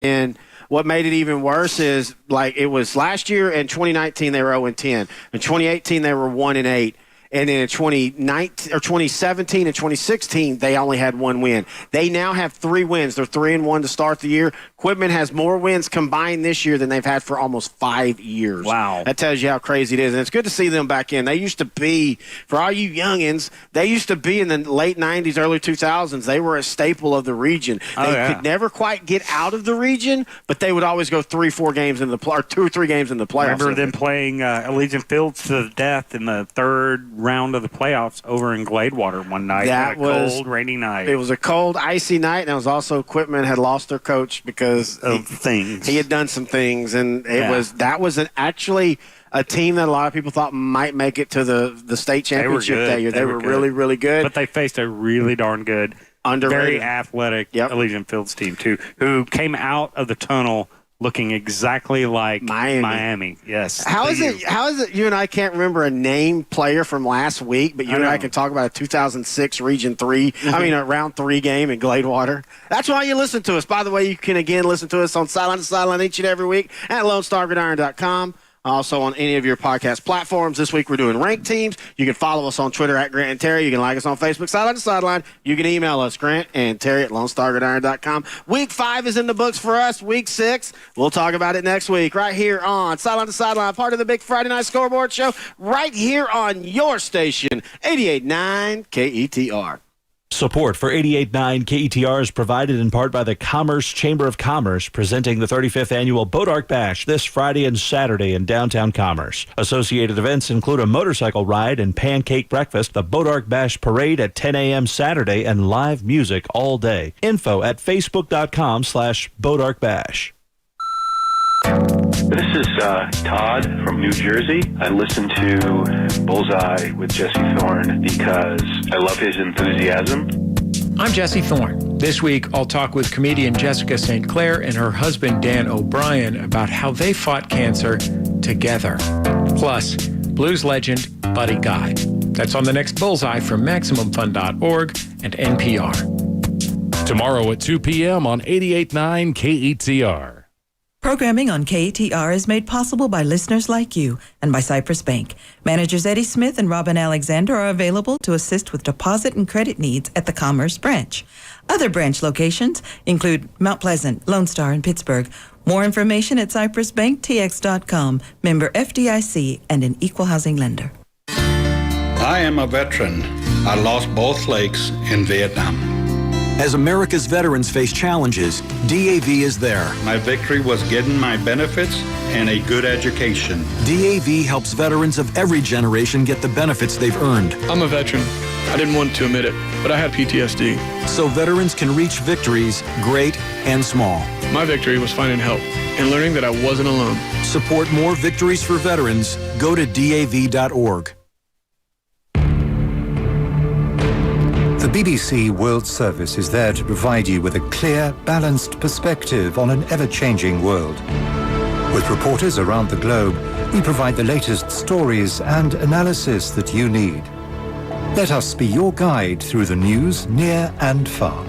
And what made it even worse is, like, it was last year in 2019 they were 0-10. In 2018 they were 1-8. And then in 2019 or 2017 and 2016, they only had one win. They now have 3 wins. They're 3-1 to start the year. Quitman has more wins combined this year than they've had for almost 5 years. Wow. That tells you how crazy it is. And it's good to see them back in. They used to be, for all you youngins, they used to be in the late 90s, early 2000s. They were a staple of the region. They could never quite get out of the region, but they would always go 3-4 games in the or 2 or 3 games in the playoffs. Remember them playing Allegiant Fields to the death in the third round of the playoffs over in Gladewater one night. That was cold, rainy night. It was a cold, icy night, and it was also Quitman had lost their coach because of things. He had done some things, and that was actually a team that a lot of people thought might make it to the state championship that year. They were really, really good. But they faced a really darn good, very athletic Allegiant Fields team, too, who came out of the tunnel looking exactly like Miami. Yes. How is it you and I can't remember a name player from last week, but you and I can talk about a 2006 Region 3, a Round 3 game in Gladewater? That's why you listen to us. By the way, you can again listen to us on Sideline to Sideline each and every week at LoneStarGridiron.com. Also on any of your podcast platforms. This week we're doing ranked teams. You can follow us on Twitter at Grant and Terry. You can like us on Facebook, Sideline to Sideline. You can email us, Grant and Terry at LoneStarGridiron.com. Week 5 is in the books for us. Week 6, we'll talk about it next week right here on Sideline to Sideline, part of the Big Friday Night Scoreboard Show, right here on your station, 88.9 KETR. Support for 88.9 KETR is provided in part by the Commerce Chamber of Commerce, presenting the 35th Annual Boat Arc Bash this Friday and Saturday in downtown Commerce. Associated events include a motorcycle ride and pancake breakfast, the Boat Arc Bash Parade at 10 a.m. Saturday, and live music all day. Info at facebook.com/BoatArcBash. This is Todd from New Jersey. I listen to Bullseye with Jesse Thorne because I love his enthusiasm. I'm Jesse Thorne. This week, I'll talk with comedian Jessica St. Clair and her husband Dan O'Brien about how they fought cancer together. Plus, blues legend Buddy Guy. That's on the next Bullseye from MaximumFun.org and NPR. Tomorrow at 2 p.m. on 88.9 KETR. Programming on KETR is made possible by listeners like you and by Cypress Bank. Managers Eddie Smith and Robin Alexander are available to assist with deposit and credit needs at the Commerce branch. Other branch locations include Mount Pleasant, Lone Star, and Pittsburgh. More information at cypressbanktx.com, member FDIC, and an equal housing lender. I am a veteran. I lost both legs in Vietnam. As America's veterans face challenges, DAV is there. My victory was getting my benefits and a good education. DAV helps veterans of every generation get the benefits they've earned. I'm a veteran. I didn't want to admit it, but I had PTSD. So veterans can reach victories, great and small. My victory was finding help and learning that I wasn't alone. Support more victories for veterans. Go to DAV.org. The BBC World Service is there to provide you with a clear, balanced perspective on an ever-changing world. With reporters around the globe, we provide the latest stories and analysis that you need. Let us be your guide through the news near and far.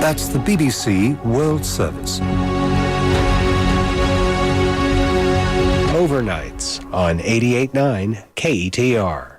That's the BBC World Service. Overnights on 88.9 KETR.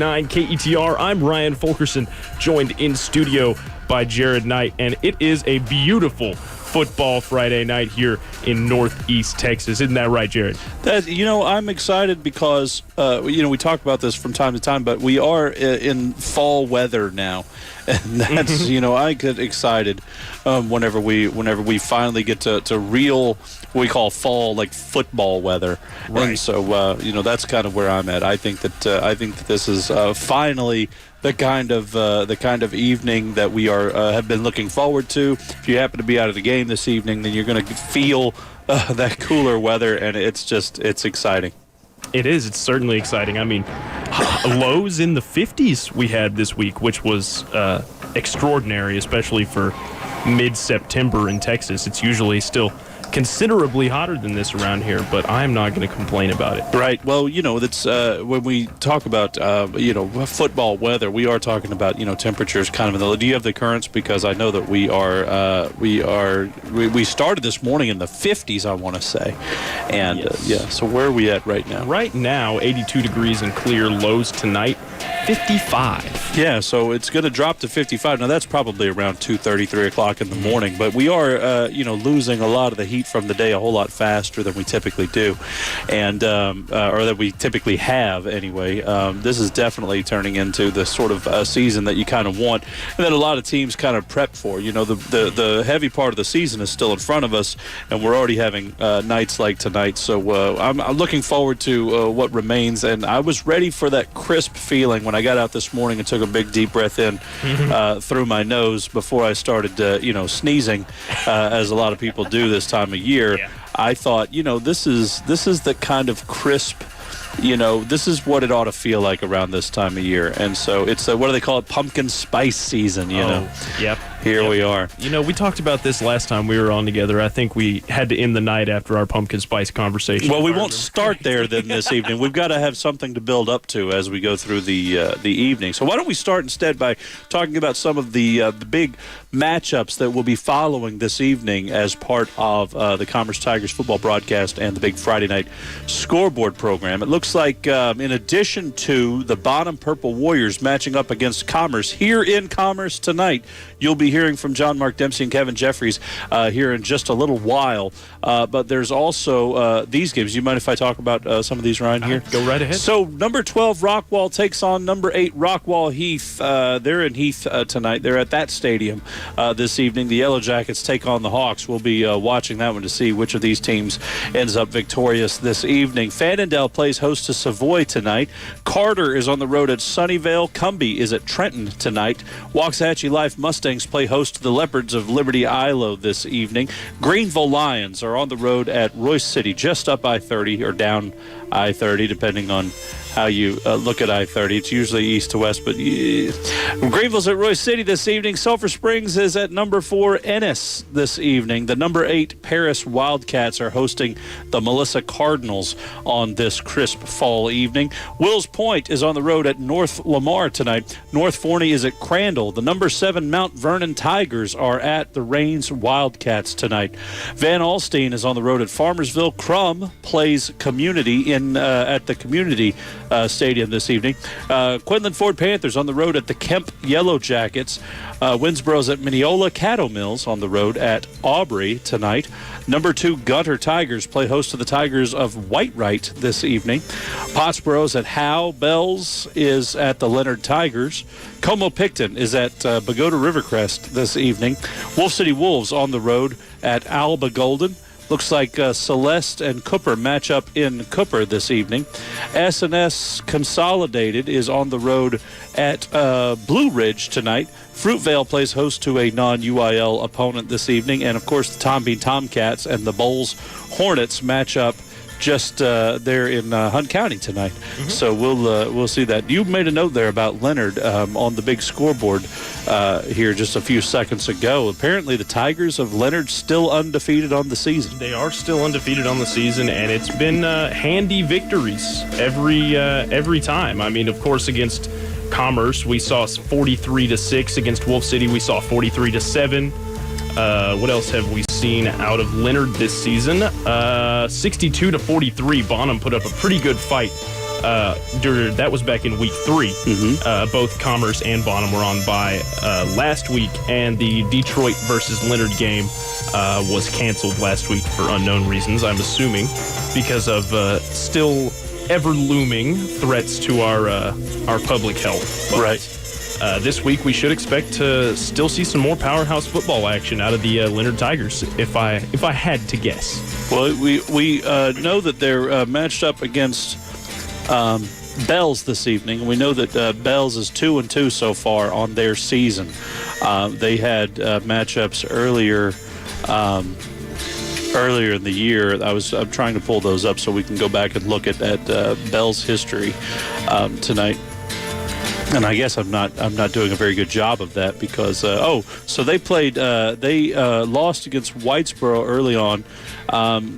KETR. I'm Ryan Fulkerson, joined in studio by Jared Knight, and it is a beautiful football Friday night here in Northeast Texas. Isn't that right, Jared? I'm excited because, we talk about this from time to time, but we are in fall weather now. And that's, I get excited whenever we finally get to real, what we call fall, like football weather. Right. And so, that's kind of where I'm at. I think that this is finally the kind of evening that we have been looking forward to. If you happen to be out of the game this evening, then you're going to feel that cooler weather, and it's exciting. It is. It's certainly exciting. I mean, lows in the 50s we had this week, which was extraordinary, especially for mid-September in Texas. It's usually still considerably hotter than this around here, but I'm not going to complain about it. Right. Well, that's when we talk about football weather, we are talking about temperatures kind of in the. Do you have the currents? Because I know that we started this morning in the 50s, I want to say, and yes. So where are we at right now? Right now, 82 degrees and clear. Lows tonight, 55. Yeah, so it's going to drop to 55. Now that's probably around 2:30, 3 o'clock in the morning, but we are losing a lot of the heat from the day a whole lot faster than we typically do, and or that we typically have anyway. This is definitely turning into the sort of season that you kind of want, and that a lot of teams kind of prep for. The heavy part of the season is still in front of us, and we're already having nights like tonight. So I'm looking forward to what remains, and I was ready for that crisp feeling when I got out this morning and took a big deep breath in through my nose before I started sneezing, as a lot of people do this time of year. Yeah. I thought, this is the kind of crisp, this is what it ought to feel like around this time of year. And so it's what do they call it? Pumpkin spice season, Yep. Here we are. We talked about this last time we were on together. I think we had to end the night after our pumpkin spice conversation. Well, we won't start there then this evening. We've got to have something to build up to as we go through the evening. So why don't we start instead by talking about some of the big matchups that we'll be following this evening as part of the Commerce Tigers football broadcast and the big Friday night scoreboard program. It looks like in addition to the Bonham Purple Warriors matching up against Commerce here in Commerce tonight, you'll be hearing from John Mark Dempsey and Kevin Jeffries here in just a little while. But there's also these games. You mind if I talk about some of these, Ryan, here? Go right ahead. So number 12, Rockwall, takes on number 8, Rockwall Heath. They're in Heath tonight. They're at that stadium this evening. The Yellow Jackets take on the Hawks. We'll be watching that one to see which of these teams ends up victorious this evening. Fannondale plays host to Savoy tonight. Carter is on the road at Sunnyvale. Cumbie is at Trenton tonight. Waxahachie Life Mustangs play host to the Leopards of Liberty Ilo this evening. Greenville Lions are on the road at Royce City, just up I-30 or down I-30, depending on how you look at I-30. It's usually east to west, but Greenville's at Royce City this evening. Sulphur Springs is at number 4, Ennis this evening. The number 8 Paris Wildcats are hosting the Melissa Cardinals on this crisp fall evening. Wills Point is on the road at North Lamar tonight. North Forney is at Crandall. The number 7 Mount Vernon Tigers are at the Rains Wildcats tonight. Van Alstyne is on the road at Farmersville. Crum plays Community at the Community Stadium this evening. Quinlan Ford Panthers on the road at the Kemp Yellow Jackets. Winsboro's at Mineola. Caddo Mills on the road at Aubrey tonight. Number 2 Gunter Tigers play host to the Tigers of Whitewright this evening. Pottsboro's at Howe. Bells is at the Leonard Tigers. Como Picton is at Pagoda Rivercrest this evening. Wolf City Wolves on the road at Alba Golden. Looks like Celeste and Cooper match up in Cooper this evening. S&S Consolidated is on the road at Blue Ridge tonight. Fruitvale plays host to a non-UIL opponent this evening. And, of course, the Tom Bean Tomcats and the Bowles Hornets match up just there in Hunt County tonight. Mm-hmm. So we'll see that. You made a note there about Leonard on the big scoreboard here just a few seconds ago. Apparently the Tigers of Leonard still undefeated on the season. They are still undefeated on the season, and it's been handy victories every time. I mean, of course, against Commerce, we saw 43-6. Against Wolf City, we saw 43-7. What else have we seen out of Leonard this season? 62-43. Bonham put up a pretty good fight. That was back in week 3. Mm-hmm. Both Commerce and Bonham were on bye last week, and the Detroit versus Leonard game was canceled last week for unknown reasons, I'm assuming, because of still ever-looming threats to our public health. But, right. This week, we should expect to still see some more powerhouse football action out of the Leonard Tigers, if I had to guess. Well, we know that they're matched up against Bells this evening. We know that Bells is 2-2 so far on their season. They had matchups earlier in the year. I'm trying to pull those up so we can go back and look at Bell's history tonight. And I guess I'm not doing a very good job of that because so they played they lost against Whitesboro early on.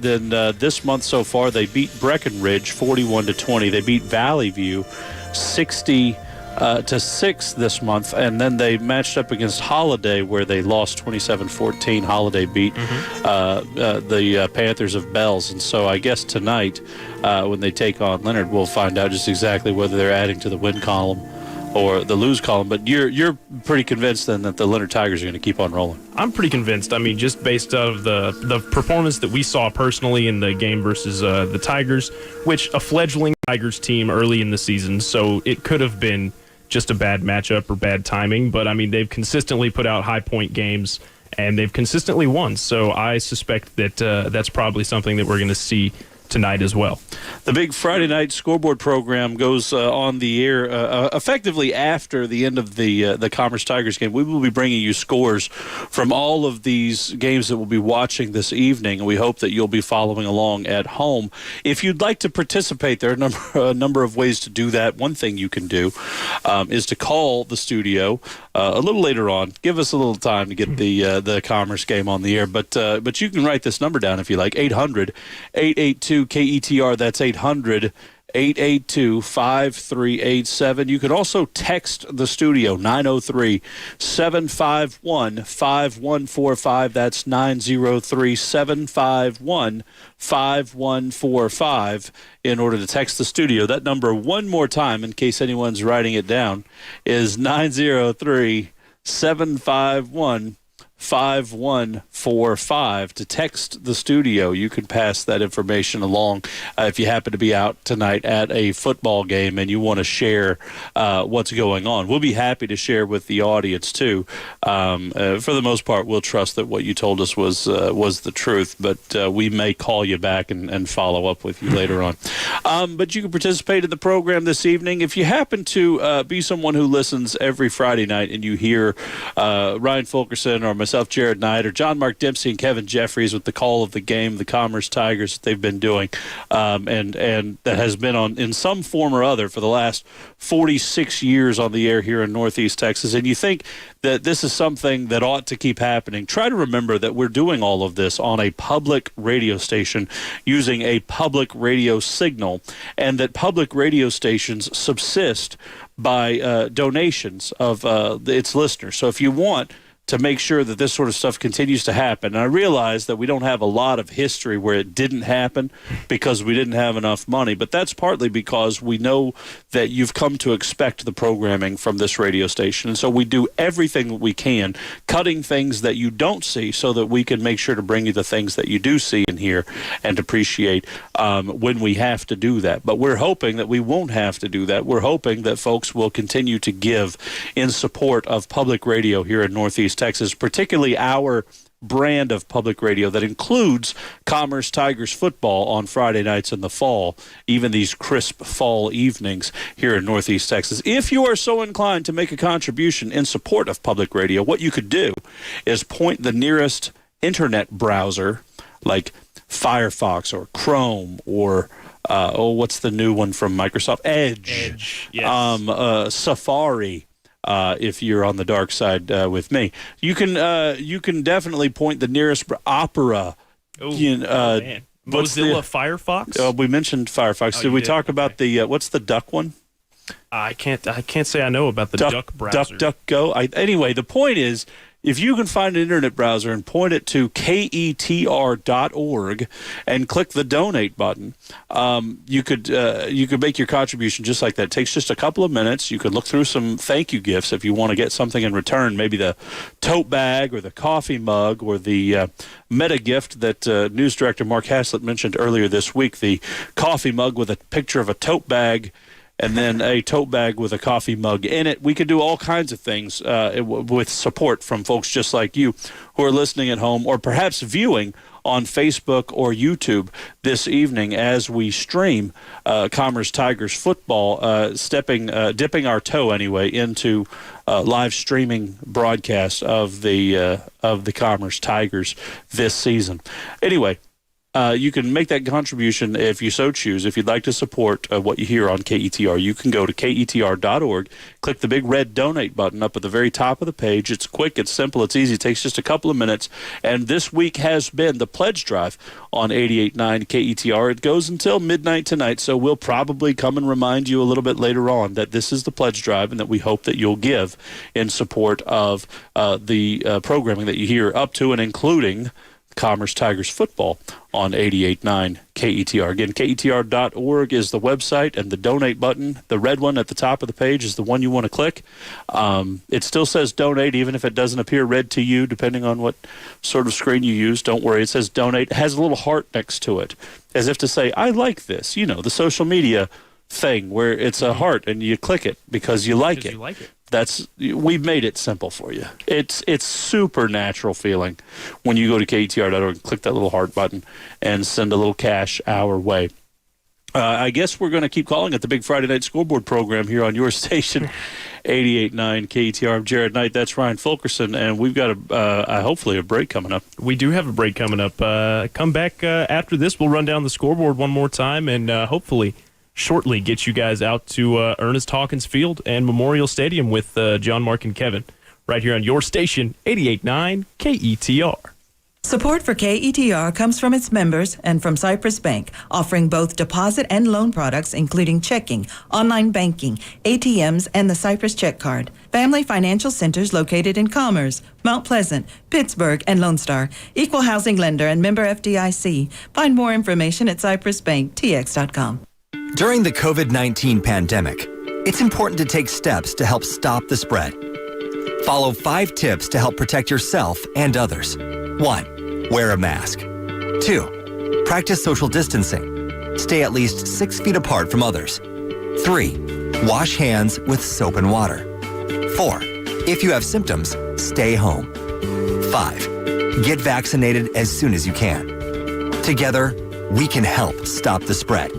Then this month so far they beat Breckenridge 41-20. They beat Valley View 60-6 this month, and then they matched up against Holiday where they lost 27-14. Holiday beat the Panthers of Bells, and so I guess tonight when they take on Leonard, we'll find out just exactly whether they're adding to the win column or the lose column. But you're pretty convinced then that the Leonard Tigers are going to keep on rolling? I'm pretty convinced. I mean, just based out of the performance that we saw personally in the game versus the Tigers, which a fledgling Tigers team early in the season, so it could have been just a bad matchup or bad timing. But, I mean, they've consistently put out high-point games, and they've consistently won. So I suspect that that's probably something that we're going to see tonight as well. The big Friday night scoreboard program goes on the air effectively after the end of the Commerce Tigers game. We will be bringing you scores from all of these games that we'll be watching this evening, and we hope that you'll be following along at home. If you'd like to participate, there are a number of ways to do that. One thing you can do is to call the studio a little later on. Give us a little time to get the Commerce game on the air, but you can write this number down if you like, 800-882-KETR. That's 800-882-5387. You can also text the studio, 903-751-5145. That's 903-751-5145 in order to text the studio. That number one more time, in case anyone's writing it down, is 903-751-5145. 5145 to text the studio. You can pass that information along if you happen to be out tonight at a football game and you want to share what's going on. We'll be happy to share with the audience too. For the most part, we'll trust that what you told us was the truth, but we may call you back and follow up with you later on. But you can participate in the program this evening. If you happen to be someone who listens every Friday night and you hear Ryan Fulkerson or myself, Jared Knight, or John Mark Dempsey and Kevin Jeffries with the call of the game, the Commerce Tigers that they've been doing, and that has been on in some form or other for the last 46 years on the air here in Northeast Texas, and you think that this is something that ought to keep happening, try to remember that we're doing all of this on a public radio station using a public radio signal, and that public radio stations subsist by donations of its listeners. So if you want to make sure that this sort of stuff continues to happen. And I realize that we don't have a lot of history where it didn't happen because we didn't have enough money, but that's partly because we know that you've come to expect the programming from this radio station. And so we do everything that we can, cutting things that you don't see so that we can make sure to bring you the things that you do see and hear and appreciate when we have to do that. But we're hoping that we won't have to do that. We're hoping that folks will continue to give in support of public radio here in Northeast Texas, particularly our brand of public radio that includes Commerce Tigers football on Friday nights in the fall, even these crisp fall evenings here in Northeast Texas. If you are so inclined to make a contribution in support of public radio, what you could do is point the nearest internet browser like Firefox or Chrome or what's the new one from Microsoft? Edge. Yes. Safari. If you're on the dark side with me, you can definitely point the nearest Opera. Man. Mozilla Firefox. We mentioned Firefox. Did we talk about the what's the duck one? I can't say I know about the duck browser. DuckDuckGo. Anyway, the point is if you can find an internet browser and point it to ketr.org and click the donate button, you could make your contribution just like that. It takes just a couple of minutes. You could look through some thank you gifts if you want to get something in return, maybe the tote bag or the coffee mug or the meta gift that News Director Mark Haslett mentioned earlier this week, the coffee mug with a picture of a tote bag and then a tote bag with a coffee mug in it. We could do all kinds of things with support from folks just like you who are listening at home or perhaps viewing on Facebook or YouTube this evening as we stream Commerce Tigers football, dipping our toe anyway into live streaming broadcast of the Commerce Tigers this season. Anyway, you can make that contribution if you so choose. If you'd like to support what you hear on KETR, you can go to ketr.org, click the big red donate button up at the very top of the page. It's quick, it's simple, it's easy. It takes just a couple of minutes. And this week has been the pledge drive on 88.9 KETR. It goes until midnight tonight, so we'll probably come and remind you a little bit later on that this is the pledge drive and that we hope that you'll give in support of the programming that you hear up to and including Commerce Tigers football on 88.9 KETR. Again, KETR.org is the website, and the donate button, the red one at the top of the page, is the one you want to click. It still says donate, even if it doesn't appear red to you, depending on what sort of screen you use. Don't worry, it says donate. It has a little heart next to it, as if to say, I like this. You know, the social media thing where it's a heart and you click it because you like it. We've made it simple for you. It's super natural feeling when you go to KETR.org, click that little heart button, and send a little cash our way. I guess we're going to keep calling it the Big Friday Night Scoreboard program here on your station, 88.9 KETR. I'm Jared Knight. That's Ryan Fulkerson, and we've got hopefully a break coming up. We do have a break coming up. Come back after this. We'll run down the scoreboard one more time, and hopefully shortly get you guys out to Ernest Hawkins Field and Memorial Stadium with John, Mark, and Kevin right here on your station, 88.9 KETR. Support for KETR comes from its members and from Cypress Bank, offering both deposit and loan products, including checking, online banking, ATMs, and the Cypress Check Card. Family financial centers located in Commerce, Mount Pleasant, Pittsburgh, and Lone Star. Equal housing lender and member FDIC. Find more information at cypressbanktx.com. During the COVID-19 pandemic, it's important to take steps to help stop the spread. Follow 5 tips to help protect yourself and others. 1. Wear a mask. 2. Practice social distancing. Stay at least 6 feet apart from others. 3. Wash hands with soap and water. 4. If you have symptoms, stay home. 5. Get vaccinated as soon as you can. Together, we can help stop the spread.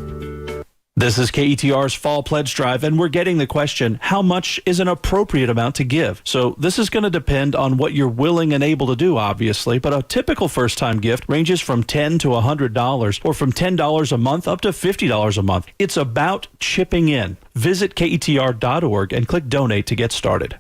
This is KETR's Fall Pledge Drive, and we're getting the question, how much is an appropriate amount to give? So this is going to depend on what you're willing and able to do, obviously, but a typical first-time gift ranges from $10 to $100, or from $10 a month up to $50 a month. It's about chipping in. Visit KETR.org and click Donate to get started.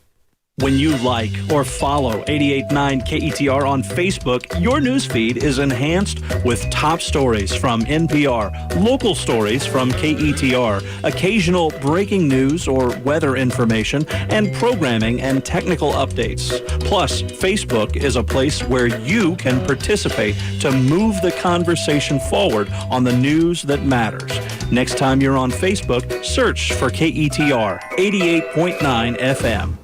When you like or follow 88.9 KETR on Facebook, your newsfeed is enhanced with top stories from NPR, local stories from KETR, occasional breaking news or weather information, and programming and technical updates. Plus, Facebook is a place where you can participate to move the conversation forward on the news that matters. Next time you're on Facebook, search for KETR 88.9 FM.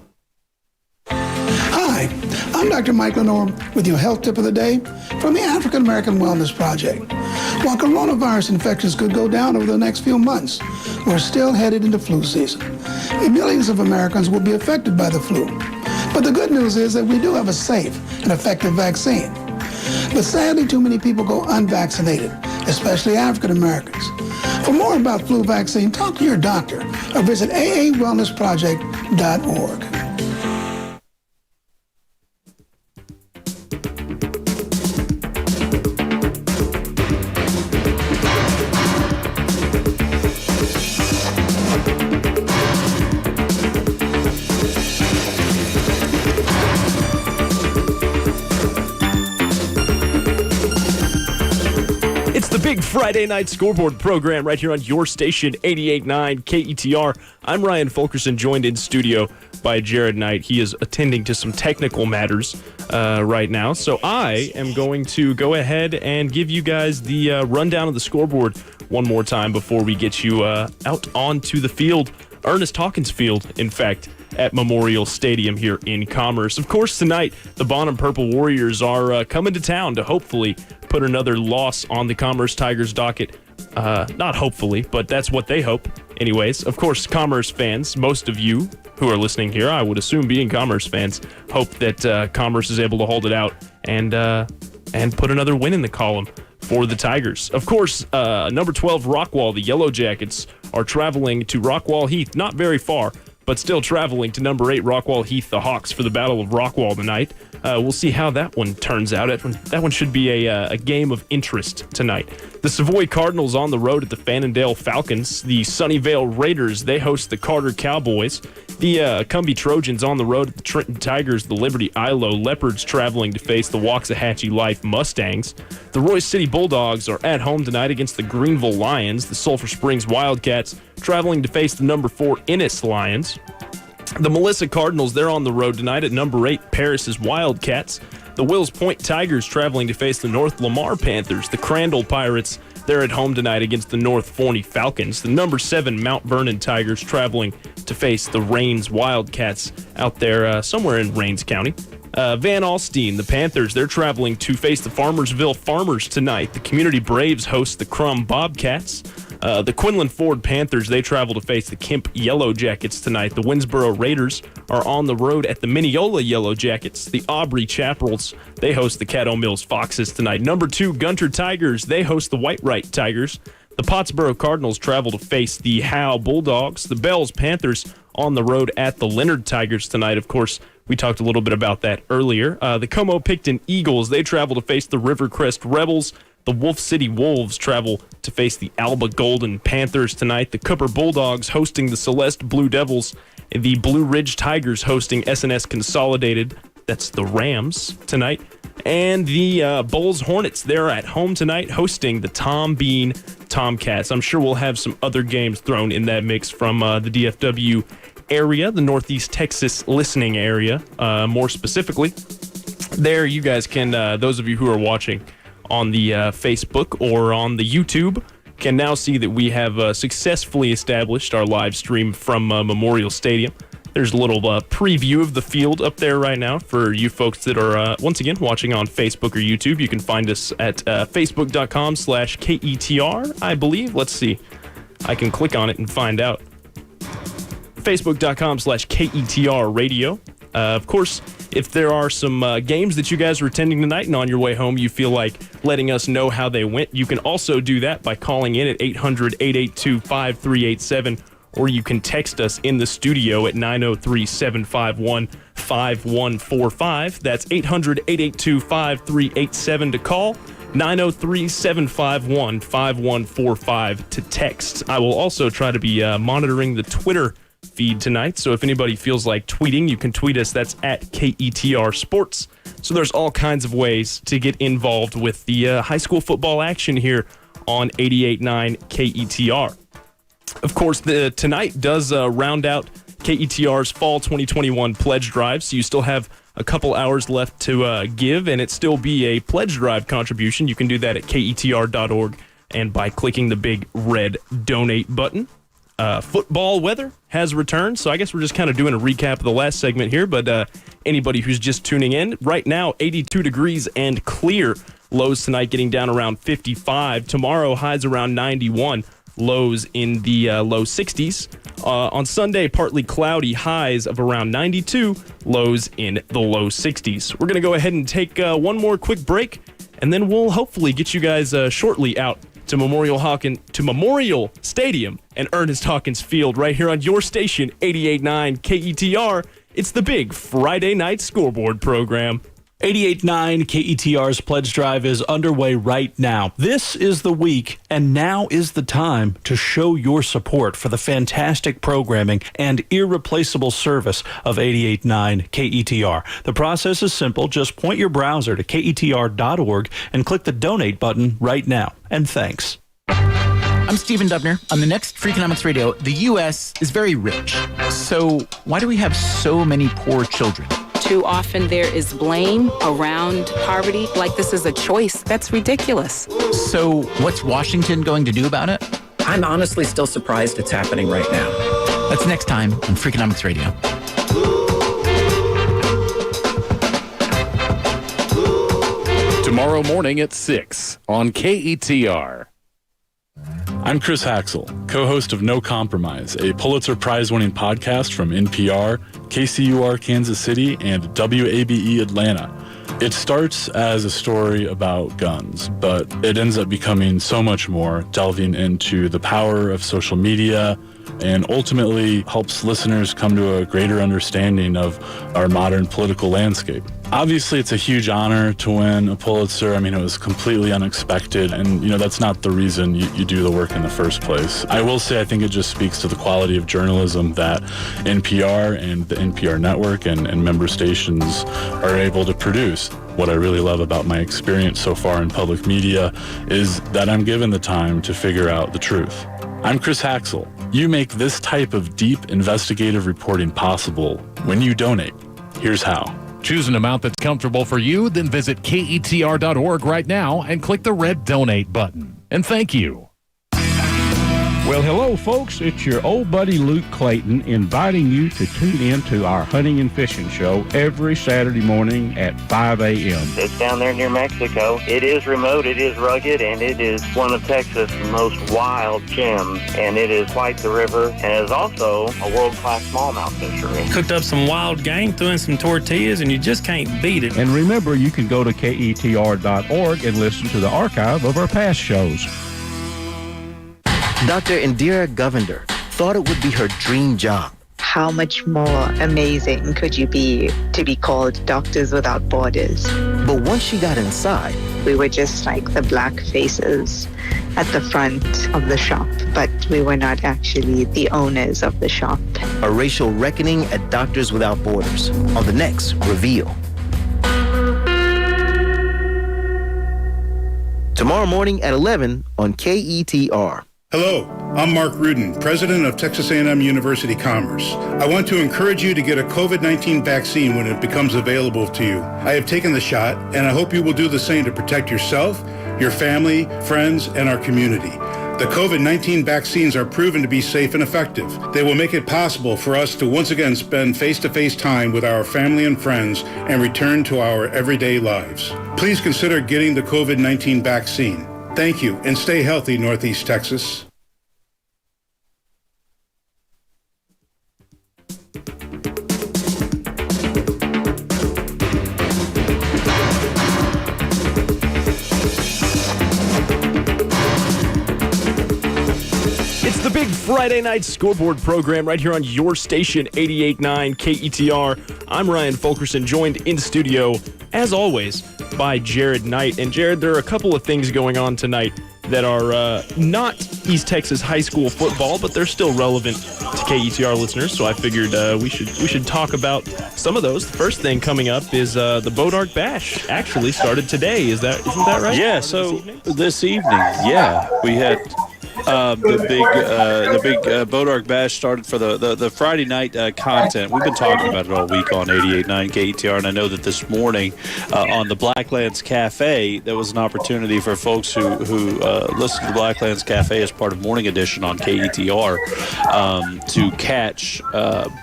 Hi, I'm Dr. Mike Lenore with your health tip of the day from the African American Wellness Project. While coronavirus infections could go down over the next few months, we're still headed into flu season, and millions of Americans will be affected by the flu. But the good news is that we do have a safe and effective vaccine. But sadly, too many people go unvaccinated, especially African Americans. For more about flu vaccine, talk to your doctor or visit aawellnessproject.org. Big Friday Night Scoreboard program right here on your station, 88.9 KETR. I'm Ryan Fulkerson, joined in studio by Jared Knight. He is attending to some technical matters right now. So I am going to go ahead and give you guys the rundown of the scoreboard one more time before we get you out onto the field. Ernest Hawkins Field, in fact, at Memorial Stadium here in Commerce. Of course, tonight, the Bonham Purple Warriors are coming to town to hopefully put another loss on the Commerce Tigers docket. Not hopefully, but that's what they hope. Anyways, of course, Commerce fans, most of you who are listening here, I would assume being Commerce fans, hope that Commerce is able to hold it out and put another win in the column for the Tigers. Of course, number 12, Rockwall, the Yellow Jackets, are traveling to Rockwall Heath, not very far, but still traveling to number 8, Rockwall Heath, the Hawks, for the Battle of Rockwall tonight. We'll see how that one turns out. That one should be a game of interest tonight. The Savoy Cardinals on the road at the Fannondale Falcons. The Sunnyvale Raiders, they host the Carter Cowboys. The Cumbie Trojans on the road at the Trenton Tigers. The Liberty Ilo Leopards traveling to face the Waxahachie Life Mustangs. The Royce City Bulldogs are at home tonight against the Greenville Lions. The Sulphur Springs Wildcats traveling to face the number 4 Ennis Lions. The Melissa Cardinals, they're on the road tonight at number 8, Paris's Wildcats. The Wills Point Tigers traveling to face the North Lamar Panthers. The Crandall Pirates, they're at home tonight against the North Forney Falcons. The number 7 Mount Vernon Tigers traveling to face the Rains Wildcats out there somewhere in Rains County. Van Alstyne, the Panthers, they're traveling to face the Farmersville Farmers tonight. The Community Braves host the Crum Bobcats. The Quinlan Ford Panthers, they travel to face the Kemp Yellow Jackets tonight. The Winsboro Raiders are on the road at the Mineola Yellow Jackets. The Aubrey Chaparrals, they host the Caddo Mills Foxes tonight. Number 2, Gunter Tigers, they host the Whitewright Tigers. The Pottsboro Cardinals travel to face the Howe Bulldogs. The Bells Panthers on the road at the Leonard Tigers tonight. Of course, we talked a little bit about that earlier. The Como-Picton Eagles, they travel to face the Rivercrest Rebels. The Wolf City Wolves travel to face the Alba Golden Panthers tonight. The Cooper Bulldogs hosting the Celeste Blue Devils. The Blue Ridge Tigers hosting SNS Consolidated. That's the Rams tonight. And the Bulls Hornets, they're at home tonight hosting the Tom Bean Tomcats. I'm sure we'll have some other games thrown in that mix from the DFW area, the Northeast Texas listening area, more specifically. There, you guys can, those of you who are watching on the Facebook or on the YouTube, can now see that we have successfully established our live stream from Memorial Stadium. There's a little preview of the field up there right now for you folks that are, once again, watching on Facebook or YouTube. You can find us at facebook.com/KETR, I believe. Let's see. I can click on it and find out. Facebook.com/KETR radio. Of course, if there are some games that you guys are attending tonight and on your way home, you feel like letting us know how they went, you can also do that by calling in at 800-882-5387, or you can text us in the studio at 903-751-5145. That's 800-882-5387 to call, 903-751-5145 to text. I will also try to be monitoring the Twitter feed tonight, so if anybody feels like tweeting, you can tweet us. That's at KETR Sports. So there's all kinds of ways to get involved with the high school football action here on 88.9 KETR. Of course, tonight does round out KETR's Fall 2021 Pledge Drive, so you still have a couple hours left to give, and it still be a Pledge Drive contribution. You can do that at KETR.org and by clicking the big red donate button. Football weather has returned, so I guess we're just kind of doing a recap of the last segment here, but anybody who's just tuning in, right now 82 degrees and clear. Lows tonight getting down around 55. Tomorrow highs around 91. Lows in the low 60s. On Sunday, partly cloudy, highs of around 92. Lows in the low 60s. We're going to go ahead and take one more quick break, and then we'll hopefully get you guys shortly out to Memorial Stadium and Ernest Hawkins Field right here on your station, 88.9 KETR. It's the big Friday night scoreboard program. 88.9 KETR's Pledge Drive is underway right now. This is the week, and now is the time to show your support for the fantastic programming and irreplaceable service of 88.9 KETR. The process is simple. Just point your browser to KETR.org and click the donate button right now. And thanks. I'm Stephen Dubner. On the next Freakonomics Radio, the U.S. is very rich. So why do we have so many poor children? Too often there is blame around poverty, like this is a choice. That's ridiculous. So what's Washington going to do about it? I'm honestly still surprised it's happening right now. That's next time on Freakonomics Radio. Tomorrow morning at 6 on KETR. I'm Chris Haxel, co-host of No Compromise, a Pulitzer Prize-winning podcast from NPR, KCUR Kansas City, and WABE Atlanta. It starts as a story about guns, but it ends up becoming so much more, delving into the power of social media, and ultimately helps listeners come to a greater understanding of our modern political landscape. Obviously, it's a huge honor to win a Pulitzer. I mean, it was completely unexpected, and that's not the reason you do the work in the first place. I will say I think it just speaks to the quality of journalism that NPR and the NPR network and member stations are able to produce. What I really love about my experience so far in public media is that I'm given the time to figure out the truth. I'm Chris Haxel. You make this type of deep investigative reporting possible when you donate. Here's how. Choose an amount that's comfortable for you, then visit KETR.org right now and click the red donate button. And thank you. Well, hello, folks. It's your old buddy Luke Clayton inviting you to tune in to our hunting and fishing show every Saturday morning at 5 a.m. It's down there near Mexico. It is remote, it is rugged, and it is one of Texas' most wild gems. And it is quite the river, and it is also a world-class smallmouth fishery. Cooked up some wild game, threw in some tortillas, and you just can't beat it. And remember, you can go to KETR.org and listen to the archive of our past shows. Dr. Indira Govender thought it would be her dream job. How much more amazing could you be to be called Doctors Without Borders? But once she got inside, we were just like the black faces at the front of the shop, but we were not actually the owners of the shop. A racial reckoning at Doctors Without Borders on the next Reveal. Tomorrow morning at 11 on KETR. Hello, I'm Mark Rudin, president of Texas A&M University Commerce. I want to encourage you to get a COVID-19 vaccine when it becomes available to you. I have taken the shot, and I hope you will do the same to protect yourself, your family, friends, and our community. The COVID-19 vaccines are proven to be safe and effective. They will make it possible for us to once again spend face-to-face time with our family and friends and return to our everyday lives. Please consider getting the COVID-19 vaccine. Thank you, and stay healthy, Northeast Texas. It's the big Friday night scoreboard program right here on your station, 88.9 KETR. I'm Ryan Fulkerson, joined in studio, as always, by Jared Knight. And Jared, there are a couple of things going on tonight that are not East Texas high school football, but they're still relevant to KETR listeners. So I figured we should talk about some of those. The first thing coming up is the Bodark Bash. Actually started today. Isn't that right? Yeah. So this evening, we had. The big Bodark Bash started for the Friday night content. We've been talking about it all week on 88.9 KETR, and I know that this morning on the Blacklands Cafe, there was an opportunity for folks who listen to the Blacklands Cafe as part of Morning Edition on KETR to catch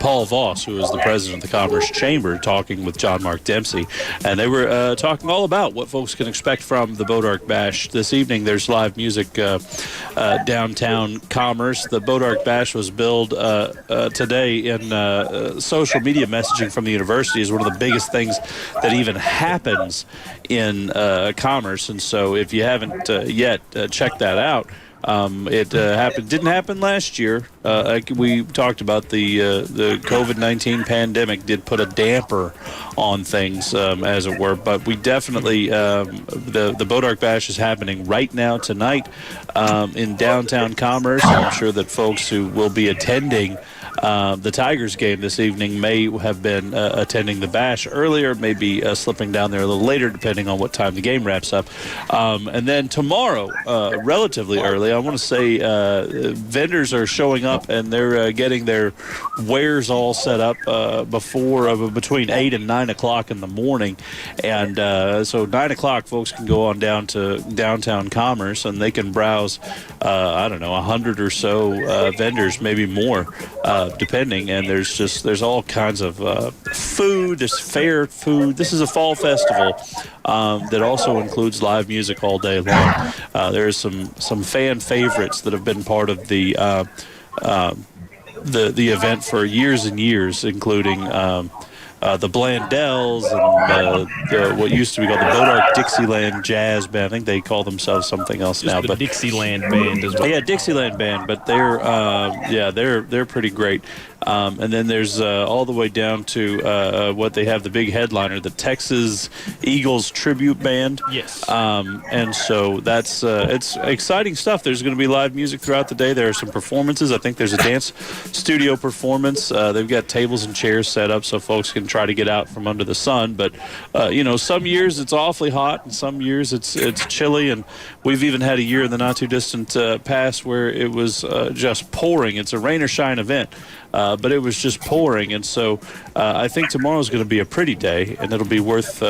Paul Voss, who is the president of the Commerce Chamber, talking with John Mark Dempsey. And they were talking all about what folks can expect from the Bodark Bash. This evening, there's live music downtown Commerce. The Bodark Bash was billed today in social media messaging from the university is one of the biggest things that even happens in Commerce. And so if you haven't yet checked that out, it didn't happen last year. We talked about the COVID-19 pandemic did put a damper on things, as it were. But we definitely the Bodark Bash is happening right now tonight in downtown Commerce. I'm sure that folks who will be attending the Tigers game this evening may have been attending the Bash earlier, maybe slipping down there a little later, depending on what time the game wraps up. And then tomorrow, relatively early, I want to say vendors are showing up and they're getting their wares all set up between 8 and 9 o'clock in the morning. And so 9 o'clock, folks can go on down to downtown Commerce and they can browse, 100 or so vendors, maybe more, depending. And there's all kinds of food. There's fair food. This is a fall festival that also includes live music all day long. There's some fan favorites that have been part of the event for years and years, including the Blandells and what used to be called the Bodark Dixieland Jazz Band. I think they call themselves something else now. But Dixieland Band as well. Yeah, Dixieland Band, but they're pretty great. And then there's all the way down to what they have, the big headliner, the Texas Eagles Tribute Band. Yes. And so that's it's exciting stuff. There's going to be live music throughout the day. There are some performances. I think there's a dance studio performance. They've got tables and chairs set up so folks can try to get out from under the sun. But, some years it's awfully hot and some years it's chilly. And we've even had a year in the not too distant past where it was just pouring. It's a rain or shine event. But it was just pouring, and so I think tomorrow's going to be a pretty day, and it'll be worth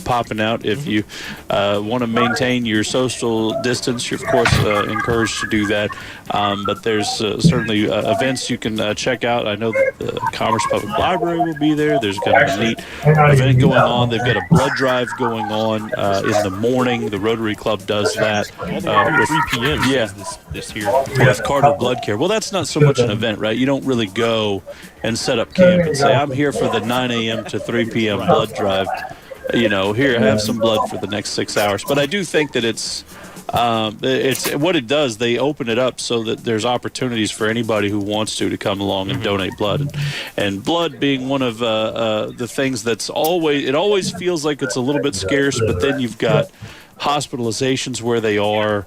popping out if you want to maintain your social distance. You're of course encouraged to do that, but there's certainly events you can check out. I know that the Commerce Public Library will be there. There's going to be a neat event going on. They've got a blood drive going on in the morning. The Rotary Club does that. With 3 p.m. Yeah, this year. With Carter Blood Care. Well, that's not so much an event, right? You don't really go and set up camp and say, I'm here for the 9 a.m. to 3 p.m. blood drive. Here, have some blood for the next 6 hours. But I do think that it's what it does. They open it up so that there's opportunities for anybody who wants to come along and donate blood. And blood being one of the things that's always feels like it's a little bit scarce, but then you've got hospitalizations where they are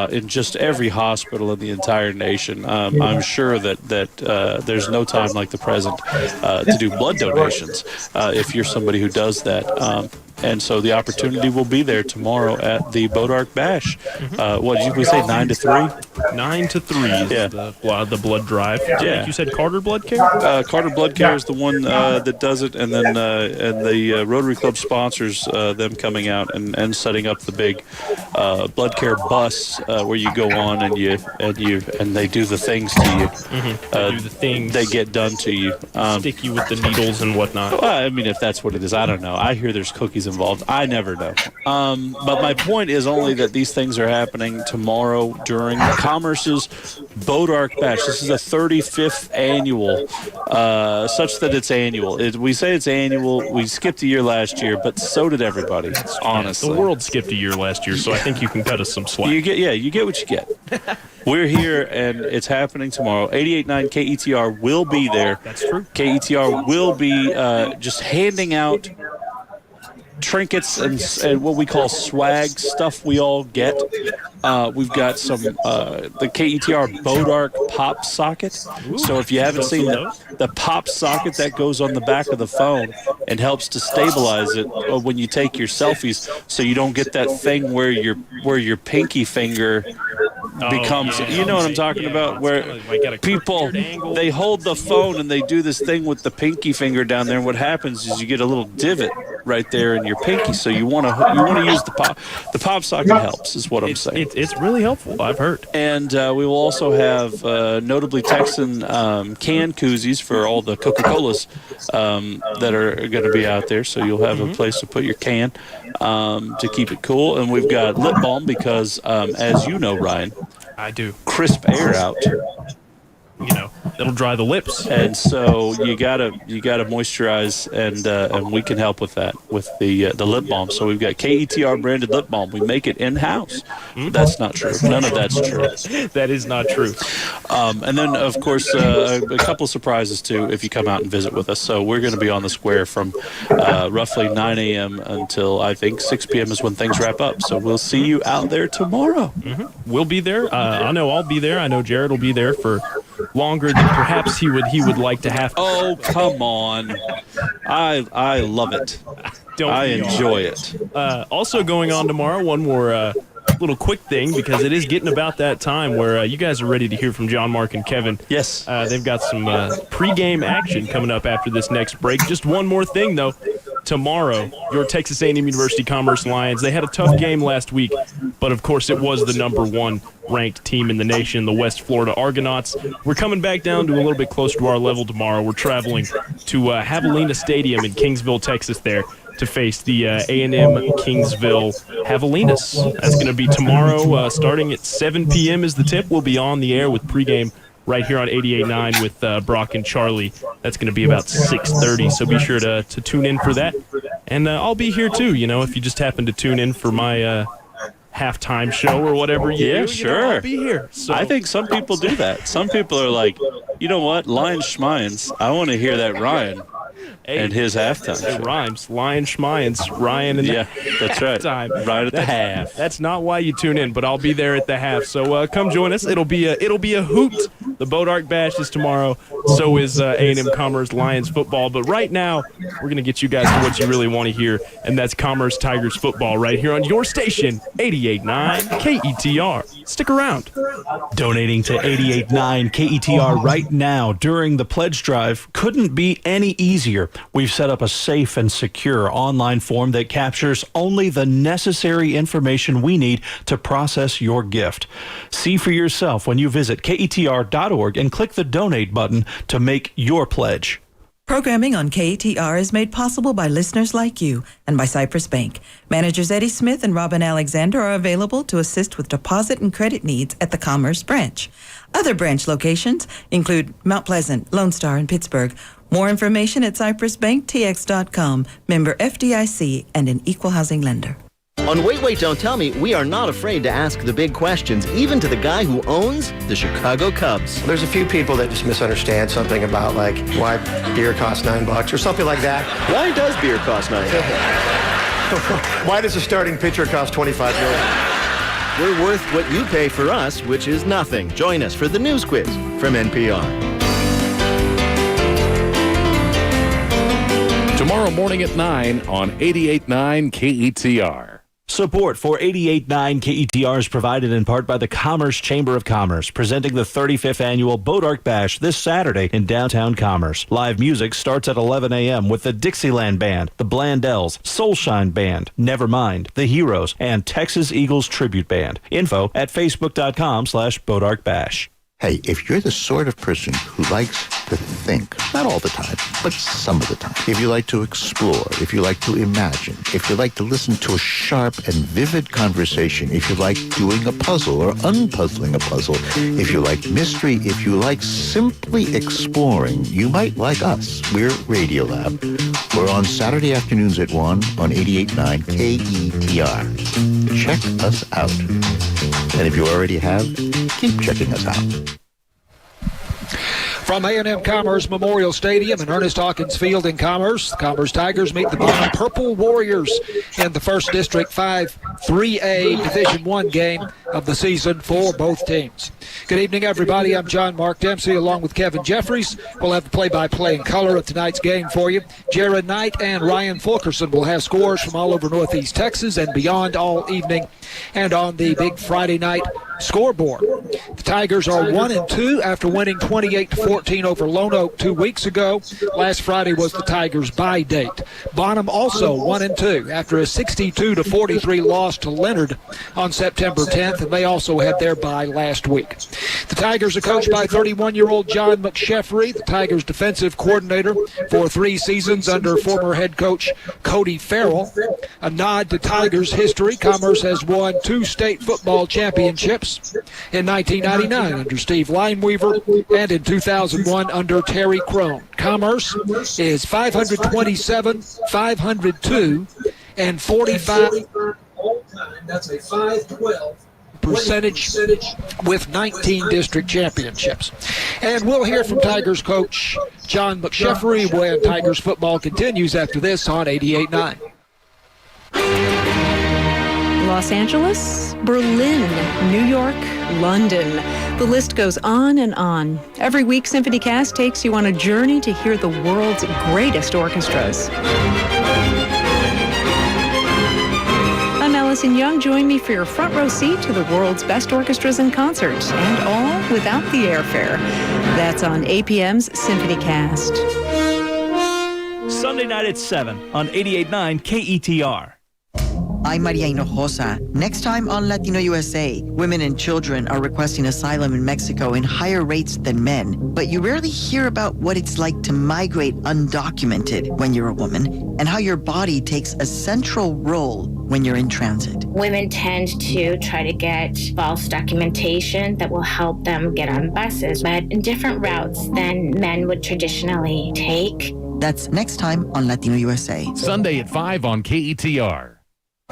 in just every hospital in the entire nation. I'm sure that there's no time like the present to do blood donations if you're somebody who does that. And so the opportunity will be there tomorrow at the Bodark Bash. What did we say, 9 to 3? 9 to 3 is the blood drive. Yeah. Like you said, Carter Blood Care? Carter Blood Care is the one that does it, and then and the Rotary Club sponsors them coming out and setting up the big blood care bus where you go on and they do the things to you. They do the things. They get done to you. Stick you with the needles and whatnot. Well, I mean, if that's what it is, I don't know. I hear there's cookies involved. I never know. But my point is only that these things are happening tomorrow during Commerce's Bodark Bash. This is the 35th annual, such that it's annual. We say it's annual. We skipped a year last year, but so did everybody, honestly. The world skipped a year last year, so I think you can cut us some slack. You get what you get. We're here, and it's happening tomorrow. 88.9 KETR will be there. That's true. KETR will be just handing out trinkets and what we call swag stuff we all get. We've got some the KETR Bodark pop socket. Ooh, so if you haven't seen the pop socket that goes on the back of the phone and helps to stabilize it when you take your selfies, so you don't get that thing where your pinky finger becomes, you know what I'm talking about, where people, they hold the phone and they do this thing with the pinky finger down there, and what happens is you get a little divot right there in your pinky. So you want to use the pop socket helps, is what I'm saying. It's really helpful, I've heard. And we will also have notably Texan can koozies for all the Coca-Colas that are going to be out there. So you'll have a place to put your can to keep it cool. And we've got lip balm because, as you know, Ryan, I do. Crisp air out. That'll dry the lips. And so you gotta moisturize, and we can help with that with the lip balm. So we've got KETR branded lip balm. We make it in house. That's not true. None of that's true. That is not true. And then of course a couple surprises too if you come out and visit with us. So we're going to be on the square from roughly 9 a.m. until I think 6 p.m. is when things wrap up. So we'll see you out there tomorrow. We'll be there. I know I'll be there. I know Jared will be there for longer than perhaps he would like to have. Oh, come on. I love it. I enjoy it. Also going on tomorrow, one more little quick thing, because it is getting about that time where you guys are ready to hear from John, Mark, and Kevin. Yes. They've got some pregame action coming up after this next break. Just one more thing, though. Tomorrow, your Texas A&M University Commerce Lions, they had a tough game last week, but of course it was the number 1 ranked team in the nation, the West Florida Argonauts. We're coming back down to a little bit closer to our level tomorrow. We're traveling to Javelina Stadium in Kingsville, Texas there to face the A&M Kingsville Javelinas. That's going to be tomorrow starting at 7 p.m. is the tip. We'll be on the air with pregame right here on 88.9 with Brock and Charlie. That's going to be about 6:30, so be sure to tune in for that. And I'll be here too, if you just happen to tune in for my halftime show or whatever you do. Sure. I'll be here. So. I think some people do that. Some people are like, you know what, Lion Schmines, I want to hear that Ryan and his halftime show. It rhymes. Lion Schmines, Ryan and that's right. Halftime. Right at the half. That's not why you tune in, but I'll be there at the half. So come join us. It'll be a hoot. The Bodark Bash is tomorrow. So is A&M Commerce Lions football. But right now, we're going to get you guys to what you really want to hear, and that's Commerce Tigers football right here on your station, 88.9 KETR. Stick around. Donating to 88.9 KETR right now during the pledge drive couldn't be any easier. We've set up a safe and secure online form that captures only the necessary information we need to process your gift. See for yourself when you visit KETR.org and click the donate button to make your pledge. Programming on KETR is made possible by listeners like you and by Cypress Bank. Managers Eddie Smith and Robin Alexander are available to assist with deposit and credit needs at the Commerce Branch. Other branch locations include Mount Pleasant, Lone Star, and Pittsburgh. More information at cypressbanktx.com, member FDIC, and an equal housing lender. On Wait, Don't Tell Me, we are not afraid to ask the big questions, even to the guy who owns the Chicago Cubs. There's a few people that just misunderstand something about, like, why beer costs $9 or something like that. Why does beer cost $9? Why does a starting pitcher cost $25 million? We're worth what you pay for us, which is nothing. Join us for the news quiz from NPR. Tomorrow morning at 9 on 88.9 KETR. Support for 88.9 KETR is provided in part by the Commerce Chamber of Commerce, presenting the 35th Annual Bodark Bash this Saturday in downtown Commerce. Live music starts at 11 a.m. with the Dixieland Band, the Blandells, Soulshine Band, Nevermind, The Heroes, and Texas Eagles Tribute Band. Info at facebook.com/BodarkBash. Hey, if you're the sort of person who likes to think, not all the time, but some of the time, if you like to explore, if you like to imagine, if you like to listen to a sharp and vivid conversation, if you like doing a puzzle or unpuzzling a puzzle, if you like mystery, if you like simply exploring, you might like us. We're Radiolab. We're on Saturday afternoons at 1 on 88.9 KETR. Check us out. And if you already have, keep checking us out. From A&M Commerce Memorial Stadium and Ernest Hawkins Field in Commerce, the Commerce Tigers meet the Bonham Purple Warriors in the First District 5 3A Division I game of the season for both teams. Good evening, everybody. I'm John Mark Dempsey along with Kevin Jeffries. We'll have the play-by-play in color of tonight's game for you. Jared Knight and Ryan Fulkerson will have scores from all over Northeast Texas and beyond all evening and on the big Friday night scoreboard. The Tigers are 1-2 after winning 28-14 over Lone Oak 2 weeks ago. Last Friday was the Tigers' bye date. Bonham also 1-2 after a 62-43 loss to Leonard on September 10th, and they also had their bye last week. The Tigers are coached by 31-year-old John McSheffrey, the Tigers' defensive coordinator for 3 seasons under former head coach Cody Farrell. A nod to Tigers' history, Commerce has won 2 state football championships in 1999 under Steve Lineweaver and in 2001 under Terry Crone. Commerce is 527, 502, and 45. That's a 512 percentage with 19 district championships. And we'll hear from Tigers coach John McSheffrey when Tigers football continues after this on 88.9. Los Angeles, Berlin, New York, London. The list goes on and on. Every week, SymphonyCast takes you on a journey to hear the world's greatest orchestras. I'm Allison Young. Join me for your front row seat to the world's best orchestras in concert, and all without the airfare. That's on APM's SymphonyCast. Sunday night at 7 on 88.9 KETR. I'm Maria Hinojosa. Next time on Latino USA, women and children are requesting asylum in Mexico in higher rates than men. But you rarely hear about what it's like to migrate undocumented when you're a woman, and how your body takes a central role when you're in transit. Women tend to try to get false documentation that will help them get on buses, but in different routes than men would traditionally take. That's next time on Latino USA. Sunday at 5 on KETR.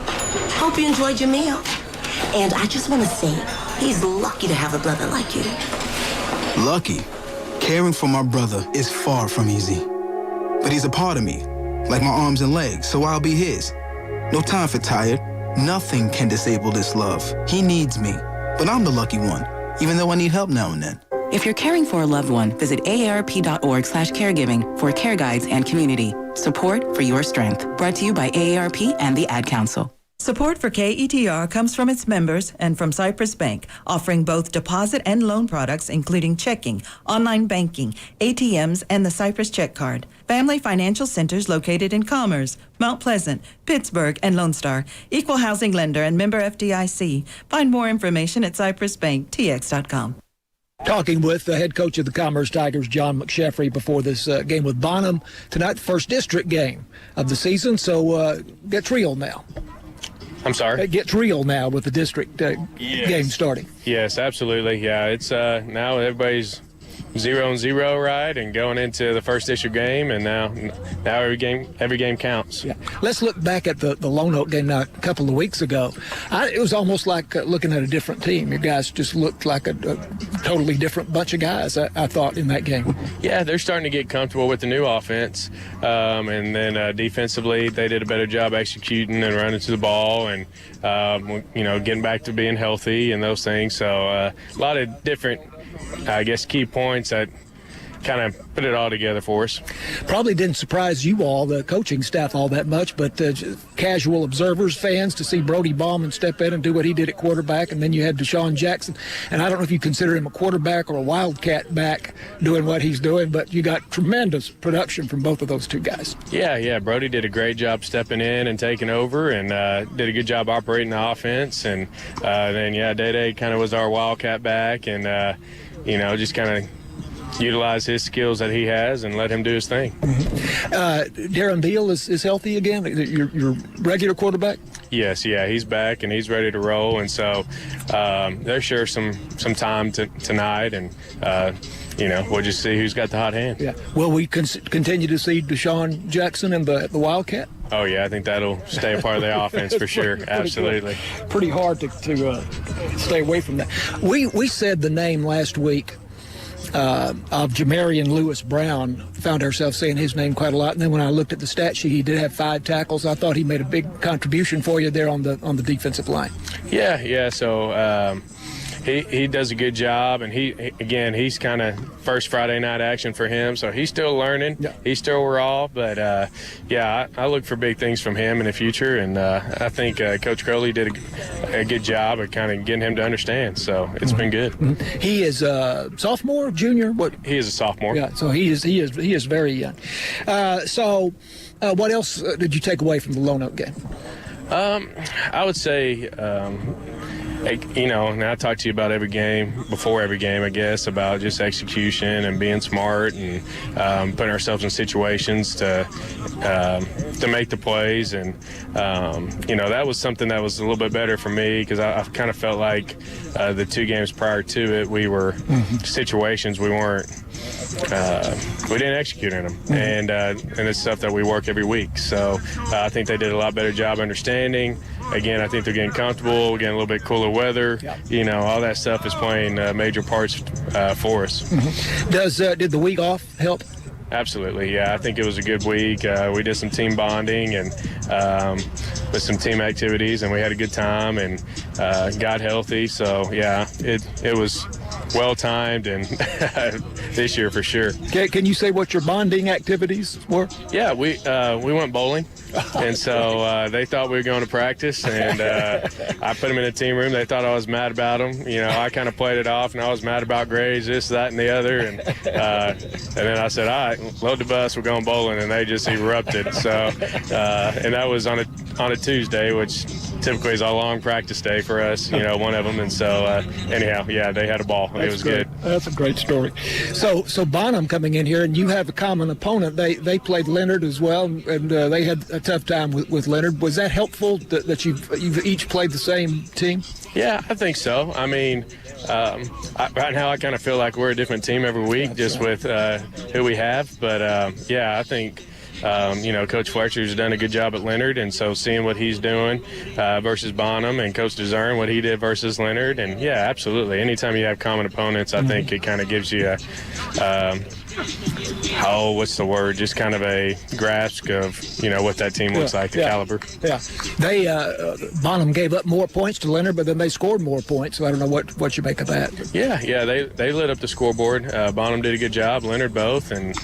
Hope you enjoyed your meal. And I just want to say, he's lucky to have a brother like you. Lucky? Caring for my brother is far from easy. But he's a part of me, like my arms and legs, so I'll be his. No time for tired. Nothing can disable this love. He needs me, but I'm the lucky one, even though I need help now and then. If you're caring for a loved one, visit aarp.org/caregiving for care guides and community. Support for your strength. Brought to you by AARP and the Ad Council. Support for KETR comes from its members and from Cypress Bank, offering both deposit and loan products, including checking, online banking, ATMs, and the Cypress Check Card. Family financial centers located in Commerce, Mount Pleasant, Pittsburgh, and Lone Star. Equal housing lender and member FDIC. Find more information at cypressbanktx.com. Talking with the head coach of the Commerce Tigers, John McSheffrey, before this game with Bonham. Tonight, the first district game of the season, so gets real now. I'm sorry? It gets real now with the district game starting. Yes, absolutely. Yeah, it's now everybody's 0-0, right, and going into the first district game, and now every game counts. Yeah. Let's look back at the Lone Oak game now a couple of weeks ago. It was almost like looking at a different team. Your guys just looked like a totally different bunch of guys, I thought, in that game. Yeah, they're starting to get comfortable with the new offense, and then defensively they did a better job executing and running to the ball, and getting back to being healthy and those things. So a lot of different, I guess, key points that kind of put it all together for us. Probably didn't surprise you all, the coaching staff, all that much, but casual observers, fans, to see Brody Bauman step in and do what he did at quarterback, and then you had Deshaun Jackson, and I don't know if you consider him a quarterback or a wildcat back doing what he's doing, but you got tremendous production from both of those two guys. Yeah, Brody did a great job stepping in and taking over, and did a good job operating the offense, and then Dede kind of was our wildcat back, and just kind of utilize his skills that he has and let him do his thing. Darren Deal is healthy again, your regular quarterback? Yes, he's back and he's ready to roll, and so there's sure some time tonight, and we'll just see who's got the hot hand. Yeah. Will we continue to see Deshaun Jackson and the Wildcat? Oh, yeah, I think that'll stay a part of the offense for sure. Absolutely. Pretty hard to stay away from that. We said the name last week of Jamarian Lewis Brown, found ourselves saying his name quite a lot, and then when I looked at the stat sheet, he did have 5 tackles. I thought he made a big contribution for you there on the defensive line. Yeah. So he does a good job, and he's kind of first Friday night action for him, so he's still learning. Yeah. He's still raw, but I look for big things from him in the future, and I think Coach Crowley did a good job of kind of getting him to understand. So it's been good. Mm-hmm. He is a sophomore, junior. What? He is a sophomore. Yeah. So he is very young. So what else did you take away from the Lone Oak game? I would say. And I talk to you about before every game, I guess, about just execution and being smart and putting ourselves in situations to make the plays. And, that was something that was a little bit better for me, because I kind of felt like the 2 games prior to it, we were situations we weren't. We didn't execute in them, and it's stuff that we work every week. So I think they did a lot better job understanding. Again, I think they're getting comfortable, getting a little bit cooler weather. Yeah. All that stuff is playing major parts for us. Mm-hmm. Did the week off help? absolutely. Yeah, I think it was a good week. We did some team bonding and with some team activities, and we had a good time and got healthy. So, yeah, it was well-timed and this year for sure. Can you say what your bonding activities were? Yeah, we went bowling. And so they thought we were going to practice, and I put them in a team room. They thought I was mad about them. You know, I kind of played it off, and I was mad about grades, this, that, and the other. And then I said, all right, load the bus, we're going bowling, and they just erupted. So, and that was on a Tuesday, which typically is a long practice day for us, you know, one of them. And so anyhow, yeah, they had a ball. It was great. good. That's a great story. So Bonham coming in here, and you have a common opponent. They played Leonard as well, and they had a tough time with Leonard. Was that helpful that you've each played the same team? Yeah, I think so. I mean, right now I kind of feel like we're a different team every week, just with who we have. But yeah, I think you know, Coach Fletcher's done a good job at Leonard, and so seeing what he's doing versus Bonham, and Coach DeZern, what he did versus Leonard, and yeah, absolutely. Anytime you have common opponents, I think it kind of gives you what's the word? Just kind of a grasp of, you know, what that team looks like, the caliber. Yeah. They, Bonham gave up more points to Leonard, but then they scored more points, so I don't know what you make of that. Yeah, they lit up the scoreboard. Bonham did a good job, Leonard both, and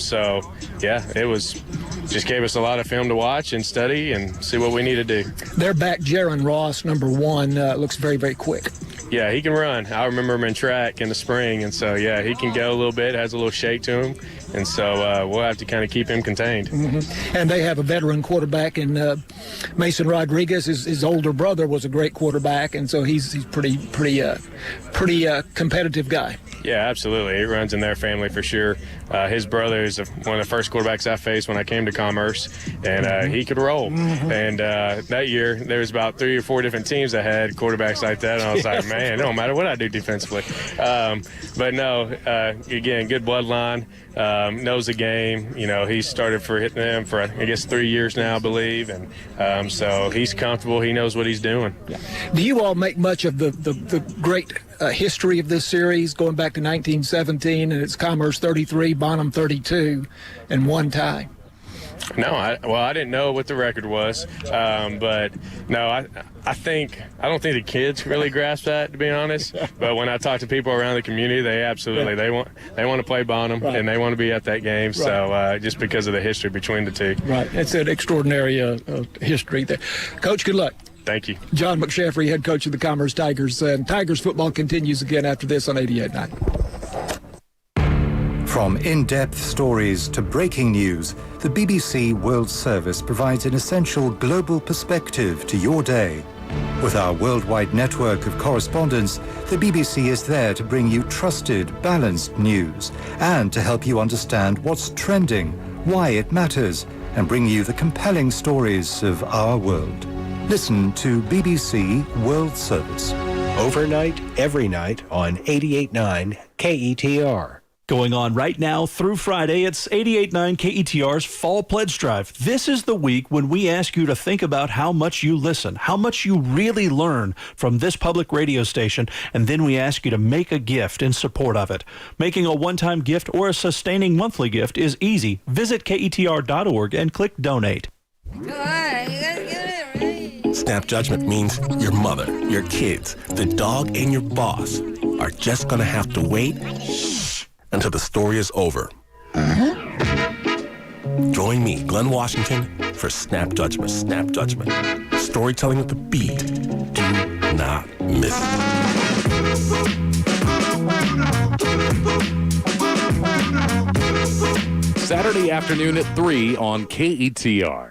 so, yeah, it was just gave us a lot of film to watch and study and see what we need to do. Their back, Jaron Ross, number one, looks very, very quick. Yeah, he can run. I remember him in track in the spring, and so, yeah, he can go a little bit, has a little shake to him, and so we'll have to kind of keep him contained. Mm-hmm. And they have a veteran quarterback in Mason Rodriguez. His older brother was a great quarterback, and so he's pretty competitive guy. Yeah, absolutely. He runs in their family for sure. His brother is one of the first quarterbacks I faced when I came to Commerce, and he could roll. Mm-hmm. And that year, there was about 3 or 4 different teams that had quarterbacks like that, and I was like, man, it don't matter what I do defensively. But no, again, good bloodline, knows the game. You know, he started for hitting them for, I guess, 3 years now, I believe, and so he's comfortable. He knows what he's doing. Yeah. Do you all make much of the great history of this series going back to 1917, and it's Commerce 33, Bonham 32, and 1 tie? No, I didn't know what the record was, but no, I don't think the kids really grasp that, to be honest. But when I talk to people around the community, they absolutely they want to play Bonham, and they want to be at that game. Right. So just because of the history between the two, right? It's an extraordinary history there. Coach, good luck. Thank you. John McShaffrey, head coach of the Commerce Tigers, and Tigers football continues again after this on 88.9. From in-depth stories to breaking news, the BBC World Service provides an essential global perspective to your day. With our worldwide network of correspondents, the BBC is there to bring you trusted, balanced news and to help you understand what's trending, why it matters, and bring you the compelling stories of our world. Listen to BBC World Service. Overnight, every night on 88.9 KETR. Going on right now through Friday, it's 88.9 KETR's Fall Pledge Drive. This is the week when we ask you to think about how much you listen, how much you really learn from this public radio station, and then we ask you to make a gift in support of it. Making a one-time gift or a sustaining monthly gift is easy. Visit KETR.org and click Donate. Snap judgment means your mother, your kids, the dog, and your boss are just going to have to wait until the story is over. Join me, Glenn Washington, for Snap Judgment. Snap Judgment. Storytelling with the beat. Do not miss it. Saturday afternoon at 3 on KETR.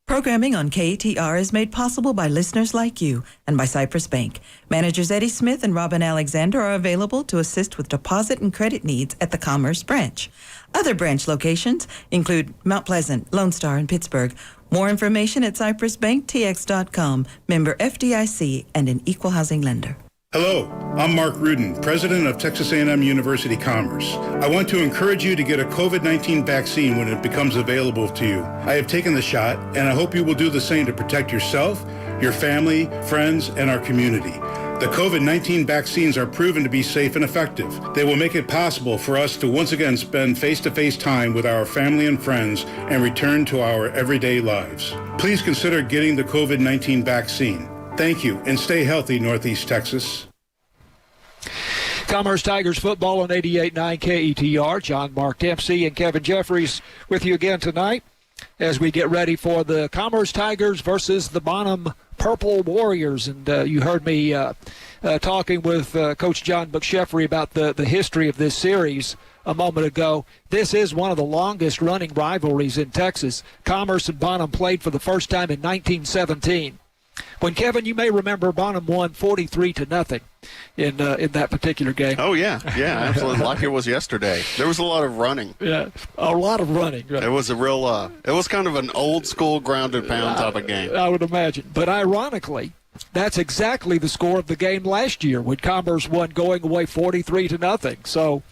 Programming on KETR is made possible by listeners like you and by Cypress Bank. Managers Eddie Smith and Robin Alexander are available to assist with deposit and credit needs at the Commerce branch. Other branch locations include Mount Pleasant, Lone Star, and Pittsburgh. More information at cypressbanktx.com, member FDIC, and an equal housing lender. Hello, I'm Mark Rudin, president of Texas A&M University Commerce. I want to encourage you to get a COVID-19 vaccine when it becomes available to you. I have taken the shot, and I hope you will do the same to protect yourself, your family, friends, and our community. The COVID-19 vaccines are proven to be safe and effective. They will make it possible for us to once again spend face-to-face time with our family and friends and return to our everyday lives. Please consider getting the COVID-19 vaccine. Thank you, and stay healthy, Northeast Texas. Commerce Tigers football on 88.9 KETR. John Mark Dempsey and Kevin Jeffries with you again tonight as we get ready for the Commerce Tigers versus the Bonham Purple Warriors. And you heard me talking with Coach John McSheffrey about the history of this series a moment ago. This is one of the longest running rivalries in Texas. Commerce and Bonham played for the first time in 1917. When, Kevin, you may remember, Bonham won 43-0 in that particular game. Oh, yeah, absolutely. Like it was yesterday. There was a lot of running. Yeah, a lot of running. Right. It was a real, it was kind of an old-school ground-and-pound type of game. I would imagine. But ironically, that's exactly the score of the game last year when Commerce won going away 43-0. So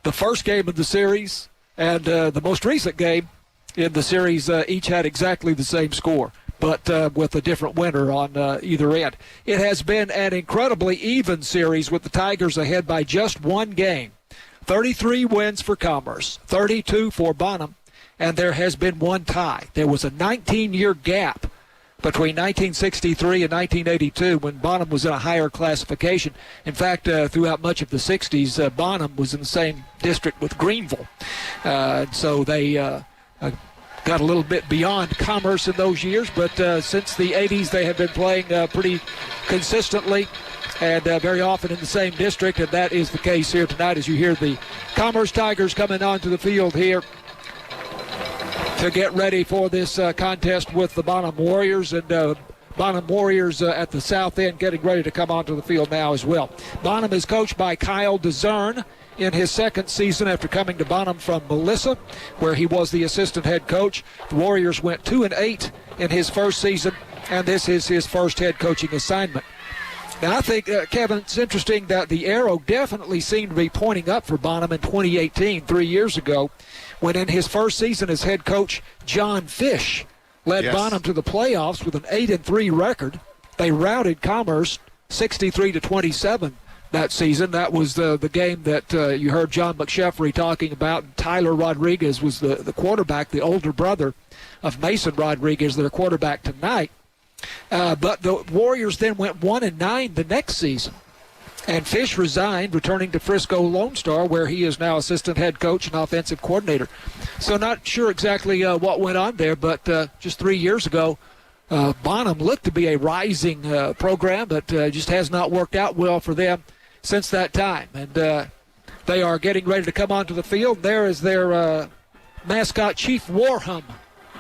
the first game of the series and the most recent game in the series each had exactly the same score, but with a different winner on either end. It has been an incredibly even series with the Tigers ahead by just one game. 33 wins for Commerce, 32 for Bonham, and there has been one tie. There was a 19-year gap between 1963 and 1982 when Bonham was in a higher classification. In fact, throughout much of the 60s, Bonham was in the same district with Greenville. So they got a little bit beyond Commerce in those years, but since the 80s they have been playing pretty consistently and very often in the same district, and that is the case here tonight as you hear the Commerce Tigers coming onto the field here to get ready for this contest with the Bonham Warriors, and Bonham Warriors at the south end getting ready to come onto the field now as well. Bonham is coached by Kyle DeZern in his second season after coming to Bonham from Melissa, where he was the assistant head coach. The Warriors went 2-8 in his first season, and this is his first head coaching assignment. Now, I think, Kevin, it's interesting that the arrow definitely seemed to be pointing up for Bonham in 2018, 3 years ago, when in his first season as head coach, John Fish led Bonham to the playoffs with an 8-3 record. They routed Commerce 63-27 that season. That was the game that you heard John McSheffrey talking about. And Tyler Rodriguez was the quarterback, the older brother of Mason Rodriguez, their quarterback tonight. But the Warriors then went 1-9 the next season. And Fish resigned, returning to Frisco Lone Star, where he is now assistant head coach and offensive coordinator. So not sure exactly what went on there, but just 3 years ago, Bonham looked to be a rising program, but just has not worked out well for them since that time. And they are getting ready to come onto the field. There is their mascot, Chief Warham.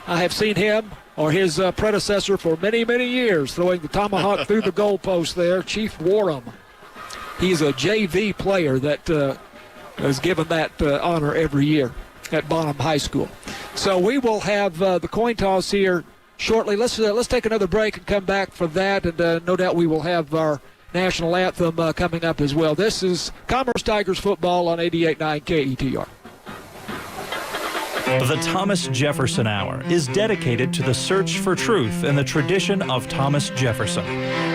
I have seen him or his predecessor for many, many years throwing the tomahawk through the goalpost there, Chief Warham. He's a JV player that is given that honor every year at Bonham High School. So we will have the coin toss here shortly. Let's take another break and come back for that, and no doubt we will have our national anthem coming up as well. This is Commerce Tigers football on 88.9 KETR. The Thomas Jefferson Hour is dedicated to the search for truth and the tradition of Thomas Jefferson.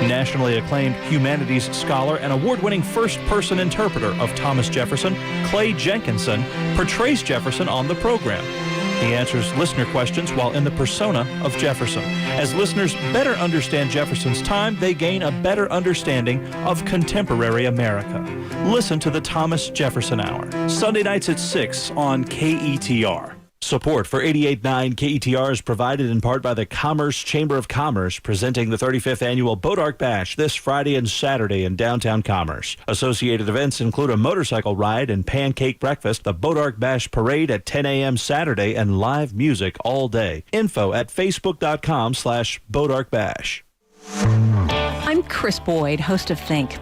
Nationally acclaimed humanities scholar and award-winning first-person interpreter of Thomas Jefferson, Clay Jenkinson, portrays Jefferson on the program. He answers listener questions while in the persona of Jefferson. As listeners better understand Jefferson's time, they gain a better understanding of contemporary America. Listen to the Thomas Jefferson Hour, Sunday nights at 6 on KETR. Support for 88.9 KETR is provided in part by the Commerce Chamber of Commerce, presenting the 35th Annual Boat Arc Bash this Friday and Saturday in downtown Commerce. Associated events include a motorcycle ride and pancake breakfast, the Boat Arc Bash Parade at 10 a.m. Saturday, and live music all day. Info at facebook.com/BoatArcBash. I'm Chris Boyd, host of Think.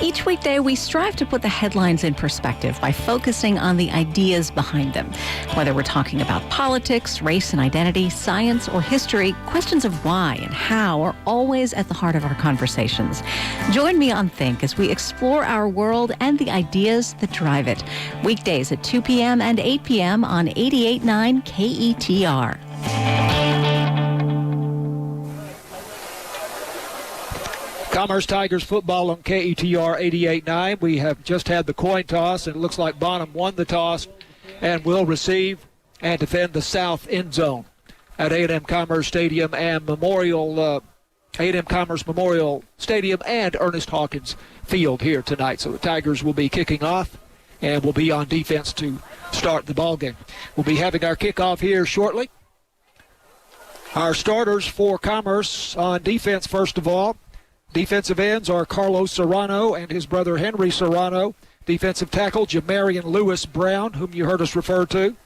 Each weekday, we strive to put the headlines in perspective by focusing on the ideas behind them. Whether we're talking about politics, race and identity, science, or history, questions of why and how are always at the heart of our conversations. Join me on Think as we explore our world and the ideas that drive it. Weekdays at 2 p.m. and 8 p.m. on 88.9 KETR. Commerce Tigers football on KETR 88.9. We have just had the coin toss, and it looks like Bonham won the toss and will receive and defend the south end zone at A&M Commerce Stadium and A&M Commerce Memorial Stadium and Ernest Hawkins Field here tonight. So the Tigers will be kicking off and will be on defense to start the ball game. We'll be having our kickoff here shortly. Our starters for Commerce on defense, first of all. Defensive ends are Carlos Serrano and his brother Henry Serrano. Defensive tackle, Jamarian Lewis Brown, whom you heard us refer to.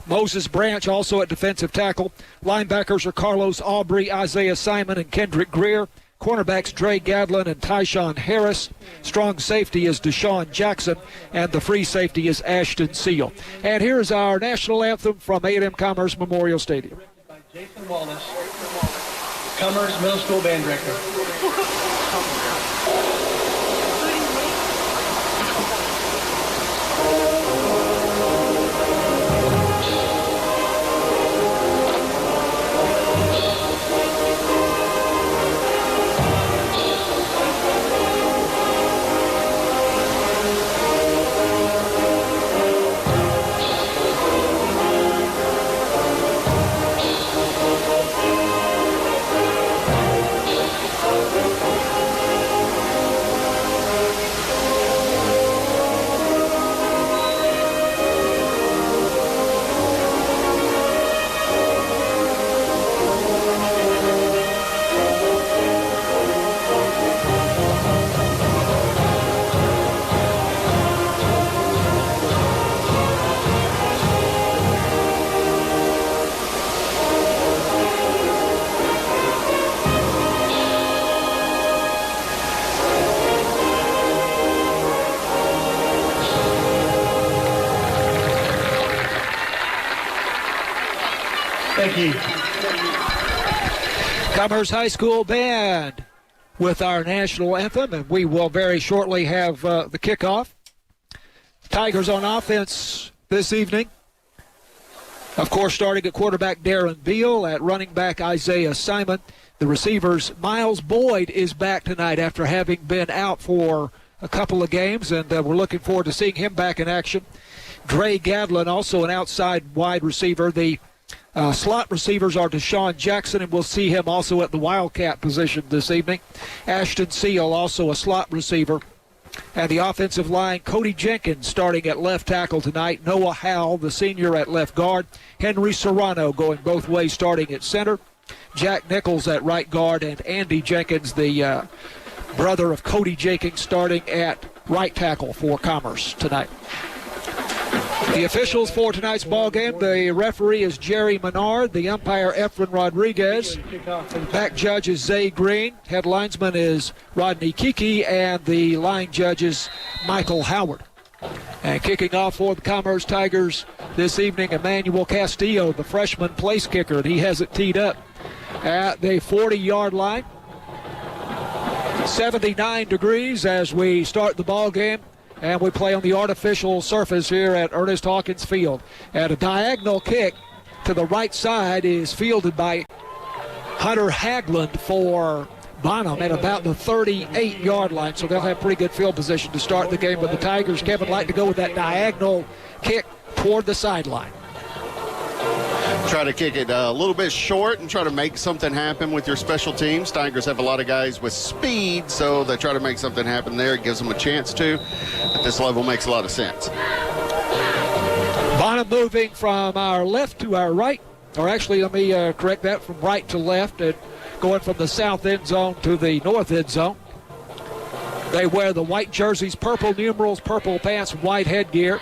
Moses Branch also at defensive tackle. Linebackers are Carlos Aubrey, Isaiah Simon, and Kendrick Greer. Cornerbacks Dre Gadlin and Tyshawn Harris. Strong safety is Deshaun Jackson, and the free safety is Ashton Seal. And here's our national anthem from A&M Commerce Memorial Stadium. By Jason Wallace, Commerce Middle School Band Director. Thank you. Commerce High School Band with our national anthem, and we will very shortly have the kickoff. Tigers on offense this evening. Of course, starting at quarterback Darren Beal, at running back Isaiah Simon. The receivers, Miles Boyd is back tonight after having been out for a couple of games, and we're looking forward to seeing him back in action. Dre Gadlin, also an outside wide receiver. The slot receivers are Deshaun Jackson, and we'll see him also at the Wildcat position this evening. Ashton Seal, also a slot receiver. And the offensive line, Cody Jenkins starting at left tackle tonight. Noah Howell, the senior, at left guard. Henry Serrano going both ways starting at center. Jack Nichols at right guard, and Andy Jenkins, the brother of Cody Jenkins, starting at right tackle for Commerce tonight. The officials for tonight's ball game, the referee is Jerry Menard, the umpire Efren Rodriguez, back judge is Zay Green, head linesman is Rodney Kiki, and the line judge is Michael Howard. And kicking off for the Commerce Tigers this evening, Emmanuel Castillo, the freshman place kicker, and he has it teed up at the 40-yard line. 79 degrees as we start the ball game. And we play on the artificial surface here at Ernest Hawkins Field. And a diagonal kick to the right side is fielded by Hunter Hagland for Bonham at about the 38-yard line. So they'll have pretty good field position to start the game. But the Tigers, Kevin, like to go with that diagonal kick toward the sideline. Try to kick it a little bit short and try to make something happen with your special teams. Tigers have a lot of guys with speed, so they try to make something happen there. It gives them a chance to. At this level, makes a lot of sense. Bonham moving from our left to our right, or actually, let me correct that, from right to left, and going from the south end zone to the north end zone. They wear the white jerseys, purple numerals, purple pants, white headgear.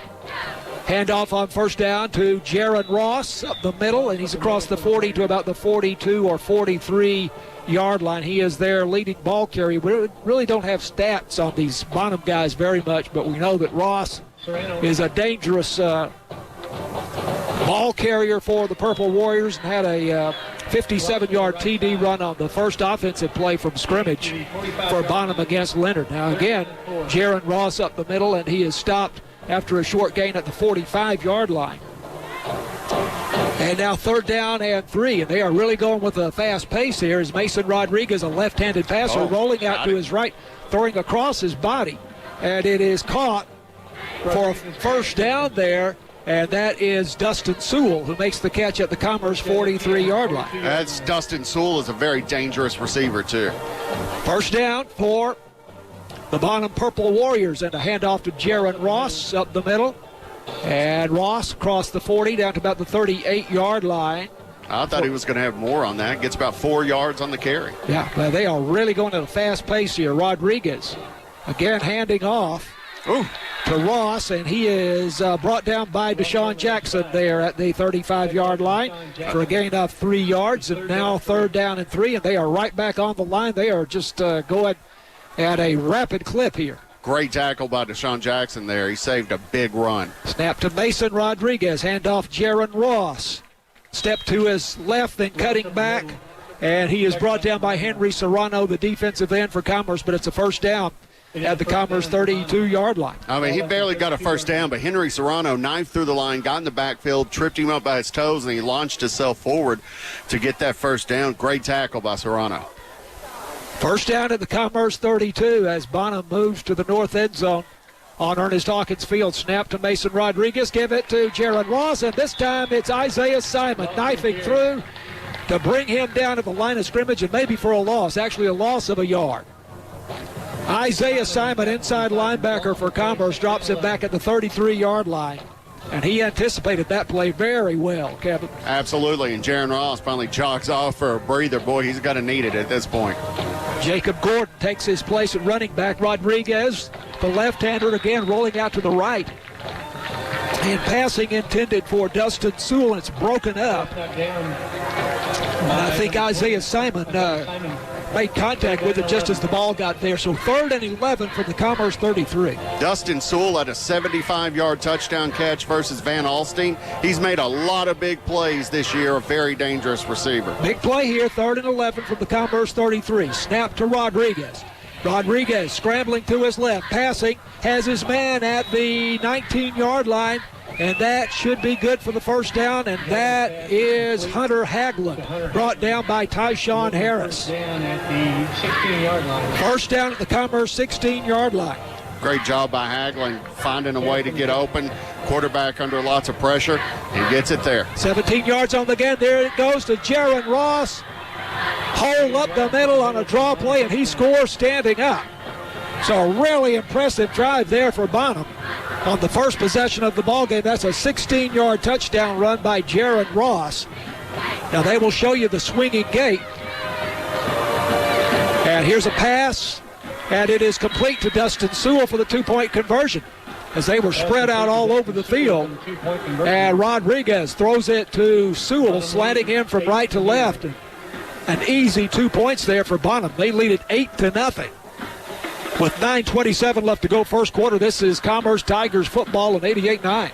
Handoff on first down to Jaron Ross up the middle, and he's across the 40 to about the 42 or 43-yard line. He is their leading ball carrier. We really don't have stats on these Bonham guys very much, but we know that Ross is a dangerous ball carrier for the Purple Warriors and had a 57-yard TD run on the first offensive play from scrimmage for Bonham against Leonard. Now again, Jaron Ross up the middle, and he is stopped after a short gain at the 45-yard line. And now 3rd down and 3, and they are really going with a fast pace here as Mason Rodriguez, a left-handed passer, rolling out to his right, throwing across his body. And it is caught for a first down there, and that is Dustin Sewell, who makes the catch at the Commerce 43-yard line. That's Dustin Sewell is a very dangerous receiver, too. First down for the Bonham Purple Warriors, and a handoff to Jaron Ross up the middle. And Ross across the 40 down to about the 38-yard line. I thought he was going to have more on that. Gets about 4 yards on the carry. Yeah, well, they are really going at a fast pace here. Rodriguez again handing off to Ross, and he is brought down by Deshaun Jackson there at the 35-yard line for a gain of 3 yards. And now 3rd down and 3, and they are right back on the line. They are just going at a rapid clip here. Great tackle by Deshaun Jackson there. He saved a big run. Snap to Mason Rodriguez. Handoff Jaron Ross. Step to his left, then cutting back. And he is brought down by Henry Serrano, the defensive end for Commerce, but it's a first down at the Commerce 32-yard line. I mean, he barely got a first down, but Henry Serrano knifed through the line, got in the backfield, tripped him up by his toes, and he launched himself forward to get that first down. Great tackle by Serrano. First down at the Commerce 32 as Bonham moves to the north end zone on Ernest Hawkins Field. Snap to Mason Rodriguez. Give it to Jaron Ross, and this time it's Isaiah Simon knifing through to bring him down to the line of scrimmage, and maybe for a loss, actually a loss of a yard. Isaiah Simon, inside linebacker for Commerce, drops him back at the 33-yard line. And he anticipated that play very well, Kevin. Absolutely, and Jaron Ross finally jogs off for a breather. Boy, he's going to need it at this point. Jacob Gordon takes his place at running back. Rodriguez, the left-hander, again rolling out to the right. And passing intended for Dustin Sewell, and it's broken up. And I think Isaiah Simon made contact with it just as the ball got there. So 3rd and 11 from the Commerce 33. Dustin Sewell had a 75-yard touchdown catch versus Van Alstyne. He's made a lot of big plays this year, a very dangerous receiver. Big play here, 3rd and 11 from the Commerce 33. Snap to Rodriguez. Rodriguez scrambling to his left, passing, has his man at the 19-yard line, and that should be good for the first down, and that is Hunter Haglund, brought down by Tyshawn Harris. First down at the Commerce 16-yard line. Great job by Haglund, finding a way to get open. Quarterback under lots of pressure, and gets it there. 17 yards on the game. There it goes to Jaron Ross. Hole up the middle on a draw play, and he scores standing up. So a really impressive drive there for Bonham. On the first possession of the ballgame, that's a 16-yard touchdown run by Jaron Ross. Now they will show you the swinging gate. And here's a pass, and it is complete to Dustin Sewell for the 2-point conversion, as they were spread out all over the field. And Rodriguez throws it to Sewell, slanting him from right to left. An easy 2 points there for Bonham. They lead it 8-0. With 9:27 left to go first quarter, this is Commerce Tigers football on 88.9.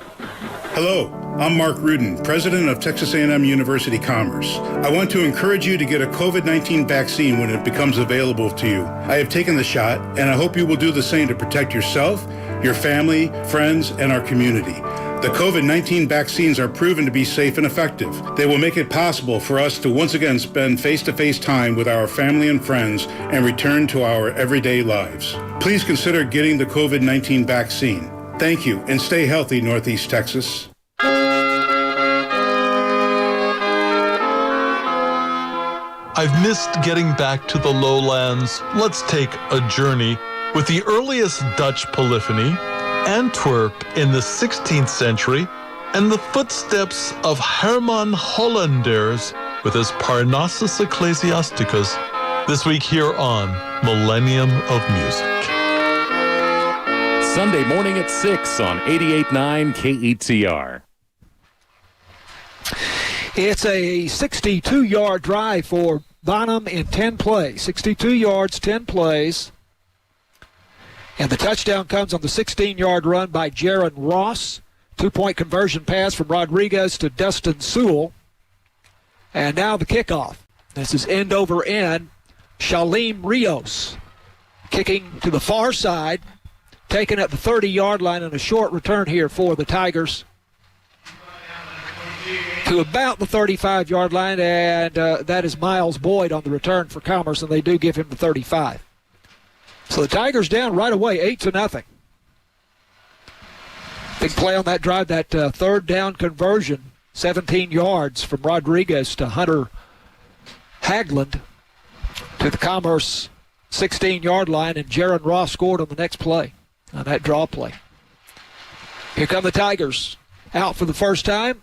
Hello, I'm Mark Rudin, president of Texas A&M University Commerce. I want to encourage you to get a COVID-19 vaccine when it becomes available to you. I have taken the shot, and I hope you will do the same to protect yourself, your family, friends, and our community. The COVID-19 vaccines are proven to be safe and effective. They will make it possible for us to once again spend face-to-face time with our family and friends and return to our everyday lives. Please consider getting the COVID-19 vaccine. Thank you, and stay healthy, Northeast Texas. I've missed getting back to the lowlands. Let's take a journey with the earliest Dutch polyphony, Antwerp in the 16th century, and the footsteps of Herman Hollanders with his Parnassus Ecclesiasticus, this week here on Millennium of Music. Sunday morning at 6 on 88.9 KETR. It's a 62-yard drive for Bonham in 10 plays. 62 yards, 10 plays. And the touchdown comes on the 16-yard run by Jaron Ross. 2-point conversion pass from Rodriguez to Dustin Sewell. And now the kickoff. This is end over end. Shalim Rios kicking to the far side, taken at the 30-yard line, and a short return here for the Tigers. to about the 35-yard line, and that is Miles Boyd on the return for Commerce, and they do give him the 35. So the Tigers down right away, 8-0. Big play on that drive, that third down conversion, 17 yards from Rodriguez to Hunter Hagland to the Commerce 16-yard line, and Jaron Ross scored on the next play, on that draw play. Here come the Tigers, out for the first time,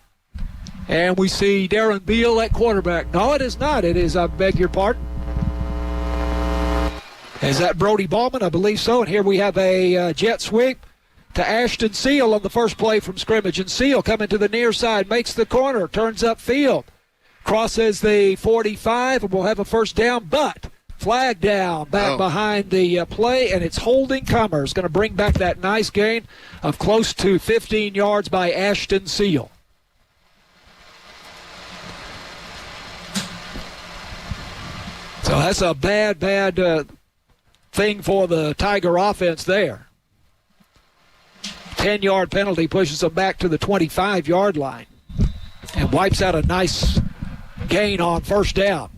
and we see Darren Beal at quarterback. No, it is not. It is, I beg your pardon. Is that Brody Ballman? I believe so. And here we have a jet sweep to Ashton Seal on the first play from scrimmage. And Seal coming to the near side, makes the corner, turns upfield, crosses the 45, and we'll have a first down, but flag down back behind the play, and it's holding Commerce. Going to bring back that nice gain of close to 15 yards by Ashton Seal. So that's a bad thing for the Tiger offense there. 10-yard penalty pushes them back to the 25-yard line and wipes out a nice gain on first down.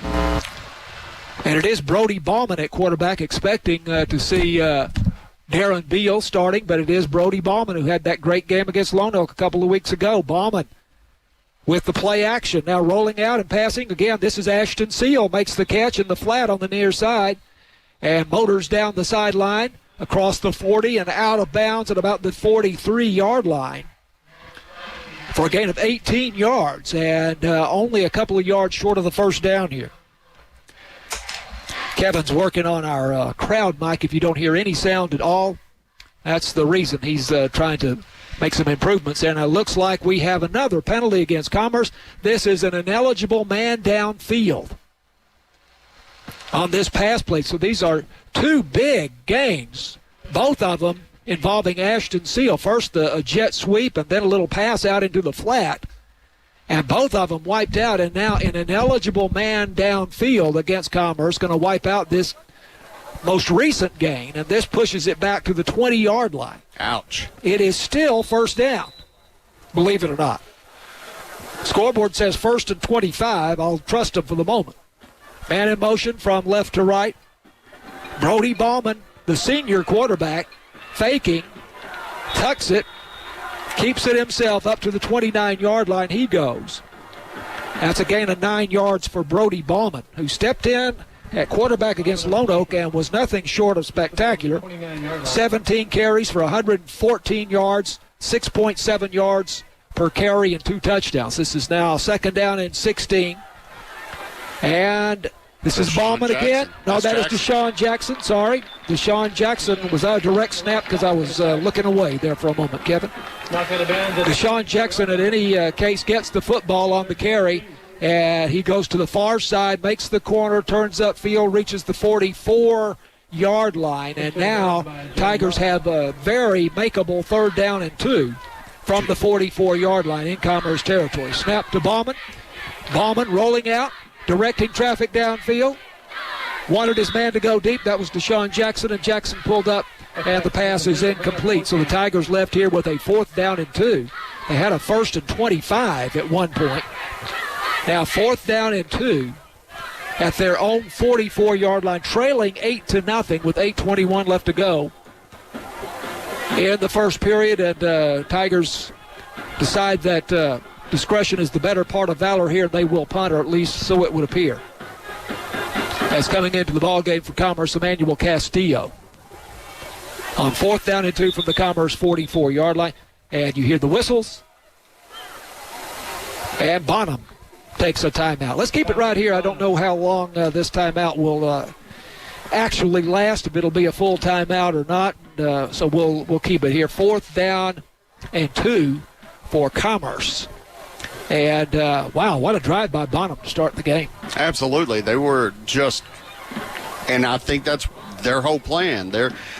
And it is Brody Ballman at quarterback, expecting to see Darren Beal starting, but it is Brody Ballman who had that great game against Lone Oak a couple of weeks ago. Ballman with the play action, now rolling out and passing. Again, this is Ashton Seal, makes the catch in the flat on the near side and motors down the sideline across the 40 and out of bounds at about the 43-yard line for a gain of 18 yards and only a couple of yards short of the first down here. Kevin's working on our crowd mic. If you don't hear any sound at all, that's the reason. He's trying to make some improvements. And it looks like we have another penalty against Commerce. This is an ineligible man downfield on this pass play. So these are two big gains, both of them involving Ashton Seal. First a jet sweep and then a little pass out into the flat. And both of them wiped out, and now an ineligible man downfield against Commerce going to wipe out this most recent gain, and this pushes it back to the 20-yard line. Ouch. It is still first down, believe it or not. Scoreboard says 1st and 25. I'll trust him for the moment. Man in motion from left to right. Brody Ballman, the senior quarterback, faking, tucks it, keeps it himself up to the 29-yard line. He goes. That's a gain of 9 yards for Brody Ballman, who stepped in at quarterback against Lone Oak and was nothing short of spectacular. 17 carries for 114 yards, 6.7 yards per carry, and 2 touchdowns. This is now 2nd down and 16. And this is Ballman again. No, that is Deshaun Jackson. Sorry. Deshaun Jackson was a direct snap because I was looking away there for a moment, Kevin. Deshaun Jackson, in any case, gets the football on the carry, and he goes to the far side, makes the corner, turns upfield, reaches the 44-yard line, and now Tigers have a very makeable 3rd down and 2 from the 44-yard line in Commerce territory. Snap to Ballman. Ballman rolling out, directing traffic downfield. Wanted his man to go deep. That was Deshaun Jackson, and Jackson pulled up, and the pass is incomplete. So the Tigers left here with a 4th down and 2. They had a 1st and 25 at one point. Now 4th down and 2 at their own 44-yard line, trailing 8-0 with 8:21 left to go in the first period. And Tigers decide that discretion is the better part of valor here, and they will punt, or at least so it would appear. As coming into the ball game for Commerce, Emmanuel Castillo on 4th down and 2 from the Commerce 44-yard line. And you hear the whistles. And Bonham takes a timeout. Let's keep it right here. I don't know how long this timeout will actually last, if it'll be a full timeout or not. So we'll keep it here. 4th down and 2 for Commerce. And, wow, what a drive by Bonham to start the game. Absolutely. They were just, and I think that's their whole plan.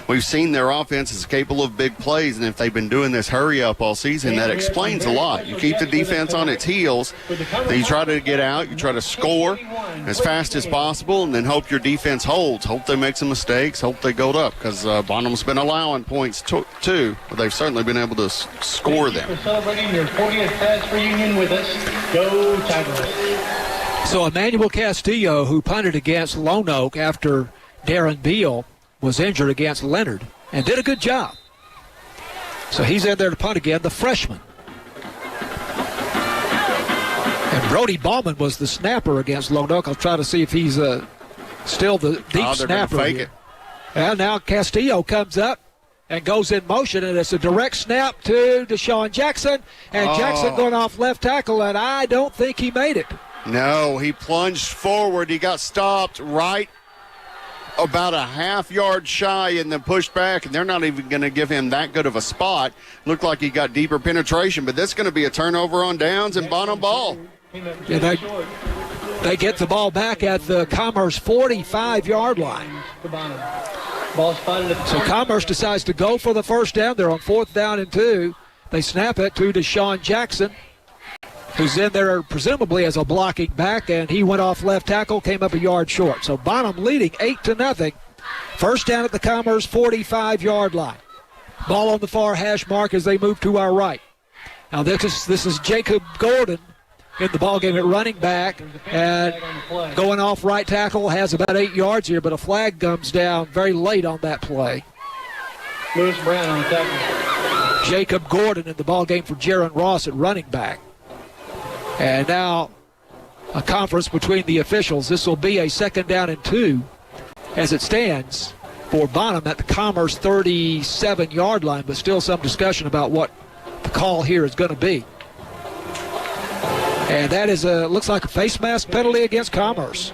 We've seen their offense is capable of big plays, and if they've been doing this hurry up all season, that explains a lot. You keep the defense on its heels, then you try to get out, you try to score as fast as possible, and then hope your defense holds. Hope they make some mistakes, hope they go up, because Bonham's been allowing points too, but they've certainly been able to score them. For celebrating their 40th pass reunion with us. Go Tigers. So Emmanuel Castillo, who punted against Lone Oak after Darren Beal was injured against Leonard, and did a good job. So he's in there to punt again, the freshman. And Brody Ballman was the snapper against Lone Oak. I'll try to see if he's still the deep snapper. Fake it. And now Castillo comes up and goes in motion, and it's a direct snap to Deshaun Jackson. And Jackson going off left tackle, and I don't think he made it. No, he plunged forward. He got stopped right about a half yard shy and then pushed back, and they're not even going to give him that good of a spot. Looked like he got deeper penetration, but this is going to be a turnover on downs and Bonham ball. Yeah, they get the ball back at the Commerce 45-yard line. So Commerce decides to go for the first down. They're on 4th down and 2. They snap it to Deshaun Jackson, who's in there presumably as a blocking back, and he went off left tackle, came up a yard short. So Bonham leading 8-0. First down at the Commerce 45-yard line. Ball on the far hash mark as they move to our right. Now this is Jacob Gordon in the ballgame at running back, and going off right tackle, has about 8 yards here, but a flag comes down very late on that play. Lewis Brown on the tackle. Jacob Gordon in the ballgame for Jaron Ross at running back. And now a conference between the officials. This will be a 2nd down and 2 as it stands for Bonham at the Commerce 37-yard line, but still some discussion about what the call here is going to be. And that is looks like a face mask penalty against Commerce.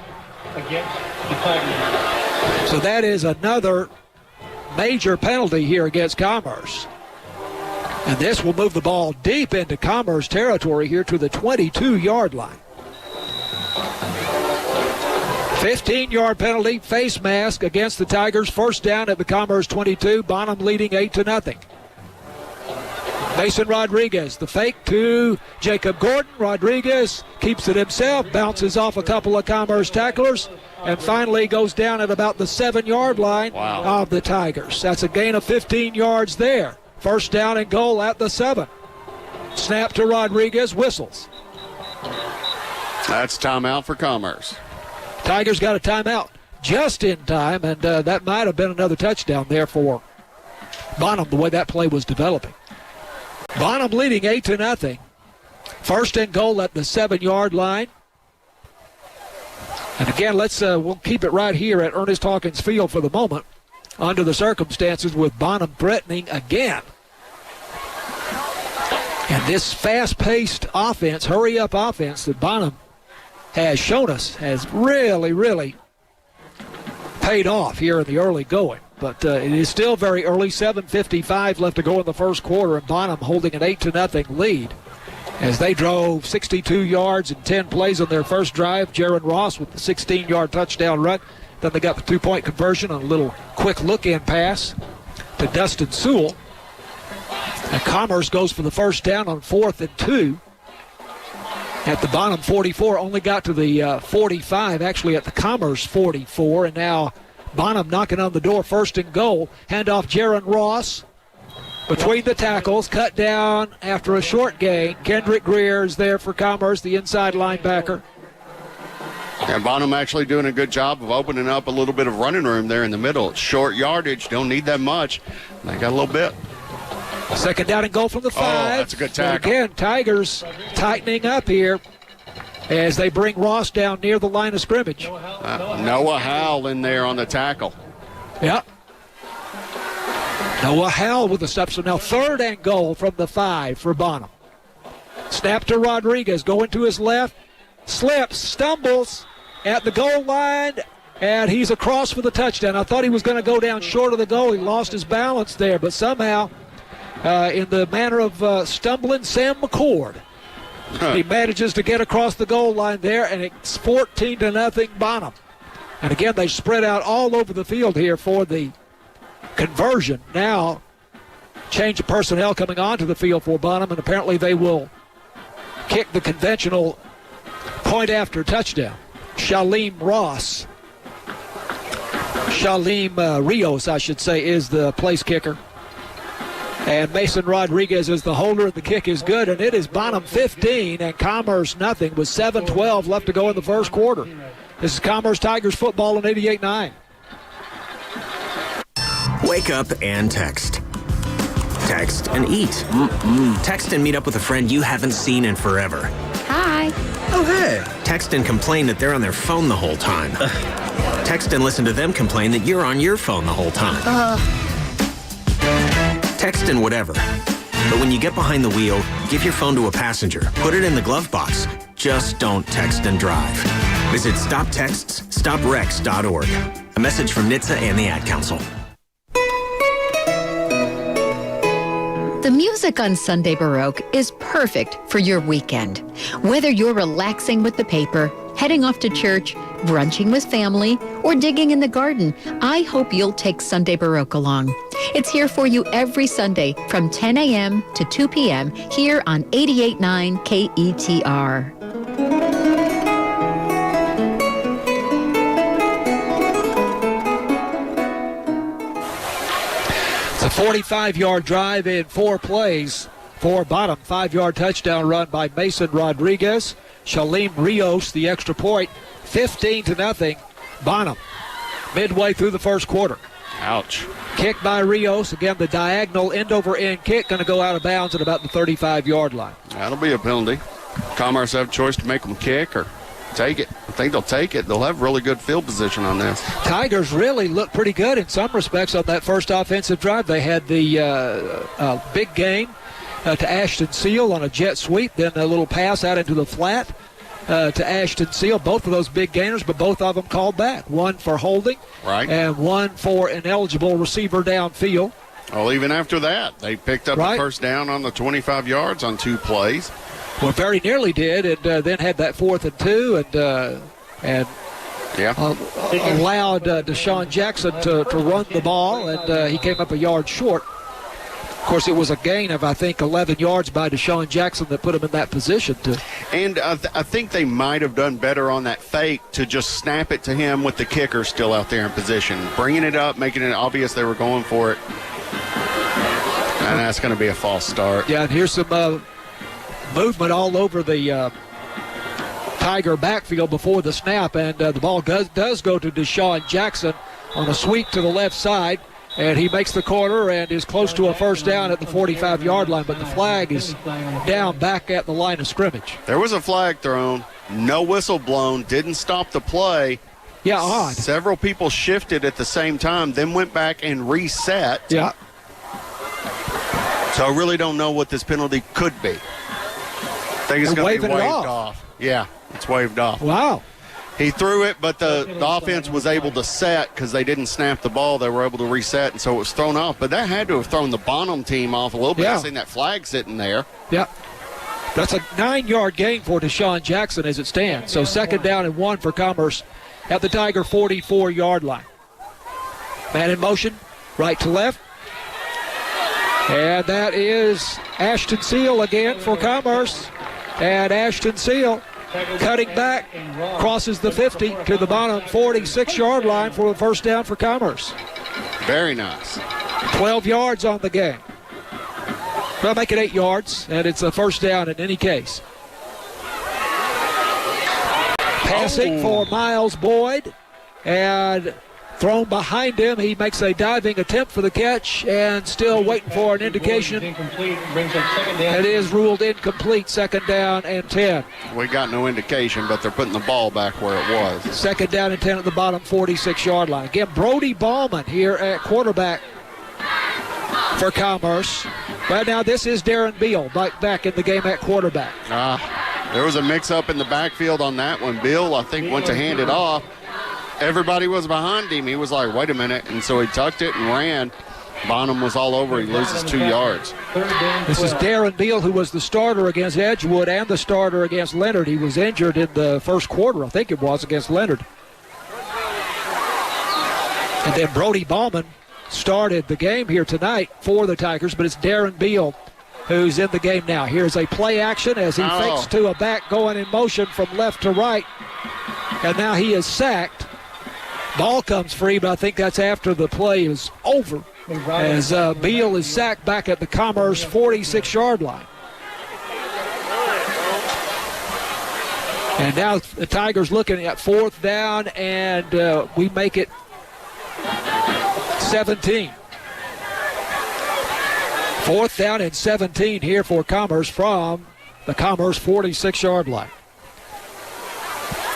Against the Tigers. So that is another major penalty here against Commerce. And this will move the ball deep into Commerce territory here to the 22-yard line. 15-yard penalty, face mask against the Tigers. First down at the Commerce 22. Bonham leading 8-0. Mason Rodriguez, the fake to Jacob Gordon. Rodriguez keeps it himself, bounces off a couple of Commerce tacklers, and finally goes down at about the 7-yard line of the Tigers. That's a gain of 15 yards there. First down and goal at the 7. Snap to Rodriguez, whistles. That's timeout for Commerce. Tigers got a timeout just in time, and that might have been another touchdown there for Bonham, the way that play was developing. Bonham leading 8-0. First and goal at the 7-yard line. And again, we'll keep it right here at Ernest Hawkins Field for the moment, under the circumstances with Bonham threatening again. And this fast-paced offense, hurry-up offense that Bonham has shown us has really, really paid off here in the early going. But it is still very early, 7:55 left to go in the first quarter, and Bonham holding an 8-0 lead as they drove 62 yards and 10 plays on their first drive. Jaron Ross with the 16-yard touchdown run. Then they got the 2-point conversion on a little quick look-in pass to Dustin Sewell. And Commerce goes for the first down on 4th and 2 at the Bonham 44. Only got to the 45, actually at the Commerce 44, and now Bonham knocking on the door, first and goal. Handoff Jaron Ross between the tackles, cut down after a short gain. Kendrick Greer is there for Commerce, the inside linebacker. And Bonham actually doing a good job of opening up a little bit of running room there in the middle. It's short yardage, don't need that much. They got a little bit. Second down and goal from the 5. Oh, that's a good tackle. Again, Tigers tightening up here as they bring Ross down near the line of scrimmage. Noah Howell in there on the tackle. Yep. Noah Howell with the stop. So now 3rd and goal from the 5 for Bonham. Snap to Rodriguez, going to his left, slips, stumbles at the goal line, and he's across for the touchdown. I thought he was going to go down short of the goal. He lost his balance there, but somehow, in the manner of stumbling Sam McCord, he manages to get across the goal line there, and it's 14-0 Bonham. And again, they spread out all over the field here for the conversion. Now, change of personnel coming onto the field for Bonham, and apparently they will kick the conventional point after touchdown. Shalim Rios, I should say, is the place kicker. And Mason Rodriguez is the holder, and the kick is good, and it is Bonham 15 and Commerce nothing with 7:12 left to go in the first quarter. This is Commerce Tigers football on 88.9. Wake up and text. Text and eat. Text and meet up with a friend you haven't seen in forever. Hi. Oh, hey. Text and complain that they're on their phone the whole time. Text and listen to them complain that you're on your phone the whole time. Text and whatever. But when you get behind the wheel, give your phone to a passenger. Put it in the glove box. Just don't text and drive. Visit StopTextsStopWrecks.org. A message from NHTSA and the Ad Council. The music on Sunday Baroque is perfect for your weekend. Whether you're relaxing with the paper, heading off to church, brunching with family, or digging in the garden, I hope you'll take Sunday Baroque along. It's here for you every Sunday from 10 a.m. to 2 p.m. here on 88.9 KETR. It's a 45-yard drive in 4 plays for Bonham. 5-yard touchdown run by Mason Rodriguez. Shalim Rios, the extra point. 15-0, Bonham. Midway through the first quarter. Ouch. Kick by Rios. Again, the diagonal end-over-end kick going to go out of bounds at about the 35-yard line. That'll be a penalty. Commerce have a choice to make them kick or take it. I think they'll take it. They'll have really good field position on this. Tigers really look pretty good in some respects on that first offensive drive. They had the big gain to Ashton Seal on a jet sweep, then a little pass out into the flat to Ashton Seal. Both of those big gainers, but both of them called back. One for holding, right, and one for an eligible receiver downfield. Well, even after that, they picked up the first down on the 25 yards on 2 plays. Well, very nearly did, and then had that 4th and 2, and allowed Deshaun Jackson to run the ball, and he came up a yard short. Of course, it was a gain of, I think, 11 yards by Deshaun Jackson that put him in that position. And I think they might have done better on that fake to just snap it to him with the kicker still out there in position. Bringing it up, making it obvious they were going for it. And that's going to be a false start. Yeah, and here's some movement all over the Tiger backfield before the snap, and the ball does go to Deshaun Jackson on a sweep to the left side, and he makes the corner and is close to a first down at the 45-yard line, but the flag is down back at the line of scrimmage. There was a flag thrown, no whistle blown, didn't stop the play. Yeah, odd. Several people shifted at the same time, then went back and reset. Yeah. So I really don't know what this penalty could be. I think it's going to be waved off. Yeah, it's waved off. Wow. He threw it, but the offense was able to set because they didn't snap the ball. They were able to reset, and so it was thrown off. But that had to have thrown the Bonham team off a little bit. Yeah. I've seen that flag sitting there. Yeah. That's a 9-yard gain for Deshaun Jackson as it stands. So 2nd down and 1 for Commerce at the Tiger 44-yard line. Man in motion, right to left. And that is Ashton Seal again for Commerce. And Ashton Seal cutting back, crosses the 50 to the Bonham 46-yard line for the first down for Commerce. Very nice. 12 yards on the game. Well, make it 8 yards, and it's a first down in any case. Passing for Miles Boyd, and thrown behind him. He makes a diving attempt for the catch and still waiting for an indication. It is ruled incomplete, 2nd down and 10. We got no indication, but they're putting the ball back where it was. 2nd down and 10 at the bottom 46-yard line. Again, Brody Ballman here at quarterback for Commerce. Right now, this is Darren Beal back in the game at quarterback. There was a mix-up in the backfield on that one. Bill, I think, went to hand it off. Everybody was behind him. He was like, wait a minute. And so he tucked it and ran. Bonham was all over. He loses 2 yards. This is Darren Beal, who was the starter against Edgewood and the starter against Leonard. He was injured in the first quarter, I think it was, against Leonard. And then Brody Ballman started the game here tonight for the Tigers, but it's Darren Beal who's in the game now. Here's a play action as he fakes to a back going in motion from left to right. And now he is sacked. Ball comes free, but I think that's after the play is over, as Beal is sacked back at the Commerce 46-yard line. And now the Tigers looking at 4th down, and we make it 17. 4th down and 17 here for Commerce from the Commerce 46-yard line.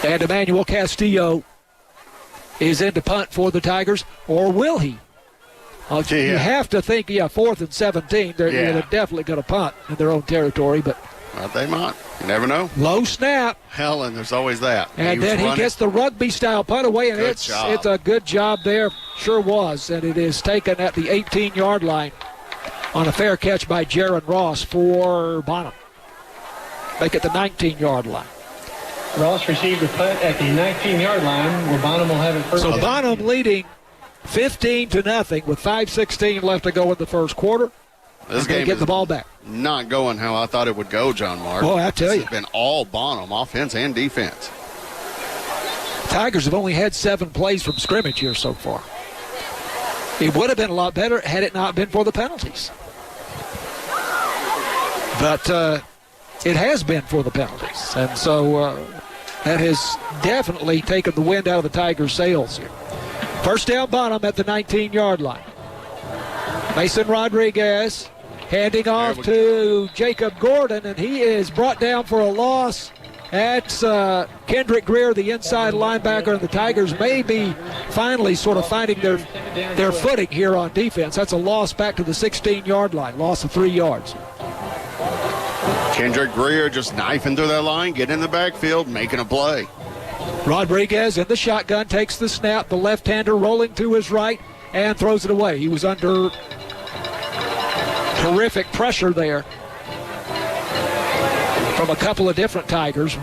And Emmanuel Castillo is in to punt for the Tigers, or will he? You have to think, 4th and 17. They're definitely going to punt in their own territory, but well, they might. You never know. Low snap. Hell, and there's always that. And then he gets the rugby-style punt away, and it's a good job there. Sure was, and it is taken at the 18-yard line on a fair catch by Jaron Ross for Bonham. Make it the 19-yard line. Ross received a punt at the 19-yard line, where Bonham will have it first. So Bonham leading 15-0 with 5:16 left to go in the first quarter. This game get the ball back. Not going how I thought it would go, John Mark. Oh, I tell you. It's been all Bonham, offense and defense. Tigers have only had 7 plays from scrimmage here so far. It would have been a lot better had it not been for the penalties. But it has been for the penalties. And so that has definitely taken the wind out of the Tigers' sails here. First down, Bonham at the 19-yard line. Mason Rodriguez handing off to Jacob Gordon, and he is brought down for a loss. That's Kendrick Greer, the inside linebacker, and the Tigers may be finally sort of finding their footing here on defense. That's a loss back to the 16-yard line, loss of 3 yards. Kendrick Greer just knifing through that line, getting in the backfield, making a play. Rodriguez in the shotgun, takes the snap, the left-hander rolling to his right, and throws it away. He was under terrific pressure there from a couple of different Tigers,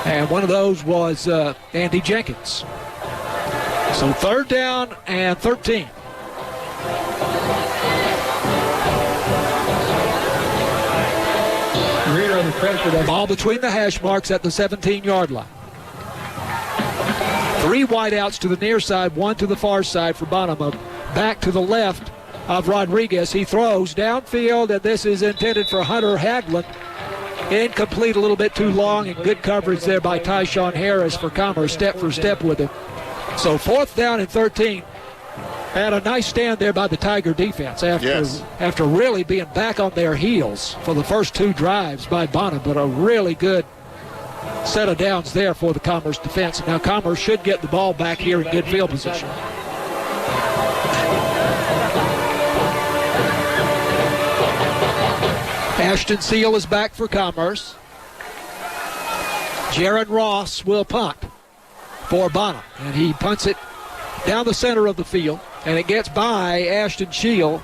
and one of those was Andy Jenkins. So 3rd down and 13. Greer under pressure. Ball between the hash marks at the 17-yard line. 3 wideouts to the near side, 1 to the far side for Bonham. Back to the left of Rodriguez. He throws downfield, and this is intended for Hunter Haglund. Incomplete, a little bit too long, and good coverage there by Tyshawn Harris for Commerce, step for step with him. So 4th down and 13. And a nice stand there by the Tiger defense after really being back on their heels for the first 2 drives by Bonham, but a really good set of downs there for the Commerce defense. Now Commerce should get the ball back here in good field position. Ashton Seal is back for Commerce. Jaron Ross will punt for Bonham, and he punts it down the center of the field, and it gets by Ashton Seal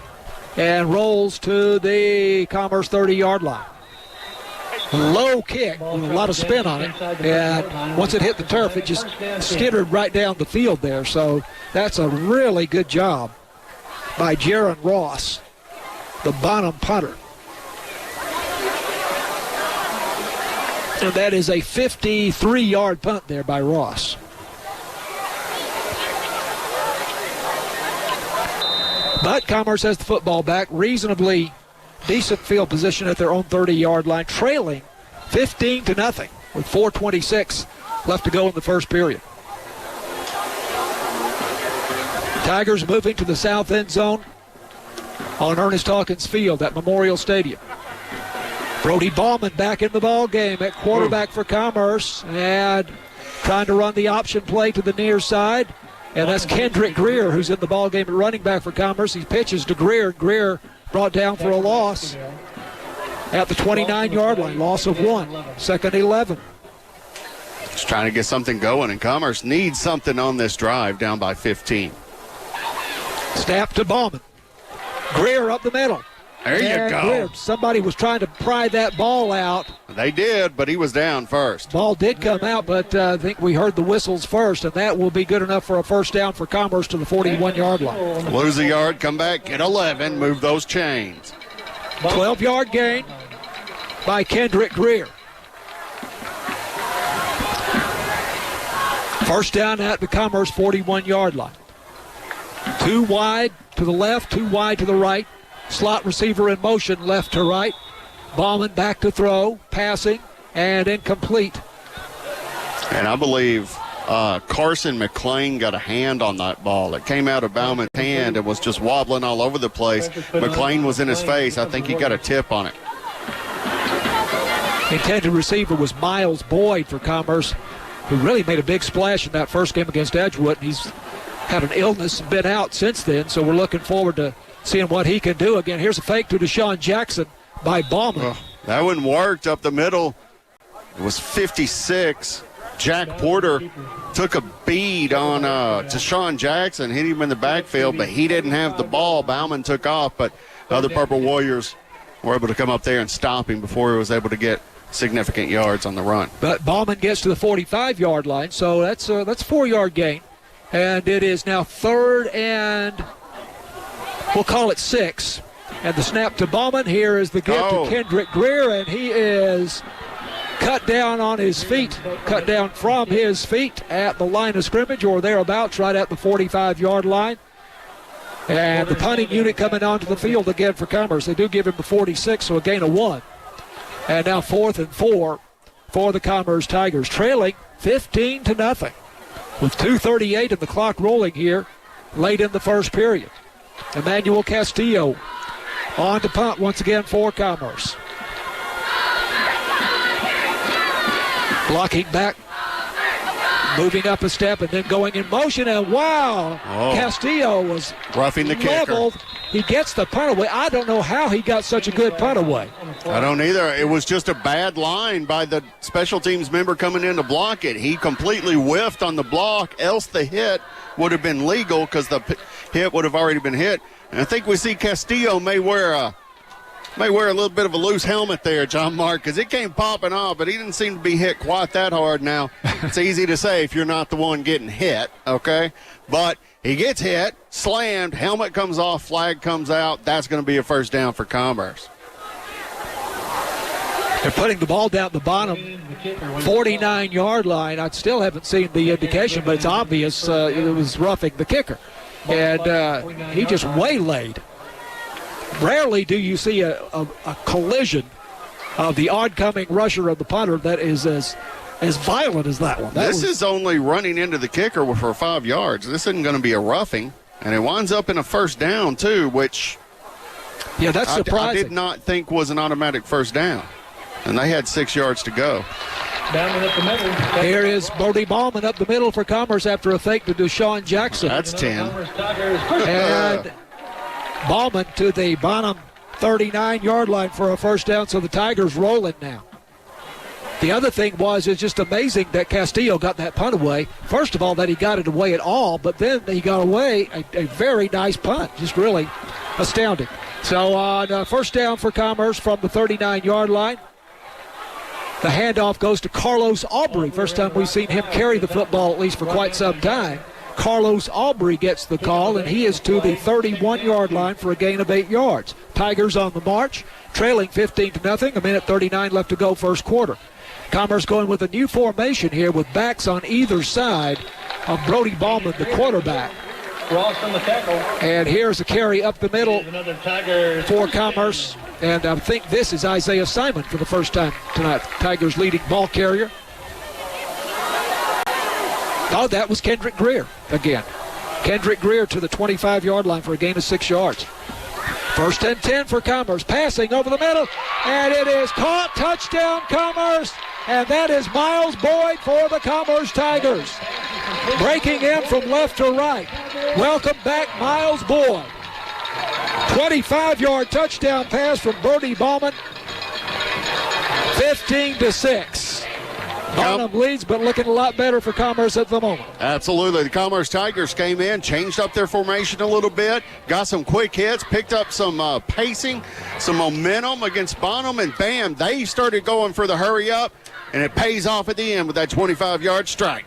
and rolls to the Commerce 30-yard line. Low kick with a lot of spin on it, and once it hit the turf, it just skittered right down the field there. So that's a really good job by Jaron Ross, the Bonham punter. And that is a 53-yard punt there by Ross. But Commerce has the football back, reasonably decent field position at their own 30-yard line, trailing 15-0 with 4:26 left to go in the first period. Tigers moving to the south end zone on Ernest Hawkins Field at Memorial Stadium. Brody Ballman back in the ball game at quarterback for Commerce, and trying to run the option play to the near side. And that's Kendrick Greer, who's in the ball game at running back for Commerce. He pitches to Greer. Greer brought down for a loss at the 29-yard line. Loss of 1. 2nd and 11. Just trying to get something going, and Commerce needs something on this drive, down by 15. Snap to Ballman. Greer up the middle. There you And go. Greer, somebody was trying to pry that ball out. They did, but he was down first. Ball did come out, but I think we heard the whistles first, and that will be good enough for a first down for Commerce to the 41-yard line. Lose a yard, come back, get 11, move those chains. 12-yard gain by Kendrick Greer. First down at the Commerce 41-yard line. 2 wide to the left, 2 wide to the right. Slot receiver in motion left to right. Ballman back to throw, passing, and incomplete. And I believe Carson McClain got a hand on that ball. It came out of Bauman's hand and was just wobbling all over the place. McClain was in his face. I think he got a tip on it. Intended receiver was Miles Boyd for Commerce, who really made a big splash in that first game against Edgewood. He's had an illness and been out since then, so we're looking forward to seeing what he can do. Again, here's a fake to Deshaun Jackson by Ballman. That one worked up the middle. It was 56. Jack Porter took a bead on Deshaun Jackson, hit him in the backfield, but he didn't have the ball. Bauman took off, but the other Purple Warriors were able to come up there and stop him before he was able to get significant yards on the run. But Ballman gets to the 45-yard line, so that's a 4-yard gain. And it is now 3rd and we'll call it 6. And the snap to Ballman. Here is the give to Kendrick Greer, and he is cut down on his feet, cut down from his feet at the line of scrimmage or thereabouts, right at the 45-yard line. And the punting unit coming onto the field again for Commerce. They do give him the 46, so a gain of 1. And now 4th and 4 for the Commerce Tigers, trailing 15-0 with 2:38 and the clock rolling here late in the first period. Emmanuel Castillo on to punt once again for Commerce. Blocking back, moving up a step, and then going in motion, and wow, Castillo was roughing the leveled. kicker. He gets the punt away. I don't know how he got such a good punt away. I don't either. It was just a bad line by the special teams member coming in to block it. He completely whiffed on the block, else the hit would have been legal because the hit would have already been hit. And I think we see Castillo may wear a little bit of a loose helmet there, John Mark, because it came popping off, but he didn't seem to be hit quite that hard. Now, it's easy to say if you're not the one getting hit, okay? But he gets hit, slammed, helmet comes off, flag comes out. That's going to be a first down for Commerce. They're putting the ball down the bottom 49-yard line. I still haven't seen the indication, but it's obvious it was roughing the kicker. And he just waylaid. Rarely do you see a collision of the oncoming rusher of the punter that is as violent as that one. This is only running into the kicker for 5 yards. This isn't going to be a roughing. And it winds up in a first down, too, which that's surprising. I did not think was an automatic first down. And they had 6 yards to go. Here is Brody Ballman up the middle for Commerce after a fake to Deshaun Jackson. That's 10. And Ballman to the Bonham 39-yard line for a first down, so the Tigers rolling now. The other thing it's just amazing that Castillo got that punt away. First of all, that he got it away at all, but then he got away a very nice punt. Just really astounding. So on first down for Commerce from the 39-yard line, the handoff goes to Carlos Aubrey. First time we've seen him carry the football, at least for quite some time. Carlos Aubrey gets the call, and he is to the 31-yard line for a gain of 8 yards. Tigers on the march, trailing 15-0. A minute 39 left to go first quarter. Commerce going with a new formation here with backs on either side of Brody Ballman, the quarterback. Ross on the tackle. And here's a carry up the middle for Commerce. And I think this is Isaiah Simon for the first time tonight. Tigers leading ball carrier. Oh, that was Kendrick Greer again. Kendrick Greer to the 25-yard line for a gain of 6 yards. First and 10 for Commerce. Passing over the middle. And it is caught. Touchdown, Commerce. And that is Miles Boyd for the Commerce Tigers. Breaking in from left to right. Welcome back, Miles Boyd. 25-yard touchdown pass from Brody Ballman. 15-6. Bonham leads, but looking a lot better for Commerce at the moment. Absolutely. The Commerce Tigers came in, changed up their formation a little bit, got some quick hits, picked up some pacing, some momentum against Bonham, and bam, they started going for the hurry up, and it pays off at the end with that 25-yard strike.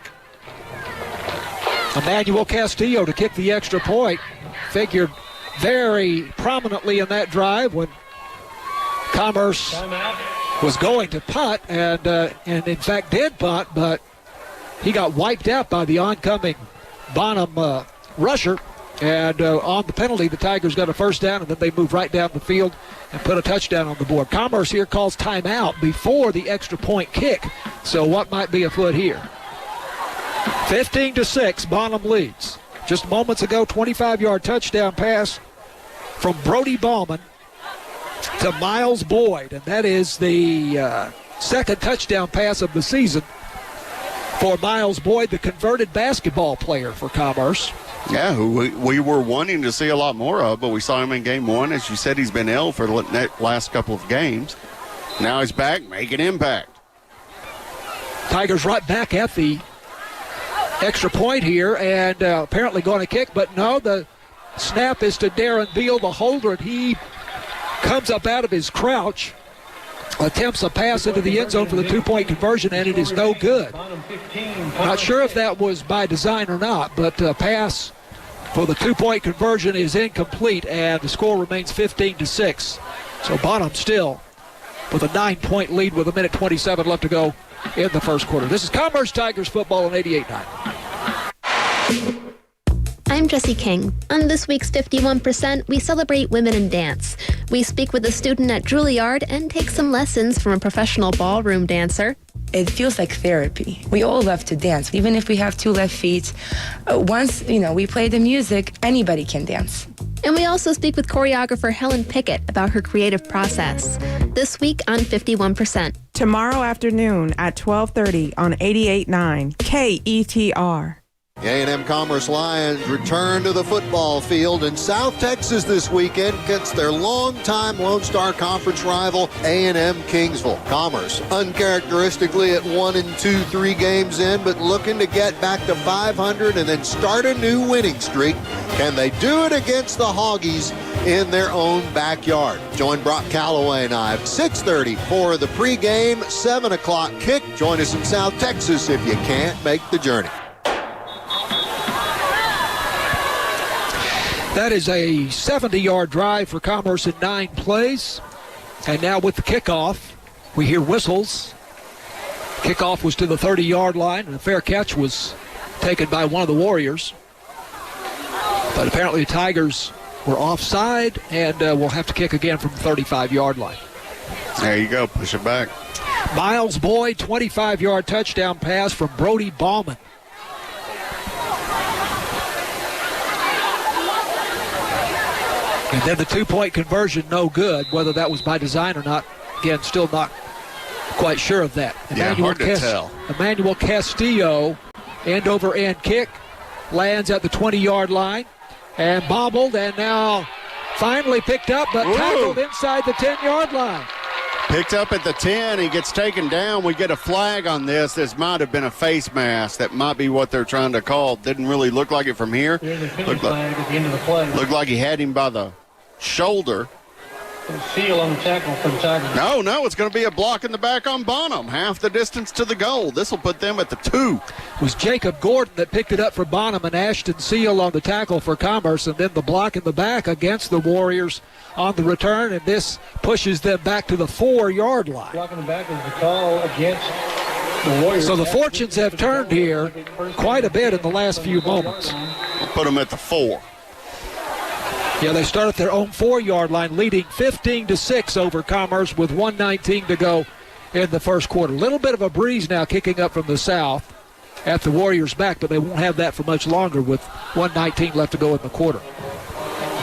Emmanuel Castillo to kick the extra point. Figured very prominently in that drive when Commerce was going to punt, and in fact did punt, but he got wiped out by the oncoming Bonham rusher. And on the penalty, the Tigers got a first down, and then they moved right down the field and put a touchdown on the board. Commerce here calls timeout before the extra point kick. So what might be afoot here? 15-6, Bonham leads. Just moments ago, 25-yard touchdown pass from Brody Ballman to Miles Boyd, and that is the second touchdown pass of the season for Miles Boyd, the converted basketball player for Commerce. Yeah, who we were wanting to see a lot more of, but we saw him in game one. As you said, he's been ill for the last couple of games. Now he's back, making impact. Tigers right back at the extra point here, and apparently going to kick, but no, the snap is to Darren Beal, the holder, and he comes up out of his crouch, attempts a pass into the end zone for the two-point conversion, and it is no good. Not sure if that was by design or not, but pass for the two-point conversion is incomplete, and the score remains 15-6. So Bonham still with a 9-point lead with 1:27 left to go in the first quarter. This is Commerce Tigers football on 88.9. I'm Jessie King. On this week's 51%, we celebrate women in dance. We speak with a student at Juilliard and take some lessons from a professional ballroom dancer. It feels like therapy. We all love to dance, even if we have two left feet. Once, we play the music, anybody can dance. And we also speak with choreographer Helen Pickett about her creative process. This week on 51%. Tomorrow afternoon at 12:30 on 88.9 KETR. The A&M Commerce Lions return to the football field in South Texas this weekend against their longtime Lone Star Conference rival, A&M Kingsville. Commerce, uncharacteristically at 1-2-3 games in, but looking to get back to 500 and then start a new winning streak. Can they do it against the Hoggies in their own backyard? Join Brock Calloway and I at 6:30 for the pregame, 7 o'clock kick. Join us in South Texas if you can't make the journey. That is a 70-yard drive for Commerce in 9 plays. And now with the kickoff, we hear whistles. Kickoff was to the 30-yard line, and a fair catch was taken by one of the Warriors. But apparently the Tigers were offside, and will have to kick again from the 35-yard line. There you go. Push it back. Miles Boyd, 25-yard touchdown pass from Brody Ballman. And then the two-point conversion, no good. Whether that was by design or not, again, still not quite sure of that. Hard to tell. Emmanuel Castillo, end-over-end kick, lands at the 20-yard line, and bobbled, and now finally picked up, but tackled inside the 10-yard line. Picked up at the 10, he gets taken down. We get a flag on this. This might have been a face mask. That might be what they're trying to call. Didn't really look like it from here. Looked like he had him by the shoulder. Seal on the tackle for the Tigers. No, it's going to be a block in the back on Bonham. Half the distance to the goal. This will put them at the 2. It was Jacob Gordon that picked it up for Bonham, and Ashton Seal on the tackle for Commerce, and then the block in the back against the Warriors on the return, and this pushes them back to the 4-yard line. Block in the back is the call against the Warriors. So the fortunes have turned here quite a bit in the last few moments. We'll put them at the 4. Yeah, they start at their own 4-yard line, leading 15-6 over Commerce with 1:19 to go in the first quarter. Little bit of a breeze now kicking up from the south at the Warriors' back, but they won't have that for much longer with 1:19 left to go in the quarter.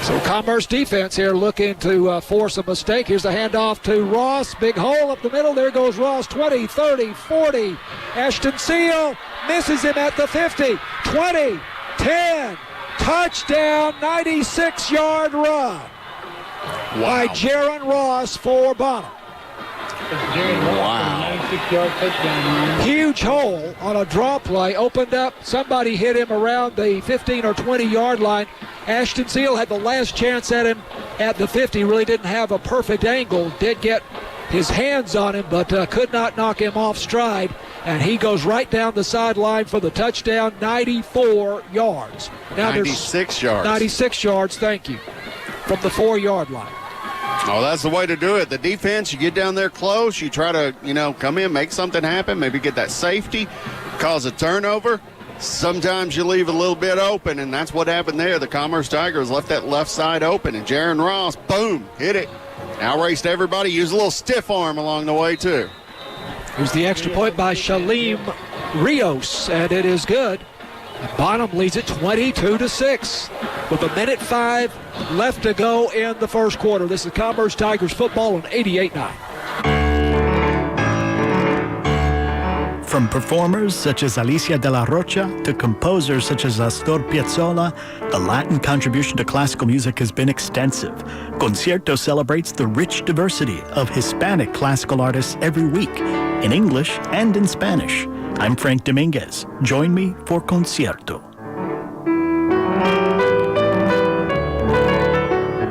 So Commerce defense here looking to force a mistake. Here's the handoff to Ross. Big hole up the middle. There goes Ross. 20, 30, 40. Ashton Seal misses him at the 50. 20, 10. Touchdown, 96-yard run by Jaron Ross for Bonham. Wow. 96-yard touchdown run. Huge hole on a draw play. Opened up. Somebody hit him around the 15 or 20-yard line. Ashton Seal had the last chance at him at the 50. Really didn't have a perfect angle. Did get his hands on him, but could not knock him off stride. And he goes right down the sideline for the touchdown, 94 yards. Now 96 yards. 96 yards, thank you, from the 4-yard line. Oh, that's the way to do it. The defense, you get down there close, you try to, come in, make something happen, maybe get that safety, cause a turnover. Sometimes you leave a little bit open, and that's what happened there. The Commerce Tigers left that left side open, and Jaron Ross, boom, hit it. Outraced everybody, used a little stiff arm along the way, too. Here's the extra point by Shalim Rios, and it is good. And Bonham leads it 22-6 with 1:05 left to go in the first quarter. This is Commerce Tigers football on 88.9. From performers such as Alicia de la Rocha to composers such as Astor Piazzolla, the Latin contribution to classical music has been extensive. Concierto celebrates the rich diversity of Hispanic classical artists every week, in English and in Spanish. I'm Frank Dominguez. Join me for Concierto.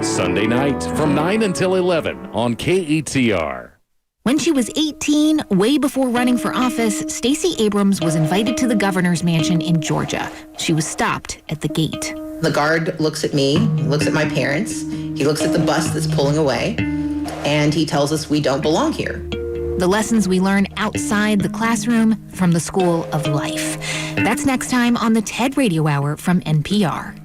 Sunday night from 9 until 11 on KETR. When she was 18, way before running for office, Stacey Abrams was invited to the governor's mansion in Georgia. She was stopped at the gate. The guard looks at me, looks at my parents, he looks at the bus that's pulling away, and he tells us we don't belong here. The lessons we learn outside the classroom from the School of Life. That's next time on the TED Radio Hour from NPR.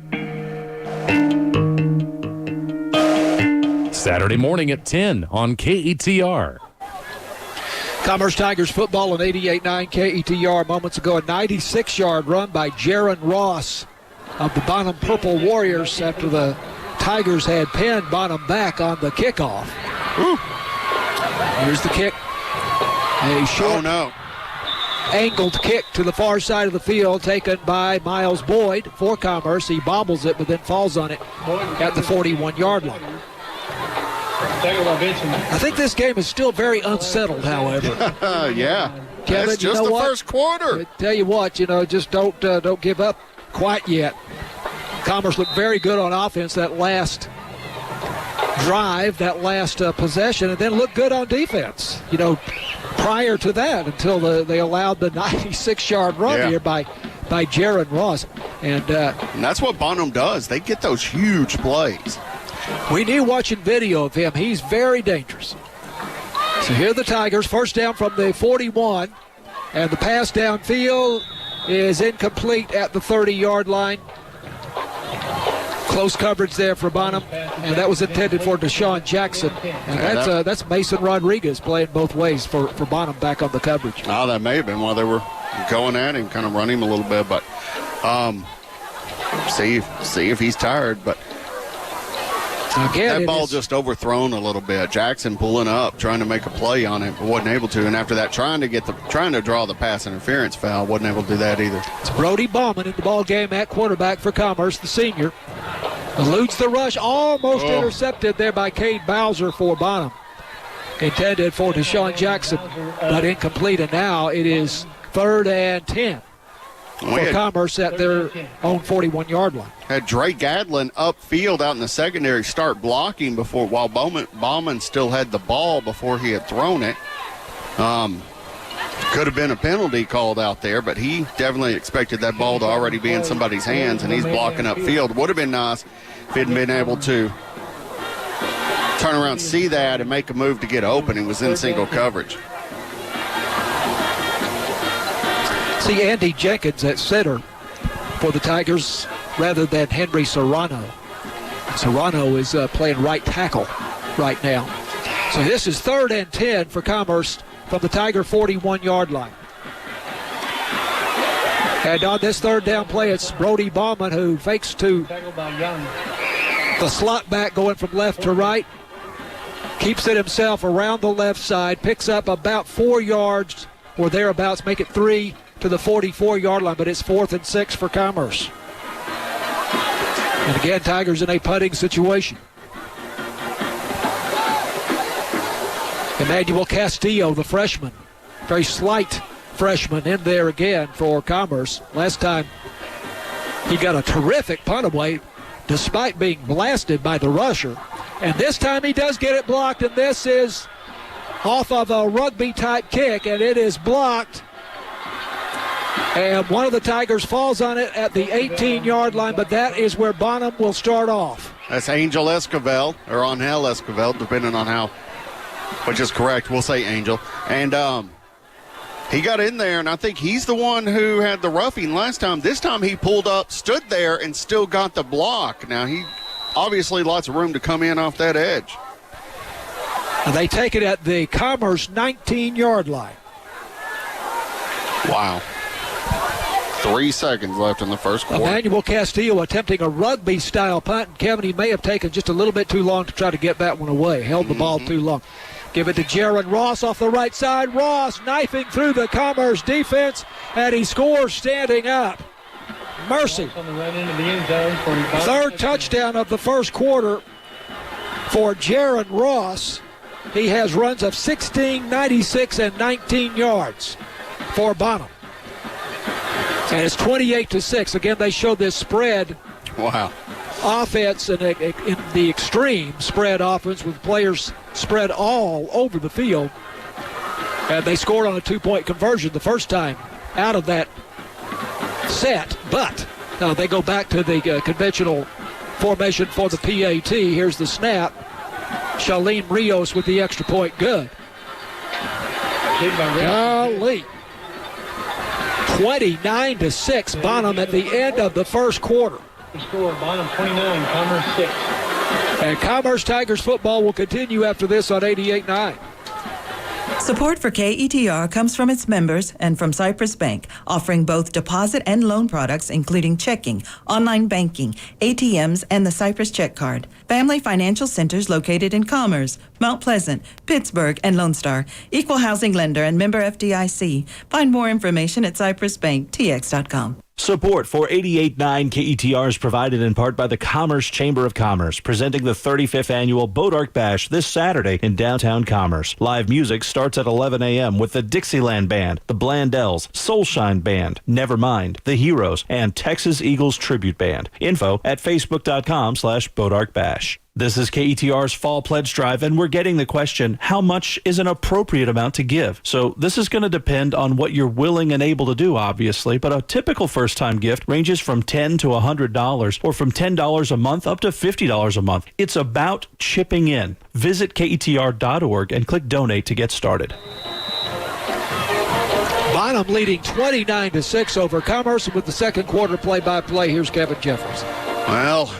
Saturday morning at 10 on KETR. Commerce Tigers football on 88.9 KETR. Moments ago, a 96-yard run by Jaron Ross of the Bonham Purple Warriors after the Tigers had pinned Bonham back on the kickoff. Here's the kick. A short, angled kick to the far side of the field taken by Miles Boyd for Commerce. He bobbles it, but then falls on it at the 41-yard line. I think this game is still very unsettled, however. Yeah. Kevin, it's just the first quarter. I tell you what, just don't give up quite yet. Commerce looked very good on offense that last drive, that last possession, and then looked good on defense. Prior to that, until they allowed the 96-yard run here by Jaron Ross, and that's what Bonham does. They get those huge plays. We knew watching video of him. He's very dangerous. So here are the Tigers. First down from the 41. And the pass downfield is incomplete at the 30-yard line. Close coverage there for Bonham. And that was intended for Deshaun Jackson. And that's Mason Rodriguez playing both ways for Bonham back on the coverage. Oh, that may have been while they were going at him, kind of running him a little bit. But see if he's tired. But again, that ball just overthrown a little bit. Jackson pulling up, trying to make a play on it, but wasn't able to. And after that, trying to draw the pass interference foul, wasn't able to do that either. It's Brody Bauman in the ball game at quarterback for Commerce, the senior. Eludes the rush, almost intercepted there by Cade Bowser for Bonham. Intended for Deshaun Jackson, but incomplete. And now it is 3rd and 10 for Commerce at their own 41-yard line. Had Dre Gadlin upfield out in the secondary start blocking while Bauman still had the ball before he had thrown it. Could have been a penalty called out there, but he definitely expected that ball to already be in somebody's hands, and he's blocking upfield. Would have been nice if he'd been able to turn around, see that, and make a move to get open. He was in single coverage. See Andy Jenkins at center for the Tigers rather than Henry Serrano. Serrano is playing right tackle right now. So this is 3rd and 10 for Commerce from the Tiger 41-yard line. And on this 3rd down play, it's Brody Bauman who fakes to the slot back going from left to right. Keeps it himself around the left side, picks up about 4 yards or thereabouts, make it 3 to the 44-yard line, but it's 4th and 6 for Commerce. And again, Tigers in a punting situation. Emmanuel Castillo, the freshman, very slight freshman in there again for Commerce. Last time he got a terrific punt away despite being blasted by the rusher. And this time he does get it blocked, and this is off of a rugby-type kick, and it is blocked. And one of the Tigers falls on it at the 18-yard line, but that is where Bonham will start off. That's Angel Esquivel, or Angel Esquivel, depending on how, which is correct. We'll say Angel. And he got in there, and I think he's the one who had the roughing last time. This time he pulled up, stood there, and still got the block. Now, he obviously lots of room to come in off that edge. And they take it at the Commerce 19-yard line. Wow. 3 seconds left in the first quarter. Emmanuel Castillo attempting a rugby-style punt. And Kevin, he may have taken just a little bit too long to try to get that one away. Held the ball too long. Give it to Jaron Ross off the right side. Ross knifing through the Commerce defense, and he scores standing up. Mercy. Third touchdown of the first quarter for Jaron Ross. He has runs of 16, 96, and 19 yards for Bonham. And it's 28-6. Again, they showed this spread. Wow. Offense in the extreme spread offense with players spread all over the field. And they scored on a 2-point conversion the first time out of that set. But they go back to the conventional formation for the PAT. Here's the snap. Shalene Rios with the extra point. Good. Golly. 29-6. Bonham at the end of the first quarter. The score, Bonham 29, Commerce 6. And Commerce Tigers football will continue after this on 88.9. Support for KETR comes from its members and from Cypress Bank, offering both deposit and loan products, including checking, online banking, ATMs, and the Cypress Check Card. Family financial centers located in Commerce, Mount Pleasant, Pittsburgh, and Lone Star. Equal housing lender and member FDIC. Find more information at cypressbanktx.com. Support for 88.9 KETR is provided in part by the Commerce Chamber of Commerce, presenting the 35th Annual Boat Arc Bash this Saturday in downtown Commerce. Live music starts at 11 a.m. with the Dixieland Band, the Blandells, Soulshine Band, Nevermind, The Heroes, and Texas Eagles Tribute Band. Info at facebook.com/BoatArcBash. This is KETR's Fall Pledge Drive, and we're getting the question, how much is an appropriate amount to give? So this is going to depend on what you're willing and able to do, obviously, but a typical first-time gift ranges from $10 to $100, or from $10 a month up to $50 a month. It's about chipping in. Visit KETR.org and click Donate to get started. Bonham leading 29-6 over Commerce with the second quarter play-by-play. Here's Kevin Jeffers. Well,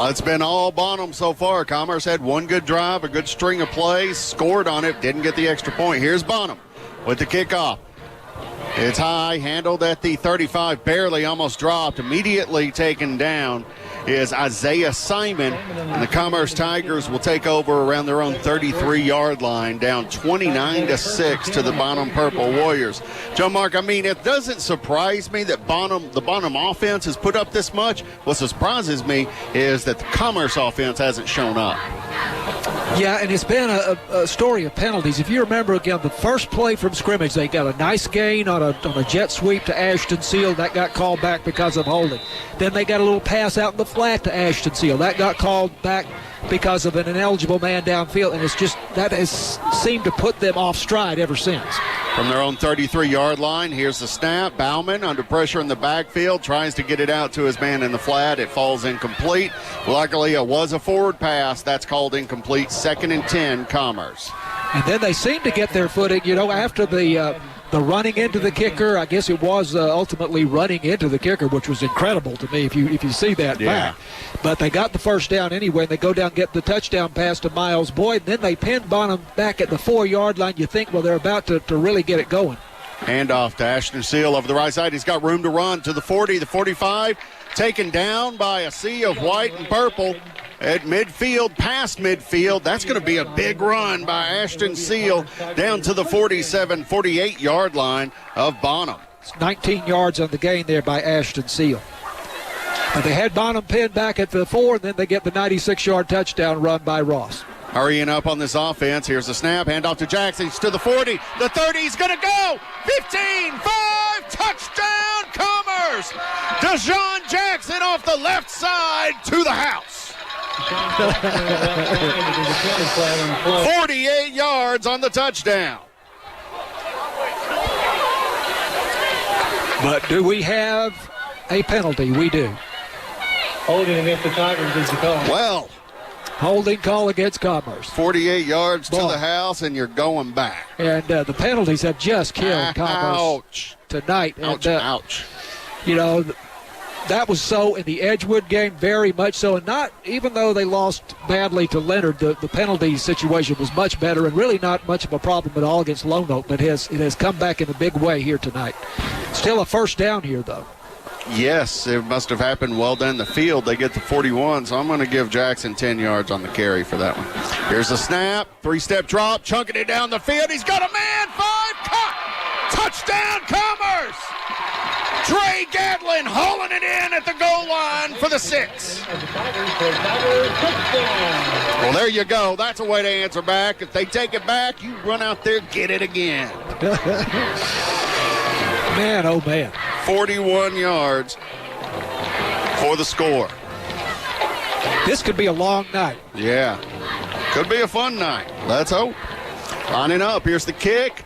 it's been all Bonham so far. Commerce had one good drive, a good string of plays, scored on it, didn't get the extra point. Here's Bonham with the kickoff. It's high, handled at the 35, barely, almost dropped. Immediately taken down is Isaiah Simon, and the Commerce Tigers will take over around their own 33-yard line, down 29-6 to the Bonham Purple Warriors. Joe Mark, I mean, it doesn't surprise me that the Bonham offense has put up this much. What surprises me is that the Commerce offense hasn't shown up. Yeah, and it's been a story of penalties. If you remember, again, the first play from scrimmage, they got a nice gain on a jet sweep to Ashton Seal. That got called back because of holding. Then they got a little pass out in the flat to Ashton Seal. That got called back because of an ineligible man downfield, and it's just that has seemed to put them off stride ever since. From their own 33-yard line, here's the snap. Bauman under pressure in the backfield, tries to get it out to his man in the flat. It falls incomplete. Luckily, it was a forward pass. That's called incomplete. 2nd and 10, Commerce. And then they seem to get their footing, after the running into the kicker. I guess it was ultimately running into the kicker, which was incredible to me if you see that back. But they got the first down anyway, and they go down and get the touchdown pass to Miles Boyd. And then they pinned Bonham back at the 4-yard line. You think, well, they're about to really get it going. Handoff to Ashton Seal over the right side. He's got room to run to the 40, the 45. Taken down by a sea of white and purple. At midfield, past midfield, that's going to be a big run by Ashton Seal down to the 47, 48-yard line of Bonham. It's 19 yards on the gain there by Ashton Seal. But they had Bonham pinned back at the 4, and then they get the 96-yard touchdown run by Ross. hurrying up on this offense. Here's the snap, handoff to Jackson. He's to the 40, the 30. He's going to go. 15, 5, touchdown, Commerce. Deshaun Jackson off the left side to the house. 48 yards on the touchdown. But do we have a penalty? We do. Holding against the Tigers is the call. Well, holding call against Commerce. 48 yards to the house, and you're going back. And the penalties have just killed Commerce tonight. Ouch, and, ouch. You know, that was so in the Edgewood game, very much so. And not, even though they lost badly to Leonard, the penalty situation was much better and really not much of a problem at all against Lone Oak. But it has come back in a big way here tonight. Still a first down here, though. Yes, it must have happened well down the field. They get to 41, so I'm going to give Jackson 10 yards on the carry for that one. Here's the snap, 3-step drop, chunking it down the field. He's got a man, 5, cut, touchdown, Commerce. Trey Gadlin hauling it in at the goal line for the 6. Well, there you go. That's a way to answer back. If they take it back, you run out there, get it again. Man, oh man. 41 yards for the score. This could be a long night. Yeah. Could be a fun night. Let's hope. Lining up. Here's the kick.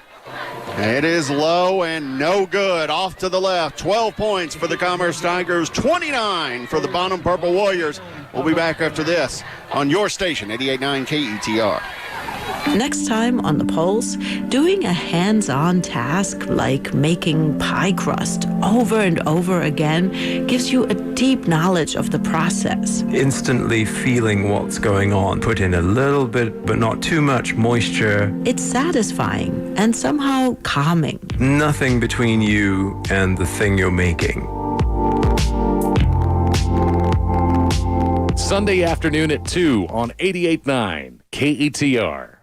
It is low and no good. Off to the left. 12 points for the Commerce Tigers. 29 for the Bonham Purple Warriors. We'll be back after this on your station, 88.9 KETR. Next time on The Pulse, doing a hands-on task like making pie crust over and over again gives you a deep knowledge of the process. Instantly feeling what's going on. Put in a little bit, but not too much moisture. It's satisfying and somehow calming. Nothing between you and the thing you're making. Sunday afternoon at 2 on 88.9 KETR.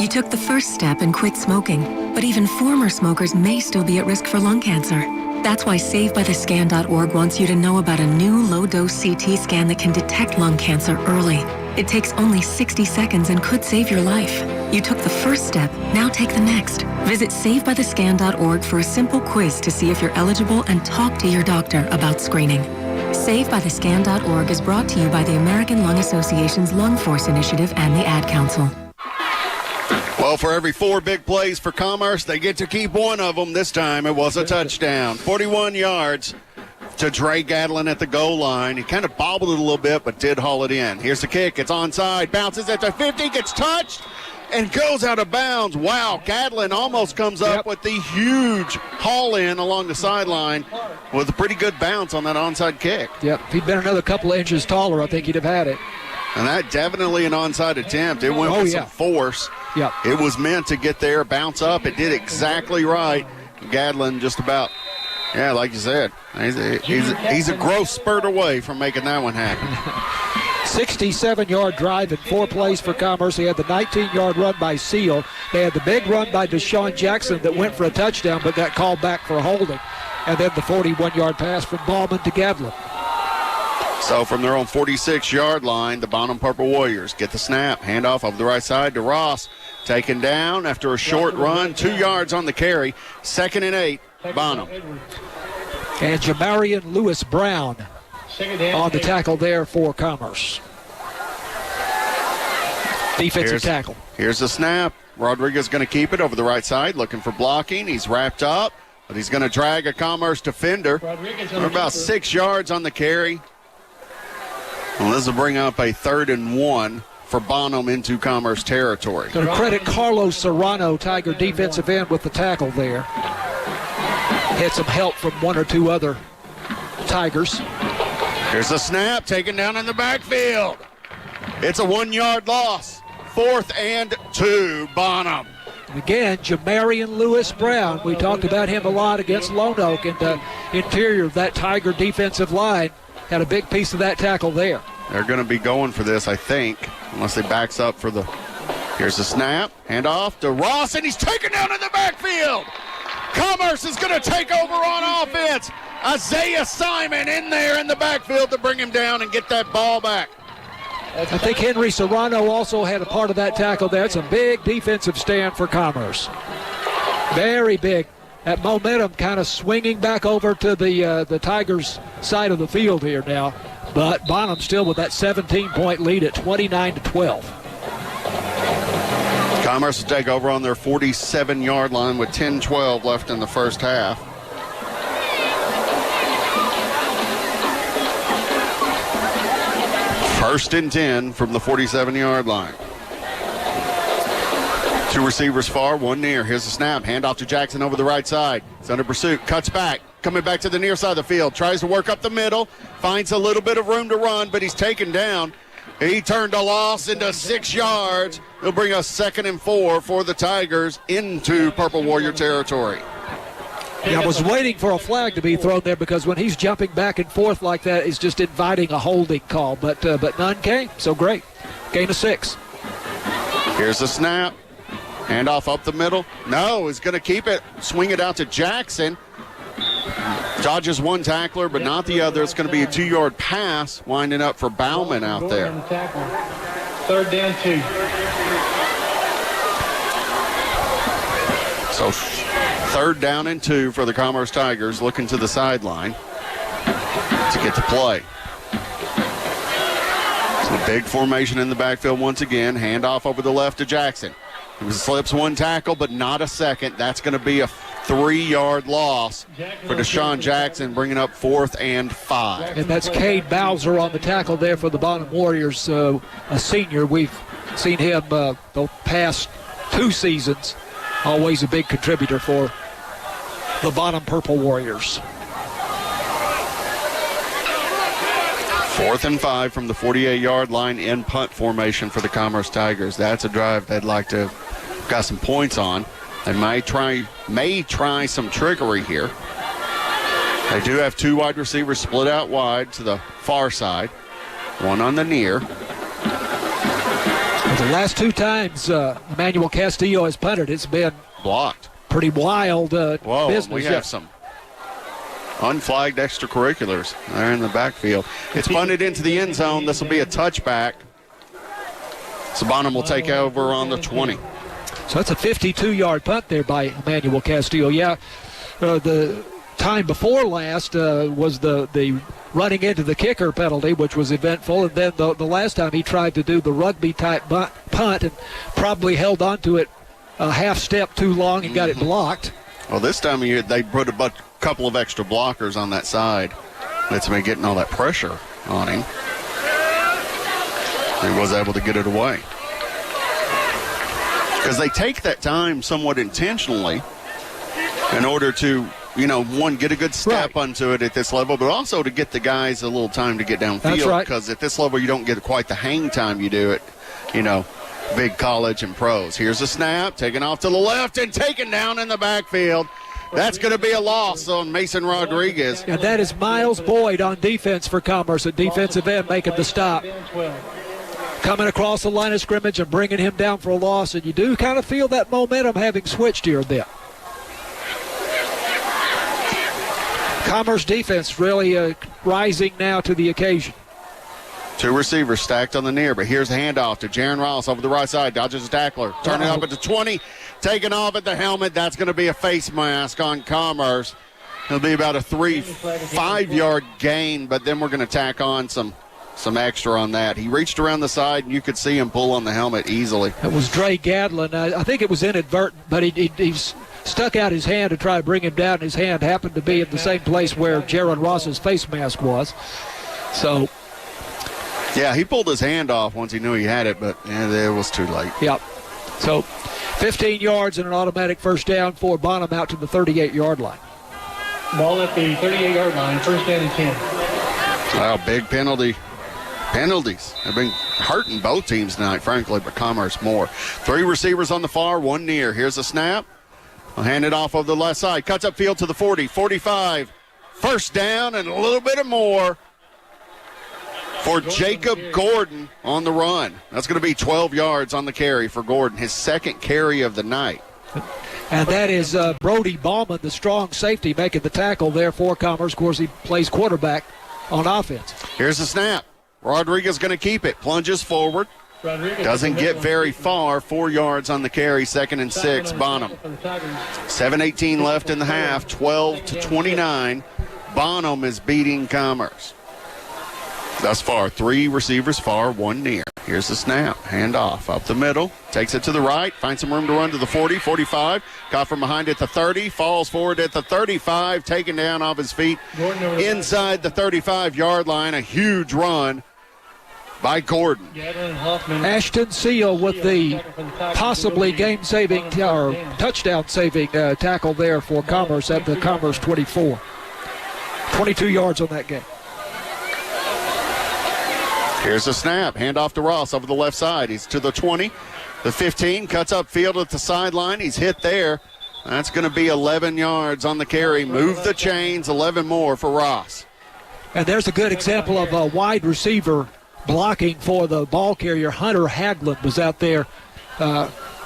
You took the first step and quit smoking, but even former smokers may still be at risk for lung cancer. That's why SaveByTheScan.org wants you to know about a new low-dose CT scan that can detect lung cancer early. It takes only 60 seconds and could save your life. You took the first step, now take the next. Visit SaveByTheScan.org for a simple quiz to see if you're eligible and talk to your doctor about screening. SaveByTheScan.org is brought to you by the American Lung Association's Lung Force Initiative and the Ad Council. Well, for every 4 big plays for Commerce, they get to keep one of them. This time it was a touchdown. 41 yards to Trey Gadlin at the goal line. He kind of bobbled it a little bit, but did haul it in. Here's the kick. It's onside. Bounces at the 50, gets touched, and goes out of bounds. Wow, Gadlin almost comes up with the huge haul in along the sideline with a pretty good bounce on that onside kick. Yep, if he'd been another couple of inches taller, I think he'd have had it. And that definitely an onside attempt. It went with some force. Yep. It was meant to get there, bounce up. It did exactly right. Gadlin just about, like you said, he's a gross spurt away from making that one happen. 67-yard drive in 4 plays for Commerce. He had the 19-yard run by Seal. They had the big run by Deshaun Jackson that went for a touchdown but got called back for a holding. And then the 41-yard pass from Ballman to Gadlin. So from their own 46-yard line, the Bonham Purple Warriors get the snap. Handoff over the right side to Ross. Taken down after a short run, 2 yards on the carry. 2nd and 8, Bonham. And Jamarian Lewis Brown on the tackle there for Commerce. Defensive tackle. Here's the snap. Rodriguez going to keep it over the right side, looking for blocking. He's wrapped up, but he's going to drag a Commerce defender. We're about 6 yards on the carry. Well, this will bring up a 3rd and 1 for Bonham into Commerce territory. Going to credit Carlos Serrano, Tiger defensive end, with the tackle there. Had some help from 1 or 2 other Tigers. Here's the snap, taken down in the backfield. It's a 1-yard loss. 4th and 2, Bonham. And again, Jamarian Lewis Brown. We talked about him a lot against Lone Oak, and the interior of that Tiger defensive line had a big piece of that tackle there. They're going to be going for this, I think, unless they backs up for the... Here's the snap, handoff to Ross, and he's taken down in the backfield. Commerce is going to take over on offense. Isaiah Simon in there in the backfield to bring him down and get that ball back. I think Henry Serrano also had a part of that tackle there. It's a big defensive stand for Commerce. Very big. That momentum kind of swinging back over to the Tigers' side of the field here now. But Bonham still with that 17-point lead at 29-12. Commerce will take over on their 47-yard line with 10-12 left in the first half. First and 10 from the 47-yard line. Two receivers far, one near. Here's the snap. Handoff to Jackson over the right side. It's under pursuit. Cuts back. Coming back to the near side of the field. Tries to work up the middle. Finds a little bit of room to run, but he's taken down. He turned a loss into 6 yards. He'll bring us 2nd and 4 for the Tigers into Purple Warrior territory. Yeah, I was waiting for a flag to be thrown there because when he's jumping back and forth like that, he's just inviting a holding call. But none came, so great. Gain of 6. Here's the snap. Handoff up the middle. No, he's going to keep it. Swing it out to Jackson. Dodges one tackler, but not the other. It's going to be a 2-yard pass, winding up for Bauman out there. 3rd down 2. So 3rd down and 2 for the Commerce Tigers, looking to the sideline to get the play. So a big formation in the backfield once again. Handoff over the left to Jackson. He slips one tackle, but not a second. That's going to be a 3-yard loss for Deshaun Jackson, bringing up 4th and 5. And that's Cade Bowser on the tackle there for the Bonham Warriors, a senior. We've seen him the past 2 seasons. Always a big contributor for the Bonham Purple Warriors. 4th and 5 from the 48-yard line in punt formation for the Commerce Tigers. That's a drive they'd like to have got some points on. They may try some trickery here. They do have 2 wide receivers split out wide to the far side. One on the near. The last 2 times Emmanuel Castillo has punted, it's been blocked. Pretty wild business. We have some unflagged extracurriculars there in the backfield. It's punted into the end zone. This will be a touchback. So Bonham will take over on the 20. So that's a 52-yard punt there by Emmanuel Castillo. Yeah, the time before last was the running into the kicker penalty, which was eventful. And then the last time he tried to do the rugby-type punt and probably held on to it a half step too long and got it blocked. Well, this time of year, they put a couple of extra blockers on that side. That's been getting all that pressure on him. He was able to get it away. Because they take that time somewhat intentionally in order to, one, get a good step onto it at this level, but also to get the guys a little time to get downfield. That's right. Because at this level, you don't get quite the hang time you do at, big college and pros. Here's a snap, taken off to the left and taken down in the backfield. That's going to be a loss on Mason Rodriguez. And that is Miles Boyd on defense for Commerce, at defensive end, making the stop. Coming across the line of scrimmage and bringing him down for a loss, and you do kind of feel that momentum having switched here a bit. Commerce defense really rising now to the occasion. 2 receivers stacked on the near, but here's the handoff to Jaron Ross over the right side. Dodges a tackler. Turning up at the 20. Taking off at the helmet. That's going to be a face mask on Commerce. It'll be about a 5-yard gain, but then we're going to tack on some extra on that. He reached around the side, and you could see him pull on the helmet easily. It was Dre Gadlin. I think it was inadvertent, but he stuck out his hand to try to bring him down. His hand happened to be in the same place where Jaron Ross's face mask was. So... yeah, he pulled his hand off once he knew he had it, but it was too late. Yep. So 15 yards and an automatic first down for Bonham out to the 38-yard line. Ball at the 38-yard line, 1st down and 10. Wow, big penalties have been hurting both teams tonight, frankly, but Commerce more. 3 receivers on the far, 1 near. Here's a snap. I'll hand it off over the left side. Cuts upfield to the 40, 45. First down and a little bit more for Jacob Gordon on the run. That's going to be 12 yards on the carry for Gordon, his 2nd carry of the night. And that is Brody Ballman, the strong safety, making the tackle there for Commerce. Of course, he plays quarterback on offense. Here's the snap. Rodriguez going to keep it. Plunges forward. Doesn't get very far. 4 yards on the carry. 2nd and 6. Bonham. 7:18 left in the half. 12-29. Bonham is beating Commerce. Thus far, 3 receivers far, 1 near. Here's the snap. Handoff up the middle. Takes it to the right. Finds some room to run to the 40, 45. Caught from behind at the 30. Falls forward at the 35. Taken down off his feet inside the 35-yard line. A huge run by Gordon. Ashton Seal with the possibly game-saving or touchdown-saving tackle there for Commerce at the Commerce 24. 22 yards on that game. Here's the snap. Handoff to Ross over the left side. He's to the 20, the 15. Cuts upfield at the sideline. He's hit there. That's going to be 11 yards on the carry. Move the chains. 11 more for Ross. And there's a good example of a wide receiver blocking for the ball carrier. Hunter Haglund was out there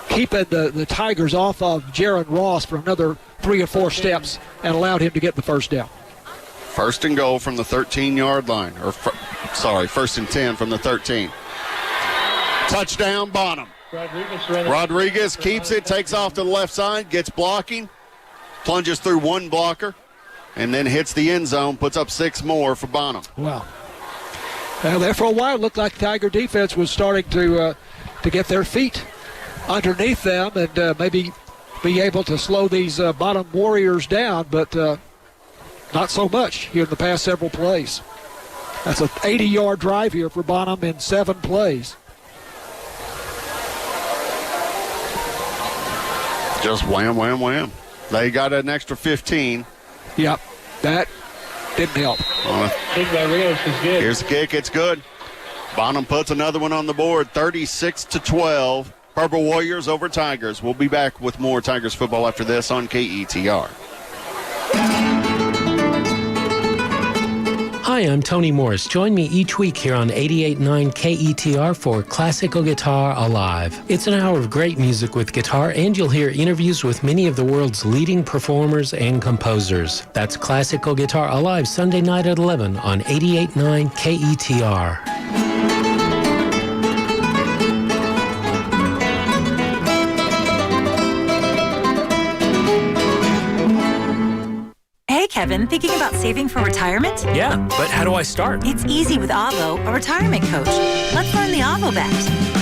keeping the Tigers off of Jaron Ross for another 3 or 4 steps and allowed him to get the first down. 1st and goal from the 13-yard line. Sorry, 1st and 10 from the 13. Touchdown, Bonham. Rodriguez keeps it, takes off to the left side, gets blocking, plunges through 1 blocker, and then hits the end zone, puts up 6 more for Bonham. Wow. Well, there for a while, it looked like Tiger defense was starting to get their feet underneath them and maybe be able to slow these Bonham Warriors down, but not so much here in the past several plays. That's an 80-yard drive here for Bonham in 7 plays. Just wham, wham, wham. They got an extra 15. Yep, that didn't help. Here's the kick. It's good. Bonham puts another one on the board, 36-12. Purple Warriors over Tigers. We'll be back with more Tigers football after this on KETR. Hi, I'm Tony Morris. Join me each week here on 88.9 KETR for Classical Guitar Alive. It's an hour of great music with guitar, and you'll hear interviews with many of the world's leading performers and composers. That's Classical Guitar Alive, Sunday night at 11 on 88.9 KETR. Hey, Kevin, thinking about saving for retirement? Yeah, but how do I start? It's easy with Avo, a retirement coach. Let's learn the Avo bet.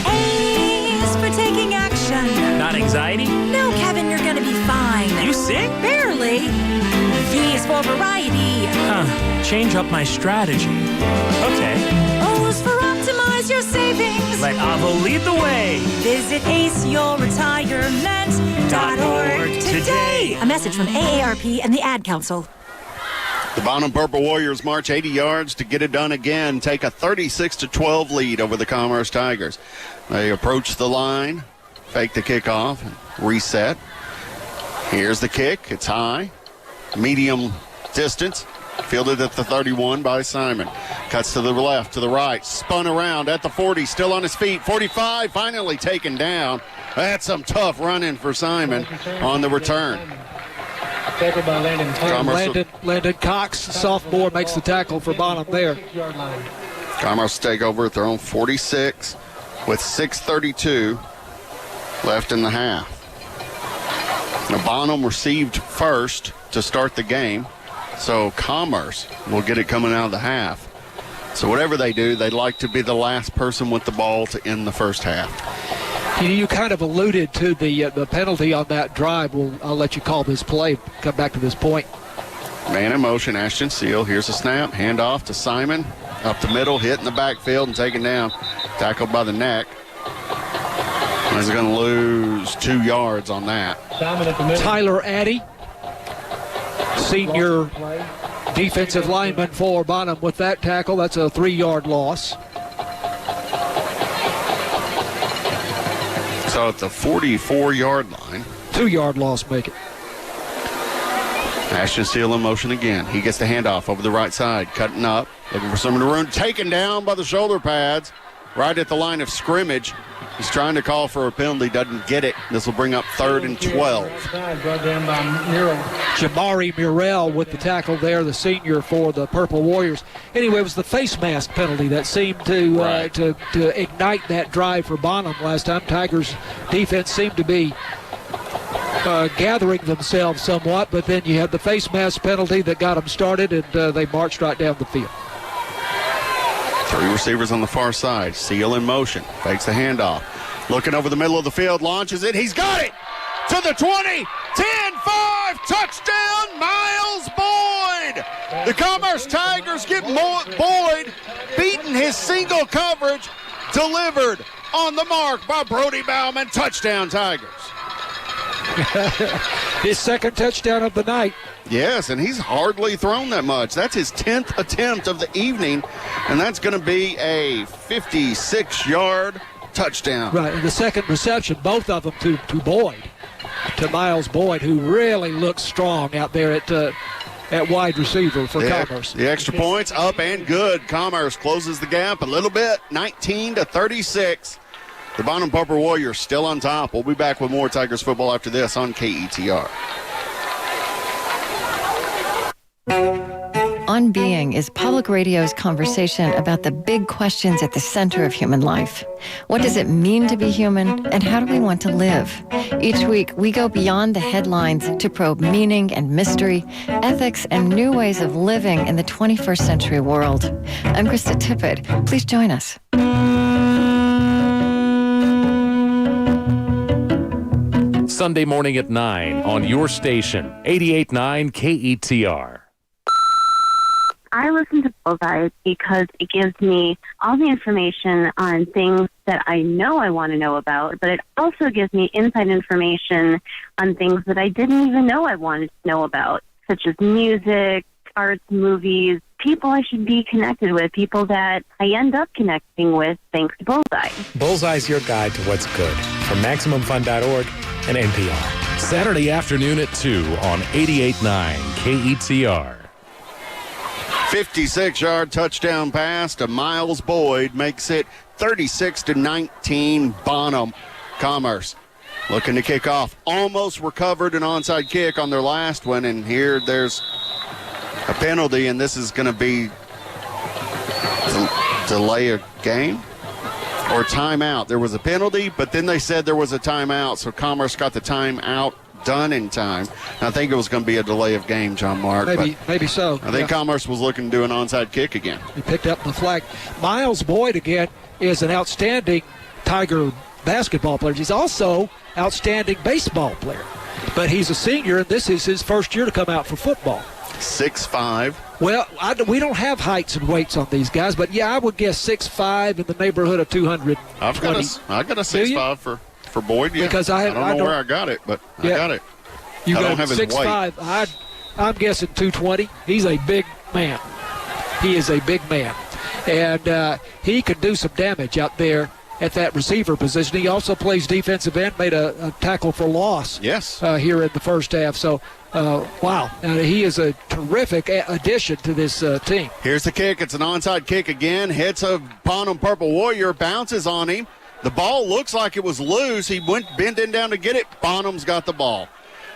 A's for taking action. Not anxiety? No, Kevin, you're going to be fine. You sing? Barely. V's for variety. Change up my strategy. Okay. O's for optimize your savings. Let Avo lead the way. Visit aceyourretirement.org today. A message from AARP and the Ad Council. The Bonham Purple Warriors march 80 yards to get it done again, take a 36-12 lead over the Commerce Tigers. They approach the line, fake the kickoff, and reset. Here's the kick. It's high, medium distance, fielded at the 31 by Simon. Cuts to the left, to the right, spun around at the 40, still on his feet. 45, finally taken down. That's some tough running for Simon on the return. Landon Cox, sophomore, makes the tackle for Bonham there. Commerce take over at their own 46 with 6:32 left in the half. Now Bonham received first to start the game, so Commerce will get it coming out of the half. So whatever they do, they'd like to be the last person with the ball to end the first half. You kind of alluded to the penalty on that drive. I'll let you call this play. Come back to this point. Man in motion, Ashton Seal. Here's a snap. Handoff to Simon. Up the middle, hit in the backfield and taken down. Tackled by the neck. He's going to lose 2 yards on that. Tyler Addy, senior defensive lineman for Bonham with that tackle. That's a 3-yard loss. So at the 44-yard line. 2-yard loss, make it. Ashton Seal in motion again. He gets the handoff over the right side, cutting up, looking for someone to run. Taken down by the shoulder pads right at the line of scrimmage. He's trying to call for a penalty, doesn't get it. This will bring up 3rd and 12. Jamari Murrell with the tackle there, the senior for the Purple Warriors. Anyway, it was the face mask penalty that seemed to ignite that drive for Bonham last time. Tigers defense seemed to be gathering themselves somewhat, but then you had the face mask penalty that got them started, and they marched right down the field. 3 receivers on the far side. Seal in motion. Fakes the handoff. Looking over the middle of the field. Launches it. He's got it! To the 20. 10-5. Touchdown, Miles Boyd! The Commerce Tigers get Boyd beating his single coverage. Delivered on the mark by Brody Bauman. Touchdown, Tigers. His second touchdown of the night. Yes, and he's hardly thrown that much. That's his 10th attempt of the evening, and that's going to be a 56-yard touchdown. Right, and the second reception, both of them to Boyd, to Miles Boyd, who really looks strong out there at wide receiver for Commerce. The extra points up and good. Commerce closes the gap a little bit, 19-36. The Bonham Purple Warriors still on top. We'll be back with more Tigers football after this on KETR. On Being is public radio's conversation about the big questions at the center of human life. What does it mean to be human, and how do we want to live? Each week, we go beyond the headlines to probe meaning and mystery, ethics, and new ways of living in the 21st century world. I'm Krista Tippett. Please join us. Sunday morning at 9 on your station, 88.9 KETR. I listen to Bullseye because it gives me all the information on things that I know I want to know about, but it also gives me inside information on things that I didn't even know I wanted to know about, such as music, arts, movies, people I should be connected with, people that I end up connecting with thanks to Bullseye. Bullseye's your guide to what's good from MaximumFun.org and NPR. Saturday afternoon at 2 on 88.9 KETR. 56-yard touchdown pass to Miles Boyd makes it 36-19 Bonham. Commerce looking to kick off. Almost recovered an onside kick on their last one, and here there's a penalty, and this is going to be delay a game or timeout. There was a penalty, but then they said there was a timeout, so Commerce got the timeout done in time. I think it was going to be a delay of game, John Mark. Maybe so. I think Commerce was looking to do an onside kick again. He picked up the flag. Miles Boyd, again, is an outstanding Tiger basketball player. He's also outstanding baseball player. But he's a senior, and this is his first year to come out for football. 6'5". Well, we don't have heights and weights on these guys, but, yeah, I would guess 6'5", in the neighborhood of 200. I got a 6'5" for Boyd, yeah. Because I don't know where I got it, but I got it. You I got don't have his 6'5". I'm guessing 220. He's a big man. He is a big man. And he could do some damage out there at that receiver position. He also plays defensive end, made a tackle for loss here in the first half. So, wow. He is a terrific addition to this team. Here's the kick. It's an onside kick again. Hits a Bonham Purple Warrior, bounces on him. The ball looks like it was loose. He went bending down to get it. Bonham's got the ball.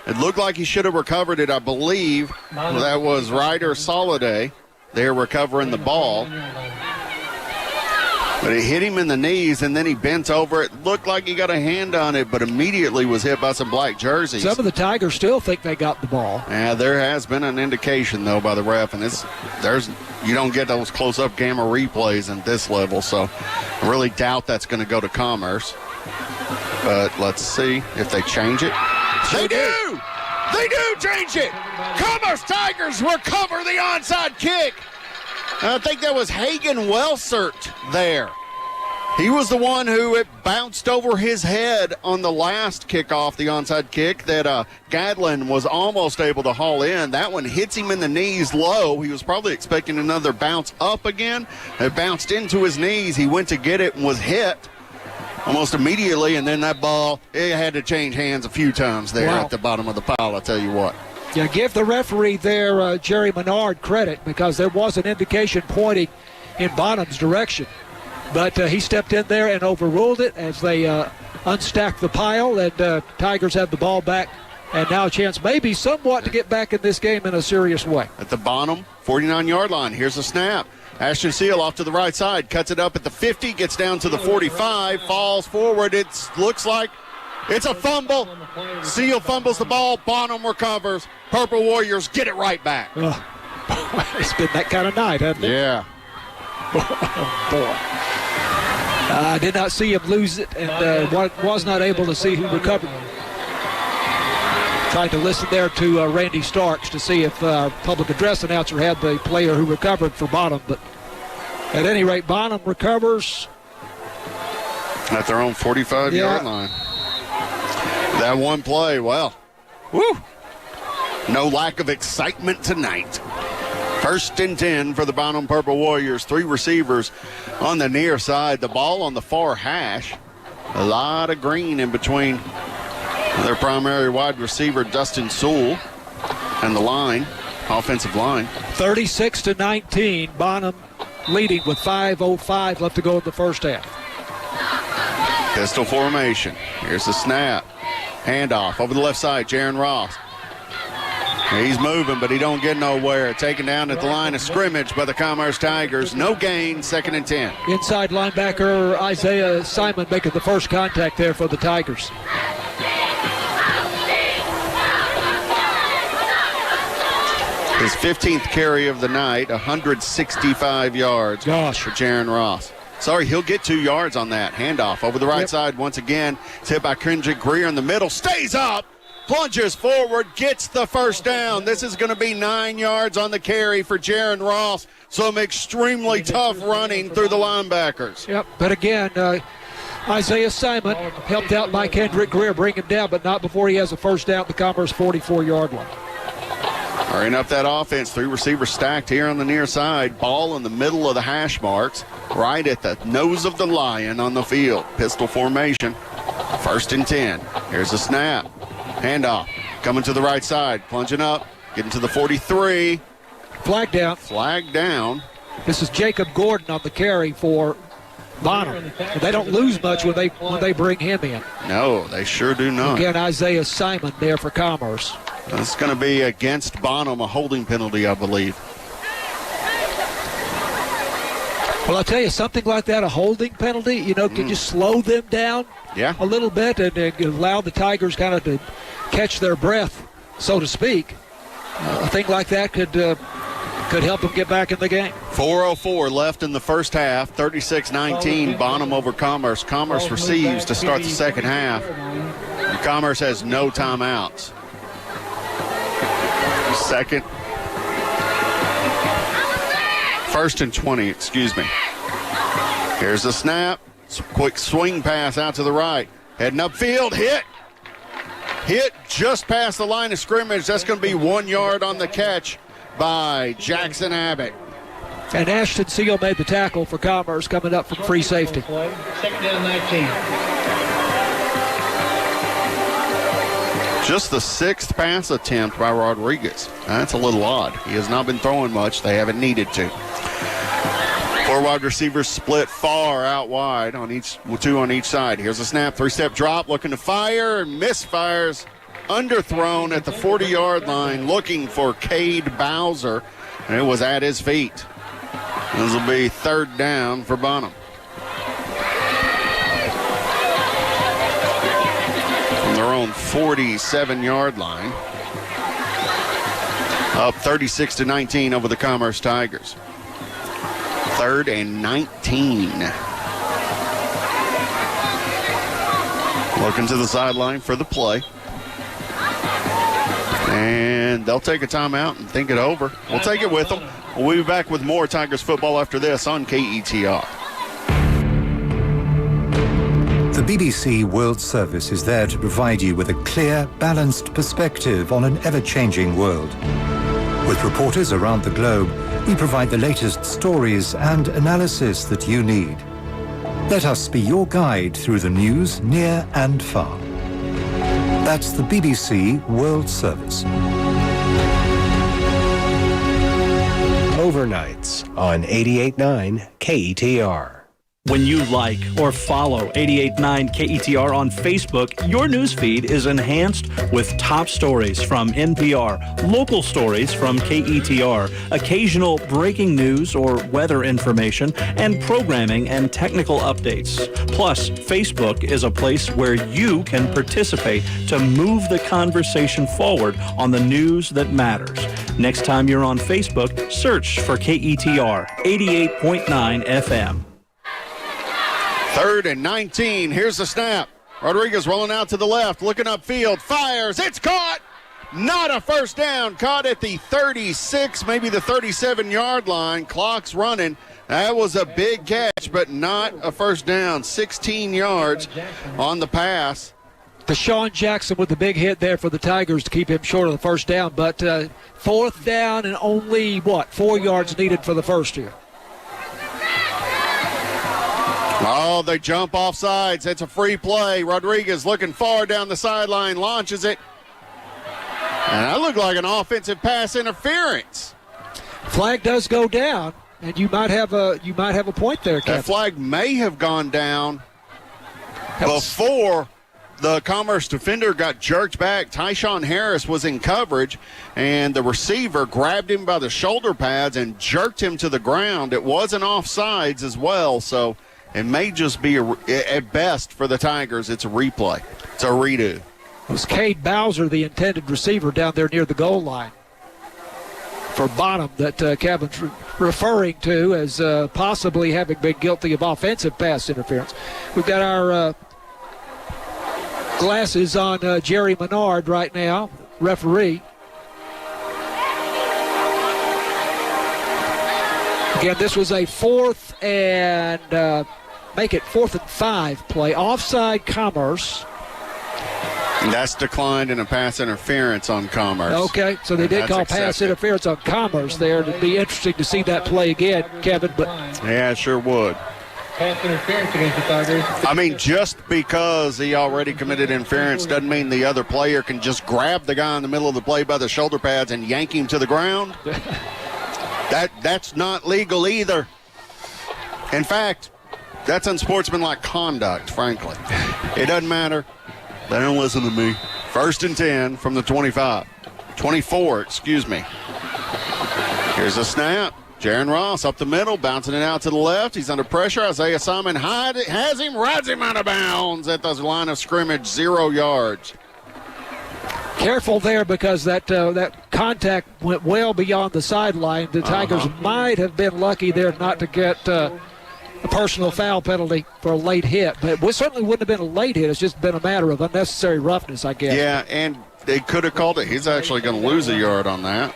It looked like he should have recovered it, I believe. That was Ryder Soliday. They're recovering the ball. But it hit him in the knees, and then he bent over. It looked like he got a hand on it, but immediately was hit by some black jerseys. Some of the Tigers still think they got the ball. Yeah, there has been an indication, though, by the ref, and you don't get those close-up camera replays at this level, so I really doubt that's going to go to Commerce. But let's see if they change it. They do! They do change it! Commerce Tigers recover the onside kick. I think that was Hagen Welsert there. He was the one who it bounced over his head on the last kickoff, the onside kick, that Gadlin was almost able to haul in. That one hits him in the knees low. He was probably expecting another bounce up again. It bounced into his knees. He went to get it and was hit almost immediately, and then that ball, it had to change hands a few times there at the bottom of the pile, I'll tell you what. Yeah, give the referee there, Jerry Menard, credit, because there was an indication pointing in Bonham's direction. But he stepped in there and overruled it as they unstacked the pile, and Tigers have the ball back. And now a chance maybe somewhat to get back in this game in a serious way. At the Bonham 49-yard line, here's a snap. Ashton Seal off to the right side, cuts it up at the 50, gets down to the 45, falls forward. It looks like it's a fumble. Seal fumbles the ball. Bonham recovers. Purple Warriors get it right back. It's been that kind of night, hasn't it? Yeah. Oh, boy. I did not see him lose it, and was not able to see who recovered. Trying to listen there to Randy Starks to see if public address announcer had the player who recovered for Bonham. But at any rate, Bonham recovers at their own 45-yard line. That one play, well, woo! No lack of excitement tonight. 1st and 10 for the Bonham Purple Warriors. 3 receivers on the near side. The ball on the far hash. A lot of green in between their primary wide receiver, Dustin Sewell, and the line, offensive line. 36-19, Bonham leading with 5:05 left to go in the first half. Pistol formation. Here's the snap. Handoff over the left side, Jaron Ross. He's moving, but he don't get nowhere. Taken down at the line of scrimmage by the Commerce Tigers. No gain, 2nd and 10. Inside linebacker Isaiah Simon making the first contact there for the Tigers. His 15th carry of the night, 165 yards for Jaron Ross. Sorry, he'll get 2 yards on that. Handoff over the right side once again. It's hit by Kendrick Greer in the middle. Stays up, plunges forward, gets the first down. This is going to be 9 yards on the carry for Jaron Ross. Some extremely tough running through the linebackers. Yep, but again, Isaiah Simon helped out by Kendrick Greer, bring him down, but not before he has a first down at the Commerce 44-yard line. Hurrying up that offense, 3 receivers stacked here on the near side. Ball in the middle of the hash marks, right at the nose of the lion on the field. Pistol formation, 1st and 10. Here's a snap. Handoff, coming to the right side, plunging up, getting to the 43. Flag down. Flag down. This is Jacob Gordon on the carry for Bonham. They don't lose much when they bring him in. No, they sure do not. Again, Isaiah Simon there for Commerce. It's going to be against Bonham, a holding penalty, I believe. Well, I'll tell you, something like that, a holding penalty, can just slow them down a little bit and allow the Tigers kind of to catch their breath, so to speak. A thing like that could help them get back in the game. 4:04 left in the first half, 36-19, Bonham over Commerce. Commerce receives to start the second half. And Commerce has no timeouts. First and 20, excuse me. Here's the snap. Quick swing pass out to the right. Heading upfield, hit just past the line of scrimmage. That's going to be 1 yard on the catch by Jackson Abbott. And Ashton Seal made the tackle for Commerce coming up from free safety. 2nd down 19. Just the 6th pass attempt by Rodriguez. That's a little odd. He has not been throwing much. They haven't needed to. 4 wide receivers split far out wide, with 2 on each side. Here's a snap, 3-step drop, looking to fire, and misfires. Underthrown at the 40-yard line, looking for Cade Bowser, and it was at his feet. This will be 3rd down for Bonham. From their own 47-yard line. Up 36-19 over the Commerce Tigers. 3rd and 19. Looking to the sideline for the play. And they'll take a timeout and think it over. We'll take it with them. We'll be back with more Tigers football after this on KETR. The BBC World Service is there to provide you with a clear, balanced perspective on an ever-changing world. With reporters around the globe, we provide the latest stories and analysis that you need. Let us be your guide through the news near and far. That's the BBC World Service. Overnights on 88.9 KETR. When you like or follow 88.9 KETR on Facebook, your newsfeed is enhanced with top stories from NPR, local stories from KETR, occasional breaking news or weather information, and programming and technical updates. Plus, Facebook is a place where you can participate to move the conversation forward on the news that matters. Next time you're on Facebook, search for KETR 88.9 FM. 3rd and 19. Here's the snap. Rodriguez rolling out to the left, looking upfield, fires. It's caught. Not a first down. Caught at the 36, maybe the 37-yard line. Clock's running. That was a big catch, but not a first down. 16 yards on the pass. Deshaun Jackson with the big hit there for the Tigers to keep him short of the first down. But 4th down and only, 4 yards needed for the first here. Oh, they jump off sides. It's a free play. Rodriguez looking far down the sideline, launches it. And that looked like an offensive pass interference. Flag does go down, and you might have a point there, Kevin. That flag may have gone down before the Commerce defender got jerked back. Tyshawn Harris was in coverage, and the receiver grabbed him by the shoulder pads and jerked him to the ground. It wasn't offsides as well, so it may just be, at best for the Tigers, it's a replay. It's a redo. It was Cade Bowser, the intended receiver, down there near the goal line for Bonham that Kevin's referring to as possibly having been guilty of offensive pass interference. We've got our glasses on Jerry Menard right now, referee. Again, this was a 4th and 5 play. Offside Commerce. And that's declined in a pass interference on Commerce. Okay, so they did call pass interference on Commerce there. It'd be interesting to see that play again, Kevin. But yeah, it sure would. Pass interference against the Tigers. I mean, just because he already committed interference doesn't mean the other player can just grab the guy in the middle of the play by the shoulder pads and yank him to the ground. That's not legal either. In fact, that's unsportsmanlike conduct, frankly. It doesn't matter. They don't listen to me. 1st and 10 from the 24, excuse me. Here's a snap. Jaron Ross up the middle, bouncing it out to the left. He's under pressure. Isaiah Simon has him, rides him out of bounds at the line of scrimmage, 0 yards. Careful there because that contact went well beyond the sideline. The Tigers might have been lucky there not to get a personal foul penalty for a late hit. But it certainly wouldn't have been a late hit. It's just been a matter of unnecessary roughness, I guess. Yeah, and they could have called it. He's actually going to lose a yard on that.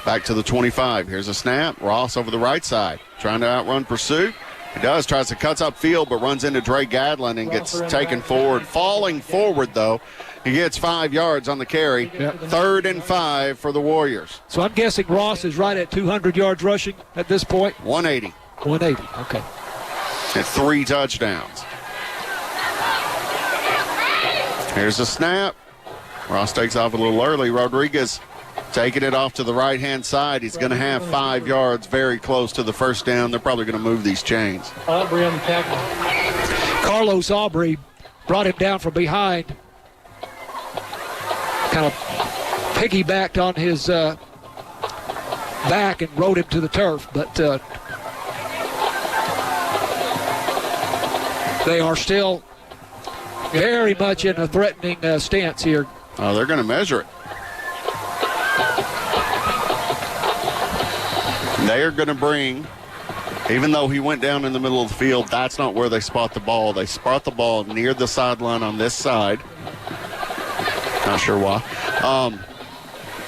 Back to the 25. Here's a snap. Ross over the right side, trying to outrun pursuit. He does, tries to cut upfield, but runs into Dre Gadlin and gets taken forward. Falling forward, though, he gets 5 yards on the carry. Yep. 3rd and 5 for the Warriors. So I'm guessing Ross is right at 200 yards rushing at this point? 180. 180, okay. And 3 touchdowns. Here's a snap. Ross takes off a little early. Rodriguez taking it off to the right-hand side. He's going to have 5 yards, very close to the first down. They're probably going to move these chains. Aubrey on the tackle. Carlos Aubrey brought him down from behind. Kind of piggybacked on his back and rode him to the turf. But they are still very much in a threatening stance here. Oh, they're going to measure it. They are going to bring, even though he went down in the middle of the field, that's not where they spot the ball. They spot the ball near the sideline on this side. Not sure why.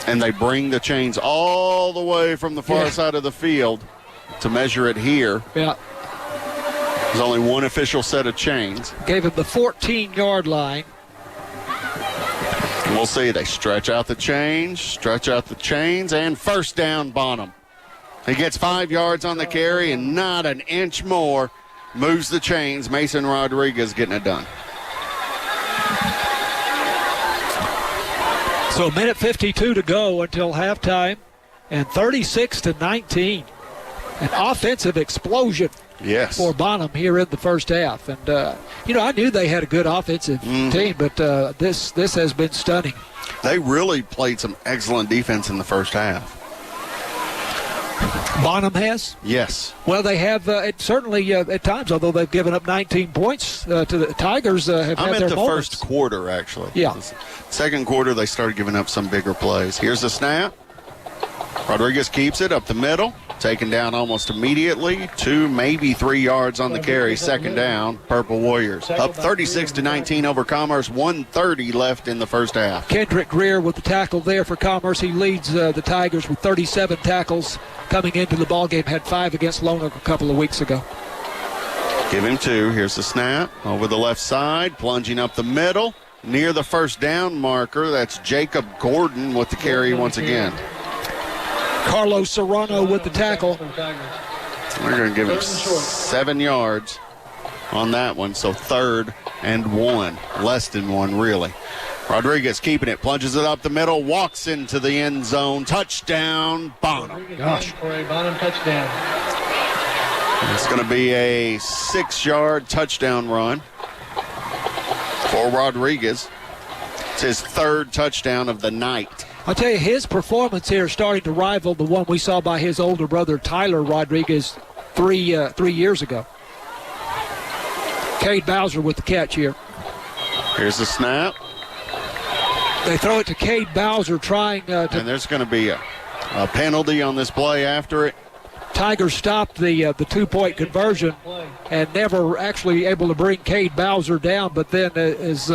And they bring the chains all the way from the far side of the field to measure it here. Yeah. There's only one official set of chains. Gave him the 14-yard line. We'll see. They stretch out the chains, and first down, Bonham. He gets 5 yards on the carry and not an inch more. Moves the chains. Mason Rodriguez getting it done. So a minute 52 to go until halftime, and 36-19. an offensive explosion for Bonham here in the first half. And, I knew they had a good offensive team, but this has been stunning. They really played some excellent defense in the first half. Bonham has? Yes. Well, they have certainly at times, although they've given up 19 points to the Tigers. Have had I'm their at the moments. first quarter, actually. Yeah. Second quarter, they started giving up some bigger plays. Here's the snap. Rodriguez keeps it up the middle. Taken down almost immediately. 2, maybe 3 yards on the carry. Second down, Purple Warriors. Up 36-19 over Commerce. 1:30 left in the first half. Kendrick Greer with the tackle there for Commerce. He leads the Tigers with 37 tackles coming into the ballgame. Had 5 against Lone Oak a couple of weeks ago. Give him 2. Here's the snap. Over the left side. Plunging up the middle. Near the first down marker. That's Jacob Gordon with the carry once again. Carlos Serrano with the tackle. We're going to give him 7 yards on that one. So 3rd and 1. Less than 1, really. Rodriguez keeping it. Plunges it up the middle. Walks into the end zone. Touchdown, Bonham. Gosh. For a Bonham touchdown. It's going to be a 6-yard touchdown run for Rodriguez. It's his 3rd touchdown of the night. I'll tell you, his performance here is starting to rival the one we saw by his older brother, Tyler Rodriguez, 3 years ago. Cade Bowser with the catch here. Here's the snap. They throw it to Cade Bowser trying to... And there's going to be a penalty on this play after it. Tigers stopped the 2-point conversion and never actually able to bring Cade Bowser down, but then as...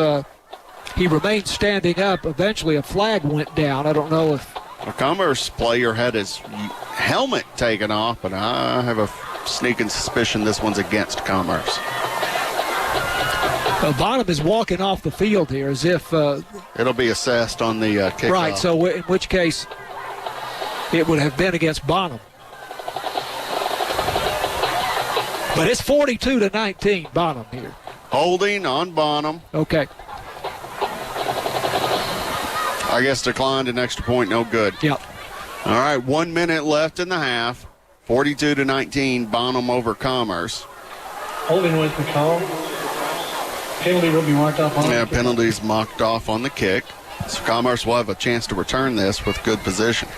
he remained standing up. Eventually, a flag went down. I don't know if... A Commerce player had his helmet taken off, but I have a sneaking suspicion this one's against Commerce. Bonham is walking off the field here as if... it'll be assessed on the kickoff. Right, so in which case it would have been against Bonham. But it's 42-19, Bonham here. Holding on Bonham. Okay. I guess declined an extra point, no good. Yep. All right, 1 minute left in the half. 42-19, Bonham over Commerce. Holding was the call. Penalty will be marked off on the kick. Penalties marked off on the kick. So Commerce will have a chance to return this with good position.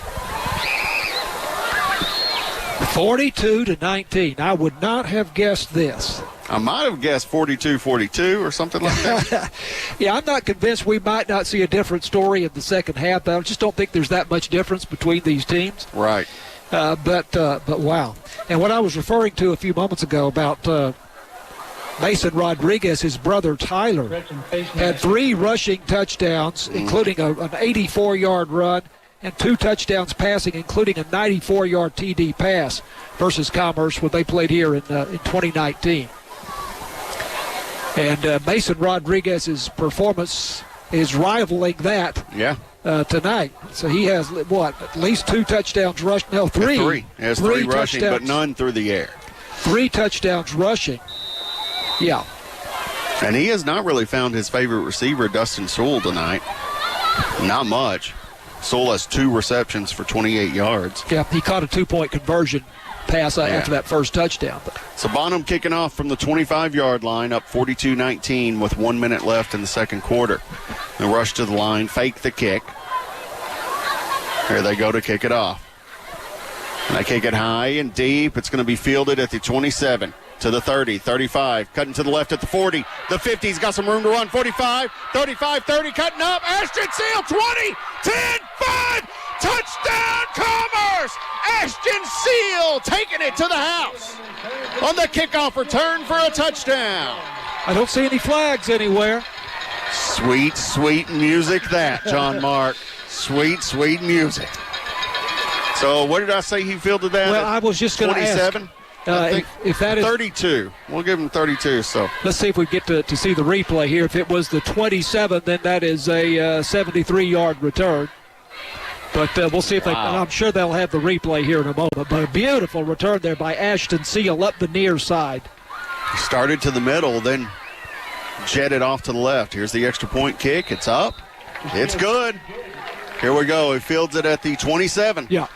42-19. I would not have guessed this. I might have guessed 42-42 or something like that. Yeah, I'm not convinced we might not see a different story in the second half, but I just don't think there's that much difference between these teams. Right. But wow. And what I was referring to a few moments ago about Mason Rodriguez, his brother Tyler, had 3 rushing touchdowns, including an 84-yard run, and 2 touchdowns passing, including a 94-yard TD pass versus Commerce when they played here in 2019. And Mason Rodriguez's performance is rivaling that tonight. So he has, at least 2 touchdowns rushed? No, 3. Yeah, 3. He has 3 rushing, but none through the air. 3 touchdowns rushing. Yeah. And he has not really found his favorite receiver, Dustin Sewell, tonight. Not much. Sewell has 2 receptions for 28 yards. Yeah, he caught a 2-point conversion pass after that first touchdown. So Bonham kicking off from the 25-yard line, up 42-19 with 1 minute left in the second quarter. They rush to the line, fake the kick. Here they go to kick it off. And they kick it high and deep. It's going to be fielded at the 27, to the 30, 35, cutting to the left at the 40. The 50, he's got some room to run. 45, 35, 30, cutting up. Ashton Seal, 20, 10, 5. Touchdown, Commerce! Ashton Seal taking it to the house on the kickoff return for a touchdown. I don't see any flags anywhere. Sweet, sweet music that, John Mark. Sweet, sweet music. So what did I say he fielded that? Well, I was just going to ask. 27? If that is 32. We'll give him 32. So let's see if we get to see the replay here. If it was the 27, then that is a 73-yard return. But we'll see if they. I'm sure they'll have the replay here in a moment. But a beautiful return there by Ashton Seal up the near side. He started to the middle, then jetted off to the left. Here's the extra point kick. It's up. It's good. Here we go. He fields it at the 27. Yeah.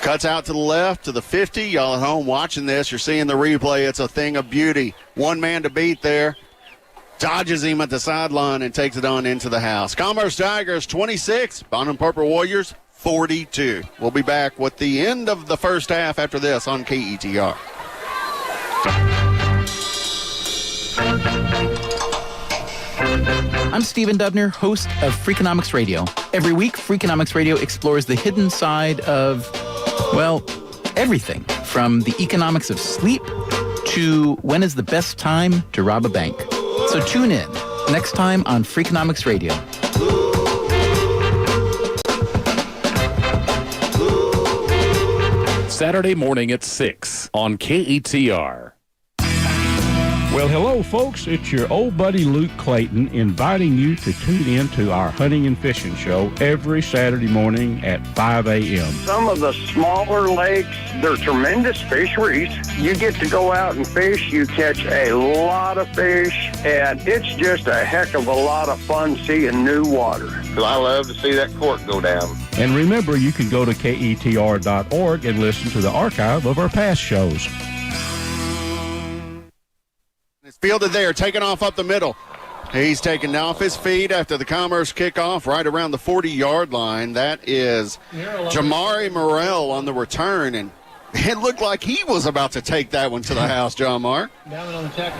Cuts out to the left to the 50. Y'all at home watching this, you're seeing the replay. It's a thing of beauty. One man to beat there. Dodges him at the sideline and takes it on into the house. Commerce Tigers 26, Bonham Purple Warriors 42. We'll be back with the end of the first half after this on KETR. I'm Stephen Dubner, host of Freakonomics Radio. Every week, Freakonomics Radio explores the hidden side of, well, everything. From the economics of sleep to when is the best time to rob a bank. So tune in next time on Freakonomics Radio. Saturday morning at 6 on KETR. Well, hello, folks. It's your old buddy Luke Clayton inviting you to tune in to our hunting and fishing show every Saturday morning at 5 a.m. Some of the smaller lakes, they're tremendous fisheries. You get to go out and fish. You catch a lot of fish, and it's just a heck of a lot of fun seeing new water. I love to see that cork go down. And remember, you can go to KETR.org and listen to the archive of our past shows. It's fielded there, taken off up the middle. He's taken off his feet after the Commerce kickoff right around the 40-yard line. That is Jamari Morrell on the return, and it looked like he was about to take that one to the house, John Mark. Down on the tackle.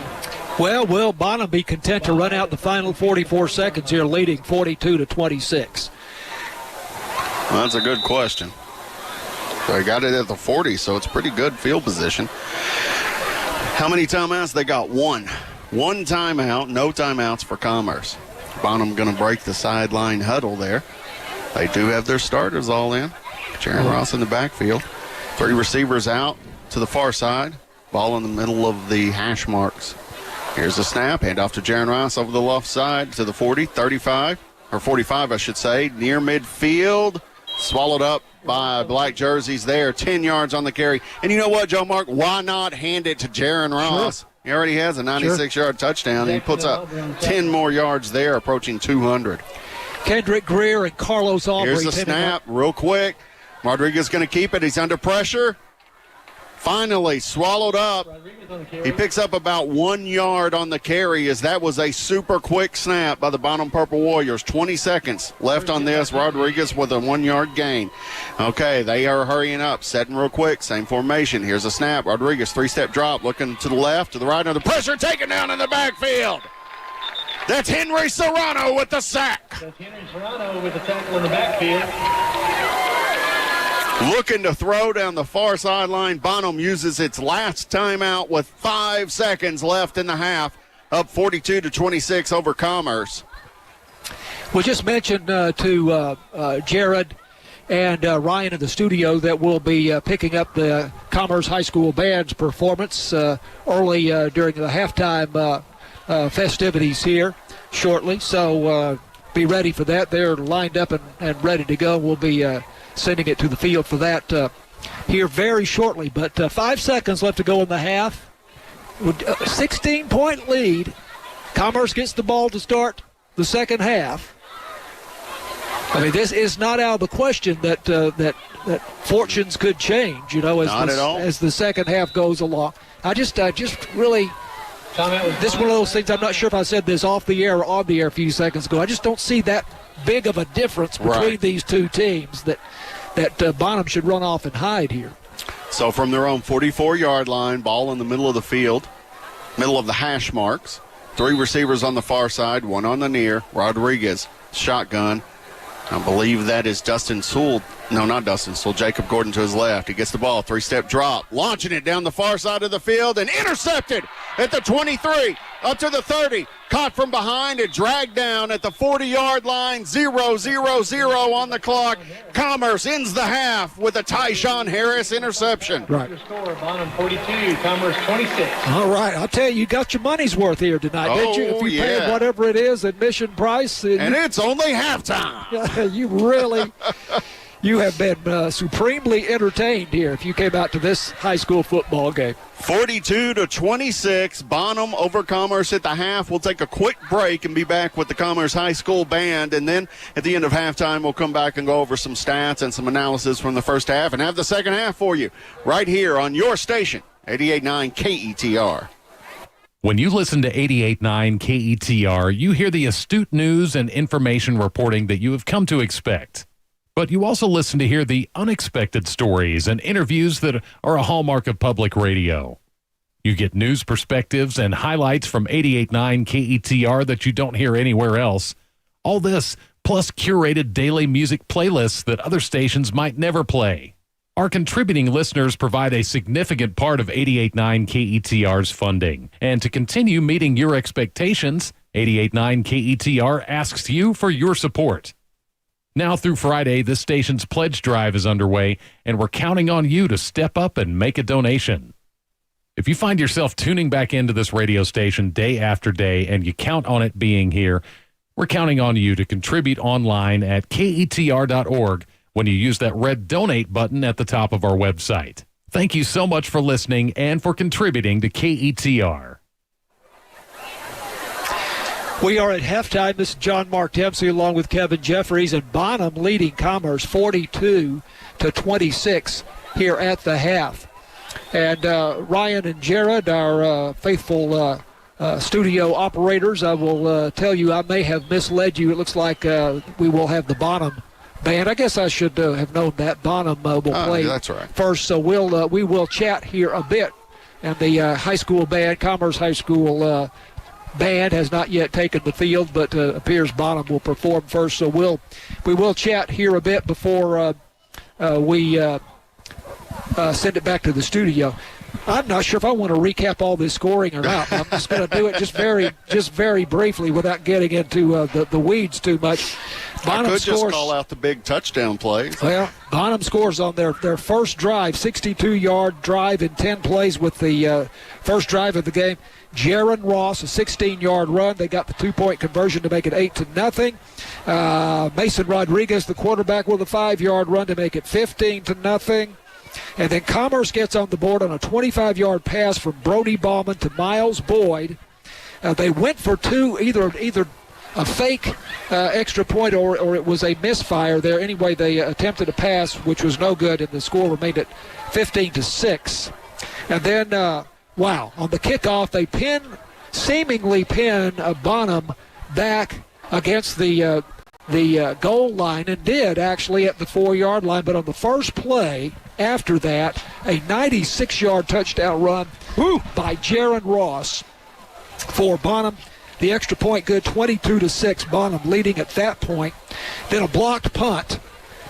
Well, will Bonham be content to run out the final 44 seconds here, leading 42-26? Well, that's a good question. They got it at the 40, so it's pretty good field position. How many timeouts? They got one. One timeout, no timeouts for Commerce. Bonham going to break the sideline huddle there. They do have their starters all in. Jaron Ross in the backfield. 3 receivers out to the far side. Ball in the middle of the hash marks. Here's a snap. Handoff to Jaron Ross over the left side to the 40, 35, or 45, I should say. Near midfield. Swallowed up by black jerseys there. 10 yards on the carry. And you know what, Joe Mark? Why not hand it to Jaron Ross? Sure. He already has a 96-yard touchdown. He puts up 10 more yards there, approaching 200. Kendrick Greer and Carlos Aubrey. Here's the snap, real quick. Rodriguez going to keep it. He's under pressure. Finally swallowed up. He picks up about 1 yard on the carry, as that was a super quick snap by the Bonham Purple Warriors. 20 seconds left on this. Rodriguez with a 1 yard gain. Okay, they are hurrying up, setting real quick. Same formation. Here's a snap. Rodriguez, 3-step drop, looking to the left, to the right. Under pressure, taken down in the backfield. That's Henry Serrano with the sack. That's Henry Serrano with the tackle in the backfield. Looking to throw down the far sideline. Bonham uses its last timeout with 5 seconds left in the half. Up 42-26 over Commerce. We just mentioned to Jared and Ryan in the studio that we'll be picking up the Commerce High School Band's performance early during the halftime festivities here shortly. So be ready for that. They're lined up and ready to go. We'll be sending it to the field for that here very shortly. But 5 seconds left to go in the half. 16-point lead. Commerce gets the ball to start the second half. I mean, this is not out of the question that that fortunes could change, you know, as the second half goes along. I just really, this is one of those things. I'm not sure if I said this off the air or on the air a few seconds ago. I just don't see that big of a difference between these two teams that Bonham should run off and hide here. So from their own 44-yard line, ball in the middle of the field, middle of the hash marks. 3 receivers on the far side, 1 on the near. Rodriguez, shotgun. I believe that is Dustin Sewell. No, not Dustin Sewell. Jacob Gordon to his left. He gets the ball, 3-step drop, launching it down the far side of the field and intercepted at the 23, up to the 30. Caught from behind and dragged down at the 40-yard line. 0-0-0 on the clock. Commerce ends the half with a Tyshawn Harris interception. Right. Score, Bonham 42, Commerce 26. All right, I'll tell you got your money's worth here tonight, didn't you? If you paid whatever it is, admission price. And it's only halftime. You really You have been supremely entertained here if you came out to this high school football game. 42-26, Bonham over Commerce at the half. We'll take a quick break and be back with the Commerce High School band. And then at the end of halftime, we'll come back and go over some stats and some analysis from the first half and have the second half for you right here on your station, 88.9 KETR. When you listen to 88.9 KETR, you hear the astute news and information reporting that you have come to expect. But you also listen to hear the unexpected stories and interviews that are a hallmark of public radio. You get news perspectives and highlights from 88.9 KETR that you don't hear anywhere else. All this, plus curated daily music playlists that other stations might never play. Our contributing listeners provide a significant part of 88.9 KETR's funding. And to continue meeting your expectations, 88.9 KETR asks you for your support. Now through Friday, this station's pledge drive is underway, and we're counting on you to step up and make a donation. If you find yourself tuning back into this radio station day after day and you count on it being here, we're counting on you to contribute online at KETR.org when you use that red donate button at the top of our website. Thank you so much for listening and for contributing to KETR. We are at halftime. This is John Mark Dempsey along with Kevin Jeffries, and Bonham leading Commerce 42-26 here at the half. And Ryan and Jared, our faithful studio operators, I will tell you I may have misled you. It looks like we will have the Bonham band. I guess I should have known that. Bonham will play that's right. first, so we will chat here a bit. And the high school band, Commerce High School band, has not yet taken the field, but appears Bonham will perform first. So we will chat here a bit before we send it back to the studio. I'm not sure if I want to recap all this scoring or not. I'm just going to do it just very briefly without getting into the weeds too much. Bonham I could scores, just call out the big touchdown plays. Well, Bonham scores on their first drive, 62-yard drive in 10 plays with the first drive of the game. Jaron Ross, a 16-yard run. They got the 2-point conversion to make it 8-0. Mason Rodriguez, the quarterback, with a 5-yard run to make it 15-0. And then Commerce gets on the board on a 25-yard pass from Brody Bauman to Miles Boyd. They went for two, either a fake extra point or it was a misfire there. Anyway, they attempted a pass, which was no good, and the score remained at 15-6. And then, on the kickoff, they seemingly pin Bonham back against the goal line, and did actually at the 4-yard line. But on the first play after that, a 96-yard touchdown run by Jaron Ross for Bonham. The extra point good, 22-6. Bonham leading at that point. Then a blocked punt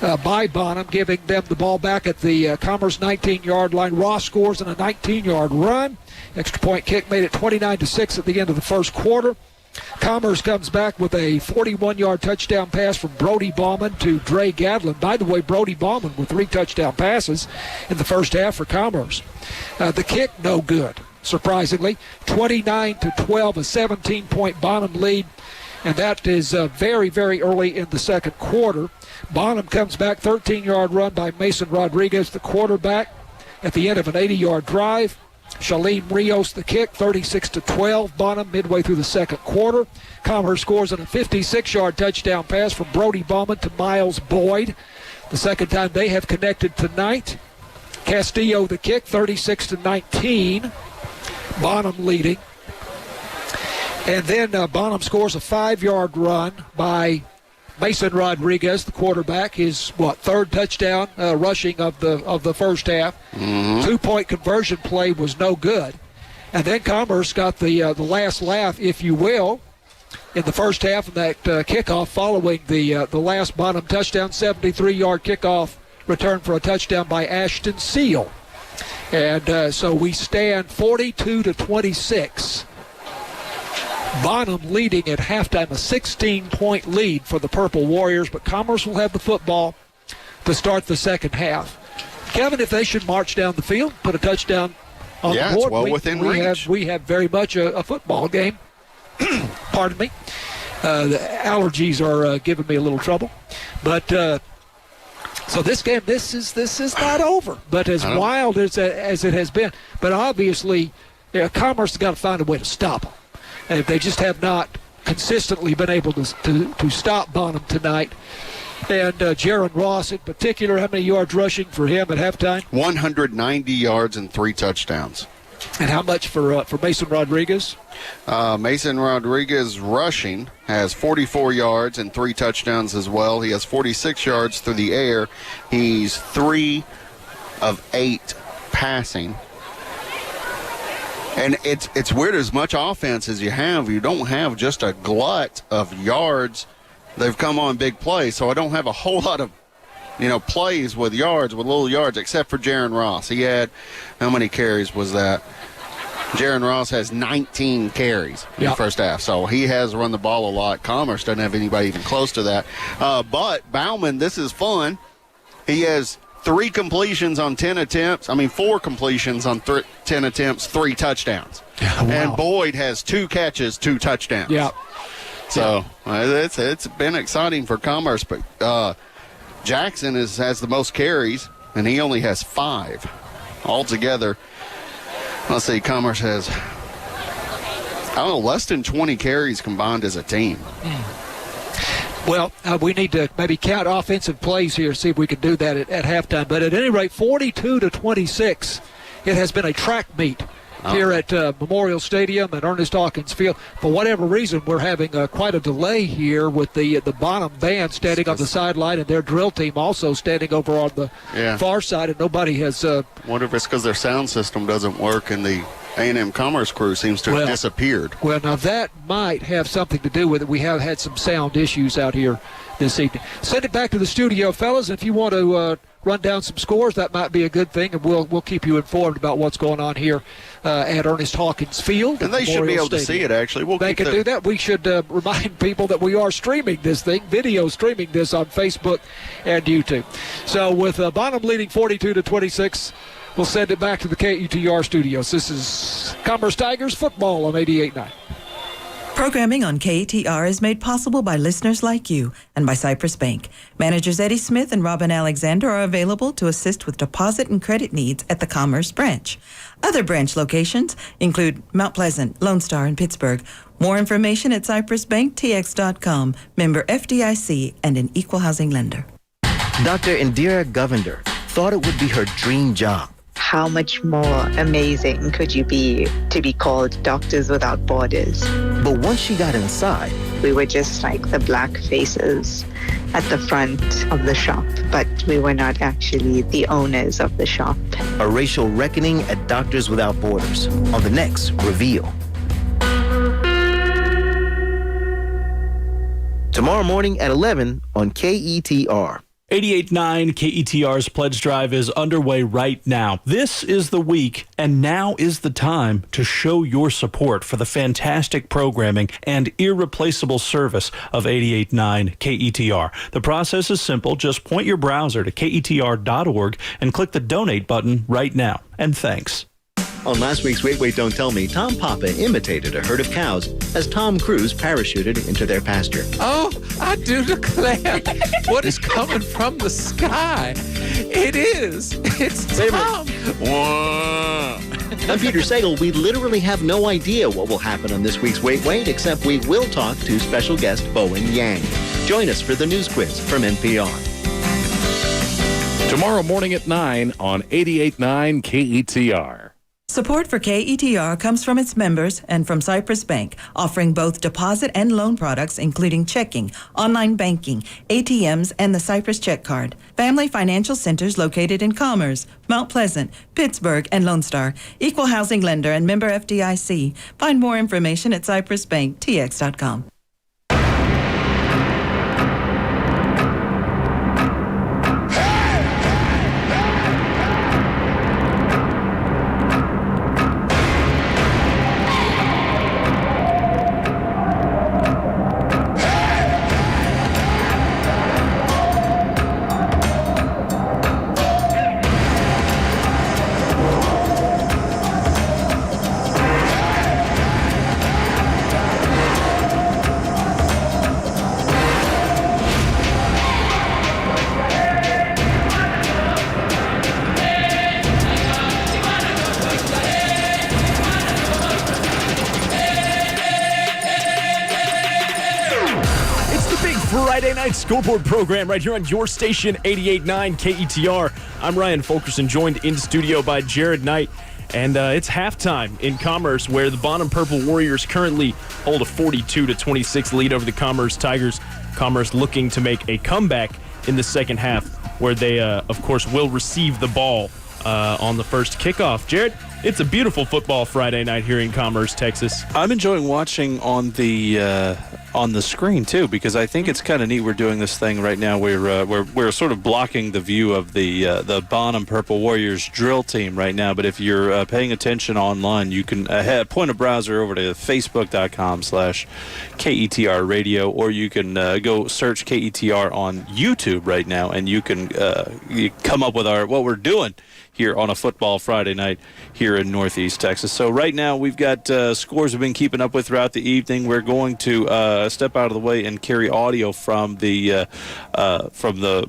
by Bonham, giving them the ball back at the Commerce 19-yard line. Ross scores on a 19-yard run. Extra point kick made it 29-6 at the end of the first quarter. Commerce comes back with a 41-yard touchdown pass from Brody Bauman to Dre Gadlin. By the way, Brody Bauman with 3 touchdown passes in the first half for Commerce. The kick, no good, surprisingly. 29-12, a 17-point Bonham lead, and that is very, very early in the second quarter. Bonham comes back, 13-yard run by Mason Rodriguez, the quarterback, at the end of an 80-yard drive. Shalim Rios the kick, 36-12. Bonham midway through the second quarter. Commerce scores on a 56-yard touchdown pass from Brody Bauman to Miles Boyd. The second time they have connected tonight. Castillo the kick, 36-19. Bonham leading. And then Bonham scores a 5-yard run by Mason Rodriguez, the quarterback, his third touchdown rushing of the first half. 2-point conversion play was no good, and then Commerce got the last laugh, if you will, in the first half of that kickoff following the last Bonham touchdown. 73-yard kickoff return for a touchdown by Ashton Seal, and so we stand 42-26. Bonham leading at halftime, a 16-point lead for the Purple Warriors, but Commerce will have the football to start the second half. Kevin, if they should march down the field, put a touchdown on the board, it's well within reach. We have very much a football game. Pardon me. The allergies are giving me a little trouble. But So this game, this is not over. But as wild as it has been, but obviously, Commerce has got to find a way to stop them. And if they just have not consistently been able to stop Bonham tonight. And Jaron Ross in particular, how many yards rushing for him at halftime? 190 yards and 3 touchdowns. And how much for Mason Rodriguez? Mason Rodriguez rushing has 44 yards and 3 touchdowns as well. He has 46 yards through the air. He's 3 of 8 passing. And it's weird, as much offense as you have, you don't have just a glut of yards. They've come on big plays, so I don't have a whole lot of plays with little yards, except for Jaron Ross. He had, how many carries was that? Jaron Ross has 19 carries in the first half, so he has run the ball a lot. Commerce doesn't have anybody even close to that. But Bauman, this is fun. He has 4 completions on 10 attempts, 10 attempts, 3 touchdowns. Wow. And Boyd has 2 catches, 2 touchdowns. Yeah. So it's been exciting for Commerce, but Jackson has the most carries, and he only has 5 altogether. Let's see, Commerce has, less than 20 carries combined as a team. Well, we need to maybe count offensive plays here, see if we can do that at halftime. But at any rate, 42-26, it has been a track meet here at Memorial Stadium and Ernest Hawkins Field. For whatever reason, we're having quite a delay here with the Bonham band standing on the sideline and their drill team also standing over on the far side, and nobody has... wonder if it's because their sound system doesn't work and the A&M Commerce crew seems to have disappeared. Well, now that might have something to do with it. We have had some sound issues out here this evening. Send it back to the studio, fellas. If you want to run down some scores, that might be a good thing, and we'll keep you informed about what's going on here at Ernest Hawkins Field. And they should be able to see it, actually. They can do that. We should remind people that we are streaming this thing, video streaming this on Facebook and YouTube. So with Bonham leading 42-26, we'll send it back to the KETR studios. This is Commerce Tigers football on 88.9. Programming on KETR is made possible by listeners like you and by Cypress Bank. Managers Eddie Smith and Robin Alexander are available to assist with deposit and credit needs at the Commerce branch. Other branch locations include Mount Pleasant, Lone Star, and Pittsburgh. More information at cypressbanktx.com, member FDIC, and an equal housing lender. Dr. Indira Govender thought it would be her dream job. How much more amazing could you be to be called Doctors Without Borders? But once she got inside, we were just like the black faces at the front of the shop, but we were not actually the owners of the shop. A racial reckoning at Doctors Without Borders on the next Reveal. Tomorrow morning at 11 on KETR. 88.9 KETR's Pledge Drive is underway right now. This is the week, and now is the time to show your support for the fantastic programming and irreplaceable service of 88.9 KETR. The process is simple. Just point your browser to KETR.org and click the donate button right now. And thanks. On last week's Wait, Wait, Don't Tell Me, Tom Papa imitated a herd of cows as Tom Cruise parachuted into their pasture. Oh, I do declare what is coming from the sky. It's Tom. I'm Peter Sagal. We literally have no idea what will happen on this week's Wait, Wait, except we will talk to special guest Bowen Yang. Join us for the news quiz from NPR. Tomorrow morning at 9 on 88.9 KETR. Support for KETR comes from its members and from Cypress Bank, offering both deposit and loan products, including checking, online banking, ATMs, and the Cypress Check Card. Family financial centers located in Commerce, Mount Pleasant, Pittsburgh, and Lone Star. Equal housing lender and member FDIC. Find more information at cypressbanktx.com. Night Scoreboard program right here on your station, 88.9 KETR. I'm Ryan Fulkerson, joined in studio by Jared Knight. And it's halftime in Commerce, where the Bonham Purple Warriors currently hold a 42-26 lead over the Commerce Tigers. Commerce looking to make a comeback in the second half, where they, of course, will receive the ball on the first kickoff. Jared, it's a beautiful football Friday night here in Commerce, Texas. I'm enjoying watching on the screen too, because I think it's kind of neat. We're doing this thing right now. We're sort of blocking the view of the Bonham Purple Warriors drill team right now. But if you're paying attention online, you can point a browser over to facebook.com/KETR radio, or you can go search KETR on YouTube right now, and you can you come up with what we're doing here on a football Friday night here in Northeast Texas. So right now we've got scores we've been keeping up with throughout the evening. We're going to step out of the way and carry audio from the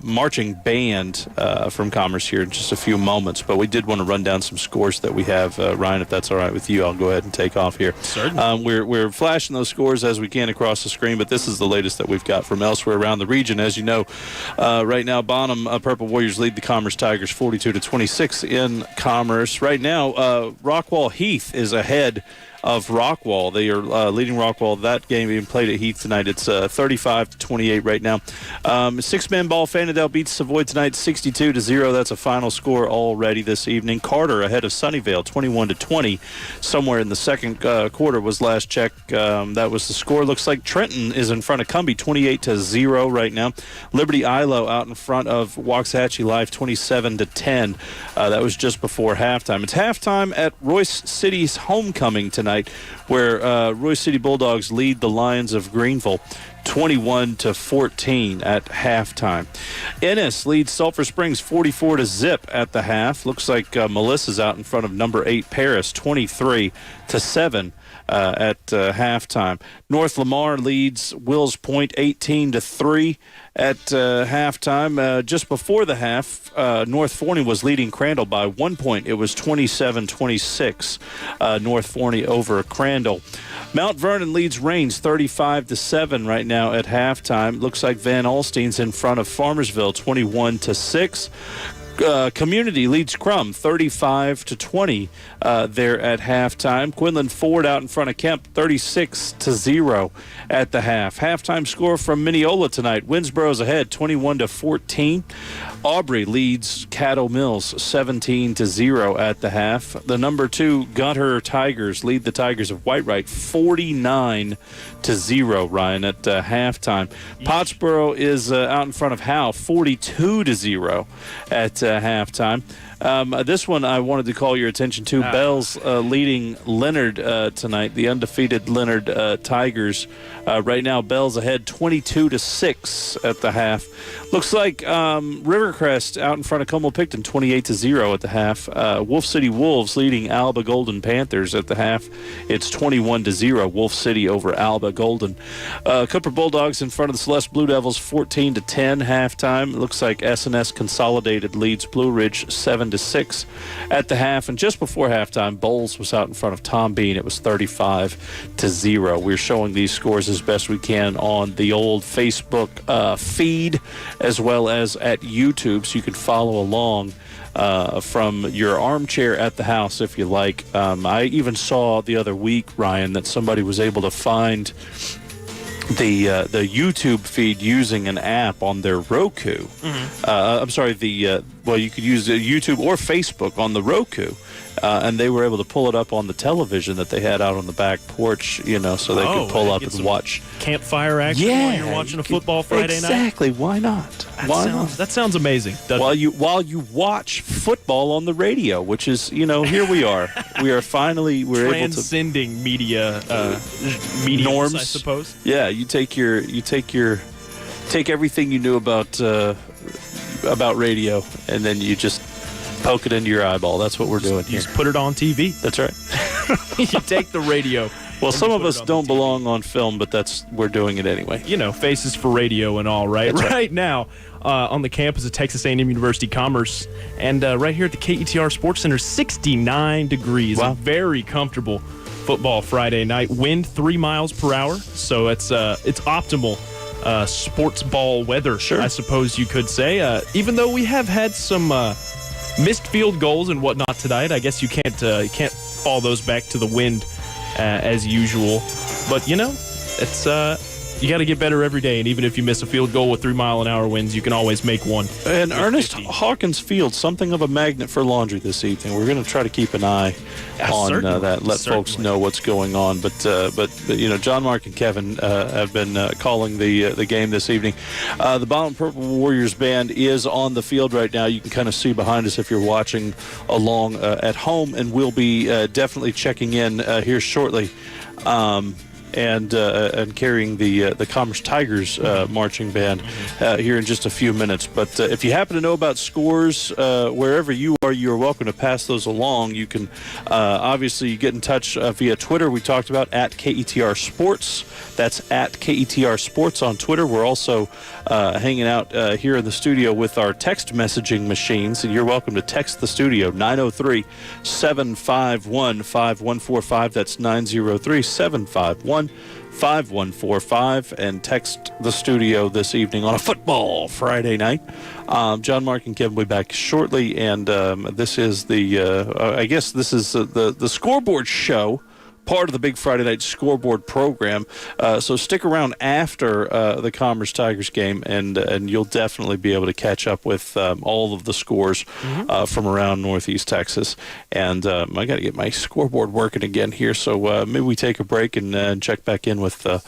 marching band from Commerce here in just a few moments. But we did want to run down some scores that we have. Ryan, if that's all right with you, I'll go ahead and take off here. Certainly. We're flashing those scores as we can across the screen, but this is the latest that we've got from elsewhere around the region. As you know, right now Bonham Purple Warriors lead the Commerce Tigers 42-26 in Commerce. Right now, Rockwall Heath is ahead of Rockwall. They are leading Rockwall. That game being played at Heath tonight. It's 35-28 right now. Six-man ball. Fanadel beats Savoy tonight 62-0. That's a final score already this evening. Carter ahead of Sunnyvale 21-20. Somewhere in the second quarter was last check. That was the score. Looks like Trenton is in front of Cumbie 28-0 right now. Liberty Ilo out in front of Waxahachie Life 27-10. That was just before halftime. It's halftime at Royce City's homecoming tonight, where Royce City Bulldogs lead the Lions of Greenville 21-14 at halftime. Ennis leads Sulphur Springs 44-0 at the half. Looks like Melissa's out in front of number 8 Paris 23-7 at halftime. North Lamar leads Wills Point 18-3 at halftime. Just before the half, North Forney was leading Crandall by 1 point. It was 27-26, North Forney over Crandall. Mount Vernon leads Rains 35-7 right now at halftime. Looks like Van Alstein's in front of Farmersville 21-6. Community leads Crum 35-20 there at halftime. Quinlan Ford out in front of Kemp 36-0 at the half. Halftime score from Mineola tonight. Winsboro's ahead 21-14. Aubrey leads Caddo Mills 17-0 at the half. The number 2 Gunter Tigers lead the Tigers of Whitewright 49-0, Ryan, at halftime. Pottsboro is out in front of Howe 42-0 at halftime. This one I wanted to call your attention to. Bell's leading Leonard tonight, the undefeated Leonard Tigers. Right now, Bell's ahead 22-6 at the half. Looks like Rivercrest out in front of Como Picton 28-0 at the half. Wolf City Wolves leading Alba Golden Panthers at the half. It's 21-0, Wolf City over Alba Golden. Cooper Bulldogs in front of the Celeste Blue Devils 14-10 halftime. It looks like S&S Consolidated leads Blue Ridge 7-6 at the half. And just before halftime, Bowles was out in front of Tom Bean. It was 35-0. We're showing these scores as best we can on the old Facebook feed, as well as at YouTube, so you can follow along from your armchair at the house if you like. I even saw the other week, Ryan, that somebody was able to find the YouTube feed using an app on their Roku. Mm-hmm. I'm sorry, you could use YouTube or Facebook on the Roku. And they were able to pull it up on the television that they had out on the back porch, so they could pull up and watch. Campfire action while you're watching a football Friday night? Exactly. Why not? That sounds amazing. While you watch football on the radio, which is, here we are. We're able to transcending media norms, I suppose. Yeah, you take everything you knew about radio, and then you just poke it into your eyeball. That's what we're doing here. Just put it on TV. That's right. You take the radio. Well, some of us don't belong on film, but we're doing it anyway. Faces for radio and all, right? That's right now, on the campus of Texas A&M University Commerce, and right here at the KETR Sports Center, 69 degrees. Wow. A very comfortable football Friday night. Wind 3 miles per hour, so it's optimal sports ball weather, I suppose you could say. Even though we have had some missed field goals and whatnot tonight, I guess you can't fall those back to the wind as usual. But, it's you got to get better every day, and even if you miss a field goal with 3-mile-an-hour winds, you can always make one. And Ernest Hawkins Field, something of a magnet for laundry this evening. We're going to try to keep an eye on that, let folks know what's going on. But John, Mark, and Kevin have been calling the game this evening. The Bonham Purple Warriors band is on the field right now. You can kind of see behind us if you're watching along at home, and we'll be definitely checking in here shortly. And carrying the Commerce Tigers marching band here in just a few minutes. But if you happen to know about scores wherever you are, you're welcome to pass those along. You can obviously get in touch via Twitter. We talked about at KETR Sports. That's at KETR Sports on Twitter. We're also hanging out here in the studio with our text messaging machines, and you're welcome to text the studio 903-751-5145. That's 903-751-5145, and text the studio this evening on a football Friday night. John, Mark, and Kevin will be back shortly, and this is the scoreboard show, part of the big Friday night scoreboard program. So stick around after the Commerce Tigers game, and you'll definitely be able to catch up with all of the scores from around Northeast Texas. And I got to get my scoreboard working again here, so maybe we take a break and check back in with the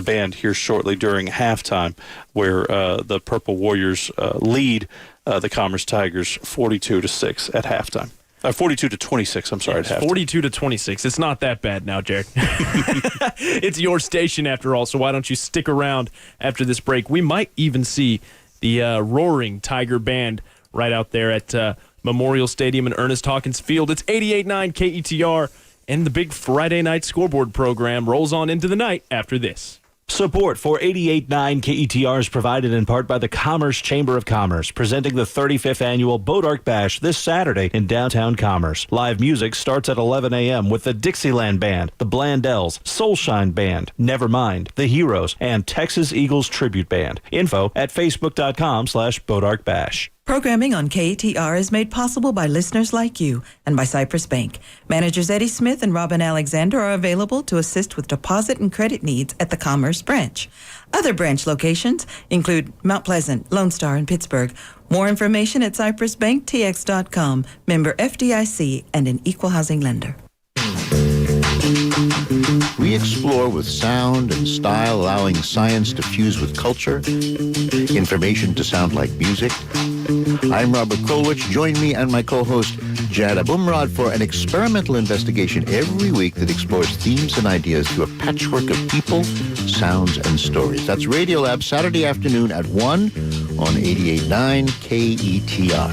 band here shortly during halftime, where the Purple Warriors lead the Commerce Tigers 42-6 at halftime. 42-26, I'm sorry. 42-26. It's not that bad now, Jared. It's your station after all, so why don't you stick around after this break? We might even see the Roaring Tiger Band right out there at Memorial Stadium in Ernest Hawkins Field. It's 88.9 KETR, and the big Friday night scoreboard program rolls on into the night after this. Support for 88.9 KETR is provided in part by the Commerce Chamber of Commerce, presenting the 35th Annual Boat Arc Bash this Saturday in downtown Commerce. Live music starts at 11 a.m. with the Dixieland Band, the Blandells, Soulshine Band, Nevermind, The Heroes, and Texas Eagles Tribute Band. Info at facebook.com/BoatArcBash. Programming on KETR is made possible by listeners like you and by Cypress Bank. Managers Eddie Smith and Robin Alexander are available to assist with deposit and credit needs at the Commerce Branch. Other branch locations include Mount Pleasant, Lone Star, and Pittsburgh. More information at cypressbanktx.com, member FDIC, and an equal housing lender. We explore with sound and style, allowing science to fuse with culture, information to sound like music. I'm Robert Krulwich. Join me and my co-host, Jad Abumrad, for an experimental investigation every week that explores themes and ideas through a patchwork of people, sounds, and stories. That's Radiolab, Saturday afternoon at 1 on 88.9 KETR.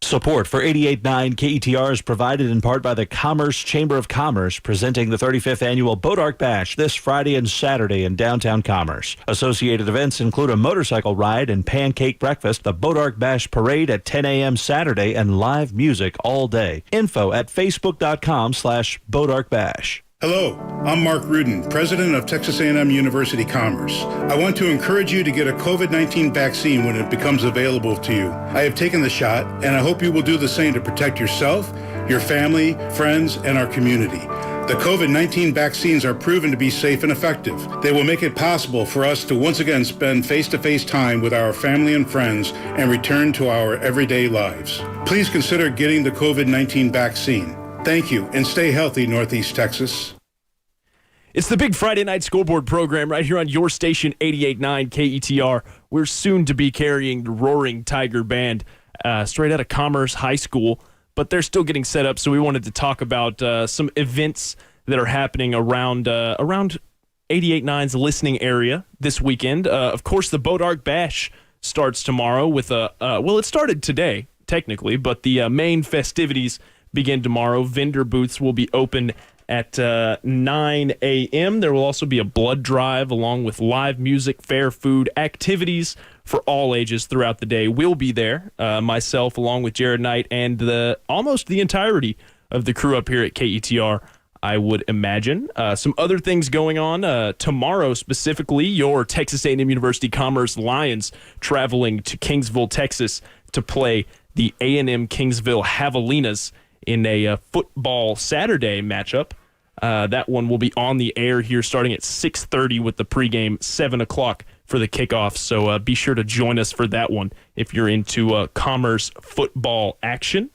Support for 88.9 KETR is provided in part by the Commerce Chamber of Commerce, presenting the 35th Annual Boat Arc Bash this Friday and Saturday in downtown Commerce. Associated events include a motorcycle ride and pancake breakfast, the Boat Arc Bash Parade at 10 a.m. Saturday, and live music all day. Info at facebook.com/BoatArcBash. Hello, I'm Mark Rudin, president of Texas A&M University Commerce. I want to encourage you to get a COVID-19 vaccine when it becomes available to you. I have taken the shot, and I hope you will do the same to protect yourself, your family, friends, and our community. The COVID-19 vaccines are proven to be safe and effective. They will make it possible for us to once again spend face-to-face time with our family and friends and return to our everyday lives. Please consider getting the COVID-19 vaccine. Thank you, and stay healthy, Northeast Texas. It's the big Friday night scoreboard program right here on your station, 88.9 KETR. We're soon to be carrying the Roaring Tiger Band straight out of Commerce High School, but they're still getting set up, so we wanted to talk about some events that are happening around 88.9's listening area this weekend. Of course, the Boat Arc Bash starts tomorrow with it started today, technically, but the main festivities begin tomorrow. Vendor booths will be open at 9 a.m. There will also be a blood drive along with live music, fair food, activities for all ages throughout the day. We'll be there, myself along with Jared Knight and almost the entirety of the crew up here at KETR. I would imagine. Some other things going on tomorrow, specifically your Texas A&M University Commerce Lions traveling to Kingsville, Texas, to play the A&M Kingsville Javelinas in a football Saturday matchup. That one will be on the air here starting at 6:30 with the pregame, 7 o'clock for the kickoff. So be sure to join us for that one if you're into Commerce football action.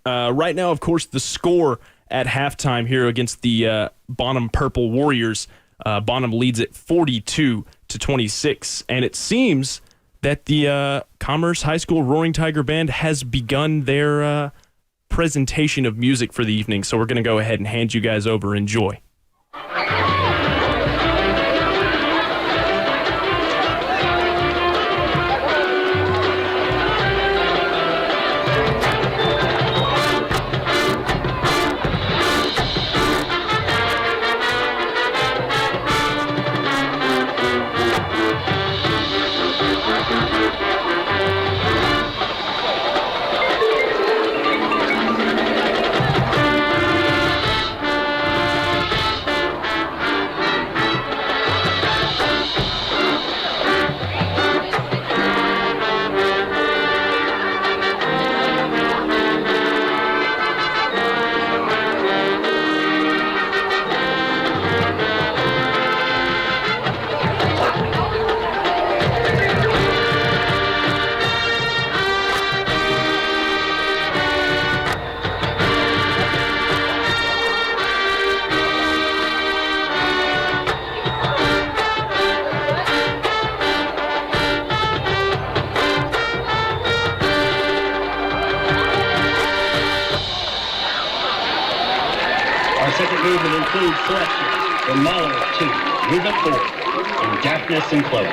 Right now, of course, the score at halftime here against the Bonham Purple Warriors. Bonham leads at 42-26, and it seems that the Commerce High School Roaring Tiger Band has begun their presentation of music for the evening. So we're going to go ahead and hand you guys over. Enjoy. Movement includes selections from Mahler to Movement 4 and Daphnis and Chloe.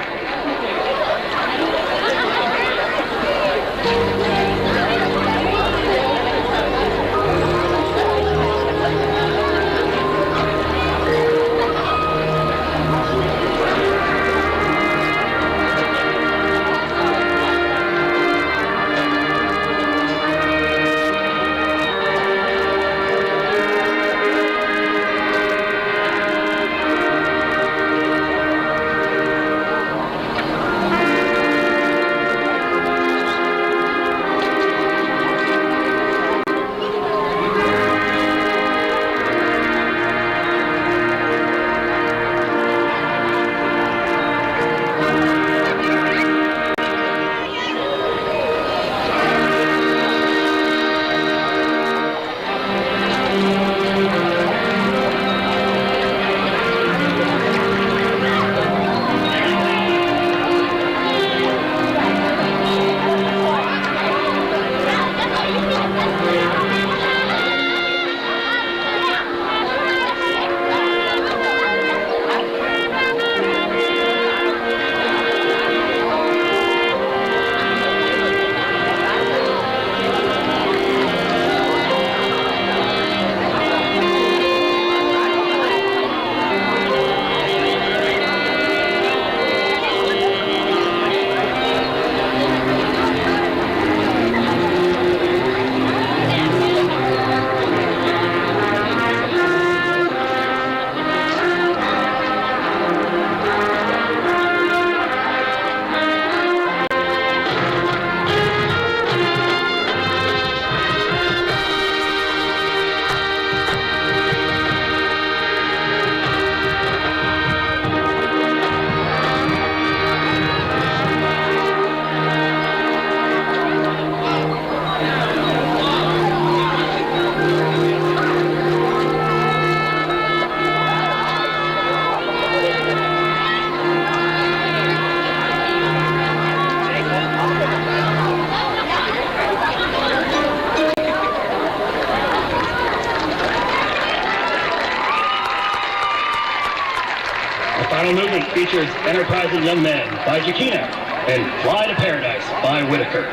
Final movement features Enterprising Young Men by Jakina and Fly to Paradise by Whitaker.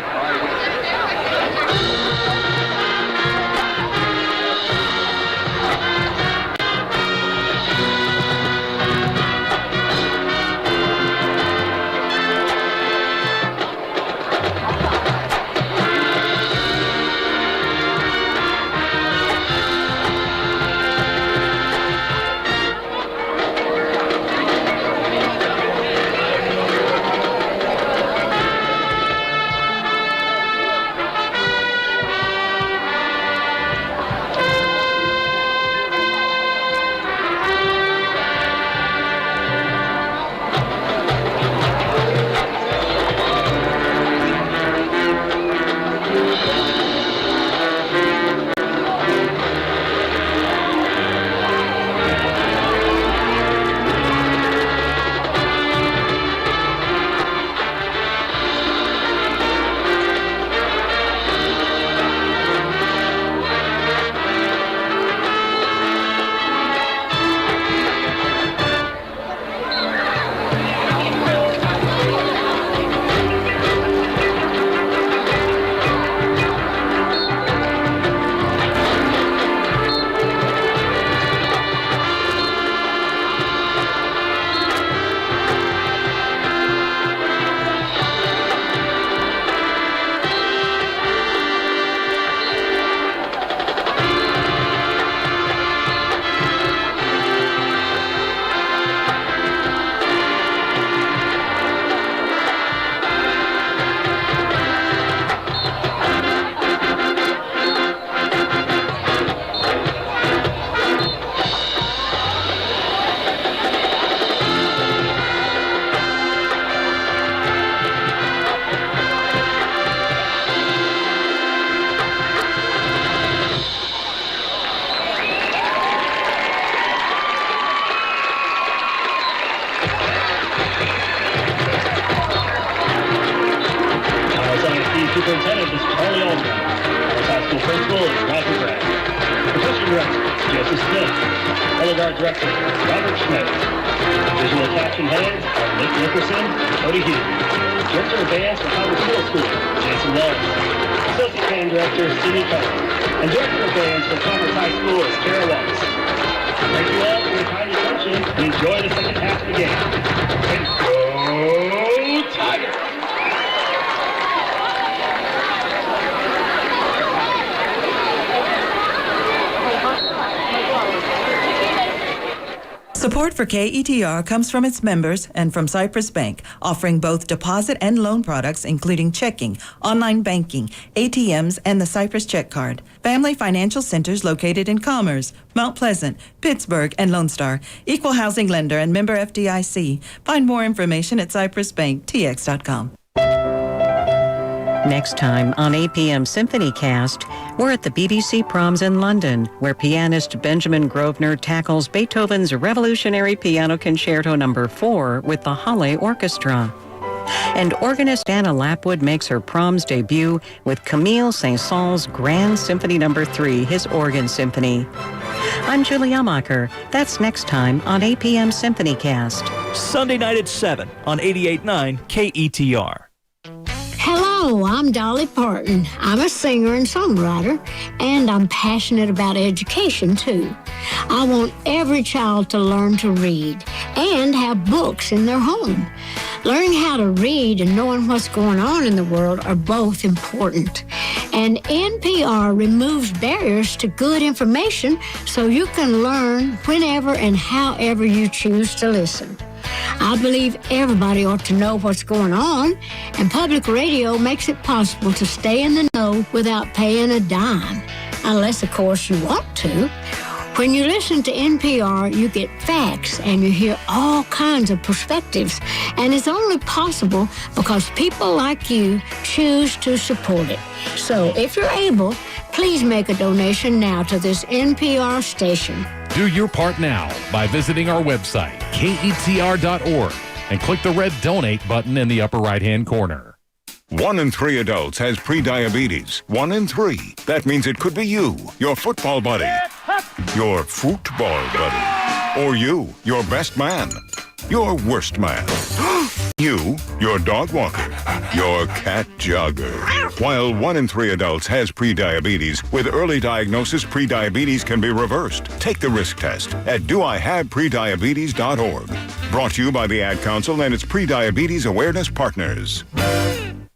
superintendent is Charlie Aldrin. Commerce High School principal is Roger Bragg. Professional director, Joseph Smith. Color guard director, Robert Schmidt. Visual caption heads are Nick Nickerson and Cody Hughes. Director of bands for Commerce Middle School, Jason Lawrence. Associate band director, Sidney Cohen. And director of bands for Commerce High School is Kara Wallace. Thank you all for your kind attention and enjoy the second half of the game. And go Tigers! Support for KETR comes from its members and from Cypress Bank, offering both deposit and loan products, including checking, online banking, ATMs, and the Cypress Check Card. Family financial centers located in Commerce, Mount Pleasant, Pittsburgh, and Lone Star. Equal housing lender and member FDIC. Find more information at cypressbanktx.com. Next time on APM Symphony Cast, we're at the BBC Proms in London, where pianist Benjamin Grosvenor tackles Beethoven's Revolutionary Piano Concerto No. 4 with the Halle Orchestra. And organist Anna Lapwood makes her Proms debut with Camille Saint-Saëns's Grand Symphony No. 3, his organ symphony. I'm Julie Amacher. That's next time on APM Symphony Cast. Sunday night at 7 on 88.9 KETR. Hello, I'm Dolly Parton. I'm a singer and songwriter, and I'm passionate about education, too. I want every child to learn to read and have books in their home. Learning how to read and knowing what's going on in the world are both important. And NPR removes barriers to good information so you can learn whenever and however you choose to listen. I believe everybody ought to know what's going on, and public radio makes it possible to stay in the know without paying a dime, unless, of course, you want to. When you listen to NPR, you get facts and you hear all kinds of perspectives, and it's only possible because people like you choose to support it. So if you're able, please make a donation now to this NPR station. Do your part now by visiting our website, ketr.org, and click the red donate button in the upper right-hand corner. 1 in 3 adults has prediabetes. 1 in 3. That means it could be you, your football buddy, your football buddy, or you, your best man, your worst man, you, your dog walker, your cat jogger. While 1 in 3 adults has prediabetes, with early diagnosis, prediabetes can be reversed. Take the risk test at doihaveprediabetes.org. Brought to you by the Ad Council and its prediabetes awareness partners.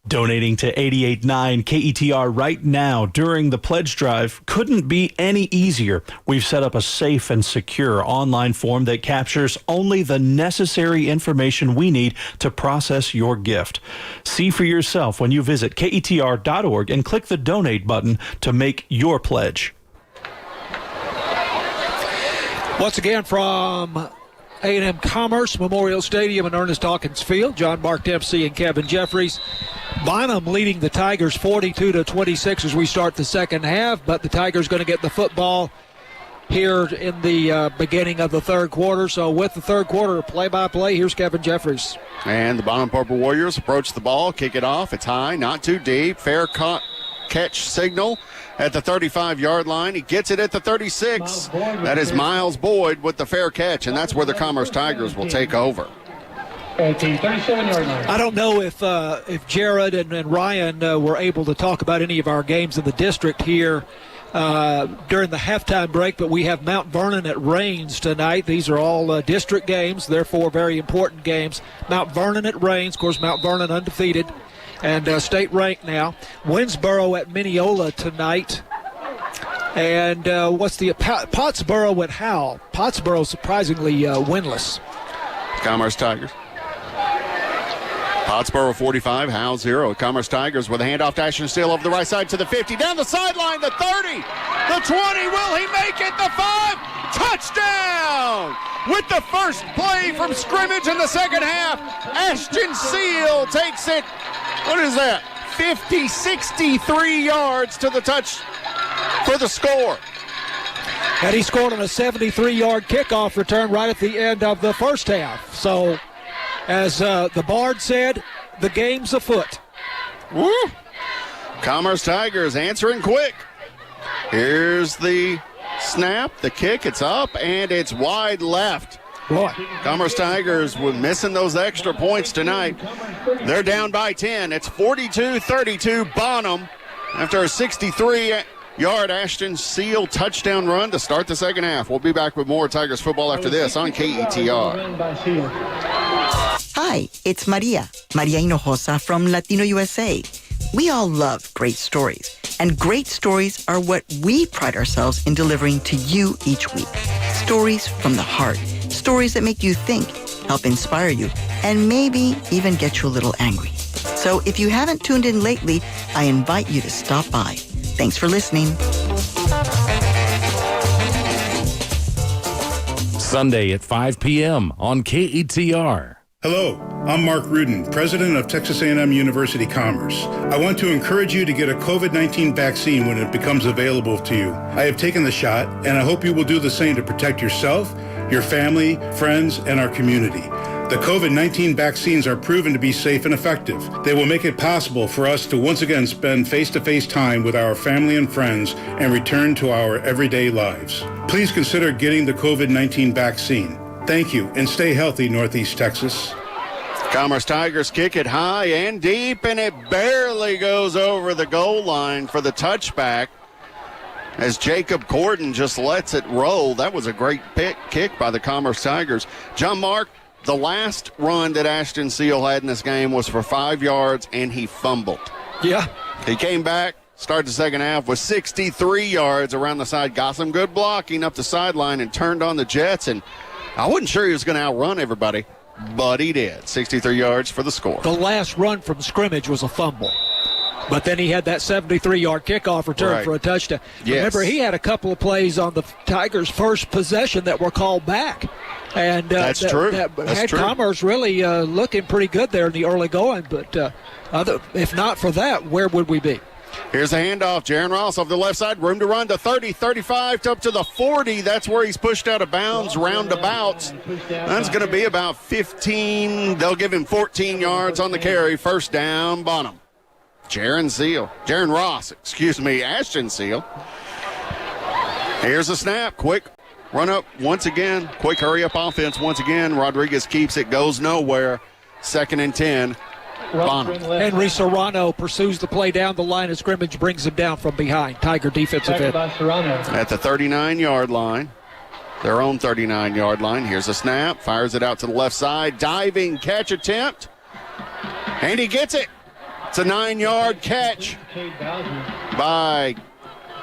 Donating to 88.9 KETR right now during the pledge drive couldn't be any easier. We've set up a safe and secure online form that captures only the necessary information we need to process your gift. See for yourself when you visit KETR.org and click the donate button to make your pledge. Once again from A&M Commerce Memorial Stadium in Ernest Hawkins Field, John Mark Dempsey and Kevin Jeffries. Bonham leading the Tigers 42-26 as we start the second half, but the Tigers going to get the football here in the beginning of the third quarter. So with the third quarter play-by-play, here's Kevin Jeffries. And the Bonham Purple Warriors approach the ball, kick it off. It's high, not too deep. Fair catch signal at the 35-yard line. He gets it at the 36. That is Miles Boyd with the fair catch, and that's where the Commerce Tigers will take over. 37-yard line. I don't know if Jared and Ryan were able to talk about any of our games in the district here during the halftime break, but we have Mount Vernon at Rains tonight. These are all district games, therefore very important games. Mount Vernon at Rains, of course, Mount Vernon undefeated and state ranked now. Winsboro at Mineola tonight. And what's the Pottsboro at Howell? Pottsboro surprisingly winless. Commerce Tigers. Pottsboro 45, Howell 0. Commerce Tigers with a handoff to Ashton Steele over the right side to the 50. Down the sideline, the 30, the 20. Will he make it? The 5. Touchdown! With the first play from scrimmage in the second half, Ashton Steele takes it, what is that, 50, 63 yards to the touch for the score. And he scored on a 73-yard kickoff return right at the end of the first half. So, as the Bard said, the game's afoot. Woo! Commerce Tigers answering quick. Here's the snap, the kick. It's up, and it's wide left. Boy. Commerce Tigers were missing those extra points tonight. They're down by 10. It's 42-32 Bonham after a 63-yard Ashton Seal touchdown run to start the second half. We'll be back with more Tigers football after this on KETR. Hi, it's Maria Hinojosa from Latino USA. We all love great stories, and great stories are what we pride ourselves in delivering to you each week. Stories from the heart. Stories that make you think, help inspire you, and maybe even get you a little angry. So if you haven't tuned in lately, I invite you to stop by. Thanks for listening. Sunday at 5 p.m. on KETR. Hello, I'm Mark Rudin, president of Texas A&M University Commerce. I want to encourage you to get a COVID-19 vaccine when it becomes available to you. I have taken the shot, and I hope you will do the same to protect yourself, your family, friends, and our community. The COVID-19 vaccines are proven to be safe and effective. They will make it possible for us to once again spend face-to-face time with our family and friends and return to our everyday lives. Please consider getting the COVID-19 vaccine. Thank you, and stay healthy, Northeast Texas. Commerce Tigers kick it high and deep, and it barely goes over the goal line for the touchback as Jacob Corden just lets it roll. That was a great kick by the Commerce Tigers. John Mark, the last run that Ashton Seal had in this game was for 5 yards, and he fumbled. Yeah. He came back, started the second half with 63 yards around the side, got some good blocking up the sideline, and turned on the Jets, and I wasn't sure he was going to outrun everybody, but he did. 63 yards for the score. The last run from scrimmage was a fumble. But then he had that 73-yard kickoff return for a touchdown. Yes. Remember, he had a couple of plays on the Tigers' first possession that were called back. And That's true. That That's had true. Commerce really looking pretty good there in the early going. But if not for that, where would we be? Here's a handoff. Jaron Ross off the left side. Room to run to 30, 35, up to the 40. That's where he's pushed out of bounds, roundabouts. That's going to be about 15. They'll give him 14 yards on the carry. First down, Bonham. Jaron Ross, Ashton Seal. Here's a snap. Quick run up once again. Quick hurry up offense once again. Rodriguez keeps it, goes nowhere. 2nd and 10. Bonham. Henry Serrano pursues the play down the line of scrimmage, brings him down from behind. Tiger defensive end. At the 39-yard line. Their own 39-yard line. Here's a snap. Fires it out to the left side. Diving catch attempt. And he gets it. It's a 9-yard catch by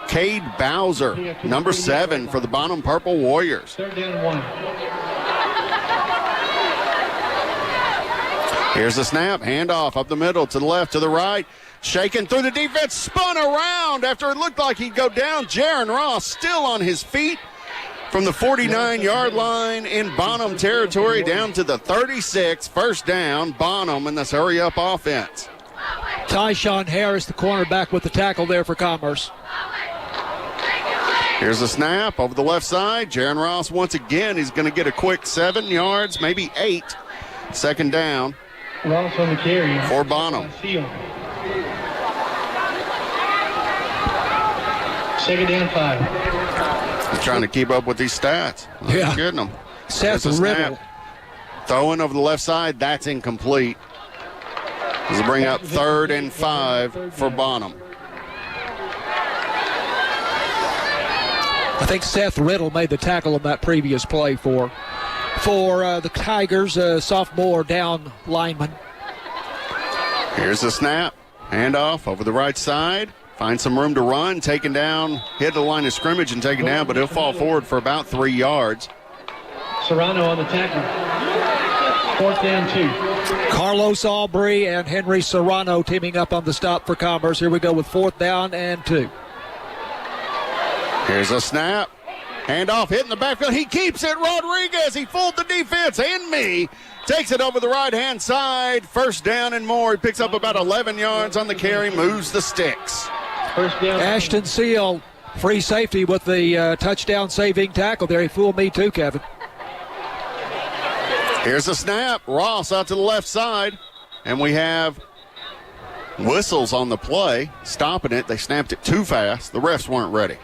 Cade Bowser, number 7 for the Bonham Purple Warriors. 3rd down 1. Here's the snap. Handoff up the middle to the left, to the right. Shaken through the defense. Spun around after it looked like he'd go down. Jaron Ross still on his feet from the 49-yard line in Bonham territory down to the 36. First down, Bonham in this hurry-up offense. Tyshawn Harris, the cornerback, with the tackle there for Commerce. Here's a snap over the left side. Jaron Ross once again. He's going to get a quick 7 yards, maybe 8. Second down. Ross on the carry. For Bonham. 2nd down 5. He's trying to keep up with these stats. Yeah. Getting them. Seth Here's a Riddle. snap. Throwing over the left side. That's incomplete. This will bring up 3rd and 5 for Bonham. I think Seth Riddle made the tackle on that previous play for the Tigers, sophomore down lineman. Here's the snap. Handoff over the right side. Find some room to run. Taken down. Hit the line of scrimmage and taken down, but he'll fall forward for about 3 yards. Serrano on the tackle. 4th down 2. Carlos Aubrey and Henry Serrano teaming up on the stop for Commerce. Here we go with 4th down and 2. Here's a snap. Handoff, hitting the backfield. He keeps it. Rodriguez, he fooled the defense and me. Takes it over the right-hand side. First down and more. He picks up about 11 yards on the carry, moves the sticks. First down. Ashton Seal, free safety with the touchdown-saving tackle there. He fooled me too, Kevin. Here's a snap. Ross out to the left side. And we have Whistles on the play, stopping it. They snapped it too fast. The refs weren't ready.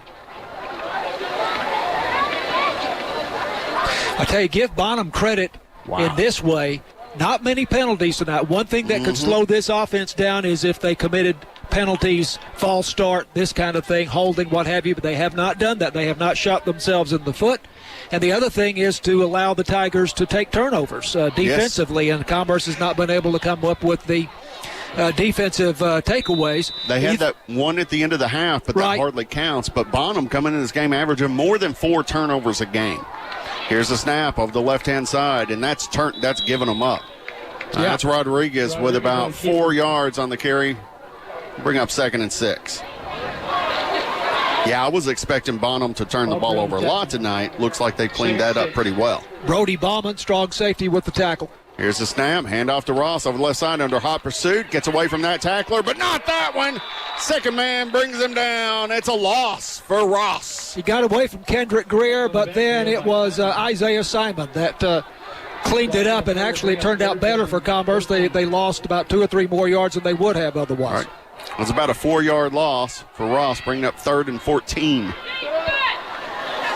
I tell you, give Bonham credit in this way. Not many penalties tonight. One thing that could slow this offense down is if they committed penalties, false start, this kind of thing, holding, what have you, but they have not done that. They have not shot themselves in the foot. And the other thing is to allow the Tigers to take turnovers defensively, and Commerce has not been able to come up with the defensive takeaways. They had that one at the end of the half, but that hardly counts. But Bonham coming in this game averaging more than 4 turnovers a game. Here's a snap over the left-hand side, and that's giving them up. That's Rodriguez with about 4 yards on the carry. Bring up 2nd and 6. Yeah, I was expecting Bonham to turn the ball over a lot tonight. Looks like they cleaned that up pretty well. Brody Bauman, strong safety with the tackle. Here's the snap, handoff to Ross over the left side under hot pursuit. Gets away from that tackler, but not that one. Second man brings him down. It's a loss for Ross. He got away from Kendrick Greer, but then it was Isaiah Simon that cleaned it up, and actually it turned out better for Commerce. They lost about 2 or 3 more yards than they would have otherwise. Right. It was about a 4-yard loss for Ross, bringing up 3rd and 14.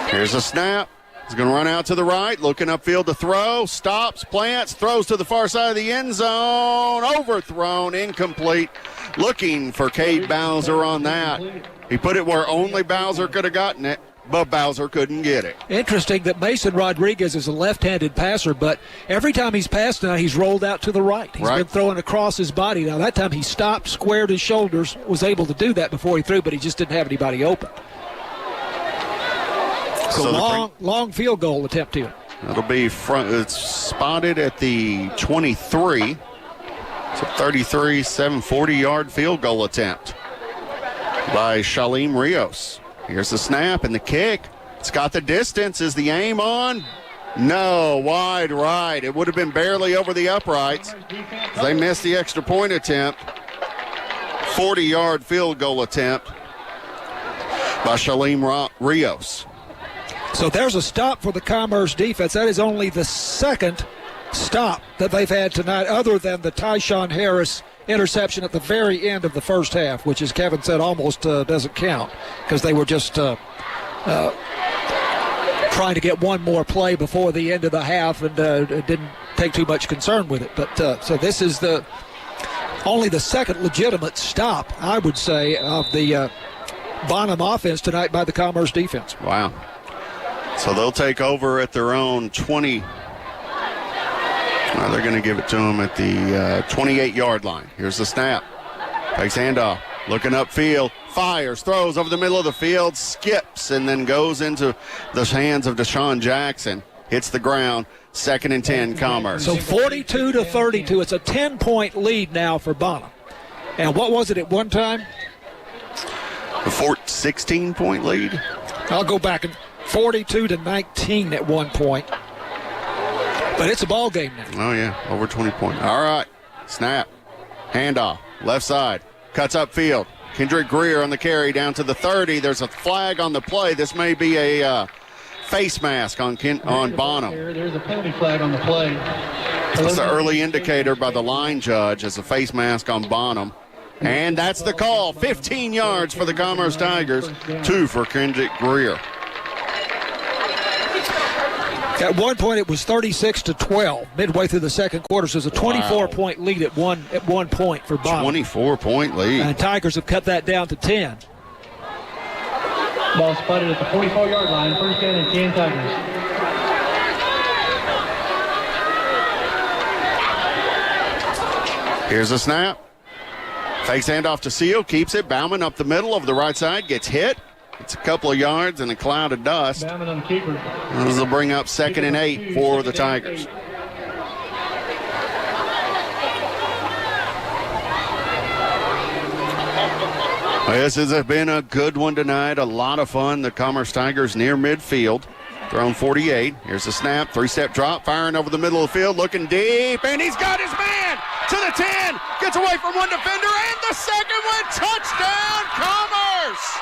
Here's a snap. He's going to run out to the right, looking upfield to throw, stops, plants, throws to the far side of the end zone, overthrown, incomplete. Looking for Cade Bowser on that. He put it where only Bowser could have gotten it, but Bowser couldn't get it. Interesting that Mason Rodriguez is a left-handed passer, but every time he's passed now, he's rolled out to the right. He's been throwing across his body. Now, that time he stopped, squared his shoulders, was able to do that before he threw, but he just didn't have anybody open. So long field goal attempt here. It'll be it's spotted at the 23. It's a 33-7, 40-yard field goal attempt by Shalim Rios. Here's the snap and the kick. It's got the distance. Is the aim on? No, wide right. It would have been barely over the uprights. They missed the extra point attempt. 40-yard field goal attempt by Shalim Rios. So there's a stop for the Commerce defense. That is only the second stop that they've had tonight, other than the Tyshawn Harris interception at the very end of the first half, which, as Kevin said, almost doesn't count because they were just trying to get one more play before the end of the half and didn't take too much concern with it. But so this is only the second legitimate stop, I would say, of the Bonham offense tonight by the Commerce defense. Wow. So they'll take over at their own 20. They're going to give it to them at the 28-yard line. Here's the snap. Takes handoff. Looking upfield. Fires. Throws over the middle of the field. Skips and then goes into the hands of Deshaun Jackson. Hits the ground. 2nd and 10, Commerce. So 42-32. It's a 10-point lead now for Bonham. And what was it at one time? A 16-point lead. I'll go back and 42-19 at one point. But it's a ball game now. Oh, yeah, over 20 points. All right, snap, handoff, left side, cuts upfield. Kendrick Greer on the carry down to the 30. There's a flag on the play. This may be a face mask on Bonham. There's a penalty flag on the play. That's the early indicator by the line judge as a face mask on Bonham. And that's the call. 15 yards for the Commerce Tigers, 2 for Kendrick Greer. At one point, it was 36-12 midway through the second quarter. So it's a 24-point lead at one point for Bonham. 24-point lead. And Tigers have cut that down to 10. Ball spotted at the 44-yard line. First down and 10 Tigers. Here's a snap. Fakes handoff to Seal. Keeps it. Bauman up the middle of the right side. Gets hit. It's a couple of yards and a cloud of dust. Bauman on the keeper. This will bring up 2nd and 8 for the Tigers. This has been a good one tonight. A lot of fun. The Commerce Tigers near midfield. Thrown 48. Here's the snap. 3-step drop. Firing over the middle of the field. Looking deep. And he's got his man to the 10. Gets away from one defender. And the second one. Touchdown, Commerce.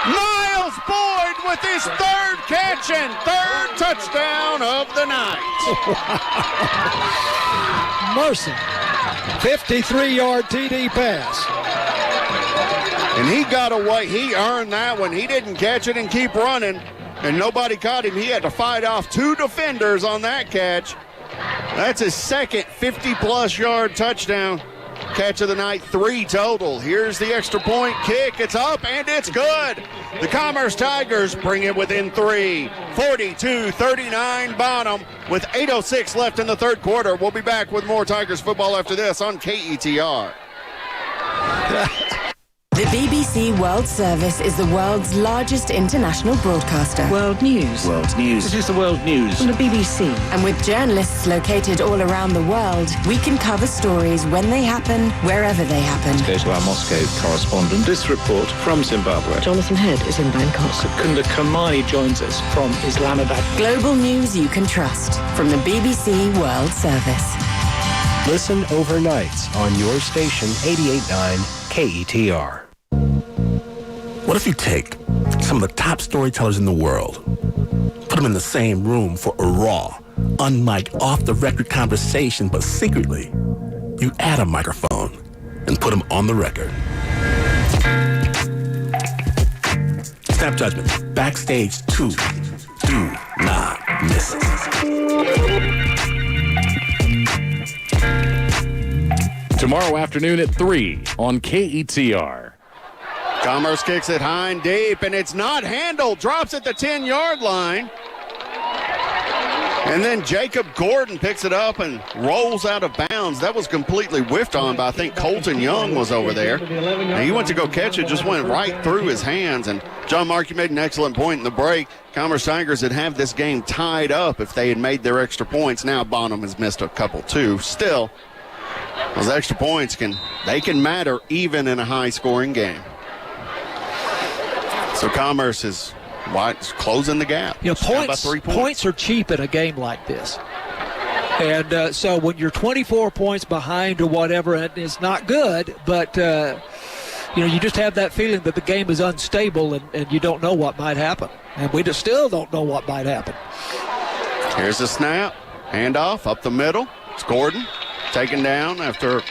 Miles Boyd with his third catch and third touchdown of the night. Mercy. 53-yard TD pass. And he got away. He earned that one. He didn't catch it and keep running, and nobody caught him. He had to fight off 2 defenders on that catch. That's his second 50-plus yard touchdown catch of the night, 3 total. Here's the extra point kick. It's up, and it's good. The Commerce Tigers bring it within 3. 42-39 Bonham with 8:06 left in the third quarter. We'll be back with more Tigers football after this on KETR. The BBC World Service is the world's largest international broadcaster. World News. World News. This is the World News. From the BBC. And with journalists located all around the world, we can cover stories when they happen, wherever they happen. Go to our Moscow correspondent. This report from Zimbabwe. Jonathan Head is in Bangkok. Kunda Kamani joins us from Islamabad. Global news you can trust from the BBC World Service. Listen overnight on your station 88.9 KETR. What if you take some of the top storytellers in the world, put them in the same room for a raw, unmiked, off-the-record conversation, but secretly, you add a microphone and put them on the record? Snap Judgment, Backstage 2. Do not miss it. Tomorrow afternoon at 3 on KETR. Commerce kicks it high and deep, and it's not handled. Drops at the 10-yard line. And then Jacob Gordon picks it up and rolls out of bounds. That was completely whiffed on by, I think, Colton Young was over there. And he went to go catch it, just went right through his hands. And John Mark, you made an excellent point in the break. Commerce Tigers would have this game tied up if they had made their extra points. Now Bonham has missed a couple too. Still, those extra points can matter even in a high-scoring game. So Commerce is closing the gap. You know, points are cheap in a game like this. And so when you're 24 points behind or whatever, it's not good, but you just have that feeling that the game is unstable and you don't know what might happen. And we just still don't know what might happen. Here's the snap. Handoff up the middle. It's Gordon taken down after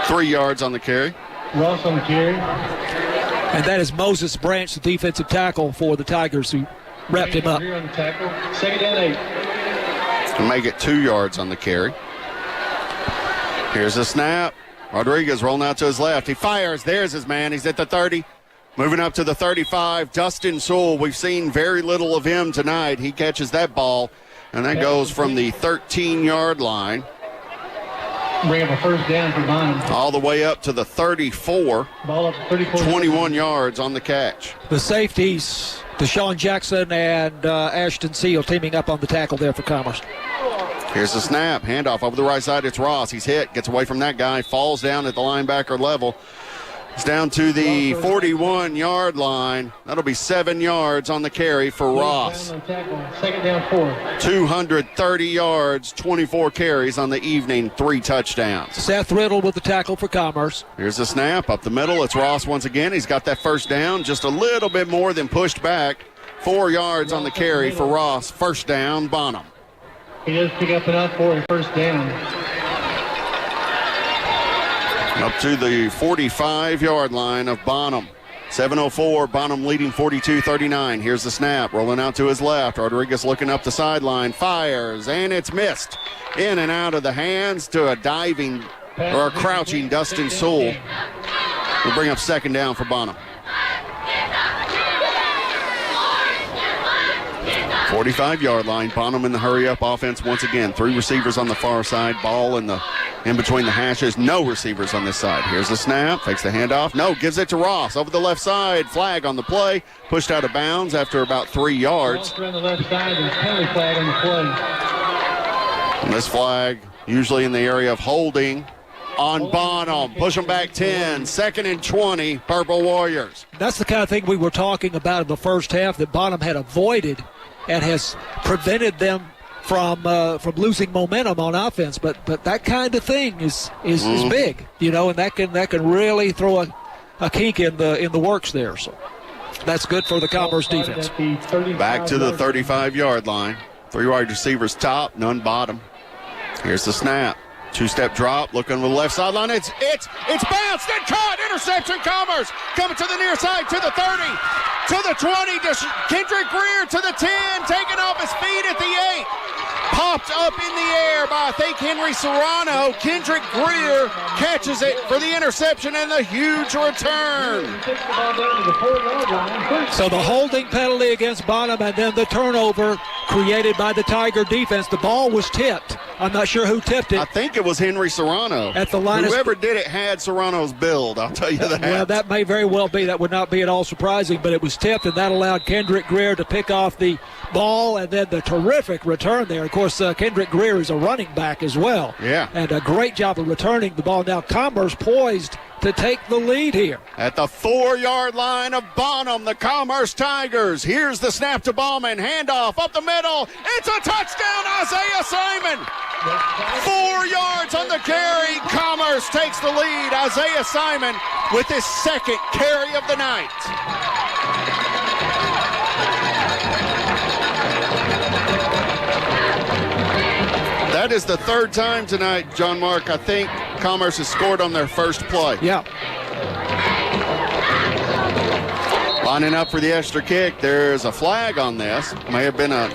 3 yards on the carry. Ross on the carry. And that is Moses Branch, the defensive tackle for the Tigers, who wrapped him up. On the tackle. 2nd and 8. To make it 2 yards on the carry. Here's the snap. Rodriguez rolling out to his left. He fires. There's his man. He's at the 30. Moving up to the 35. Dustin Sewell. We've seen very little of him tonight. He catches that ball, and that goes from the 13-yard line. Bring up a first down for Bonham. All the way up to the 34. Ball up 34. 21 yards on the catch. The safeties, Deshaun Jackson and Ashton Seal teaming up on the tackle there for Commerce. Here's the snap. Handoff over the right side. It's Ross. He's hit. Gets away from that guy. Falls down at the linebacker level. It's down to the 41-yard line. That'll be 7 yards on the carry for Ross. 2nd down 4. 230 yards, 24 carries on the evening, 3 touchdowns. Seth Riddle with the tackle for Commerce. Here's the snap up the middle. It's Ross once again. He's got that first down, just a little bit more than pushed back. 4 yards on the carry for Ross. First down, Bonham. He does pick up enough for a first down. Up to the 45-yard line of Bonham. 7:04, Bonham leading 42-39. Here's the snap, rolling out to his left. Rodriguez looking up the sideline, fires, and it's missed. In and out of the hands to a diving or a crouching Dustin Sewell. We'll bring up 2nd down for Bonham. 45-yard line. Bonham in the hurry-up offense once again. 3 receivers on the far side. Ball in between the hashes. No receivers on this side. Here's the snap. Fakes the handoff. No, gives it to Ross. Over the left side. Flag on the play. Pushed out of bounds after about 3 yards. Around the left side. There's a penalty flag on the play. And this flag usually in the area of holding on Bonham. Push them back 10. 2nd and 20. Purple Warriors. That's the kind of thing we were talking about in the first half that Bonham had avoided and has prevented them from losing momentum on offense. But that kind of thing is big, and that can really throw a kink in the works there. So That's good for the Commerce defense. Back to the 35-yard line. 3 wide receivers top, none bottom. Here's the snap. 2-step drop, looking to the left sideline. It's bounced and caught. Interception, Commerce. Coming to the near side, to the 30, to the 20. Kendrick Greer to the 10, taking off his feet at the 8. Popped up in the air by, I think, Henry Serrano. Kendrick Greer catches it for the interception and the huge return. So the holding penalty against Bonham and then the turnover created by the Tiger defense. The ball was tipped. I'm not sure who tipped it. I think it was Henry Serrano. At the line. Whoever did it had Serrano's build, I'll tell you that. Well, that may very well be. That would not be at all surprising, but it was tipped, and that allowed Kendrick Greer to pick off the ball, and then the terrific return there. Of course, Kendrick Greer is a running back as well. Yeah. And a great job of returning the ball. Now Commerce poised to take the lead here. At the 4-yard line of Bonham, the Commerce Tigers. Here's the snap to Ballman. Handoff up the middle. It's a touchdown, Isaiah Simon. 4 yards on the carry. Commerce takes the lead. Isaiah Simon with his second carry of the night. That is the third time tonight, John Mark, I think Commerce has scored on their first play. Yeah. Lining up for the extra kick. There's a flag on this. May have been a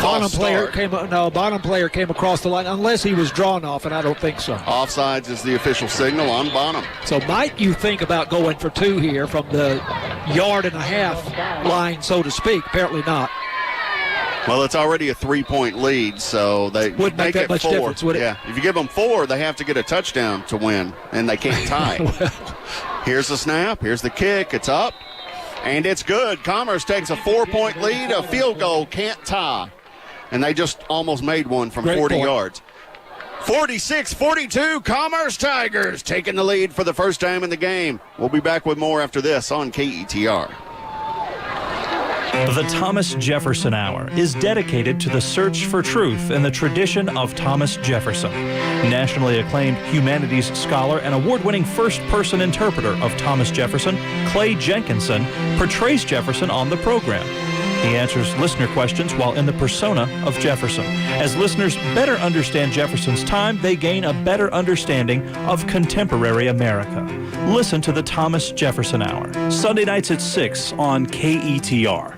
Bonham player came across the line, unless he was drawn off, and I don't think so. Offsides is the official signal on Bonham. So might you think about going for 2 here from the 1.5-yard line, so to speak? Apparently not. Well, it's already a 3-point lead, so they would make that it much 4. Difference, would it? Yeah, if you give them 4, they have to get a touchdown to win, and they can't tie. Here's the snap. Here's the kick. It's up, and it's good. Commerce takes a 4-point lead. A field goal can't tie, and they just almost made one from 40 yards. 46-42, Commerce Tigers taking the lead for the first time in the game. We'll be back with more after this on KETR. The Thomas Jefferson Hour is dedicated to the search for truth and the tradition of Thomas Jefferson. Nationally acclaimed humanities scholar and award-winning first-person interpreter of Thomas Jefferson, Clay Jenkinson, portrays Jefferson on the program. He answers listener questions while in the persona of Jefferson. As listeners better understand Jefferson's time, they gain a better understanding of contemporary America. Listen to the Thomas Jefferson Hour, Sunday nights at 6 on KETR.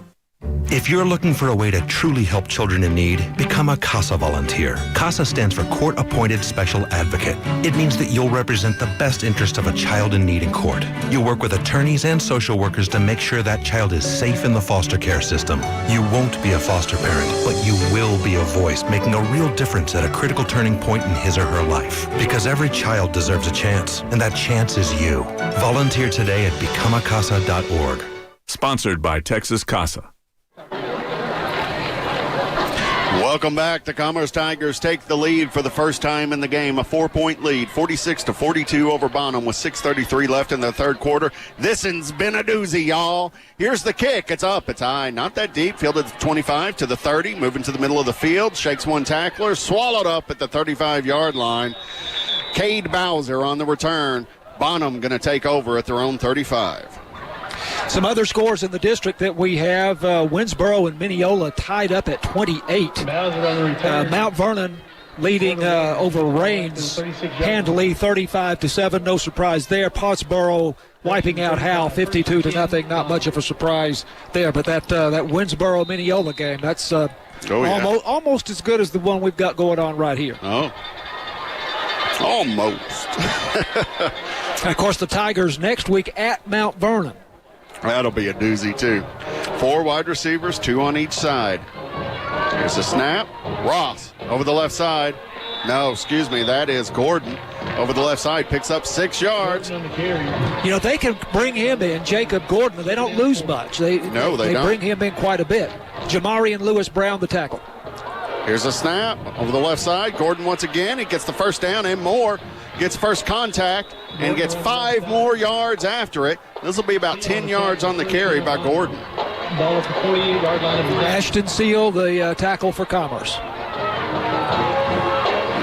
If you're looking for a way to truly help children in need, become a CASA volunteer. CASA stands for Court-Appointed Special Advocate. It means that you'll represent the best interest of a child in need in court. You'll work with attorneys and social workers to make sure that child is safe in the foster care system. You won't be a foster parent, but you will be a voice making a real difference at a critical turning point in his or her life. Because every child deserves a chance, and that chance is you. Volunteer today at becomeacasa.org. Sponsored by Texas CASA. Welcome back. The Commerce Tigers take the lead for the first time in the game. A 4-point lead, 46-42 over Bonham with 6:33 left in the third quarter. This one's been a doozy, y'all. Here's the kick. It's up. It's high. Not that deep. Fielded 25 to the 30. Moving to the middle of the field. Shakes one tackler. Swallowed up at the 35-yard line. Cade Bowser on the return. Bonham going to take over at their own 35. Some other scores in the district that we have, Winsboro and Mineola tied up at 28. Mount Vernon leading over Rains handily 35-7. No surprise there. Pottsboro wiping out Howell 52-0. Not much of a surprise there, but that Winsboro Mineola game, that's almost as good as the one we've got going on right here. Oh, almost. And of course, the Tigers next week at Mount Vernon. That'll be a doozy, too. 4 wide receivers, 2 on each side. Here's a snap. Ross over the left side. No, excuse me, that is Gordon. Over the left side, picks up 6 yards. You know, they can bring him in, Jacob Gordon. They don't lose much. They don't. Bring him in quite a bit. Jamari and Lewis Brown, the tackle. Here's a snap over the left side. Gordon once again. He gets the first down and more. Gets first contact and gets 5 more yards after it. This will be about 10 yards on the carry by Gordon. Ball at the 48-yard line. Ashton Seal, the tackle for Commerce.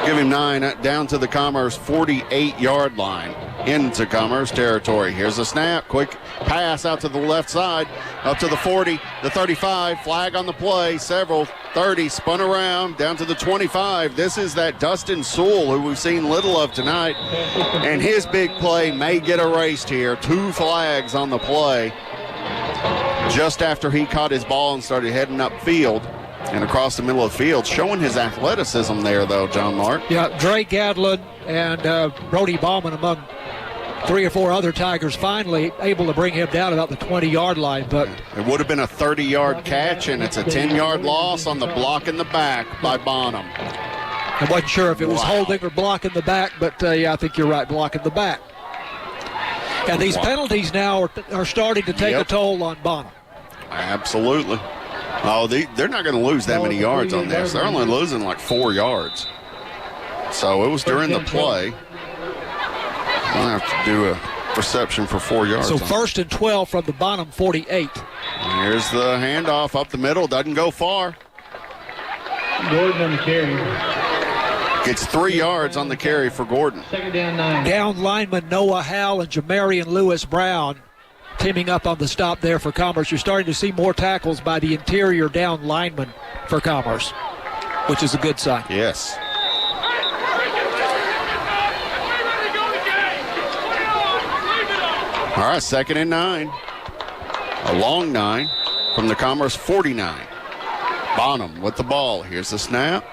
Give him 9 down to the Commerce 48-yard line. into Commerce territory. Here's a snap. Quick pass out to the left side, up to the 40, the 35. Flag on the play. Several. 30, spun around, down to the 25. This is that Dustin Sewell who we've seen little of tonight. And his big play may get erased here. 2 flags on the play. Just after he caught his ball and started heading upfield and across the middle of the field, showing his athleticism there, though, John Mark. Yeah, Drake Gadlin and Brody Bauman among 3 or 4 other Tigers finally able to bring him down about the 20-yard line. But it would have been a 30-yard catch, and it's a 10-yard loss on the block in the back by Bonham. I wasn't sure if it was holding or blocking the back, but yeah, I think you're right, blocking the back. And these penalties now are starting to take a toll on Bonham. Absolutely. Oh, they're not going to lose that many yards on this. They're only losing like 4 yards. So it was during the play. I'll have to do a reception for 4 yards. So 1st and 12 from the Bonham 48. Here's the handoff up the middle. Doesn't go far. Gordon on the carry. Gets 3 yards on the carry for Gordon. Second down 9. Down lineman Noah Howell and Jamarian Lewis Brown teaming up on the stop there for Commerce. You're starting to see more tackles by the interior down lineman for Commerce, which is a good sign. Yes. All right, 2nd and 9. A long 9 from the Commerce 49. Bonham with the ball. Here's the snap.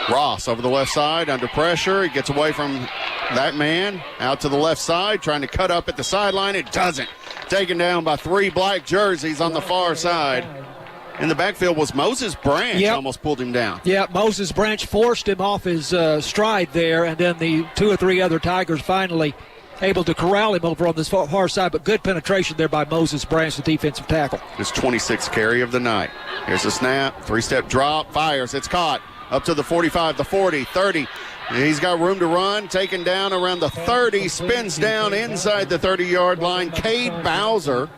Ross over the left side under pressure. He gets away from that man out to the left side, trying to cut up at the sideline. It doesn't. Taken down by 3 black jerseys on the far side. In the backfield was Moses Branch. Almost pulled him down. Yeah, Moses Branch forced him off his stride there, and then the 2 or 3 other Tigers finally able to corral him over on this far side, but good penetration there by Moses Branch, the defensive tackle. His 26th carry of the night. Here's the snap, 3-step drop, fires, it's caught. Up to the 45, the 40, 30. He's got room to run, taken down around the 30, spins down inside the 30-yard line. Cade Bowser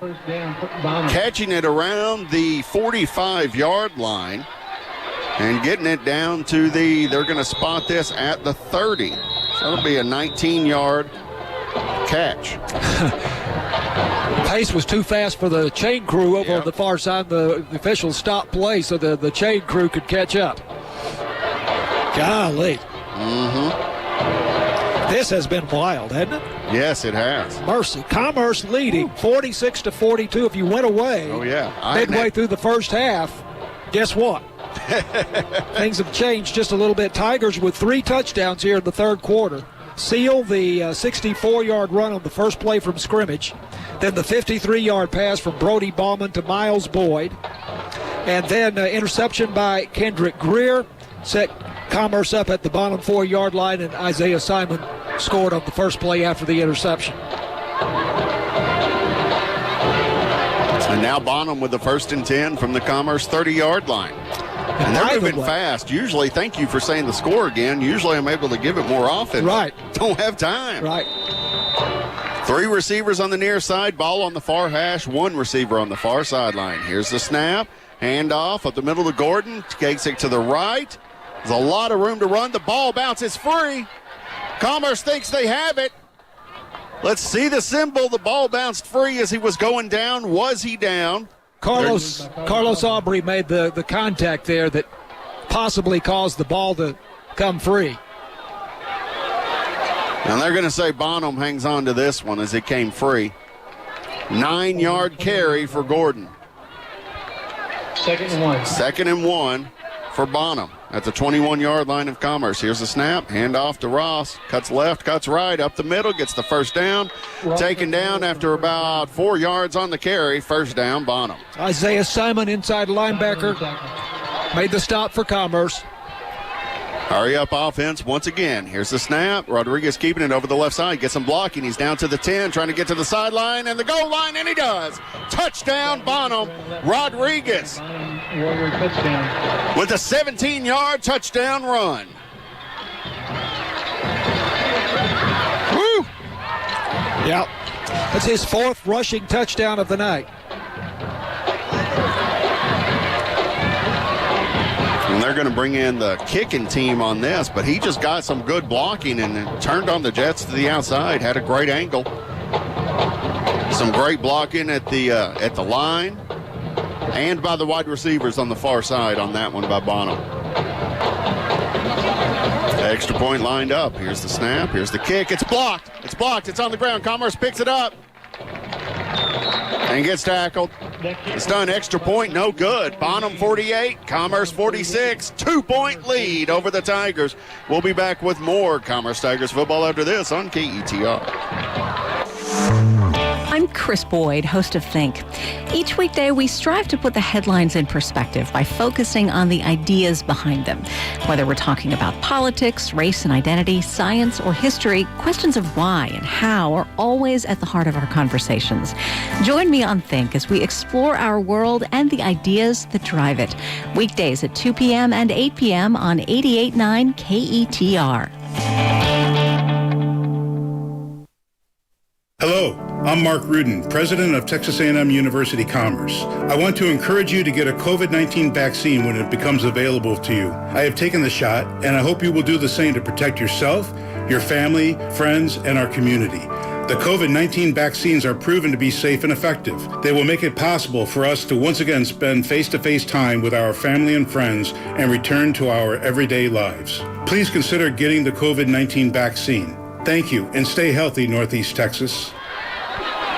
catching it around the 45-yard line and getting it down to they're going to spot this at the 30. So it'll be a 19-yard catch. Pace was too fast for the chain crew over on the far side. The officials stopped play so the chain crew could catch up. Golly. This has been wild, hasn't it? Yes, it has. Mercy. Commerce leading 46-42. If you went away midway through the first half, guess what? Things have changed just a little bit. Tigers with 3 touchdowns here in the third quarter. Seal the 64-yard run on the first play from scrimmage. Then the 53-yard pass from Brody Bauman to Miles Boyd. And then interception by Kendrick Greer set Commerce up at the bottom 4-yard line, and Isaiah Simon scored on the first play after the interception. And now Bonham with the 1st and 10 from the Commerce 30-yard line. And they're moving fast. Usually, thank you for saying the score again. Usually I'm able to give it more often. Right. Don't have time. Right. 3 receivers on the near side, ball on the far hash, 1 receiver on the far sideline. Here's the snap, handoff up the middle to Gordon, takes it to the right. There's a lot of room to run. The ball bounces free. Commerce thinks they have it. Let's see the symbol. The ball bounced free as he was going down. Was he down? Carlos Aubrey made the contact there that possibly caused the ball to come free. And they're going to say Bonham hangs on to this one as it came free. 9-yard carry for Gordon. 2nd and 1. 2nd and 1 for Bonham at the 21-yard line of Commerce. Here's the snap, handoff to Ross. Cuts left, cuts right, up the middle, gets the first down. Taken down after about 4 yards on the carry. First down, Bonham. Isaiah Simon, inside linebacker, made the stop for Commerce. Hurry up offense once again. Here's the snap. Rodriguez keeping it over the left side. Gets him blocking. He's down to the 10, trying to get to the sideline and the goal line, and he does. Touchdown, Bonham. Rodriguez with a 17-yard touchdown run. Woo! Yep. That's his 4th rushing touchdown of the night. And they're going to bring in the kicking team on this, but he just got some good blocking and turned on the Jets to the outside, had a great angle. Some great blocking at the line and by the wide receivers on the far side on that one by Bonham. Extra point lined up. Here's the snap. Here's the kick. It's blocked. It's blocked. It's on the ground. Commerce picks it up and gets tackled. It's done. Extra point, no good. Bonham 48, Commerce 46. 2-point lead over the Tigers. We'll be back with more Commerce Tigers football after this on KETR. I'm Chris Boyd, host of Think. Each weekday, we strive to put the headlines in perspective by focusing on the ideas behind them. Whether we're talking about politics, race and identity, science, or history, questions of why and how are always at the heart of our conversations. Join me on Think as we explore our world and the ideas that drive it. Weekdays at 2 p.m. and 8 p.m. on 88.9 KETR. Hello, I'm Mark Rudin, president of Texas A&M University Commerce. I want to encourage you to get a COVID-19 vaccine when it becomes available to you. I have taken the shot, and I hope you will do the same to protect yourself, your family, friends, and our community. The COVID-19 vaccines are proven to be safe and effective. They will make it possible for us to once again spend face-to-face time with our family and friends and return to our everyday lives. Please consider getting the COVID-19 vaccine. Thank you, and stay healthy, Northeast Texas.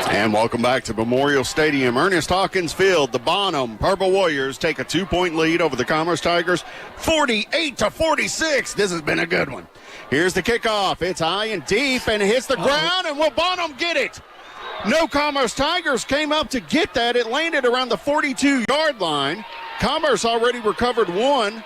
And welcome back to Memorial Stadium. Ernest Hawkins Field, the Bonham Purple Warriors take a 2-point lead over the Commerce Tigers, 48-46. This has been a good one. Here's the kickoff. It's high and deep, and it hits the ground, and will Bonham get it? No Commerce Tigers came up to get that. It landed around the 42-yard line. Commerce already recovered one.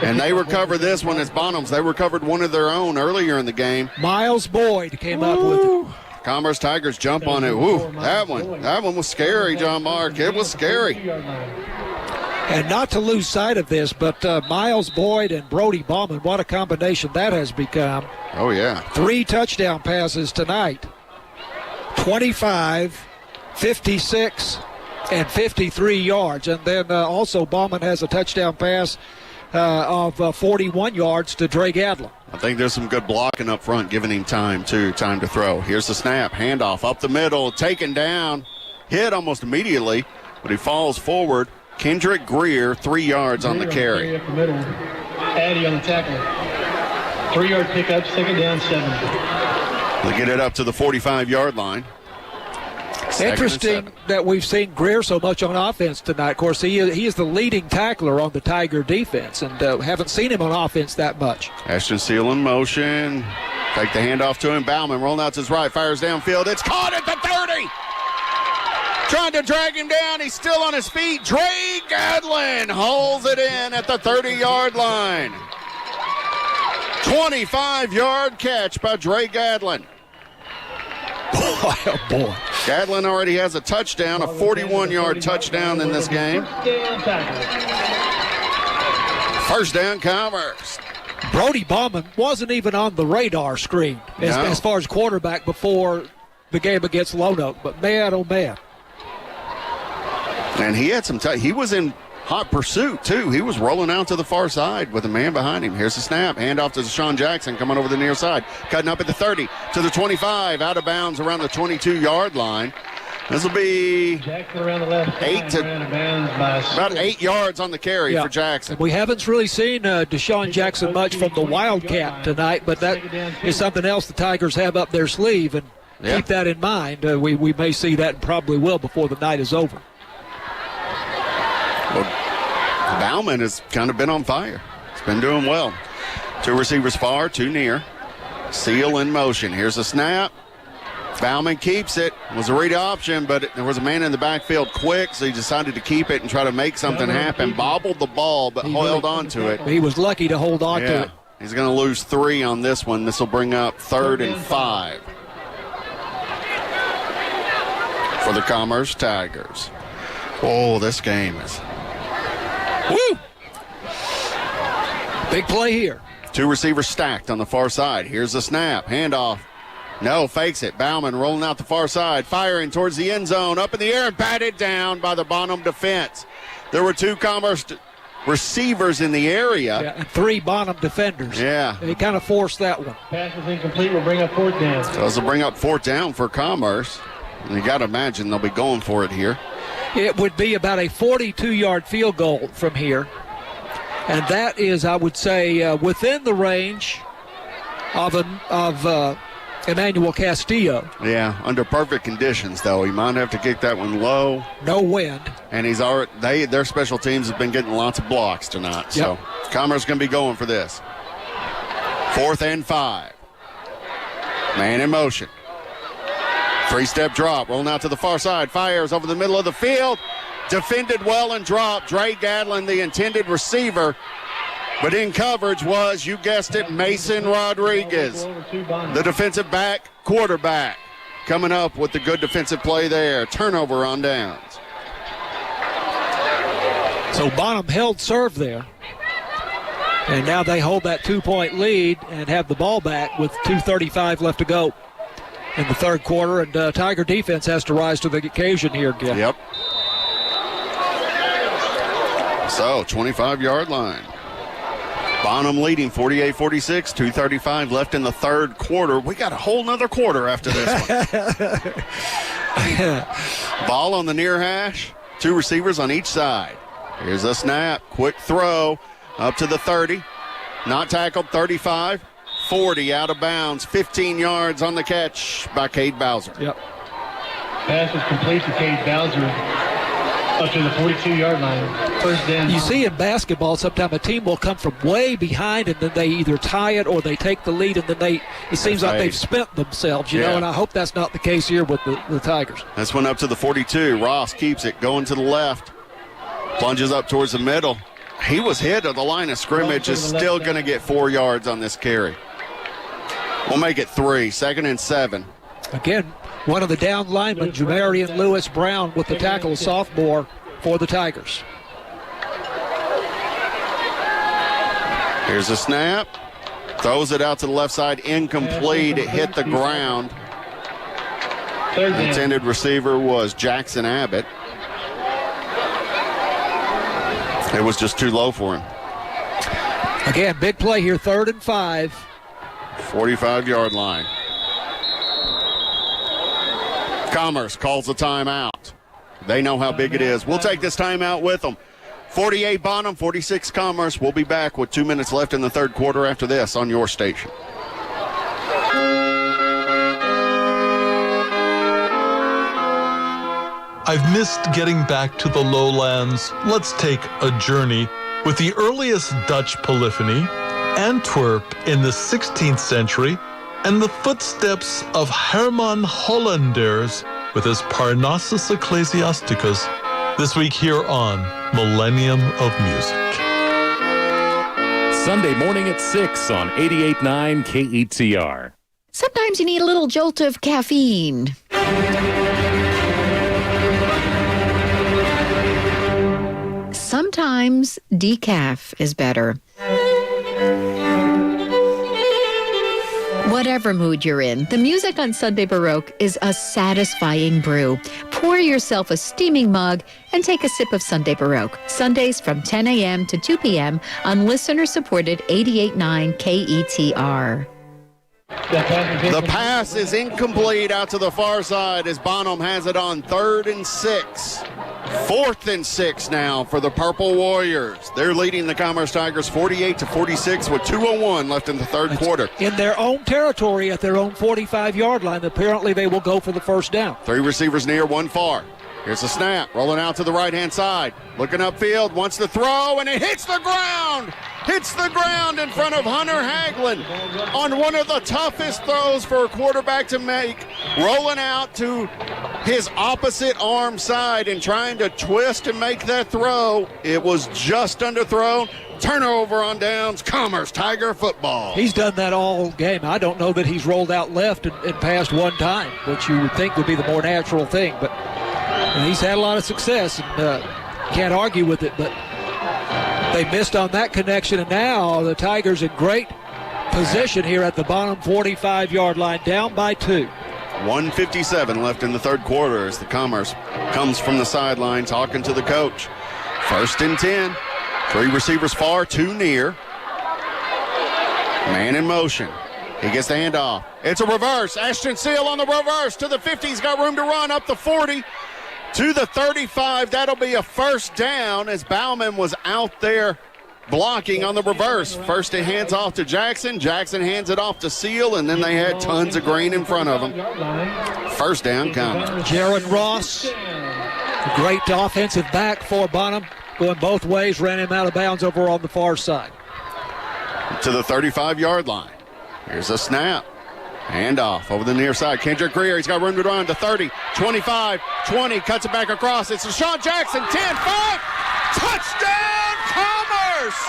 And they recover this one as Bonham's. They recovered one of their own earlier in the game. Miles Boyd came up with it. Commerce Tigers jump on it. Woo, that one was scary, John Mark. It was scary. And not to lose sight of this, but Miles Boyd and Brody Bauman, what a combination that has become. Oh, yeah. 3 touchdown passes tonight. 25, 56, and 53 yards. And then also Bauman has a touchdown pass of 41 yards to Dre Gadlin. I think there's some good blocking up front, giving him time to throw. Here's the snap, handoff up the middle, taken down, hit almost immediately, but he falls forward. Kendrick Greer, 3 yards on the carry. Up the middle. Addy on the tackle. 3-yard pickup, second down, 7. They get it up to the 45-yard line. Interesting that we've seen Greer so much on offense tonight. Of course, he is the leading tackler on the Tiger defense, and haven't seen him on offense that much. Ashton Seal in motion. Take the handoff to him. Bauman rolling out to his right, fires downfield. It's caught at the 30. Trying to drag him down. He's still on his feet. Dre Gadlin holds it in at the 30-yard line. 25-yard catch by Dre Gadlin. Oh, boy. Gadlin already has a touchdown, a 41-yard touchdown in this game. First down, Commerce. Brody Bauman wasn't even on the radar screen as far as quarterback before the game against Lone Oak. But man, oh man. And he had some he was in hot pursuit, too. He was rolling out to the far side with a man behind him. Here's the snap. Handoff to Deshaun Jackson coming over the near side. Cutting up at the 30 to the 25. Out of bounds around the 22-yard line. This will be around the left about 8 yards on the carry for Jackson. We haven't really seen Deshaun Jackson much from the Wildcat tonight, but that is something else the Tigers have up their sleeve, and keep that in mind. We may see that and probably will before the night is over. Well, Bauman has kind of been on fire. He's been doing well. 2 receivers far, 2 near. Seal in motion. Here's a snap. Bauman keeps it. It was a read option, but there was a man in the backfield quick, so he decided to keep it and try to make something happen. Bobbled the ball, but held on to it. He was lucky to hold on to it. He's going to lose 3 on this one. This will bring up 3rd and 5 for the Commerce Tigers. Oh, this game is... Woo! Big play here. 2 receivers stacked on the far side. Here's the snap. Handoff. No, fakes it. Bauman rolling out the far side, firing towards the end zone, up in the air and batted down by the Bonham defense. There were 2 Commerce receivers in the area. Yeah, and 3 Bonham defenders. Yeah. They kind of forced that one. Pass is incomplete. Will bring up 4th down. So this will bring up 4th down for Commerce. And you got to imagine they'll be going for it here. It would be about a 42-yard field goal from here. And that is, I would say, within the range of Emmanuel Castillo. Yeah, under perfect conditions, though. He might have to kick that one low. No wind. And he's already, their special teams have been getting lots of blocks tonight. Yep. So Commerce going to be going for this. 4th and 5. Man in motion. 3-step drop, rolling out to the far side, fires over the middle of the field. Defended well and dropped. Dre Gadlin, the intended receiver. But in coverage was, you guessed it, Mason Rodriguez, the defensive back, quarterback, coming up with the good defensive play there. Turnover on downs. So Bonham held serve there. And now they hold that 2-point lead and have the ball back with 2:35 left to go in the third quarter. And Tiger defense has to rise to the occasion here again. Yep. So, 25-yard line. Bonham leading 48-46, 2:35 left in the third quarter. We got a whole nother quarter after this one. Ball on the near hash, 2 receivers on each side. Here's a snap, quick throw up to the 30. Not tackled, 35, 40 out of bounds, 15 yards on the catch by Cade Bowser. Yep. Pass is complete to Cade Bowser up to the 42-yard line. 1st down. You see in basketball, sometimes a team will come from way behind and then they either tie it or they take the lead and then it seems like they've spent themselves, you know, and I hope that's not the case here with the Tigers. This one up to the 42. Ross keeps it going to the left. Plunges up towards the middle. He was hit at the line of scrimmage, is still going to get 4 yards on this carry. We'll make it 3, 2nd and 7. Again, one of the down linemen, Jamarian Lewis Brown, with the tackle, sophomore for the Tigers. Here's a snap. Throws it out to the left side, incomplete. It hit the ground. The intended receiver was Jackson Abbott. It was just too low for him. Again, big play here, 3rd and 5. 45-yard line. Commerce calls a timeout. They know how big it is. We'll take this timeout with them. 48 Bonham, 46 Commerce. We'll be back with 2 minutes left in the third quarter after this on your station. I've missed getting back to the lowlands. Let's take a journey with the earliest Dutch polyphony, Antwerp in the 16th century, and the footsteps of Herman Hollanders with his Parnassus Ecclesiasticus this week here on Millennium of Music. Sunday morning at 6 on 88.9 KETR. Sometimes you need a little jolt of caffeine. Sometimes decaf is better. Whatever mood you're in, the music on Sunday Baroque is a satisfying brew. Pour yourself a steaming mug and take a sip of Sunday Baroque. Sundays from 10 a.m. to 2 p.m. on listener-supported 88.9 KETR. The pass is incomplete out to the far side as Bonham has it on 3rd and 6. 4th and 6 now for the Purple Warriors. They're leading the Commerce Tigers 48-46 with 2:01 left in the third quarter. In their own territory at their own 45-yard line. Apparently they will go for the first down. 3 receivers near, 1 far. Here's a snap, rolling out to the right-hand side. Looking upfield, wants to throw, and it hits the ground! Hits the ground in front of Hunter Hagelin on one of the toughest throws for a quarterback to make. Rolling out to his opposite arm side and trying to twist and make that throw. It was just underthrown. Turnover on downs. Commerce Tiger football. He's done that all game. I don't know that he's rolled out left and passed one time, which you would think would be the more natural thing. But he's had a lot of success, and can't argue with it. But they missed on that connection, and now the Tigers in great position here at the Bonham 45-yard line, down by 2. 1:57 left in the third quarter as the Commerce comes from the sideline talking to the coach. 1st and 10. 3 receivers far, 2 near. Man in motion. He gets the handoff. It's a reverse. Ashton Seal on the reverse to the 50. He's got room to run up the 40 to the 35. That'll be a first down as Bauman was out there blocking on the reverse. First it hands off to Jackson. Jackson hands it off to Seal, and then they had tons of green in front of them. First down Commerce. Jaron Ross, a great offensive back for Bonham, going both ways, ran him out of bounds over on the far side. To the 35-yard line. Here's a snap. Handoff over the near side. Kendrick Greer, he's got room to run to 30, 25, 20, cuts it back across. It's Deshaun Jackson, 10-5. Touchdown, Commerce!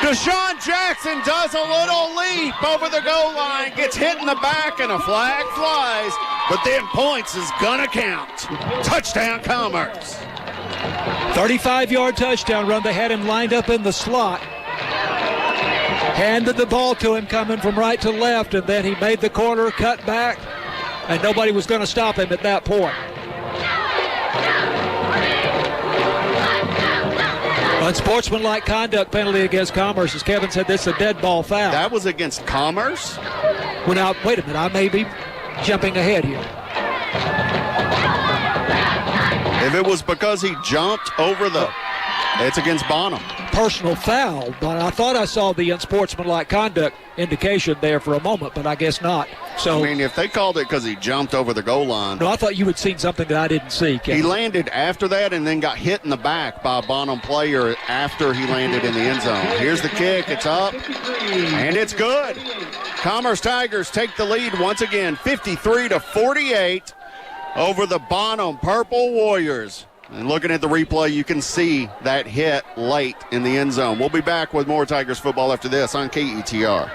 Deshaun Jackson does a little leap over the goal line, gets hit in the back, and a flag flies. But then points is gonna count. Touchdown, Commerce. 35-yard touchdown run. They had him lined up in the slot. Handed the ball to him coming from right to left, and then he made the corner, cut back, and nobody was going to stop him at that point. Unsportsmanlike conduct penalty against Commerce. As Kevin said, this is a dead ball foul. That was against Commerce? Well, now, wait a minute. I may be jumping ahead here. If it was because he jumped over the... It's against Bonham. Personal foul, but I thought I saw the unsportsmanlike conduct indication there for a moment, but I guess not. So, I mean, if they called it because he jumped over the goal line. No, I thought you had seen something that I didn't see, Kevin. He landed after that and then got hit in the back by a Bonham player after he landed in the end zone. Here's the kick. It's up, and it's good. Commerce Tigers take the lead once again, 53-48 over the Bonham Purple Warriors. And looking at the replay, you can see that hit late in the end zone. We'll be back with more Tigers football after this on KETR.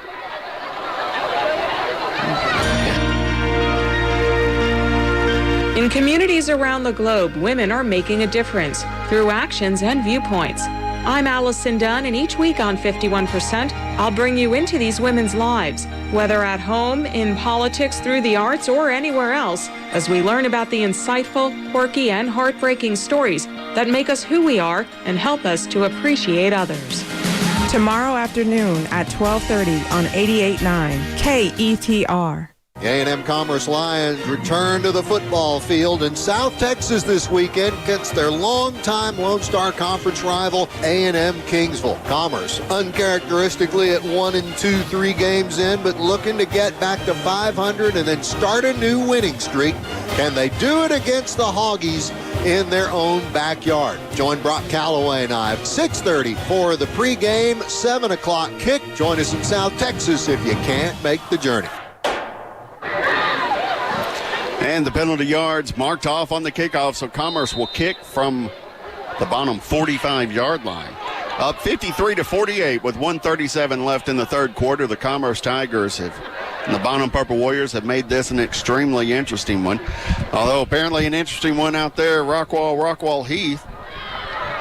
In communities around the globe, women are making a difference through actions and viewpoints. I'm Allison Dunn, and each week on 51%, I'll bring you into these women's lives, whether at home, in politics, through the arts, or anywhere else, as we learn about the insightful, quirky, and heartbreaking stories that make us who we are and help us to appreciate others. Tomorrow afternoon at 12:30 on 88.9 KETR. The A&M Commerce Lions return to the football field in South Texas this weekend against their longtime Lone Star Conference rival, A&M Kingsville. Commerce, uncharacteristically at 1-2, 3 games in, but looking to get back to 500 and then start a new winning streak. Can they do it against the Hoggies in their own backyard? Join Brock Calloway and I at 6:30 for the pregame, 7 o'clock kick. Join us in South Texas if you can't make the journey. And the penalty yards marked off on the kickoff, so Commerce will kick from the Bonham 45-yard line. Up 53-48 with 1:37 left in the third quarter. The Commerce Tigers and the Bonham Purple Warriors have made this an extremely interesting one. Although apparently an interesting one out there, Rockwall Heath.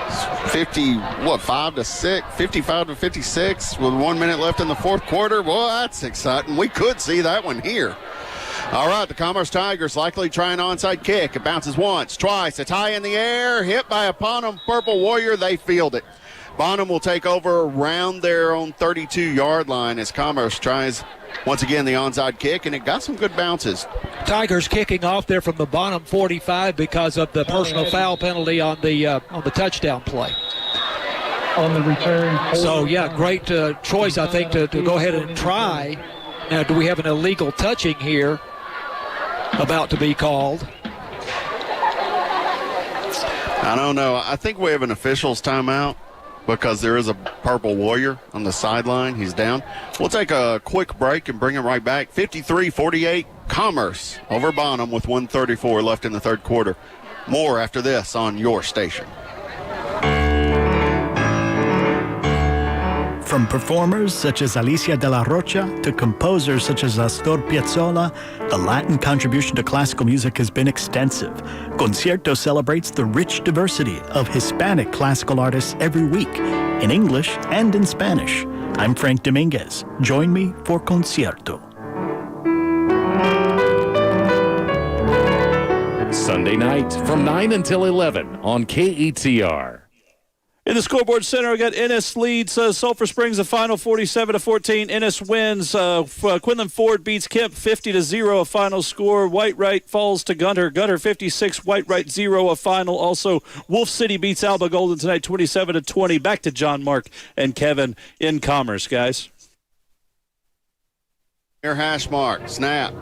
55-56 with 1 minute left in the fourth quarter. Boy, that's exciting. We could see that one here. All right, the Commerce Tigers likely try an onside kick. It bounces once, twice. It's high in the air, hit by a Bonham Purple Warrior. They field it. Bonham will take over around their own 32-yard line as Commerce tries once again the onside kick, and it got some good bounces. Tigers kicking off there from the Bonham 45 because of the personal foul penalty on the touchdown play. On the return. So, yeah, great choice, I think, to go ahead and try. Now, do we have an illegal touching here about to be called? I don't know. I think we have an official's timeout because there is a Purple Warrior on the sideline. He's down. We'll take a quick break and bring him right back. 53-48, Commerce over Bonham with 1:34 left in the third quarter. More after this on your station. From performers such as Alicia de la Rocha to composers such as Astor Piazzolla, the Latin contribution to classical music has been extensive. Concierto celebrates the rich diversity of Hispanic classical artists every week, in English and in Spanish. I'm Frank Dominguez. Join me for Concierto. Sunday night from 9 until 11 on KETR. In the scoreboard center, we got Ennis leads Sulphur Springs a final 47-14. Ennis wins. Quinlan Ford beats Kemp 50-0, a final score. Whitewright falls to Gunter. Gunter 56, Whitewright 0, a final. Also, Wolf City beats Alba Golden tonight 27-20. Back to John, Mark, and Kevin in Commerce, guys. Near hash mark, snap,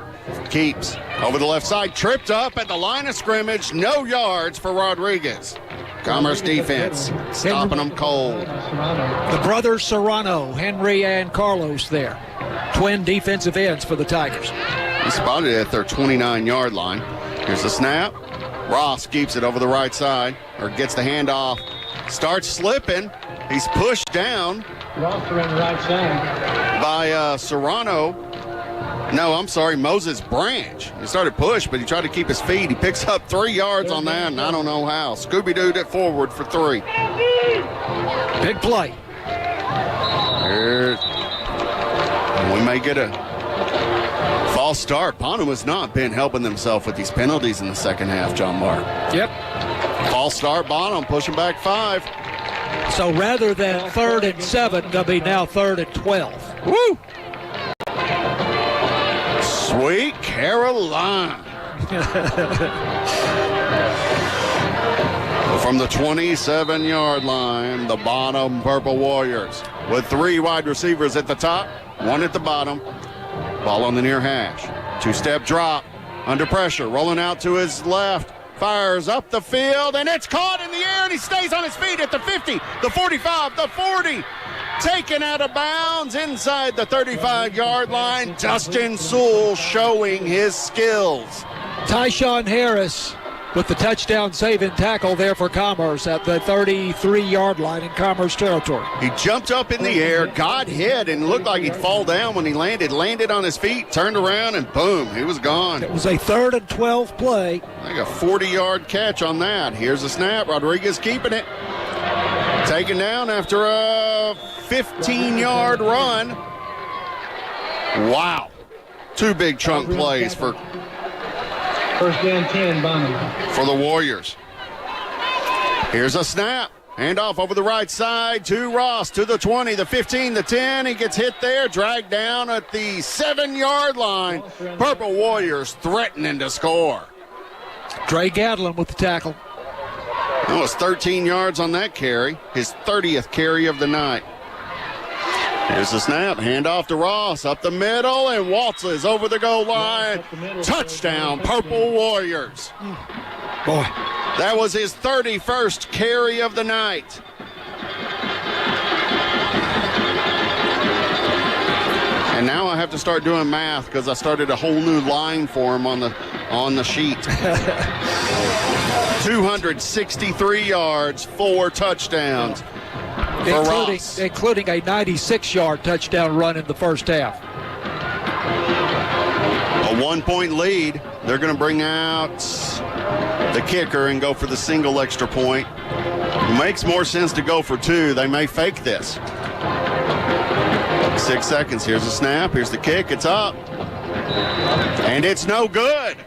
keeps over the left side, tripped up at the line of scrimmage, no yards for Rodriguez. Commerce defense stopping them cold. The brothers Serrano, Henry and Carlos there. Twin defensive ends for the Tigers. He spotted it at their 29-yard line. Here's the snap. Ross keeps it over the right side, or gets the handoff. Starts slipping. He's pushed down Ross around the right side by Serrano. No, I'm sorry, Moses Branch. He started push, but he tried to keep his feet. He picks up 3 yards on that, and I don't know how. Scooby-Dooed it forward for 3. Big play. Here, we may get a false start. Bonham has not been helping themselves with these penalties in the second half, John Mark. Yep. False start, Bonham pushing back 5. So rather than 3rd and 7, going to be now 3rd and 12. Woo! Sweet Caroline. From the 27-yard line, the Bonham Purple Warriors with 3 wide receivers at the top, 1 at the bottom. Ball on the near hash. 2-step drop, under pressure, rolling out to his left. Fires up the field, and it's caught in the air, and he stays on his feet at the 50, the 45, the 40. Taken out of bounds inside the 35-yard line. Justin Sewell showing his skills. Tyshawn Harris with the touchdown saving tackle there for Commerce at the 33-yard line in Commerce territory. He jumped up in the air, got hit, and looked like he'd fall down when he landed. Landed on his feet, turned around, and boom, he was gone. It was a 3rd and 12 play. Like a 40-yard catch on that. Here's the snap. Rodriguez keeping it. Taken down after a 15-yard run. Wow. 2 big chunk plays for First down 10, Bonham. For the Warriors. Here's a snap. Handoff over the right side to Ross, to the 20, the 15, the 10. He gets hit there, dragged down at the 7-yard line. Purple Warriors threatening to score. Dre Gadlin with the tackle. That was 13 yards on that carry, his 30th carry of the night. Here's the snap, handoff to Ross, up the middle, and waltzes over the goal line. Touchdown, Purple Warriors. Boy. That was his 31st carry of the night. And now I have to start doing math because I started a whole new line for him on the sheet. 263 yards, 4 touchdowns. Including a 96-yard touchdown run in the first half. A 1-point lead. They're going to bring out the kicker and go for the single extra point. It makes more sense to go for 2. They may fake this. 6 seconds. Here's the snap. Here's the kick. It's up. And it's no good.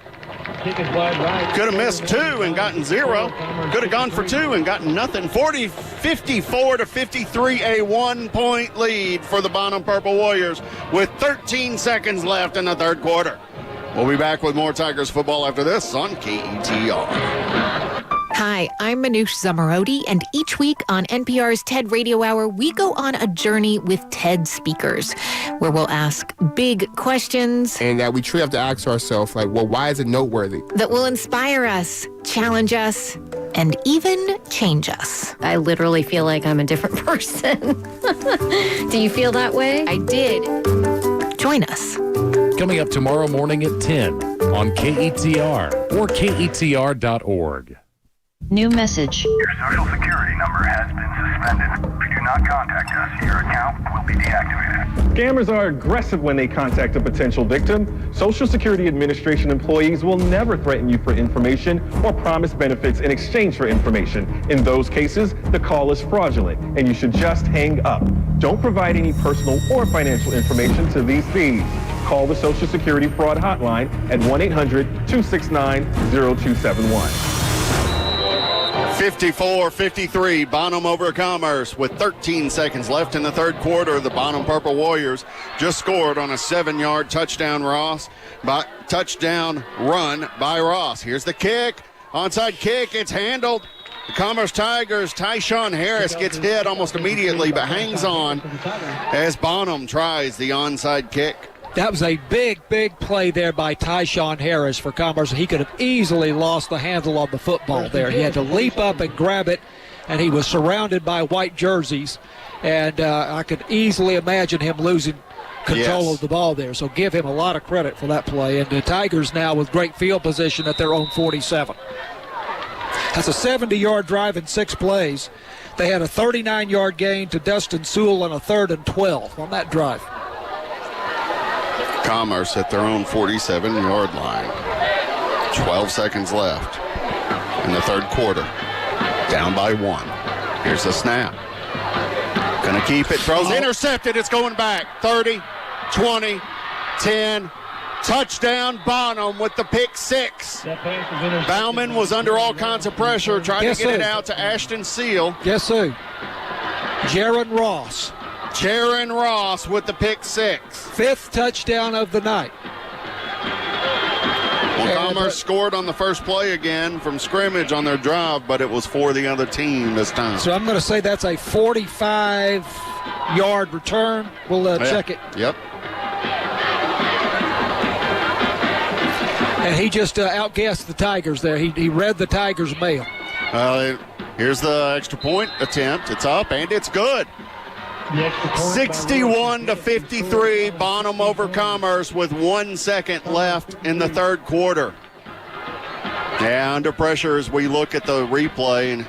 Kick is wide right. Could have missed 2 and gotten 0. Could have gone for 2 and gotten nothing. 54-53, a 1-point lead for the Bonham Purple Warriors with 13 seconds left in the third quarter. We'll be back with more Tigers football after this on KETR. Hi, I'm Manoush Zamarodi, and each week on NPR's TED Radio Hour, we go on a journey with TED speakers, where we'll ask big questions. And that we truly have to ask ourselves, like, well, why is it noteworthy? That will inspire us, challenge us, and even change us. I literally feel like I'm a different person. Do you feel that way? I did. Join us. Coming up tomorrow morning at 10 on KETR or KETR.org. New message. Your social security number has been suspended. If you do not contact us, your account will be deactivated. Scammers are aggressive when they contact a potential victim. Social Security Administration employees will never threaten you for information or promise benefits in exchange for information. In those cases, the call is fraudulent and you should just hang up. Don't provide any personal or financial information to these thieves. Call the Social Security Fraud Hotline at 1-800-269-0271. 54-53, Bonham over Commerce with 13 seconds left in the third quarter. The Bonham Purple Warriors just scored on a 7-yard touchdown run by Ross. Here's the kick. Onside kick. It's handled. The Commerce Tigers, Tyshawn Harris gets hit almost immediately but hangs on as Bonham tries the onside kick. That was a big play there by Tyshawn Harris for Commerce. He could have easily lost the handle on the football there. He had to leap up and grab it, and he was surrounded by white jerseys. And I could easily imagine him losing control of the ball there. So give him a lot of credit for that play. And the Tigers now with great field position at their own 47. That's a 70-yard drive in 6 plays. They had a 39-yard gain to Dustin Sewell on a 3rd and 12 on that drive. Commerce at their own 47-yard line. 12 seconds left in the third quarter. Down by 1. Here's the snap. Gonna keep it. Throws intercepted. It's going back. 30, 20, 10. Touchdown Bonham with the pick 6. Bauman was under all kinds of pressure trying to get it out to Ashton Seal. Guess who? Jaron Ross. Jaron Ross with the pick 6. 5th touchdown of the night. Well, Commerce scored on the first play again from scrimmage on their drive, but it was for the other team this time. So I'm going to say that's a 45-yard return. We'll check it. Yep. And he just outguessed the Tigers there. He read the Tigers' mail. Here's the extra point attempt. It's up, and it's good. 61-53, Bonham over Commerce with 1 second left in the third quarter. Yeah, under pressure as we look at the replay, and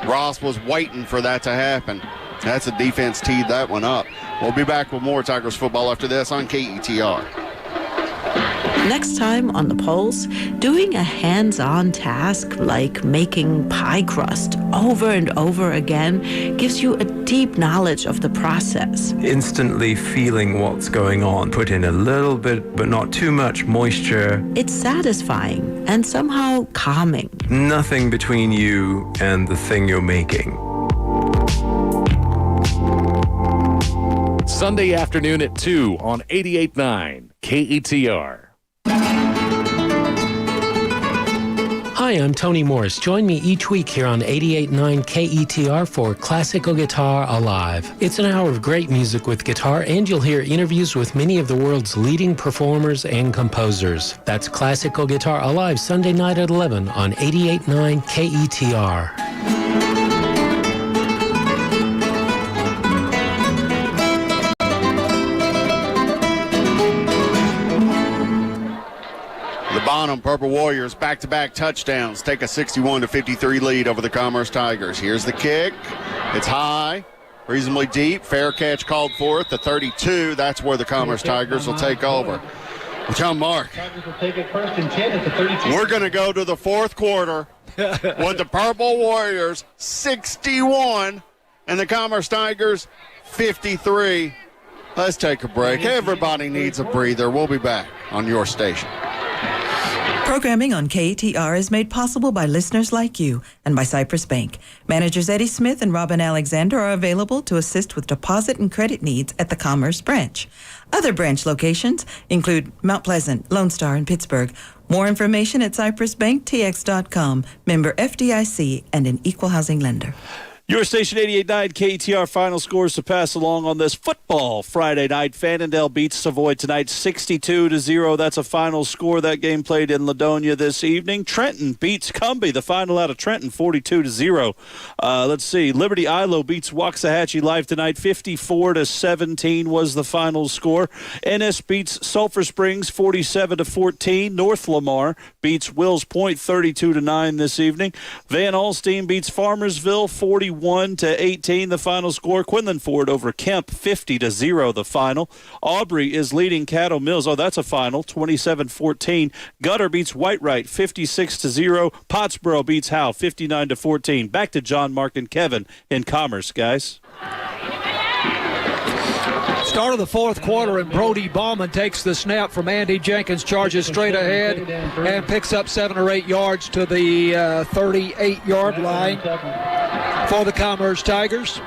Ross was waiting for that to happen. That's a defense teed that one up. We'll be back with more Tigers football after this on KETR. Next time on The Pulse, doing a hands-on task like making pie crust over and over again gives you a deep knowledge of the process. Instantly feeling what's going on. Put in a little bit, but not too much moisture. It's satisfying and somehow calming. Nothing between you and the thing you're making. Sunday afternoon at 2 on 88.9 KETR. Hi, I'm Tony Morris. Join me each week here on 88.9 KETR for Classical Guitar Alive. It's an hour of great music with guitar, and you'll hear interviews with many of the world's leading performers and composers. That's Classical Guitar Alive, Sunday night at 11 on 88.9 KETR. Bonham Purple Warriors back-to-back touchdowns take a 61-53 lead over the Commerce Tigers. Here's the kick. It's high, reasonably deep. Fair catch called for at the 32. That's where the Commerce Tigers will take over. John Mark, we're going to go to the fourth quarter with the Purple Warriors 61 and the Commerce Tigers 53. Let's take a break. Everybody needs a breather. We'll be back on your station. Programming on KETR is made possible by listeners like you and by Cypress Bank. Managers Eddie Smith and Robin Alexander are available to assist with deposit and credit needs at the Commerce branch. Other branch locations include Mount Pleasant, Lone Star, and Pittsburgh. More information at cypressbanktx.com. Member FDIC and an equal housing lender. Your station 88.9 KETR final scores to pass along on this football Friday night. Fannondale beats Savoy tonight 62-0. That's a final score. That game played in Ladonia this evening. Trenton beats Cumbie, the final out of Trenton, 42-0. Let's see. Liberty Ilo beats Waxahachie Live tonight 54-17 was the final score. Ennis beats Sulphur Springs 47-14. North Lamar beats Wills Point 32-9 this evening. Van Alstyne beats Farmersville 41-18 the final score. Quinlan Ford over Kemp 50-0 the final. Aubrey is leading Caddo Mills. Oh, that's a final 27-14. Gutter beats Whitewright 56-0. Pottsboro beats Howe 59-14. Back to John, Mark, and Kevin in Commerce, guys. Start of the fourth quarter, and Brody Ballman takes the snap from Andy Jenkins, charges straight ahead, and picks up 7 or 8 yards to the 38-yard line for the Commerce Tigers.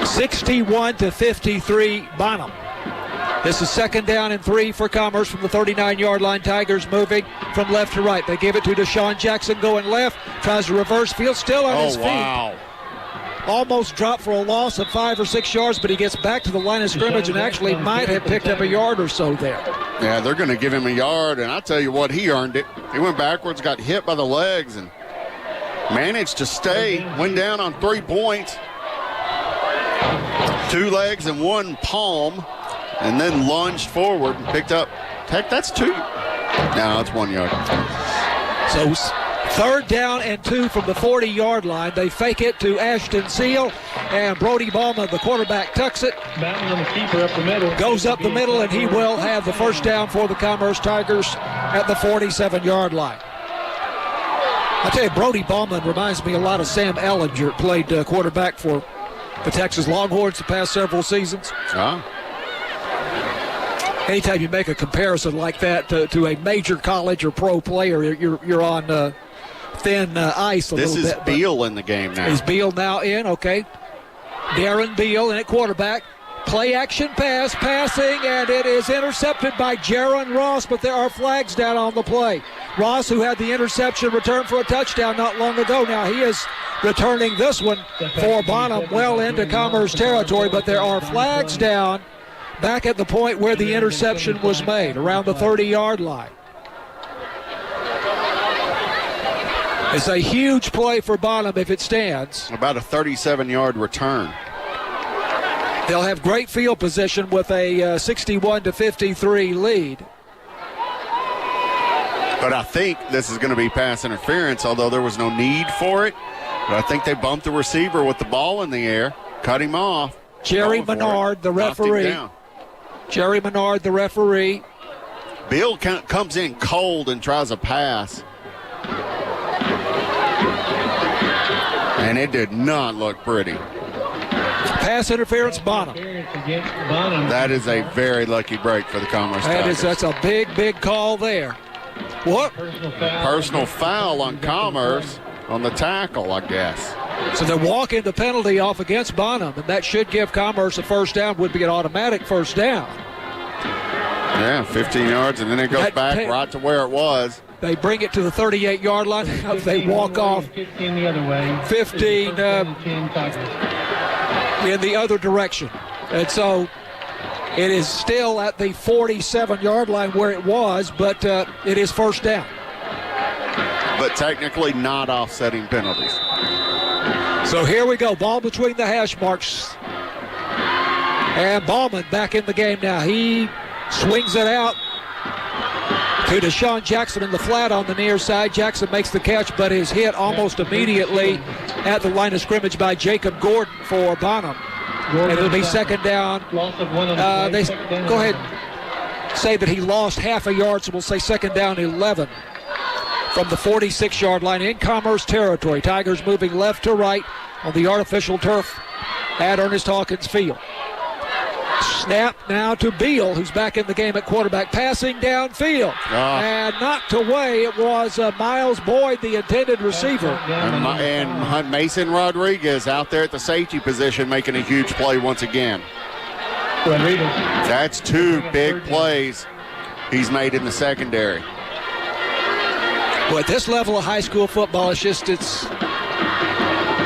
61-53, Bonham. This is 2nd down and 3 for Commerce from the 39-yard line. Tigers moving from left to right. They give it to Deshaun Jackson going left, tries to reverse field, still on his feet. Wow. Almost dropped for a loss of 5 or 6 yards, but he gets back to the line of scrimmage and actually might have picked up a yard or so there. Yeah, they're going to give him a yard, and I tell you what, he earned it. He went backwards, got hit by the legs, and managed to stay. Went down on 3 points. 2 legs and 1 palm, and then lunged forward and picked up. Heck, that's 2. No, it's 1 yard. So 3rd down and 2 from the 40-yard line. They fake it to Ashton Seal, and Brody Ballman, the quarterback, tucks it. Goes up the middle, and he will have the 1st down for the Commerce Tigers at the 47-yard line. I tell you, Brody Ballman reminds me a lot of Sam Ellinger. Played quarterback for the Texas Longhorns the past several seasons. Anytime you make a comparison like that to a major college or pro player, you're on thin ice a little bit. This is Beal in the game now. Is Beal now in? Okay. Darren Beal in at quarterback. Play action pass, passing, and it is intercepted by Jaron Ross, but there are flags down on the play. Ross, who had the interception, returned for a touchdown not long ago. Now he is returning this one for Bonham well into Commerce territory, but there are flags down back at the point where the interception was made, around the 30-yard line. It's a huge play for Bonham if it stands. About a 37-yard return. They'll have great field position with a 61-53 lead. But I think this is going to be pass interference, although there was no need for it. But I think they bumped the receiver with the ball in the air, cut him off. Jerry Menard, the referee. Jerry Menard, the referee. Bill comes in cold and tries a pass. And it did not look pretty. Pass interference, Bonham. That is a very lucky break for the Commerce Tigers. That's a big call there. What? Personal foul on Commerce on the tackle, I guess. So they're walking the penalty off against Bonham, and that should give Commerce a 1st down. Would be an automatic 1st down. Yeah, 15 yards, and then it goes back right to where it was. They bring it to the 38-yard line. They walk off 15 the other way. 15 in the other direction. And so it is still at the 47-yard line where it was, but it is 1st down. But technically not offsetting penalties. So here we go. Ball between the hash marks. And Ballman back in the game now. He swings it out to Deshaun Jackson in the flat on the near side. Jackson makes the catch, but is hit almost immediately at the line of scrimmage by Jacob Gordon for Bonham. And it'll be 2nd down. Go ahead, say that he lost half a yard, so we'll say 2nd down 11 from the 46-yard line in Commerce territory. Tigers moving left to right on the artificial turf at Ernest Hawkins Field. Snap now to Beal, who's back in the game at quarterback, passing downfield. And knocked away. It was Miles Boyd, the intended receiver. And Mason Rodriguez out there at the safety position making a huge play once again. That's 2 big plays he's made in the secondary. Well, at this level of high school football, it's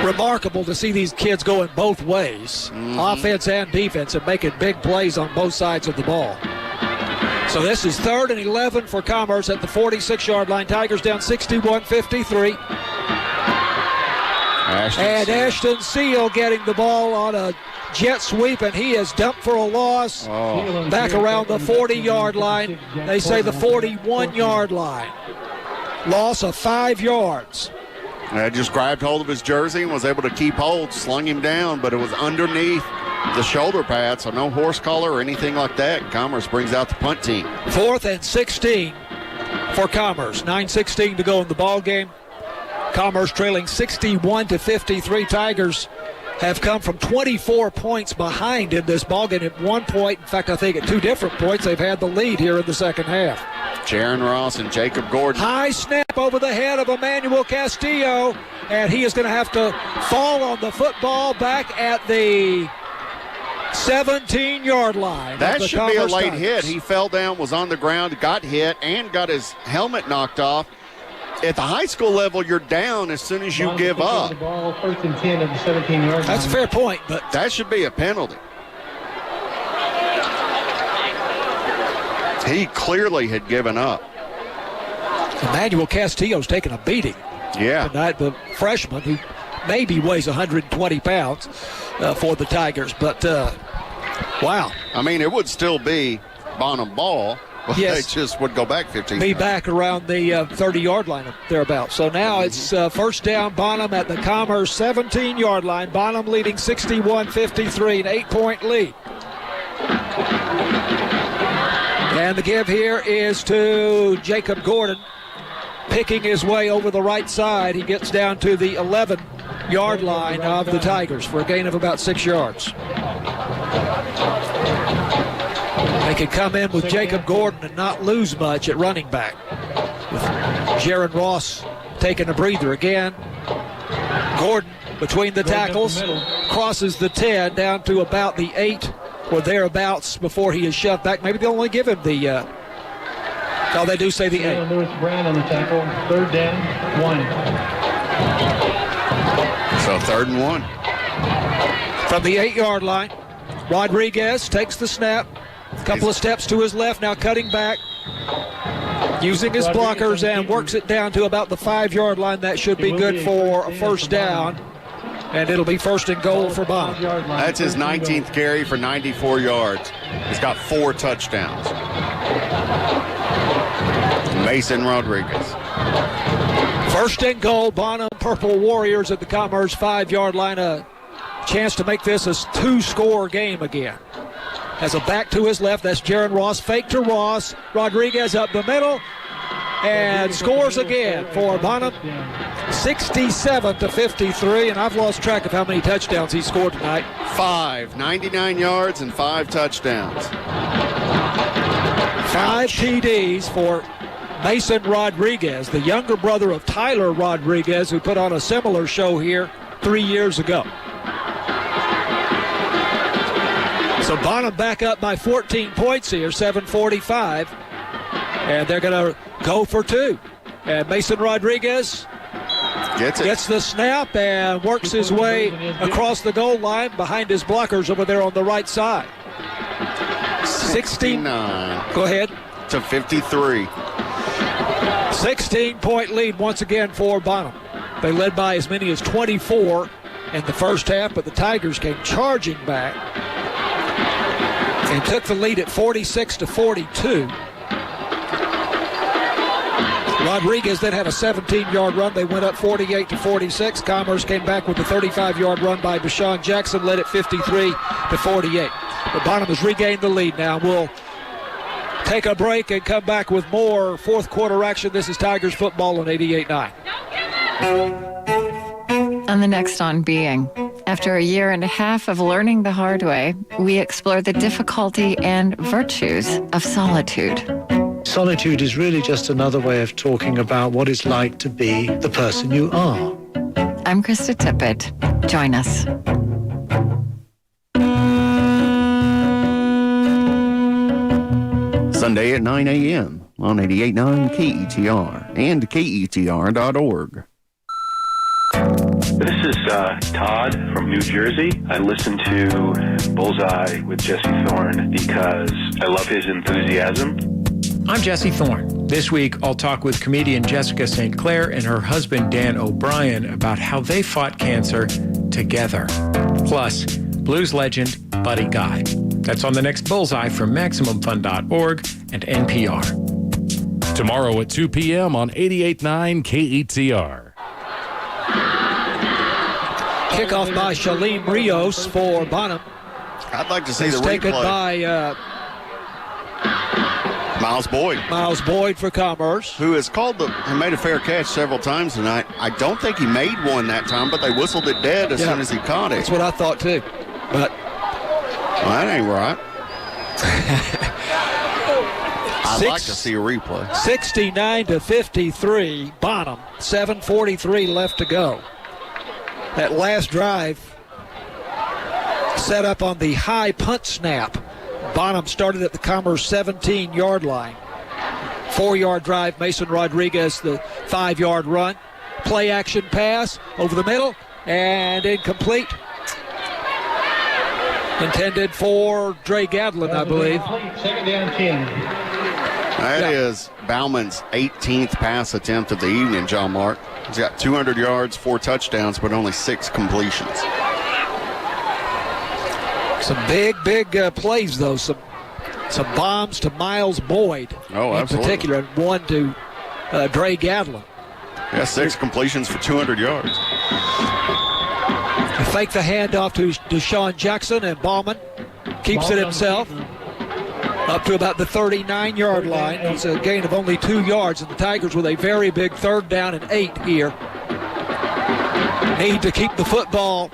remarkable to see these kids going both ways, offense and defense, and making big plays on both sides of the ball. So this is 3rd and 11 for Commerce at the 46-yard line. Tigers down 61-53. Ashton Seal getting the ball on a jet sweep, and he is dumped for a loss back around the 40-yard line. They say the 41-yard line. Loss of 5 yards. I just grabbed hold of his jersey and was able to keep hold, slung him down, but it was underneath the shoulder pad, so no horse collar or anything like that. Commerce brings out the punt team. 4th and 16 for Commerce. 9:16 to go in the ball game. Commerce trailing 61-53. Tigers have come from 24 points behind in this ballgame. At one point, in fact, I think at two different points, they've had the lead here in the second half. Jaron Ross and Jacob Gordon. High snap over the head of Emmanuel Castillo, and he is going to have to fall on the football back at the 17-yard line. That should be a late Tigers. hit. He fell down, was on the ground, got hit, and got his helmet knocked off. At the high school level, you're down as soon as you give up. The ball, 1st and 10 at the 17-yard line. That's a fair point, but that should be a penalty. He clearly had given up. Emmanuel Castillo's taking a beating. Yeah. Tonight, the freshman who maybe weighs 120 pounds for the Tigers. But, wow. I mean, it would still be Bonham ball. But yes. They just would go back 15. Be back around the 30-yard line thereabouts. So now it's first down, Bonham at the Commerce 17-yard line. Bonham leading 61-53, an 8-point lead. And the give here is to Jacob Gordon, picking his way over the right side. He gets down to the 11-yard line of the Tigers for a gain of about 6 yards. They could come in with Jacob Gordon and not lose much at running back. With Jaron Ross taking a breather again. Gordon between the tackles, crosses the 10 down to about the 8 or thereabouts before he is shoved back. Maybe they'll only give him the, they do say the 8. Lewis Brown on the tackle, 3rd down, 1. So 3rd and 1. From the 8-yard line, Rodriguez takes the snap. A couple of steps to his left, now cutting back, using his blockers, and works it down to about the 5-yard line. That should be good for a first down, and it'll be 1st and goal for Bonham. That's his 19th carry for 94 yards. He's got 4 touchdowns. Mason Rodriguez. 1st and goal, Bonham Purple Warriors at the Commerce 5-yard line. A chance to make this a 2-score game again. Has a back to his left. That's Jaron Ross. Fake to Ross. Rodriguez up the middle. And scores again for Bonham. 67-53. And I've lost track of how many touchdowns he scored tonight. 5. 99 yards and 5 touchdowns. 5 TDs for Mason Rodriguez, the younger brother of Tyler Rodriguez, who put on a similar show here 3 years ago. So Bonham back up by 14 points here, 7:45. And they're going to go for 2. And Mason Rodriguez gets the snap and works his way across the goal line behind his blockers over there on the right side. 69. Go ahead. To 53. 16-point lead once again for Bonham. They led by as many as 24 in the first half, but the Tigers came charging back and took the lead at 46-42. Rodriguez then had a 17-yard run. They went up 48-46. Commerce came back with a 35-yard run by Deshaun Jackson, led at 53-48. But Bonham has regained the lead now. We'll take a break and come back with more fourth quarter action. This is Tigers football on 88.9. On the next On Being, after a year and a half of learning the hard way, we explore the difficulty and virtues of solitude. Solitude is really just another way of talking about what it's like to be the person you are. I'm Krista Tippett. Join us. Sunday at 9 a.m. on 88.9 KETR and KETR.org. This is Todd from New Jersey. I listen to Bullseye with Jesse Thorne because I love his enthusiasm. I'm Jesse Thorne. This week, I'll talk with comedian Jessica St. Clair and her husband Dan O'Brien about how they fought cancer together. Plus, blues legend Buddy Guy. That's on the next Bullseye from MaximumFun.org and NPR. Tomorrow at 2 p.m. on 88.9 KETR. Kickoff by Shalim Rios for Bonham. I'd like to see it's the taken replay. by Miles Boyd. Miles Boyd for Commerce. Who has made a fair catch several times tonight. I don't think he made one that time, but they whistled it dead as soon as he caught it. That's what I thought too. But that ain't right. I'd like to see a replay. 69-53, Bonham. 7:43 left to go. That last drive set up on the high punt snap. Bonham started at the Commerce 17-yard line. 4-yard drive, Mason Rodriguez, the 5-yard run. Play action pass over the middle and incomplete. Intended for Dre Gadlin, I believe. Second down 10. That is Bauman's 18th pass attempt of the evening, John Mark. He's got 200 yards, 4 touchdowns, but only 6 completions. Some big plays, though. Some bombs to Miles Boyd in particular, and one to Dre Gadlin. Yeah, 6 completions for 200 yards. Fake the handoff to Deshaun Jackson, and Bauman keeps it himself up to about the 39-yard line. It's a gain of only 2 yards, and the Tigers with a very big 3rd down and 8 here. Need to keep the football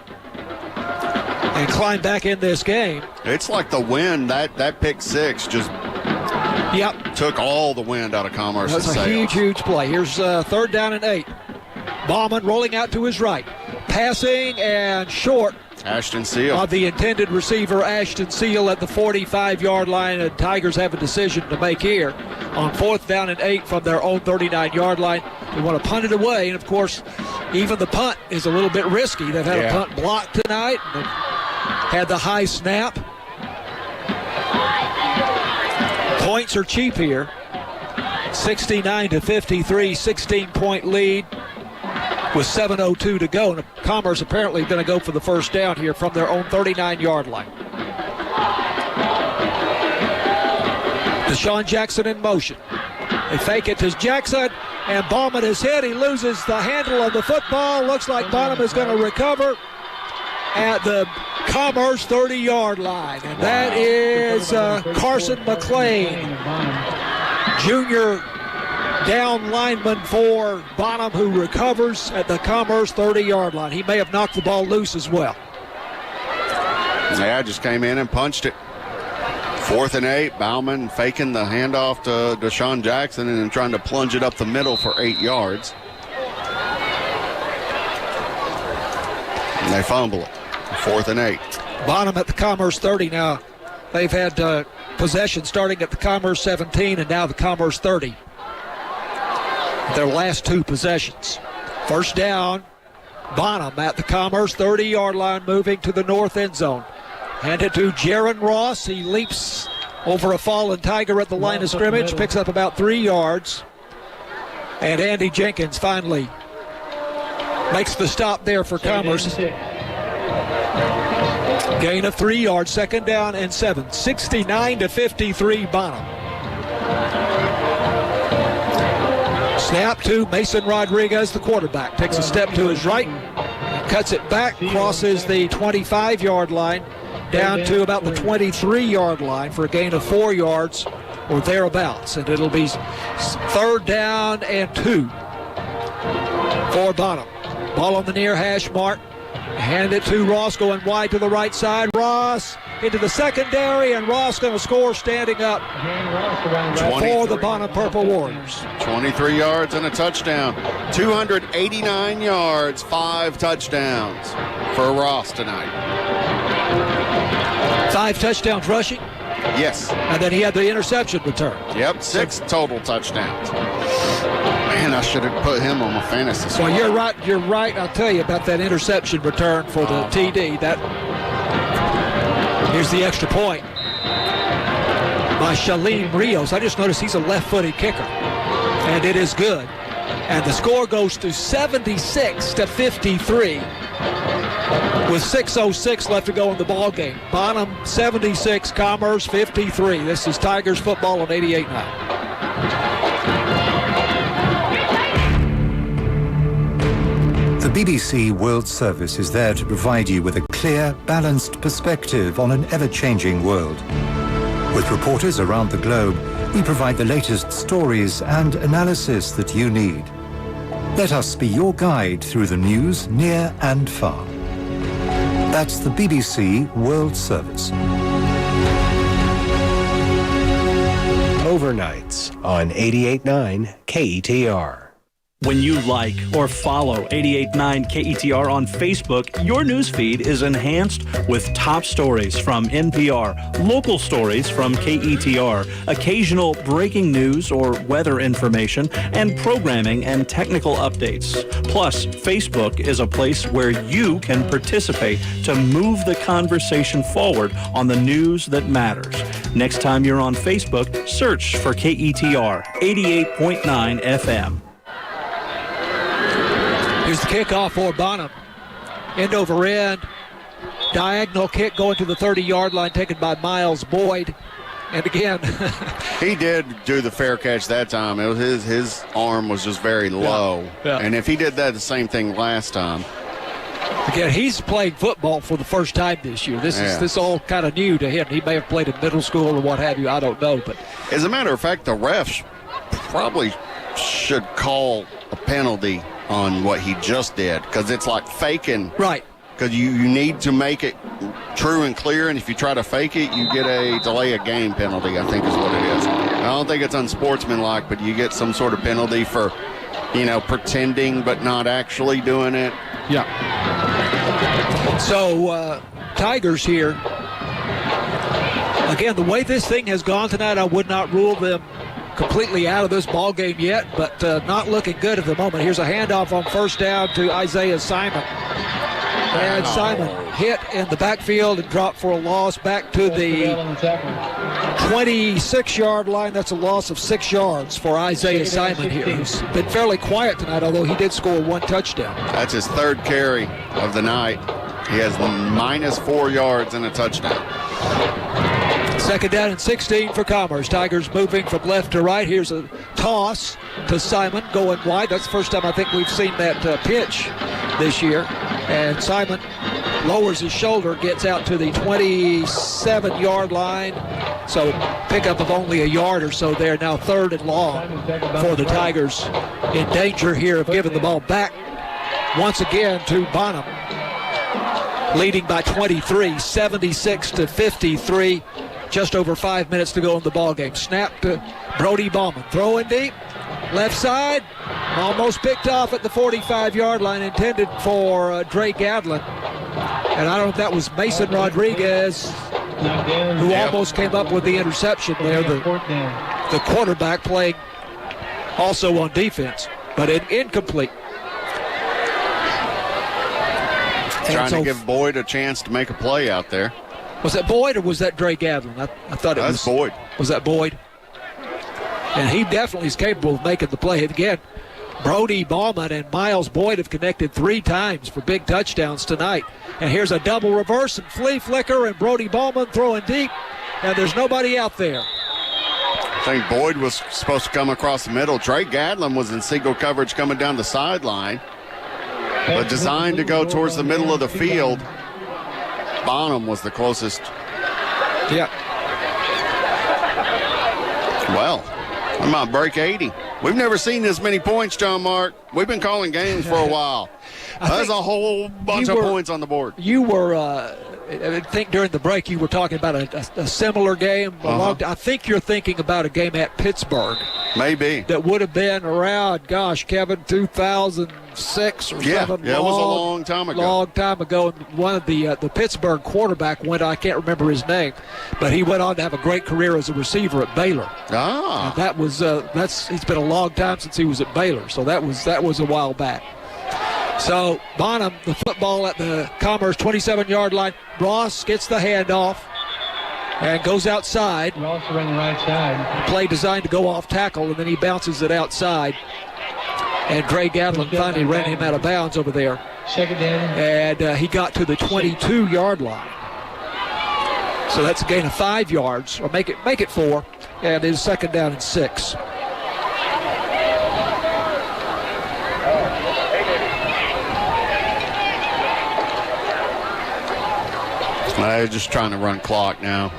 and climb back in this game. It's like the wind, that pick 6 just took all the wind out of Commerce's That's a huge play. Here's 3rd down and 8. Bauman rolling out to his right. Passing and short. Ashton Seal. Of the intended receiver, Ashton Seal, at the 45-yard line. And Tigers have a decision to make here on 4th down and 8 from their own 39-yard line. They want to punt it away, and of course, even the punt is a little bit risky. They've had a punt blocked tonight. They've had the high snap. Points are cheap here. 69-53, 16-point lead with 7:02 to go. And Commerce apparently going to go for the 1st down here from their own 39-yard line. Deshaun Jackson in motion. They fake it to Jackson, and Bauman is hit. He loses the handle of the football. Looks like Bonham is going to recover at the Commerce 30-yard line. And that is Carson McClain, junior down lineman for Bonham, who recovers at the Commerce 30-yard line. He may have knocked the ball loose as well. Yeah, just came in and punched it. 4th and 8, Bauman faking the handoff to Deshaun Jackson and then trying to plunge it up the middle for 8 yards. And they fumble it. 4th and 8. Bonham at the Commerce 30 now. They've had possession starting at the Commerce 17 and now the Commerce 30. Their last 2 possessions. 1st down, Bonham at the Commerce 30-yard line, moving to the north end zone. Hand it to Jaron Ross. He leaps over a fallen Tiger at the line of scrimmage, picks up about 3 yards. And Andy Jenkins finally makes the stop there for Commerce. Gain of 3 yards, 2nd down and 7. 69-53 Bonham. Snap to Mason Rodriguez, the quarterback. Takes a step to his right, cuts it back, crosses the 25-yard line, down to about the 23-yard line for a gain of 4 yards or thereabouts. And it'll be 3rd down and 2 for Bonham. Ball on the near hash mark. Hand it to Ross, going wide to the right side. Ross into the secondary, and Ross going to score standing up for the Bonham Purple Warriors. 23 yards and a touchdown. 289 yards, 5 touchdowns for Ross tonight. 5 touchdowns rushing? Yes. And then he had the interception return. Yep, 6 total touchdowns. Man, I should have put him on my fantasy squad. Well, you're right. I'll tell you about that interception return for the TD. Here's the extra point by Shalim Rios. I just noticed he's a left-footed kicker, and it is good. And the score goes to 76-53 with 6:06 left to go in the ball game. Bonham 76, Commerce 53. This is Tigers football on 88.9. The BBC World Service is there to provide you with a clear, balanced perspective on an ever-changing world. With reporters around the globe We provide the latest stories and analysis that you need. Let us be your guide through the news near and far. That's the BBC World Service. Overnights on 88.9 KETR. When you like or follow 88.9 KETR on Facebook, your newsfeed is enhanced with top stories from NPR, local stories from KETR, occasional breaking news or weather information, and programming and technical updates. Plus, Facebook is a place where you can participate to move the conversation forward on the news that matters. Next time you're on Facebook, search for KETR 88.9 FM. Here's the kickoff for Bonham. End over end. Diagonal kick going to the 30-yard line, taken by Miles Boyd. And again, he did do the fair catch that time. It was his arm was just very low. Yeah. And if he did that the same thing last time. Again, he's playing football for the first time this year. This all kind of new to him. He may have played in middle school or what have you. I don't know. But as a matter of fact, the refs probably should call a penalty on what he just did, because it's like faking. Right. Because you need to make it true and clear, and if you try to fake it, you get a delay of game penalty, I think is what it is. I don't think it's unsportsmanlike, but you get some sort of penalty for, pretending but not actually doing it. Yeah. So, Tigers here. Again, the way this thing has gone tonight, I would not rule them completely out of this ball game yet, but not looking good at the moment. Here's a handoff on first down to Isaiah Simon. And Simon hit in the backfield and dropped for a loss back to the 26-yard line. That's a loss of 6 yards for Isaiah Simon here, who's been fairly quiet tonight, although he did score 1 touchdown. That's his 3rd carry of the night. He has minus 4 yards and a touchdown. 2nd down and 16 for Commerce. Tigers moving from left to right. Here's a toss to Simon going wide. That's the first time I think we've seen that pitch this year. And Simon lowers his shoulder, gets out to the 27-yard line. So pickup of only a yard or so there. Now 3rd and long for the Tigers. In danger here of giving the ball back once again to Bonham. Leading by 23, 76-53. Just over 5 minutes to go in the ballgame. Snap to Brody Bauman. Throwing deep. Left side. Almost picked off at the 45-yard line. Intended for Dre Gadlin. And I don't know if that was Mason Rodriguez who almost came up with the interception there. The quarterback playing also on defense. But incomplete. Trying to give Boyd a chance to make a play out there. Was that Boyd or was that Dre Gadlin? I thought it was Boyd. Was that Boyd? And he definitely is capable of making the play. Again, Brody Bauman and Miles Boyd have connected 3 times for big touchdowns tonight. And here's a double reverse and flea flicker, and Brody Bauman throwing deep, and there's nobody out there. I think Boyd was supposed to come across the middle. Dre Gadlin was in single coverage coming down the sideline, but designed to go towards the middle of the field. Bonham was the closest. Yeah. Well, we might break 80. We've never seen this many points, John Mark. We've been calling games for a while. There's a whole bunch of points on the board. You were, I think during the break you were talking about a similar game. I think you're thinking about a game at Pittsburgh. Maybe. That would have been around, Kevin, 2006 or 7. Yeah, it was a long time ago. Long time ago. And one of the Pittsburgh quarterback I can't remember his name, but he went on to have a great career as a receiver at Baylor. And that was it's been a long time since he was at Baylor, so that was a while back. So Bonham, the football at the Commerce 27-yard line. Ross gets the handoff and goes outside. Ross ran the right side. Play designed to go off tackle, and then he bounces it outside. And Dre Gadlin finally ran him out of bounds over there. 2nd down. And he got to the 22-yard line. So that's a gain of 5 yards, or make it 4, and it's 2nd down and 6. They're just trying to run clock now.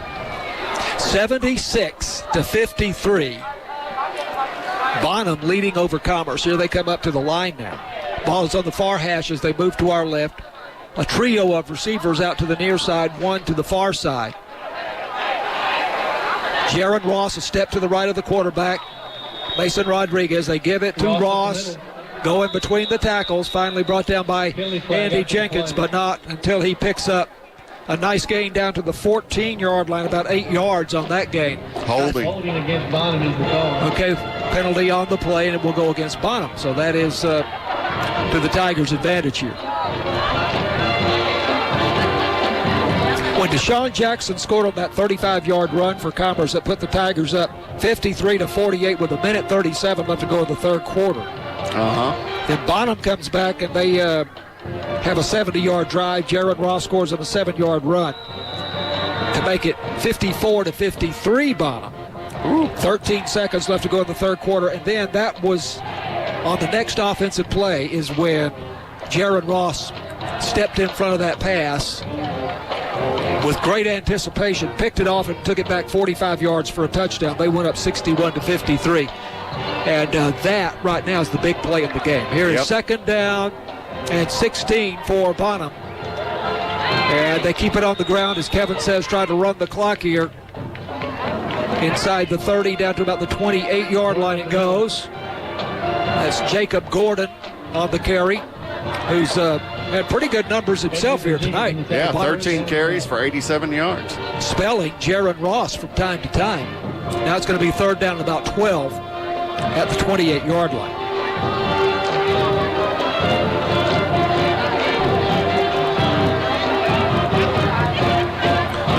76-53. Bonham leading over Commerce. Here they come up to the line now. Ball is on the far hash as they move to our left. A trio of receivers out to the near side, one to the far side. Jaron Ross a step to the right of the quarterback. Mason Rodriguez, they give it to Ross. Going between the tackles, finally brought down by Andy Jenkins, but not until he picks up a nice gain down to the 14-yard line, about 8 yards on that gain. Holding against Bonham is the call. Okay, penalty on the play, and it will go against Bonham. So that is to the Tigers' advantage here. When Deshaun Jackson scored on that 35-yard run for Commerce, that put the Tigers up 53-48 with 1:37 left to go in the third quarter. Then Bonham comes back and they have a 70-yard drive. Jaron Ross scores on a 7-yard run to make it 54-53 Bonham. 13 seconds left to go in the third quarter, and then that was on the next offensive play is when Jaron Ross stepped in front of that pass with great anticipation, picked it off and took it back 45 yards for a touchdown. They went up 61-53. And that right now is the big play in the game. Here is second down and 16 for Bonham. And they keep it on the ground, as Kevin says, trying to run the clock here. Inside the 30, down to about the 28-yard line it goes. That's Jacob Gordon on the carry, who's had pretty good numbers himself here tonight. Yeah, 13 carries for 87 yards. Spelling Jaron Ross from time to time. Now it's going to be third down and about 12 at the 28-yard line.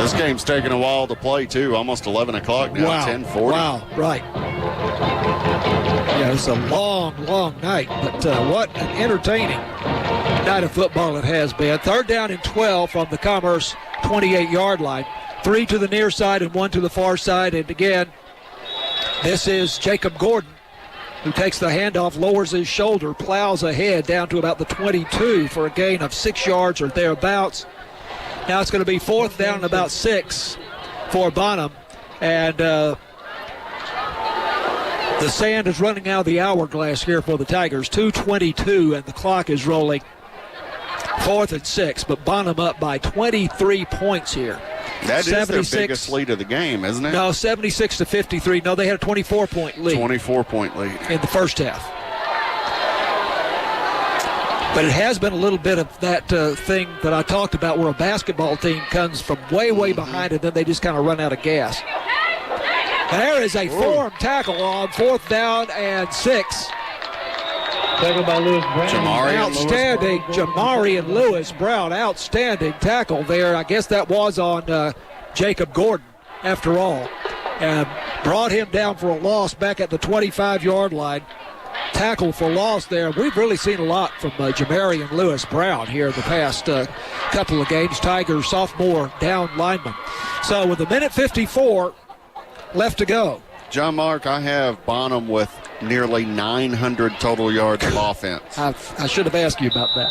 This game's taking a while to play, too. Almost 11 o'clock now, 10:40. Wow, right. Yeah, it's a long, long night, but what an entertaining night of football it has been. Third down and 12 from the Commerce 28-yard line. 3 to the near side and 1 to the far side. And again, this is Jacob Gordon, who takes the handoff, lowers his shoulder, plows ahead down to about the 22 for a gain of 6 yards or thereabouts. Now it's going to be fourth down and about 6 for Bonham. And the sand is running out of the hourglass here for the Tigers. 2:22 and the clock is rolling. Fourth and 6, but Bonham up by 23 points here. That is their biggest lead of the game, isn't it? No, 76-53. No, they had a 24-point lead. 24-point lead. In the first half. But it has been a little bit of that thing that I talked about where a basketball team comes from way, way behind and then they just kind of run out of gas. There is a form tackle on fourth down and 6. Tackle by Lewis Brown. Outstanding. Jamari and Lewis Brown. Outstanding tackle there. I guess that was on Jacob Gordon after all. And brought him down for a loss back at the 25-yard line. Tackle for loss there. We've really seen a lot from Jamari and Lewis Brown here the past couple of games. Tigers sophomore down lineman. So with 1:54 left to go. John Mark, I have Bonham with nearly 900 total yards of offense. I should have asked you about that.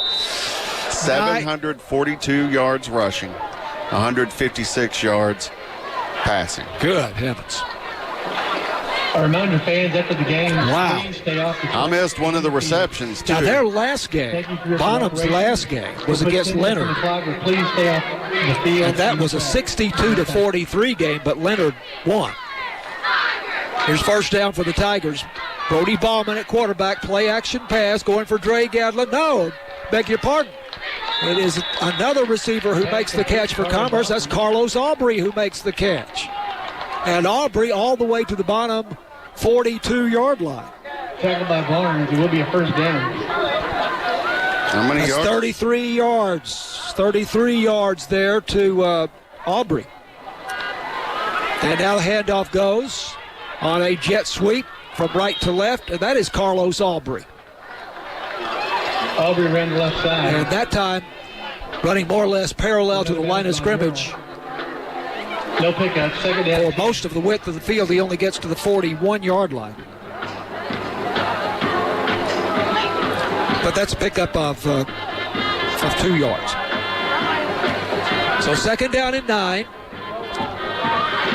742 yards rushing, 156 yards passing. Good heavens. I remind the fans after the game, wow. Please stay off the I missed one of the receptions, too. Now, their last game, Bonham's last game, was against Leonard. Please stay off the field. And that was a 62-43 game, but Leonard won. Here's first down for the Tigers. Brody Ballman at quarterback, play action pass, going for Dre Gadlin. No, beg your pardon. It is another receiver who makes the catch for Commerce. That's Carlos Aubrey who makes the catch. And Aubrey all the way to the Bonham 42-yard line. Tackled by Barnes. It will be a first down. How many yards? 33 yards. 33 yards there to Aubrey. And now the handoff goes on a jet sweep from right to left, and that is Carlos Aubrey. Aubrey ran the left side. And that time, running more or less parallel to the line of scrimmage. No pickup, second down. For most of the width of the field, he only gets to the 41-yard line. But that's a pickup of 2 yards. So second down and 9.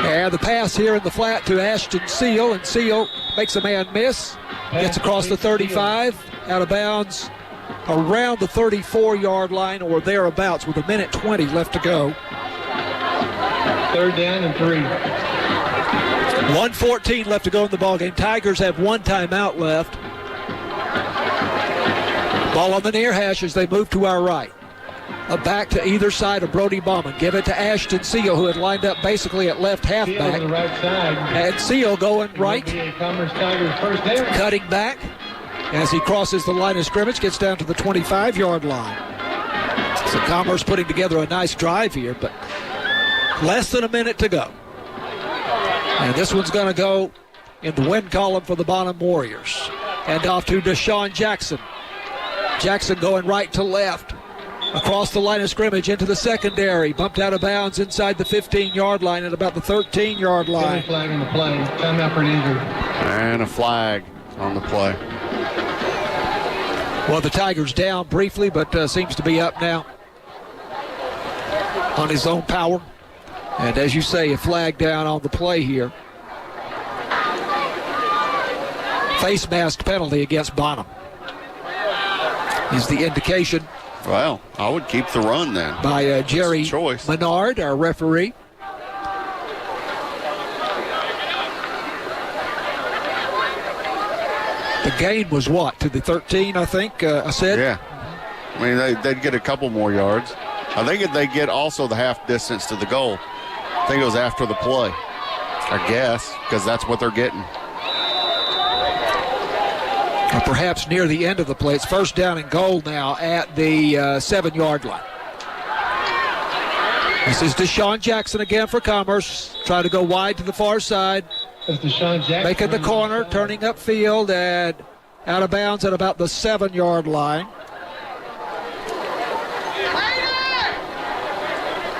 And the pass here in the flat to Ashton Seal, and Seal makes a man miss. Gets across the 35, out of bounds around the 34-yard line or thereabouts with 1:20 left to go. 3rd down and 3. 1:14 left to go in the ballgame. Tigers have one timeout left. Ball on the near hash as they move to our right. Back to either side of Brody Bauman. Give it to Ashton Seal, who had lined up basically at left halfback. On the right side. And Seal going right. Commerce Tigers first down. Cutting back as he crosses the line of scrimmage, gets down to the 25-yard line. So Commerce putting together a nice drive here, but less than a minute to go. And this one's going to go in the win column for the Bonham Warriors. And off to Deshaun Jackson. Jackson going right to left. Across the line of scrimmage into the secondary. Bumped out of bounds inside the 15-yard line at about the 13-yard line. Flag on the play. Timeout for an injury. And a flag on the play. Well, the Tigers down briefly, but seems to be up now on his own power. And as you say, a flag down on the play here. Face mask penalty against Bonham is the indication. Well, I would keep the run then. By Jerry Menard, our referee. The gain was what, to the 13, I think, I said? Yeah. I mean, they'd get a couple more yards. I think they get also the half distance to the goal. I think it was after the play, I guess, because that's what they're getting. Or perhaps near the end of the play. It's first down and goal now at the 7-yard line. This is Deshaun Jackson again for Commerce. Try to go wide to the far side. Making the corner, turning upfield, and out of bounds at about the 7-yard line.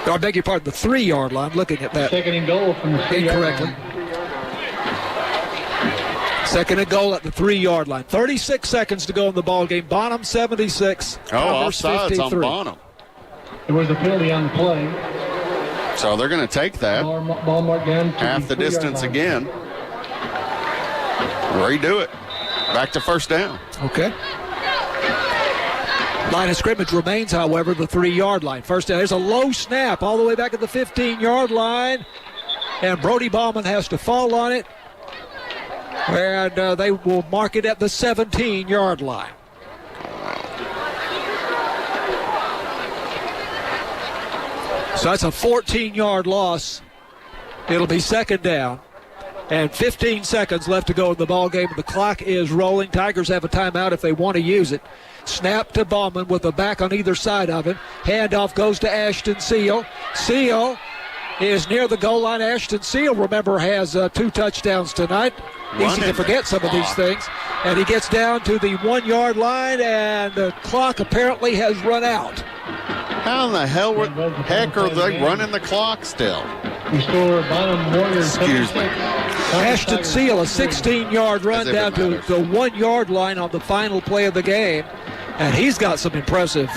I beg your pardon, the 3-yard line. Looking at that. Second and goal from the 3-yard line. Second and goal at the 3-yard line. 36 seconds to go in the ball game. Bonham 76. Offsides 53. On Bonham. There was a penalty on the play. So they're going to take that. Ball marked down to half the distance again. Redo it. Back to first down. Okay. Line of scrimmage remains, however, the 3-yard line. First down. There's a low snap all the way back at the 15-yard line. And Brody Bauman has to fall on it. And they will mark it at the 17-yard line. So that's a 14-yard loss. It'll be second down. And 15 seconds left to go in the ball game. The clock is rolling. Tigers have a timeout if they want to use it. Snap to Bauman with the back on either side of him. Handoff goes to Ashton Seal. Seal is near the goal line. Ashton Seal, remember, has 2 touchdowns tonight. Easy to forget some of these things. And he gets down to the 1-yard line, and the clock apparently has run out. How in the heck are they running the clock still? Excuse me. Ashton Seal, a 16-yard run down to the 1-yard line on the final play of the game. And he's got some impressive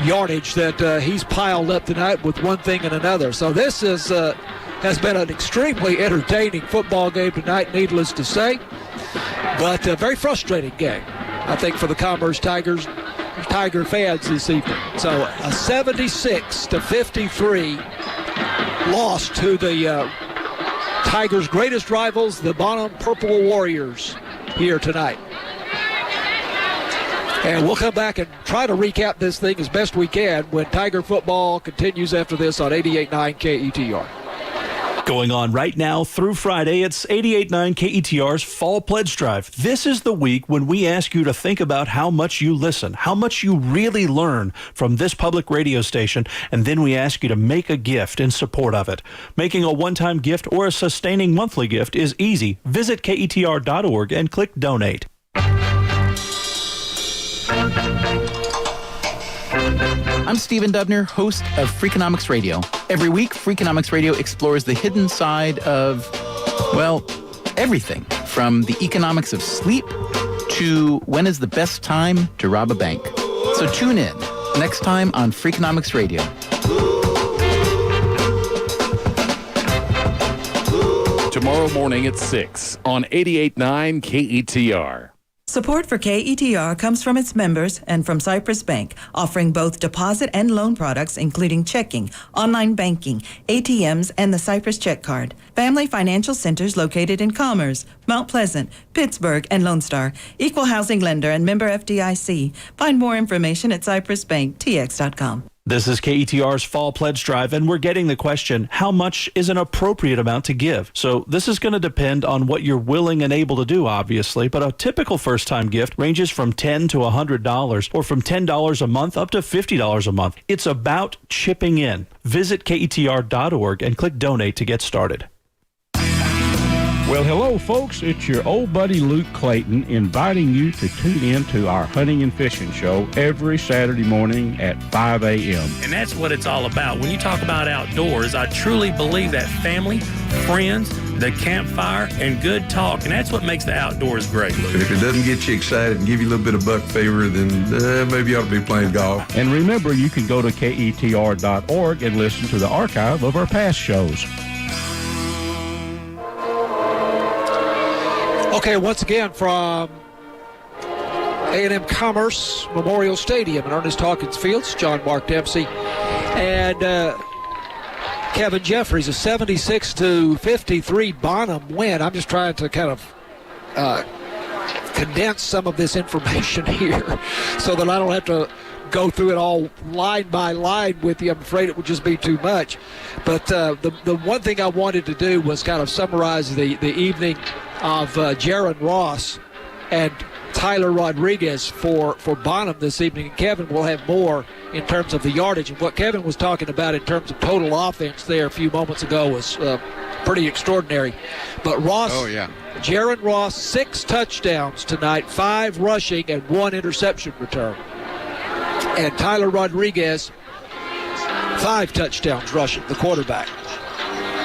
yardage that he's piled up tonight with one thing and another. So this is has been an extremely entertaining football game tonight, needless to say. But a very frustrating game, I think, for the Commerce Tiger fans this evening. So a 76-53 loss to the Tigers' greatest rivals, the Bonham Purple Warriors, here tonight. And we'll come back and try to recap this thing as best we can when Tiger football continues after this on 88.9 KETR. Going on right now through Friday, it's 88.9 KETR's Fall Pledge Drive. This is the week when we ask you to think about how much you listen, how much you really learn from this public radio station, and then we ask you to make a gift in support of it. Making a one-time gift or a sustaining monthly gift is easy. Visit KETR.org and click Donate. I'm Stephen Dubner, host of Freakonomics Radio. Every week, Freakonomics Radio explores the hidden side of, well, everything. From the economics of sleep to when is the best time to rob a bank. So tune in next time on Freakonomics Radio. tomorrow morning at 6 on 88.9 KETR. Support for KETR comes from its members and from Cypress Bank, offering both deposit and loan products, including checking, online banking, ATMs, and the Cypress Check Card. Family financial centers located in Commerce, Mount Pleasant, Pittsburgh, and Lone Star. Equal housing lender and member FDIC. Find more information at cypressbanktx.com. This is KETR's Fall Pledge Drive, and we're getting the question, how much is an appropriate amount to give? So this is going to depend on what you're willing and able to do, obviously, but a typical first-time gift ranges from $10 to $100, or from $10 a month up to $50 a month. It's about chipping in. Visit KETR.org and click Donate to get started. Well, hello, folks. It's your old buddy Luke Clayton inviting you to tune in to our hunting and fishing show every Saturday morning at 5 a.m. And that's what it's all about. When you talk about outdoors, I truly believe that family, friends, the campfire, and good talk, and that's what makes the outdoors great, Luke. If it doesn't get you excited and give you a little bit of buck fever, then maybe you ought to be playing golf. And remember, you can go to KETR.org and listen to the archive of our past shows. Okay, once again from A&M Commerce Memorial Stadium in Ernest Hawkins Fields, John Mark Dempsey and Kevin Jeffries, a 76-53 Bonham win. I'm just trying to kind of condense some of this information here so that I don't have to go through it all line by line with you. I'm afraid it would just be too much. But the one thing I wanted to do was kind of summarize the evening of Jaron Ross and Tyler Rodriguez for Bonham this evening. And Kevin will have more in terms of the yardage. And what Kevin was talking about in terms of total offense there a few moments ago was pretty extraordinary. But Ross, Jaron Ross, 6 touchdowns tonight, 5 rushing and 1 interception return. And Tyler Rodriguez, 5 touchdowns rushing, the quarterback.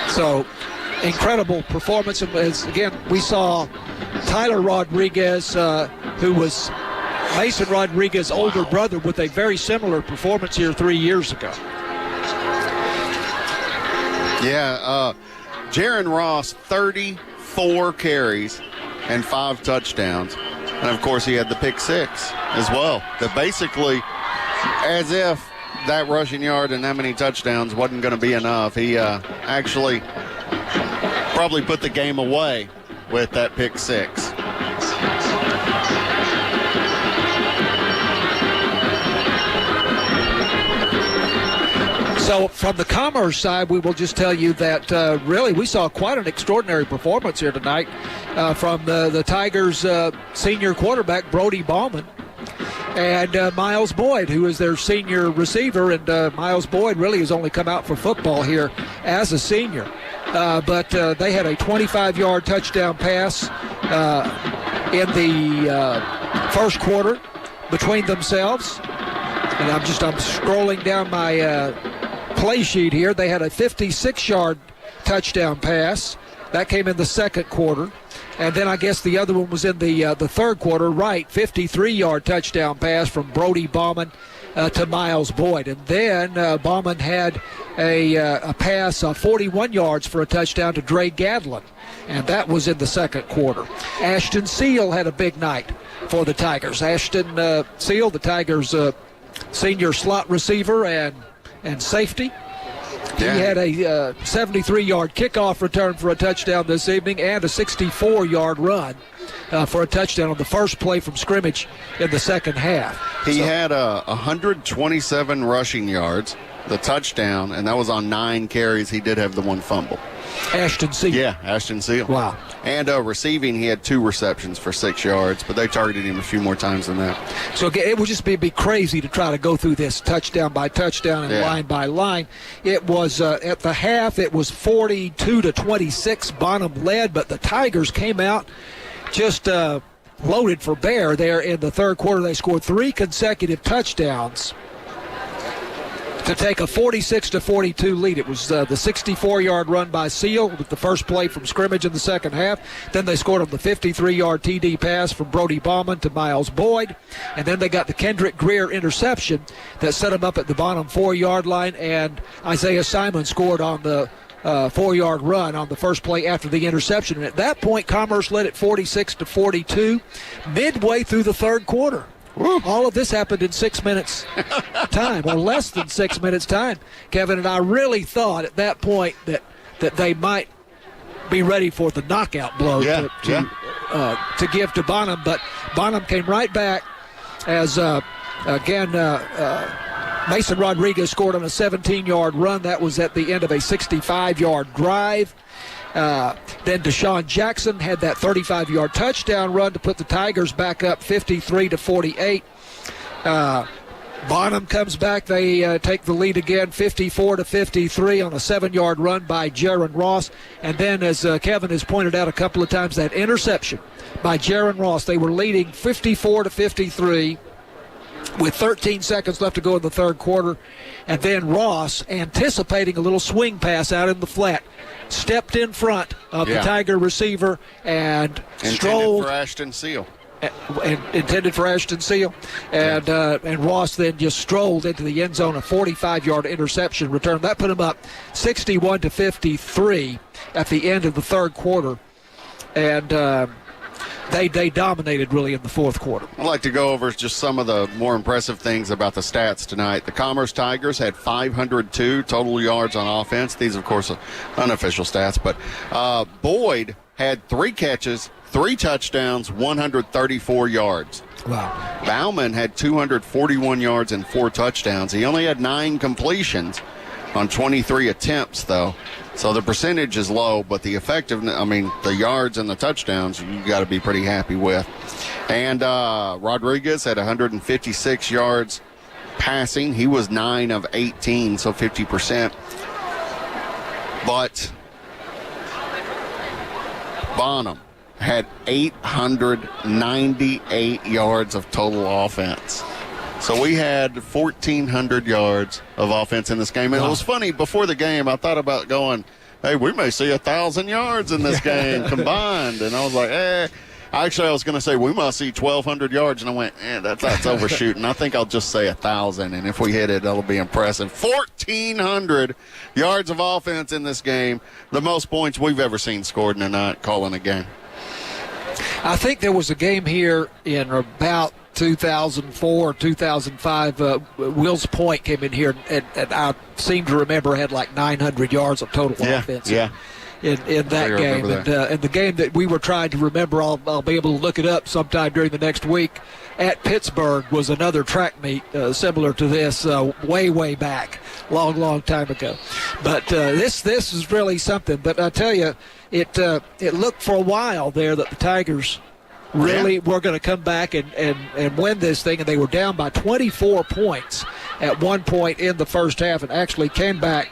So, incredible performance. And again, we saw Tyler Rodriguez, who was Mason Rodriguez's older brother, with a very similar performance here 3 years ago. Yeah, Jaron Ross, 34 carries and 5 touchdowns. And, of course, he had the pick 6 as well. That basically, as if that rushing yard and that many touchdowns wasn't going to be enough, he actually probably put the game away with that pick 6. So from the Commerce side, we will just tell you that really we saw quite an extraordinary performance here tonight from the Tigers' senior quarterback, Brody Bauman, and Miles Boyd, who is their senior receiver. And Miles Boyd really has only come out for football here as a senior. But they had a 25-yard touchdown pass in the first quarter between themselves. And I'm scrolling down my play sheet here. They had a 56-yard touchdown pass. That came in the second quarter. And then I guess the other one was in the third quarter, right, 53-yard touchdown pass from Brody Bauman to Miles Boyd. And then Bauman had a pass of 41 yards for a touchdown to Dre Gadlin, and that was in the second quarter. Ashton Seal had a big night for the Tigers. Ashton Seal, the Tigers' senior slot receiver and safety. He had a 73-yard kickoff return for a touchdown this evening and a 64-yard run for a touchdown on the first play from scrimmage in the second half. He had 127 rushing yards, the touchdown, and that was on 9 carries. He did have the 1 fumble. Ashton Seal. Yeah, Ashton Seal. Wow. And receiving, he had 2 receptions for 6 yards, but they targeted him a few more times than that. So it would just be crazy to try to go through this touchdown by touchdown and line by line. It was at the half, it was 42-26. Bonham led, but the Tigers came out just loaded for bear there in the third quarter. They scored 3 consecutive touchdowns to take a 46-42 lead. It was the 64-yard run by Seal with the first play from scrimmage in the second half. Then they scored on the 53-yard TD pass from Brody Bauman to Miles Boyd. And then they got the Kendrick Greer interception that set them up at the Bonham 4-yard line. And Isaiah Simon scored on the 4-yard run on the first play after the interception. And at that point, Commerce led it 46-42 midway through the third quarter. Woo. All of this happened in 6 minutes time, or less than 6 minutes time, Kevin. And I really thought at that point that they might be ready for the knockout blow to give to Bonham. But Bonham came right back as, Mason Rodriguez scored on a 17-yard run. That was at the end of a 65-yard drive. Then Deshaun Jackson had that 35-yard touchdown run to put the Tigers back up 53-48. Bonham comes back. They take the lead again, 54-53 on a 7-yard run by Jaron Ross. And then, as Kevin has pointed out a couple of times, that interception by Jaron Ross. They were leading 54-53. With 13 seconds left to go in the third quarter. And then Ross, anticipating a little swing pass out in the flat, stepped in front of the Tiger receiver and strolled. Intended for Ashton Seal. And Ross then just strolled into the end zone, a 45-yard interception return. That put him up 61-53 at the end of the third quarter. And They dominated really in the fourth quarter. I'd like to go over just some of the more impressive things about the stats tonight. The Commerce Tigers had 502 total yards on offense. These, of course, are unofficial stats. But Boyd had 3 catches, 3 touchdowns, 134 yards. Wow. Bauman had 241 yards and 4 touchdowns. He only had 9 completions on 23 attempts, though. So the percentage is low, but the effectiveness, the yards and the touchdowns, you got to be pretty happy with. And Rodriguez had 156 yards passing. He was 9 of 18, so 50%. But Bonham had 898 yards of total offense. So we had 1,400 yards of offense in this game. And it was funny, before the game, I thought about going, hey, we may see 1,000 yards in this game combined. And I was like, Actually, I was going to say we must see 1,200 yards. And I went, that's overshooting. I think I'll just say 1,000. And if we hit it, that'll be impressive. 1,400 yards of offense in this game. The most points we've ever seen scored in a night calling a game. I think there was a game here in about 2004 or 2005, Wills Point came in here, and I seem to remember had like 900 yards of total offense in that game. And the game that we were trying to remember, I'll be able to look it up sometime during the next week, at Pittsburgh was another track meet similar to this way back, long time ago. But this is really something. But I tell you, it looked for a while there that the Tigers really were going to come back and win this thing, and they were down by 24 points at one point in the first half and actually came back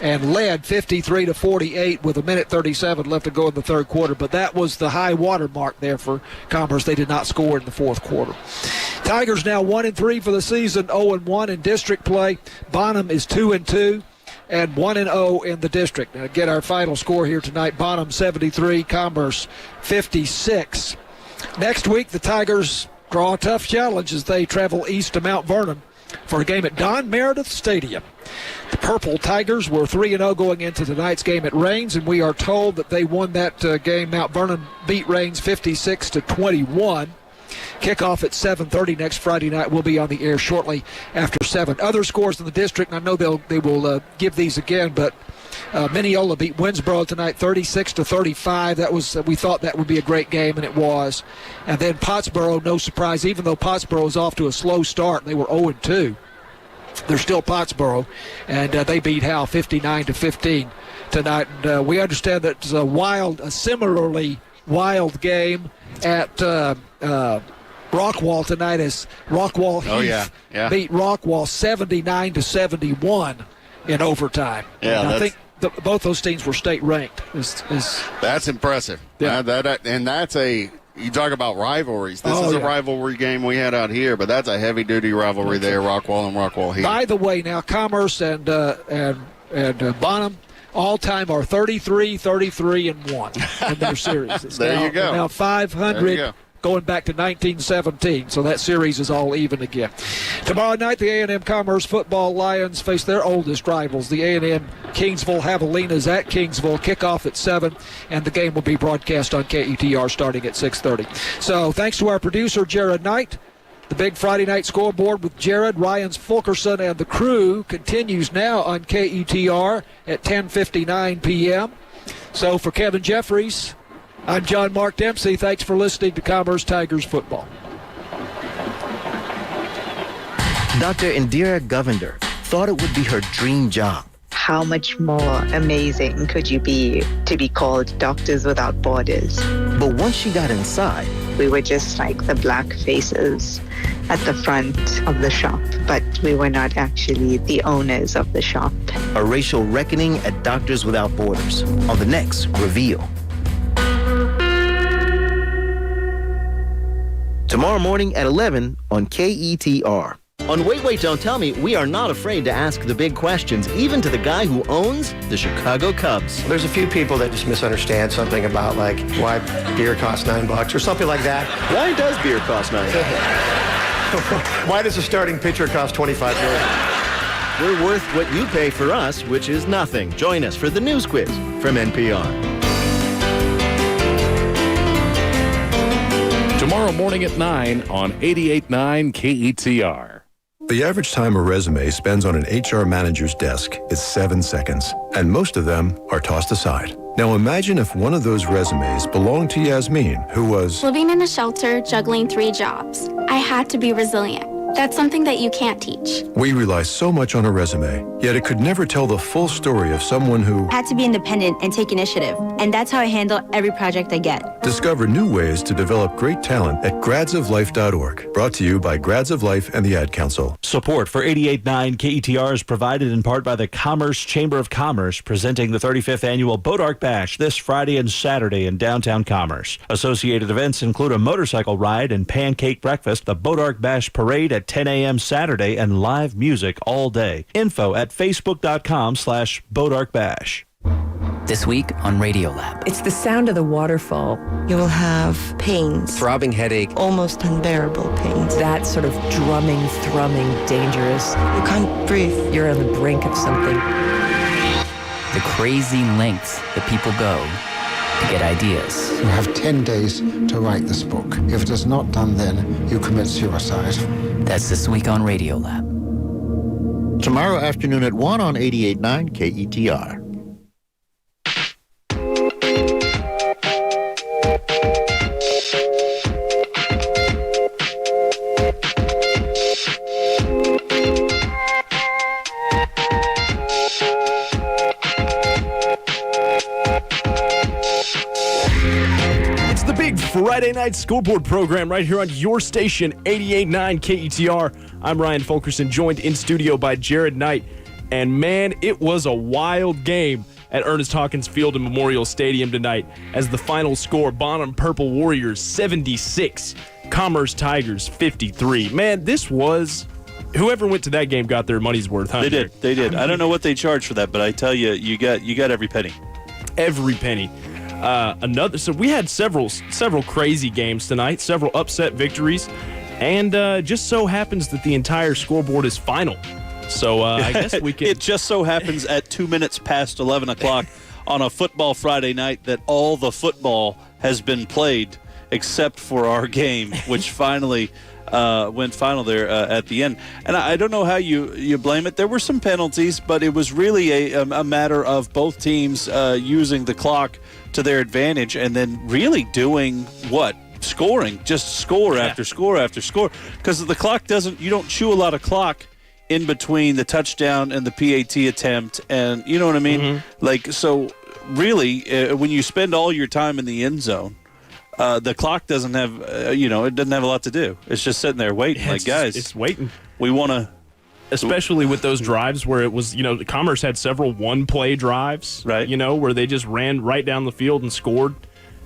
and led 53-48 with 1:37 left to go in the third quarter. But that was the high water mark there for Commerce. They did not score in the fourth quarter. Tigers now 1-3 for the season, 0-1 in district play. Bonham is 2-2. And 1-0 in the district. Now, get our final score here tonight. Bonham 73, Commerce 56. Next week, the Tigers draw a tough challenge as they travel east to Mount Vernon for a game at Don Meredith Stadium. The Purple Tigers were 3-0 going into tonight's game at Rains, and we are told that they won that game. Mount Vernon beat Rains 56-21. Kickoff at 7:30 next Friday night. We'll be on the air shortly after 7. Other scores in the district, and I know they will give these again, but Mineola beat Winsboro tonight 36-35. We thought that would be a great game, and it was. And then Pottsboro, no surprise, even though Pottsboro is off to a slow start, they were 0-2. They're still Pottsboro, and they beat Howell 59-15 tonight. And we understand that it's a similarly wild game at Rockwall tonight, as Rockwall beat Rockwall 79-71 in overtime. Yeah, and I think both those teams were state ranked. That's impressive. Yeah. You talk about rivalries. This is a rivalry game we had out here, but that's a heavy-duty rivalry there, Rockwall and Rockwall Heath. By the way, now Commerce and Bonham all-time are 33-1 in their series. There you go. Now 500 going back to 1917. So that series is all even again. Tomorrow night, the A&M Commerce football Lions face their oldest rivals, the A&M Kingsville Javelinas at Kingsville. Kickoff at 7, and the game will be broadcast on KETR starting at 6:30. So thanks to our producer, Jared Knight. The big Friday night scoreboard with Jared, Ryans Fulkerson, and the crew continues now on KETR at 10:59 p.m. So for Kevin Jeffries, I'm John Mark Dempsey. Thanks for listening to Commerce Tigers football. Dr. Indira Govender thought it would be her dream job. How much more amazing could you be to be called Doctors Without Borders? But once she got inside, we were just like the black faces at the front of the shop, but we were not actually the owners of the shop. A racial reckoning at Doctors Without Borders on the next Reveal. Tomorrow morning at 11 on KETR. On Wait, Don't Tell Me, we are not afraid to ask the big questions, even to the guy who owns the Chicago Cubs. There's a few people that just misunderstand something about, like, why beer costs $9 or something like that. Why does beer cost $9? Why does a starting pitcher cost $25 million? We're worth what you pay for us, which is nothing. Join us for the News Quiz from NPR. Tomorrow morning at 9 on 88.9 KETR. The average time a resume spends on an HR manager's desk is 7 seconds, and most of them are tossed aside. Now imagine if one of those resumes belonged to Yasmin, who was living in a shelter, juggling 3 jobs. I had to be resilient. That's something that you can't teach. We rely so much on a resume, yet it could never tell the full story of someone who had to be independent and take initiative. And that's how I handle every project I get. Discover new ways to develop great talent at gradsoflife.org. Brought to you by Grads of Life and the Ad Council. Support for 88.9 KETR is provided in part by the Commerce Chamber of Commerce, presenting the 35th Annual Boat Arc Bash this Friday and Saturday in downtown Commerce. Associated events include a motorcycle ride and pancake breakfast, the Boat Arc Bash Parade at 10 a.m. Saturday, and live music all day. Info at facebook.com/BoatArcBash. This week on Radiolab. It's the sound of the waterfall. You will have pains. Throbbing headache. Almost unbearable pains. That sort of drumming, thrumming, dangerous. You can't breathe. You're on the brink of something. The crazy lengths that people go to get ideas. You have 10 days to write this book. If it is not done then, you commit suicide. That's this week on Radiolab. Tomorrow afternoon at 1 on 88.9 KETR. Friday night scoreboard program right here on your station, 88.9 KETR. I'm Ryan Fulkerson, joined in studio by Jared Knight. And man, it was a wild game at Ernest Hawkins Field and Memorial Stadium tonight as the final score, Bonham Purple Warriors 76, Commerce Tigers 53. Man, this was... Whoever went to that game got their money's worth, huh? They did. I don't know what they charged for that, but I tell you, you got every penny. Every penny. So we had several crazy games tonight, several upset victories, and just so happens that the entire scoreboard is final. So I guess we can. It just so happens at 2 minutes past 11 o'clock on a football Friday night that all the football has been played except for our game, which finally went final there at the end. And I don't know how you blame it. There were some penalties, but it was really a matter of both teams using the clock to their advantage and then really doing what? Scoring. Just score after score after score. Because the clock you don't chew a lot of clock in between the touchdown and the PAT attempt. And you know what I mean? Mm-hmm. Like, so really, when you spend all your time in the end zone, the clock doesn't have, it doesn't have a lot to do. It's just sitting there waiting. Like, guys, it's waiting. We want to. Especially with those drives where it was, Commerce had several one-play drives, right? Where they just ran right down the field and scored.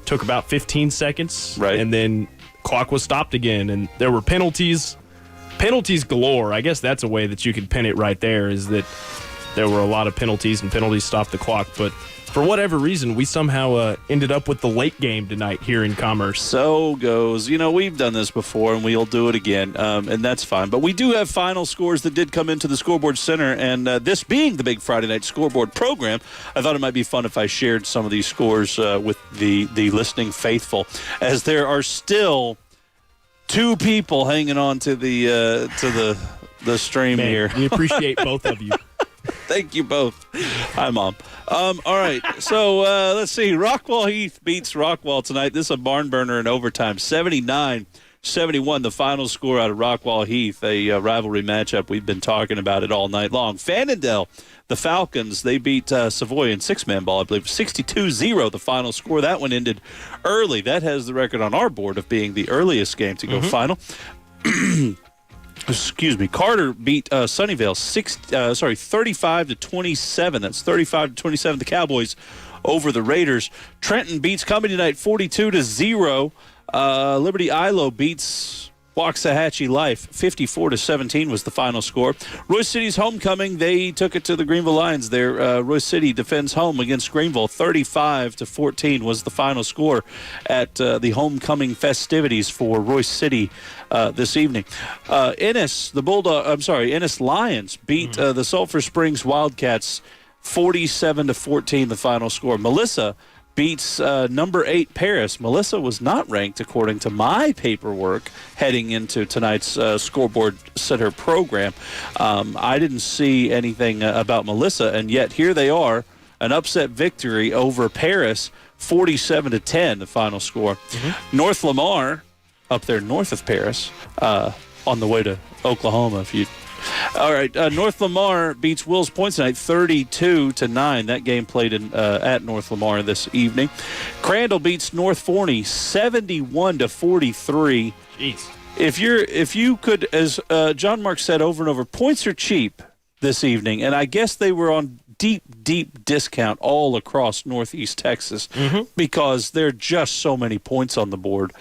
Took about 15 seconds, right? And then clock was stopped again, and there were penalties galore. I guess that's a way that you could pin it right there. Is that there were a lot of penalties, and penalties stopped the clock. But for whatever reason, we somehow ended up with the late game tonight here in Commerce. So goes. We've done this before, and we'll do it again, and that's fine. But we do have final scores that did come into the Scoreboard Center, and this being the big Friday night scoreboard program, I thought it might be fun if I shared some of these scores with the listening faithful, as there are still 2 people hanging on to the stream here. We appreciate both of you. Thank you both. Hi, Mom. All right, so let's see. Rockwall Heath beats Rockwall tonight. This is a barn burner in overtime, 79-71, the final score out of Rockwall Heath, a rivalry matchup. We've been talking about it all night long. Fannondale, the Falcons, they beat Savoy in 6-man ball, I believe, 62-0, the final score. That one ended early. That has the record on our board of being the earliest game to go final. Excuse me. Carter beat Sunnyvale 35-27. That's 35-27. The Cowboys over the Raiders. Trenton beats Company tonight 42-0. Liberty Ilo beats Waxahachie Life 54-17 was the final score. Royce City's homecoming, they took it to the Greenville Lions there. Royce City defends home against Greenville. 35-14 was the final score at the homecoming festivities for Royce City this evening. Ennis Lions beat the Sulphur Springs Wildcats 47-14 the final score. Melissa beats number 8 Paris. Melissa was not ranked according to my paperwork heading into tonight's Scoreboard Center program. I didn't see anything about Melissa, and yet here they are, an upset victory over Paris, 47-10 the final score. North Lamar, up there north of Paris, on the way to Oklahoma if you. All right, North Lamar beats Wills Point tonight 32-9. That game played at North Lamar this evening. Crandall beats North Forney 71-43. Jeez. If you could, as John Mark said over and over, points are cheap this evening, and I guess they were on deep discount all across Northeast Texas because there are just so many points on the board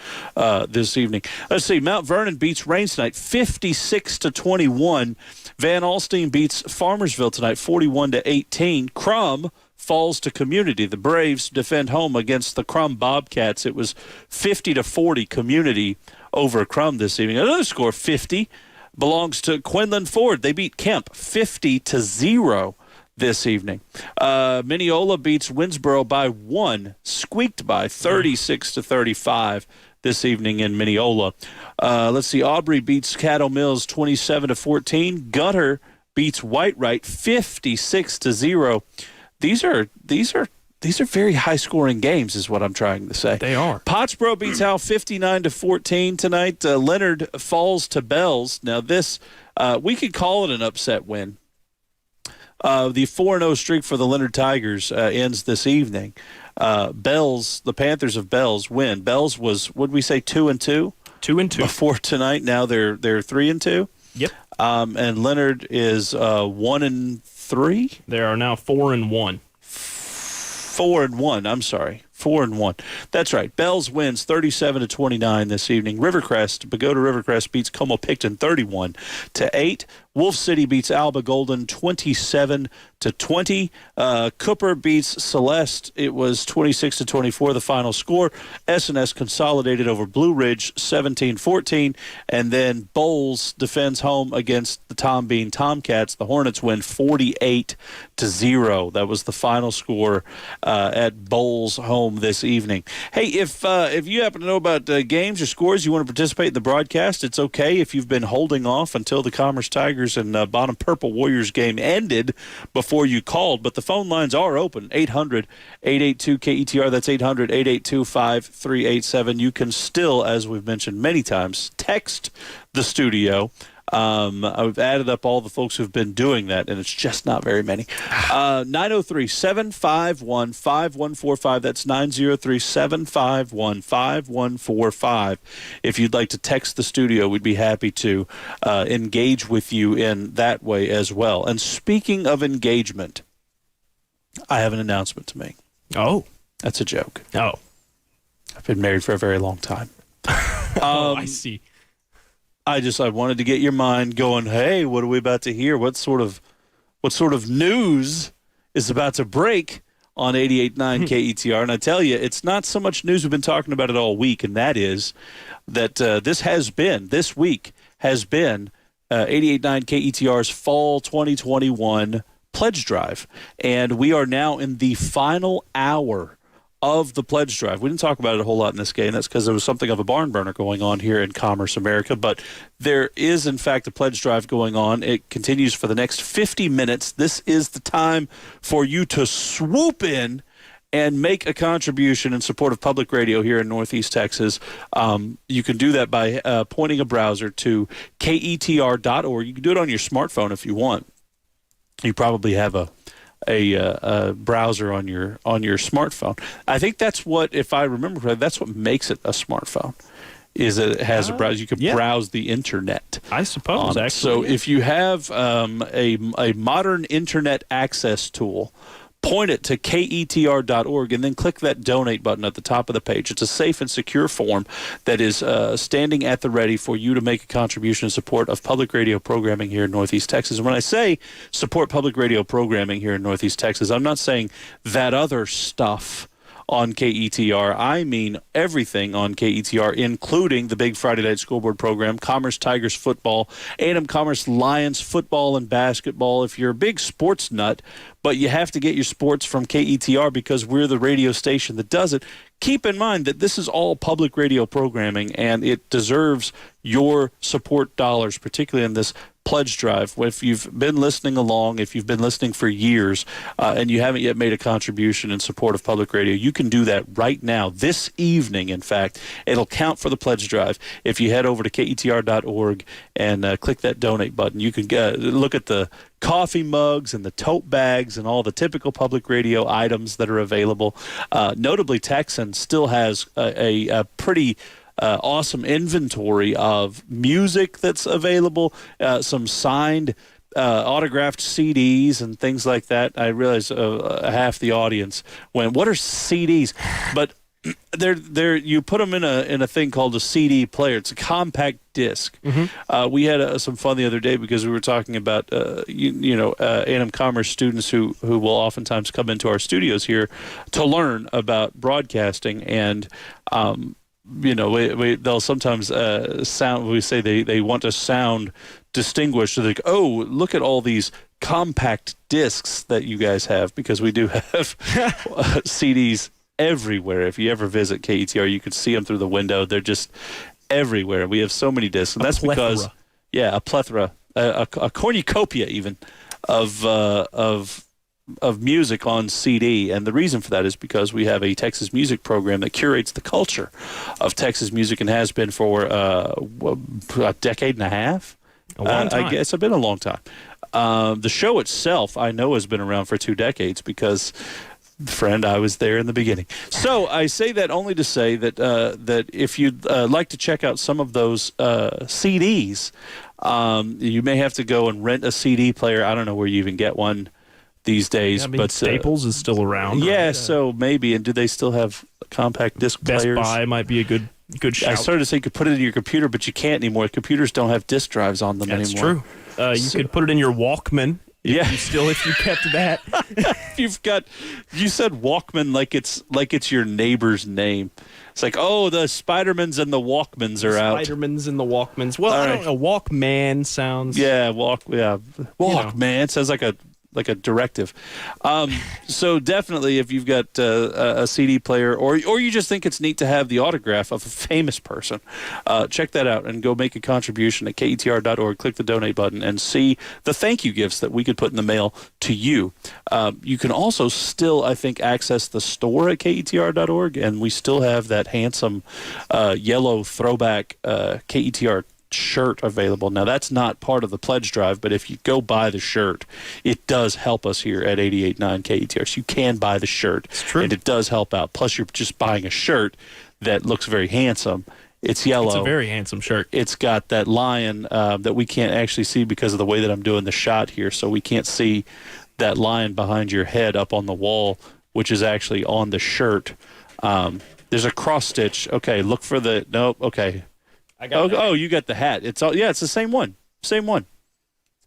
this evening. Let's see. Mount Vernon beats Rains tonight 56-21. Van Alstyne beats Farmersville tonight 41-18. Crum falls to Community. The Braves defend home against the Crum Bobcats. It was 50-40 Community over Crum this evening. Another score, 50, belongs to Quinlan Ford. They beat Kemp 50-0. This evening. Mineola beats Winsboro by 1, squeaked by 36-35 this evening in Mineola. Let's see. Aubrey beats Caddo Mills 27-14. Gunter beats Whitewright 56-0. These are very high-scoring games, is what I'm trying to say. They are. Pottsboro beats Howell 59-14 tonight. Leonard falls to Bells. Now this, we could call it an upset win. The 4-0 streak for the Leonard Tigers ends this evening. Bells, the Panthers of Bells win. Bells was, what did we say, 2-2? 2-2 before tonight. Now they're 3-2. Yep. And Leonard is 1-3. They are now 4-1. 4-1. I'm sorry. 4-1. That's right. Bells wins 37-29 this evening. Pagoda Rivercrest beats Como Picton 31-8. Wolf City beats Alba Golden 27-20. Cooper beats Celeste. It was 26-24 the final score. S&S consolidated over Blue Ridge 17-14. And then Bowles defends home against the Tom Bean Tomcats. The Hornets win 48-0. That was the final score at Bowles home this evening. Hey, if you happen to know about games or scores, you want to participate in the broadcast, it's okay if you've been holding off until the Commerce Tigers and Bonham Purple Warriors game ended before you called, but the phone lines are open. 800-882-KETR. That's 800-882-5387. You can still, as we've mentioned many times, text the studio. I've added up all the folks who've been doing that, and it's just not very many. 903-751-5145. That's 903-751-5145. If you'd like to text the studio, we'd be happy to engage with you in that way as well. And speaking of engagement, I have an announcement to make. Oh. That's a joke. Oh. I've been married for a very long time. I see. I wanted to get your mind going, hey, what are we about to hear? What sort of what sort of news is about to break on 88.9 KETR. And I tell you, it's not so much news. We've been talking about it all week, and that is that this week has been 88.9 KETR's Fall 2021 Pledge Drive. And we are now in the final hour of the pledge drive. We didn't talk about it a whole lot in this game. That's because there was something of a barn burner going on here in Commerce America. But there is, in fact, a pledge drive going on. It continues for the next 50 minutes. This is the time for you to swoop in and make a contribution in support of public radio here in Northeast Texas. You can do that by pointing a browser to ketr.org. You can do it on your smartphone if you want. You probably have a browser on your smartphone. I think that's what, if I remember correctly, that's what makes it a smartphone. Is that it has a browser. You can browse the internet. I suppose. Actually, so if you have a modern internet access tool, point it to ketr.org and then click that donate button at the top of the page. It's a safe and secure form that is standing at the ready for you to make a contribution in support of public radio programming here in Northeast Texas. And when I say support public radio programming here in Northeast Texas, I'm not saying that other stuff on KETR. I mean everything on KETR, including the big Friday night scoreboard program, Commerce Tigers football, A&M Commerce Lions football and basketball. If you're a big sports nut, but you have to get your sports from KETR because we're the radio station that does it, keep in mind that this is all public radio programming, and it deserves your support dollars, particularly in this pledge drive. If you've been listening along, if you've been listening for years, and you haven't yet made a contribution in support of public radio, you can do that right now, this evening, in fact. It'll count for the pledge drive. If you head over to ketr.org and click that donate button, you can look at the coffee mugs and the tote bags and all the typical public radio items that are available. Notably, Texan still has a pretty awesome inventory of music that's available, some signed autographed CDs and things like that. I realize half the audience went, what are CDs? But they're you put them in a thing called a CD player. It's a compact disc. We had some fun the other day because we were talking about A&M Commerce students who will oftentimes come into our studios here to learn about broadcasting, and they'll sometimes sound. We say they want to sound distinguished. So they go, oh, look at all these compact discs that you guys have, because we do have CDs everywhere. If you ever visit KETR, you could see them through the window. They're just everywhere. We have so many discs, and that's because, a plethora, a cornucopia even of music on CD. And the reason for that is because we have a Texas music program that curates the culture of Texas music and has been for a decade and a half. A long time. I guess it's been a long time. The show itself, I know, has been around for 2 decades because, friend, I was there in the beginning. So I say that only to say that that if you'd like to check out some of those CDs, you may have to go and rent a CD player. I don't know where you even get one these days. Yeah, I mean, but Staples is still around. Yeah, right? So maybe. And do they still have compact disc Best players? Buy might be a good shout. I started to say you could put it in your computer, but you can't anymore. Computers don't have disc drives on them That's anymore. True. You could put it in your Walkman. If you kept that. You said Walkman like it's your neighbor's name. It's like, oh, the Spidermans and the Walkmans are out. Spidermans and the Walkmans. Well, I don't know. Walkman sounds. Yeah, Walkman sounds like a directive. So definitely, if you've got a CD player, or you just think it's neat to have the autograph of a famous person, check that out and go make a contribution at ketr.org. Click the donate button and see the thank you gifts that we could put in the mail to you. You can also still, I think, access the store at ketr.org, and we still have that handsome yellow throwback KETR shirt available. Now, that's not part of the pledge drive, but if you go buy the shirt, it does help us here at 88.9 KETR. So you can buy the shirt, and it does help out. Plus, you're just buying a shirt that looks very handsome. It's yellow. It's a very handsome shirt. It's got that lion that we can't actually see because of the way that I'm doing the shot here, so we can't see that lion behind your head up on the wall, which is actually on the shirt. There's a cross stitch. Okay, look for the... Nope, okay. I got you got the hat. It's the same one. Same one.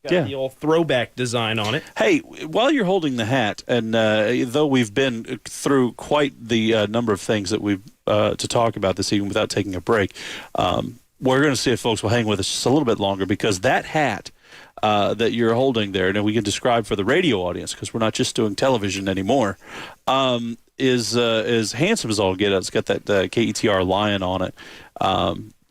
It's got the old throwback design on it. Hey, while you're holding the hat, and though we've been through quite the number of things that we've to talk about this evening without taking a break, we're going to see if folks will hang with us just a little bit longer, because that hat that you're holding there, and we can describe for the radio audience because we're not just doing television anymore, is handsome as all get out. It's got that KETR lion on it.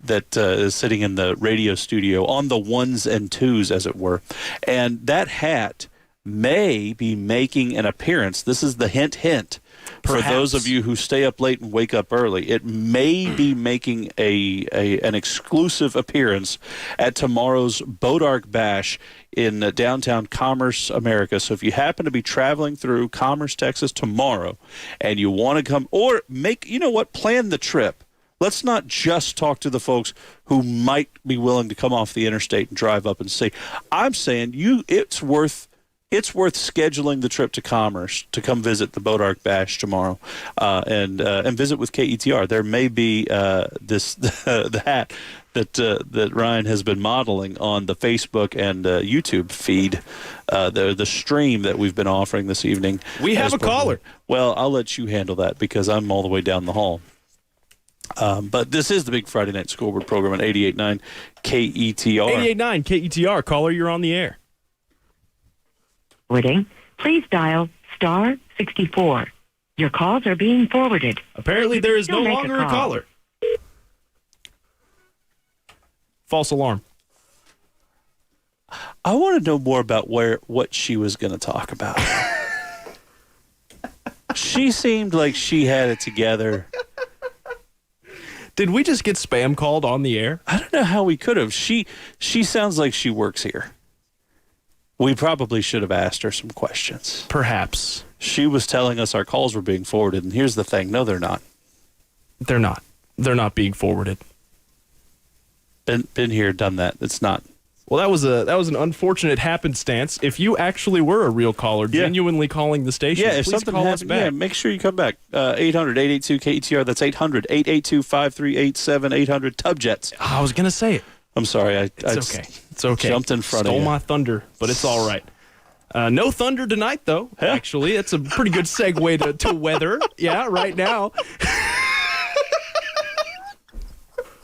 That is sitting in the radio studio on the ones and twos, as it were. And that hat may be making an appearance. This is the hint. For those of you who stay up late and wake up early, it may be making an exclusive appearance at tomorrow's Bodark Bash in downtown Commerce, America. So if you happen to be traveling through Commerce, Texas tomorrow, and you want to come, or plan the trip. Let's not just talk to the folks who might be willing to come off the interstate and drive up and see. I'm saying it's worth scheduling the trip to Commerce to come visit the Bodark Bash tomorrow, and visit with KETR. There may be the hat that Ryan has been modeling on the Facebook and YouTube feed, the stream that we've been offering this evening. We have a caller. Well, I'll let you handle that because I'm all the way down the hall. But this is the Big Friday Night Scoreboard program on 88.9 KETR. 88.9 KETR. Caller, you're on the air. Please dial star 64. Your calls are being forwarded. Apparently there is no longer a caller. False alarm. I want to know more about what she was going to talk about. She seemed like she had it together. Did we just get spam called on the air? I don't know how we could have. She sounds like she works here. We probably should have asked her some questions. Perhaps. She was telling us our calls were being forwarded, and here's the thing. No, they're not. They're not. They're not being forwarded. Been here, done that. It's not. Well, that was an unfortunate happenstance. If you actually were a real caller, genuinely calling the station, if please something call happens, us back. make sure you come back. 800-882-KETR. That's 800-882-5387. 800 Tubjets. I was gonna say it. I'm sorry. It's okay. It's okay. Jumped in front of you. Stole my thunder, but it's all right. No thunder tonight, though. Huh? Actually, it's a pretty good segue to weather. Yeah, right now.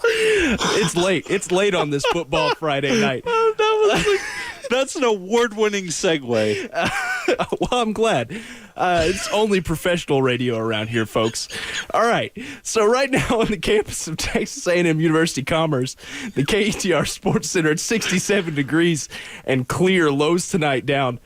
It's late. It's late on this football Friday night. That's an award-winning segue. Well, I'm glad. It's only professional radio around here, folks. All right. So right now on the campus of Texas A&M University Commerce, the KETR Sports Center at 67 degrees and clear. Lows tonight down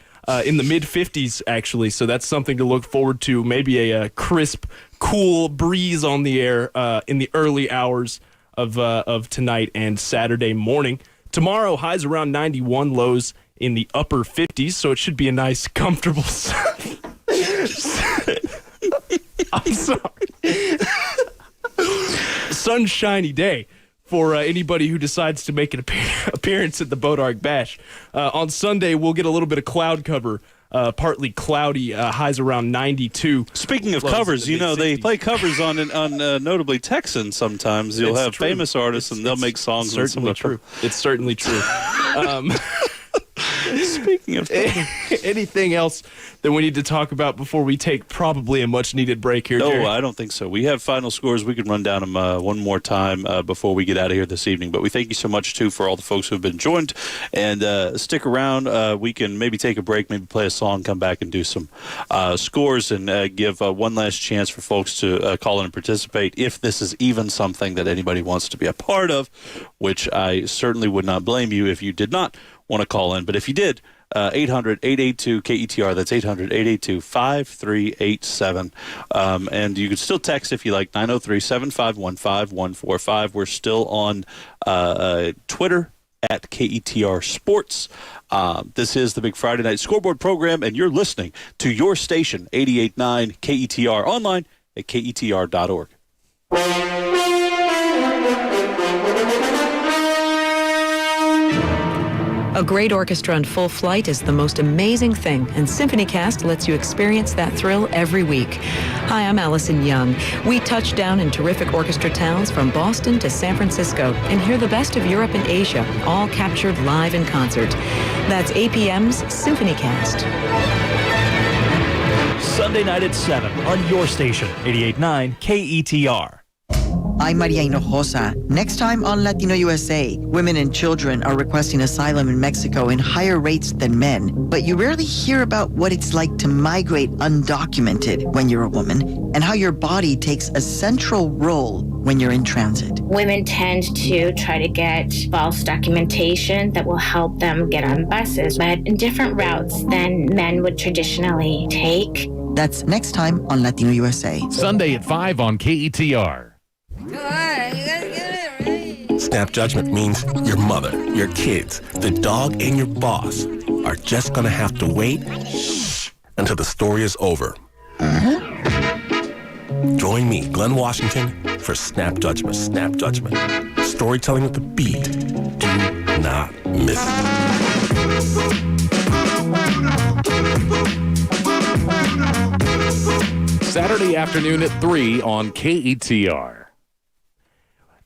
in the mid-50s, actually. So that's something to look forward to. Maybe a crisp, cool breeze on the air in the early hours of tonight and Saturday morning. Tomorrow, highs around 91, lows in the upper 50s, so it should be a nice, comfortable... I'm sorry. Sunshiny day for anybody who decides to make an appearance at the Bodark Bash. On Sunday, we'll get a little bit of cloud cover. Partly cloudy, highs around 92. Speaking of covers, they play covers on notably Texan sometimes. You'll have famous artists and they'll make songs. Certainly true. It's certainly true. Speaking of anything else that we need to talk about before we take probably a much-needed break here, Jerry? No, I don't think so. We have final scores. We can run down them one more time before we get out of here this evening. But we thank you so much, too, for all the folks who have been joined. And stick around. We can maybe take a break, maybe play a song, come back and do some scores and give one last chance for folks to call in and participate if this is even something that anybody wants to be a part of, which I certainly would not blame you if you did not want to call in. But if you did, 800-882-KETR. That's 800-882-5387. And you can still text if you like, 903-751-5145. We're still on Twitter at KETR Sports. This is the Big Friday Night Scoreboard program, and you're listening to your station, 88.9 KETR, online at KETR.org. A great orchestra in full flight is the most amazing thing, and SymphonyCast lets you experience that thrill every week. Hi, I'm Allison Young. We touch down in terrific orchestra towns from Boston to San Francisco and hear the best of Europe and Asia, all captured live in concert. That's APM's SymphonyCast. Sunday night at 7 on your station, 88.9 KETR. I'm Maria Hinojosa. Next time on Latino USA, women and children are requesting asylum in Mexico in higher rates than men, but you rarely hear about what it's like to migrate undocumented when you're a woman and how your body takes a central role when you're in transit. Women tend to try to get false documentation that will help them get on buses, but in different routes than men would traditionally take. That's next time on Latino USA. Sunday at 5 on KETR. Snap judgment means your mother, your kids, the dog, and your boss are just gonna have to wait until the story is over. Join me, Glenn Washington, for Snap Judgment. Snap Judgment. Storytelling with the beat. Do not miss it. Saturday afternoon at 3 on KETR.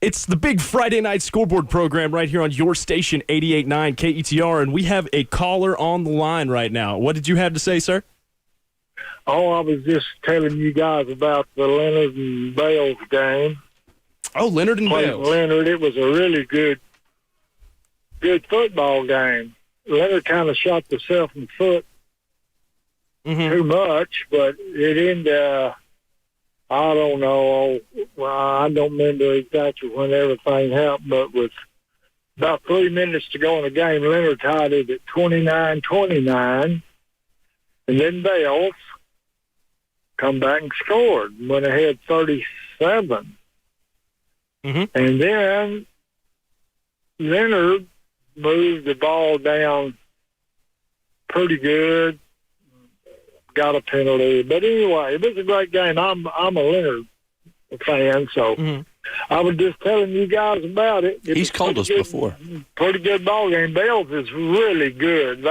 It's the big Friday night scoreboard program right here on your station, 88.9 KETR, and we have a caller on the line right now. What did you have to say, sir? Oh, I was just telling you guys about the Leonard and Bales game. Oh, Leonard and Bales. Leonard, it was a really good football game. Leonard kind of shot himself in the foot too much, but it ended, I don't know, I don't remember exactly when everything happened, but with about 3 minutes to go in the game, Leonard tied it at 29-29, and then Bales come back and scored, went ahead 37. And then Leonard moved the ball down pretty good, got a penalty. But anyway, it was a great game. I'm a Leonard fan, so I was just telling you guys about it. He's called us before. Pretty good ball game. Bales is really good.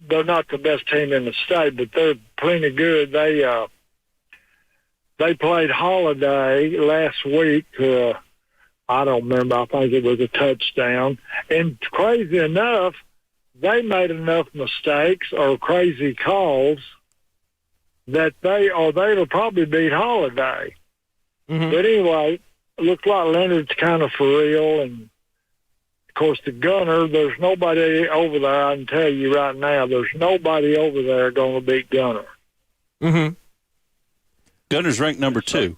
They're not the best team in the state, but they're plenty good. They played Holiday last week. I don't remember. I think it was a touchdown. And crazy enough, they made enough mistakes or crazy calls that they'll probably beat Holiday. But anyway, it looks like Leonard's kind of for real. And, of course, the Gunner, there's nobody over there, I can tell you right now, there's nobody over there going to beat Gunner. Gunner's ranked number 2.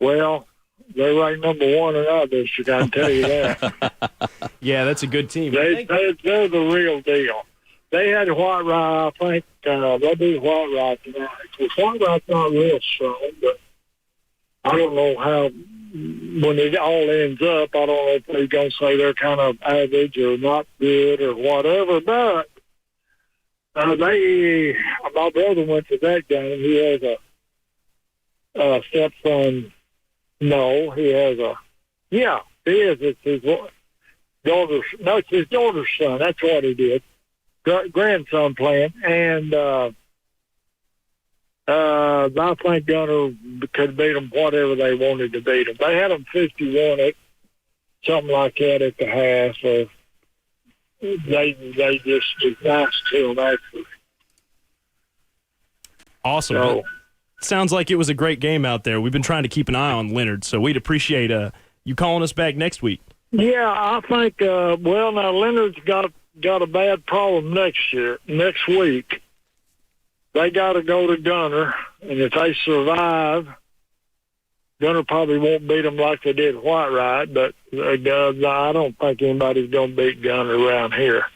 Well, they're ranked number 1 in others, I can tell you that. Yeah, that's a good team. They're the real deal. They had White Rye, I think. They beat White Rye tonight. White Rye's not real strong, but I don't know how, when it all ends up, I don't know if they're going to say they're kind of average or not good or whatever, but my brother went to that game. He has a stepson. No, he has it's his daughter's, no, it's his daughter's son. That's what he did. Grandson playing. And I think Gunner could beat them whatever they wanted to beat them. They had them 51 something like that at the half. They just was nice to them, actually. Awesome. So, sounds like it was a great game out there. We've been trying to keep an eye on Leonard, so we'd appreciate you calling us back next week. Yeah, I think, now Leonard's got a bad problem next week. They got to go to Gunner, and if they survive, Gunner probably won't beat them like they did White Rye, but I don't think anybody's going to beat Gunner around here.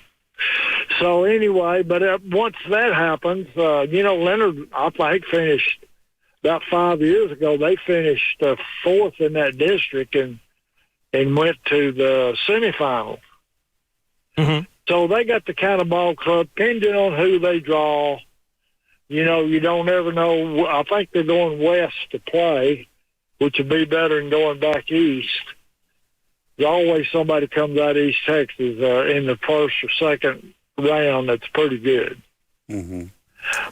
So anyway, but once that happens, Leonard, I think, finished about 5 years ago. They finished 4th in that district and went to the semifinals. So they got the kind of ball club, depending on who they draw. You don't ever know. I think they're going west to play, which would be better than going back east. There's always somebody comes out of East Texas in the first or second round that's pretty good.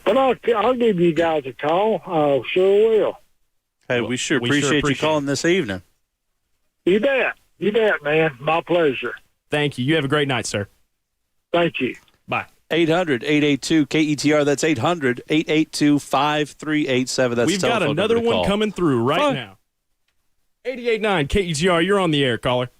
But I'll give you guys a call. I sure will. Hey, we sure appreciate you calling this evening. You bet. You bet, man. My pleasure. Thank you. You have a great night, sir. Thank you. Bye. 800-882-KETR. That's 800-882-5387. That's We've got another one coming through right now. 88.9 KETR, you're on the air, caller.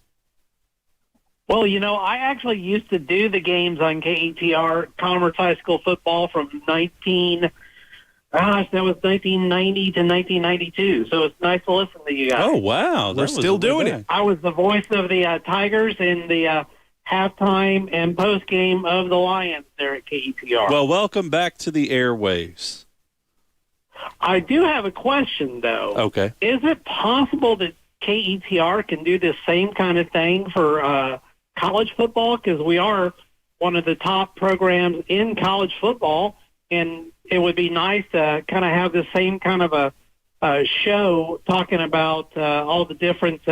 Well, I actually used to do the games on KETR, Commerce High School football from 1990 to 1992. So it's nice to listen to you guys. Oh, wow. We're still doing it. I was the voice of the Tigers in the halftime and post-game of the Lions there at KETR. Well, welcome back to the airwaves. I do have a question, though. Okay. Is it possible that KETR can do the same kind of thing for college football? Because we are one of the top programs in college football, and it would be nice to kind of have the same kind of a show talking about all the different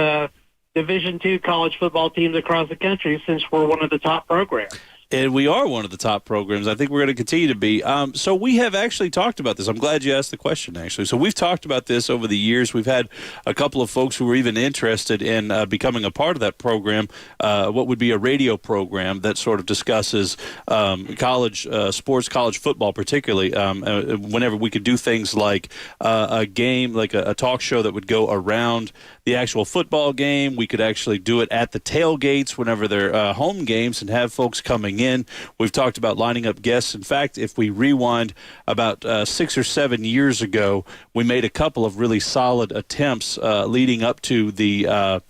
Division II college football teams across the country, since we're one of the top programs. And we are one of the top programs. I think we're going to continue to be. So we have actually talked about this. I'm glad you asked the question, actually. So we've talked about this over the years. We've had a couple of folks who were even interested in becoming a part of that program, what would be a radio program that sort of discusses college sports, college football particularly, whenever we could do things like a game, like a talk show that would go around the actual football game. We could actually do it at the tailgates whenever they're home games and have folks coming in. We've talked about lining up guests. In fact, if we rewind about 6 or 7 years ago, we made a couple of really solid attempts leading up to the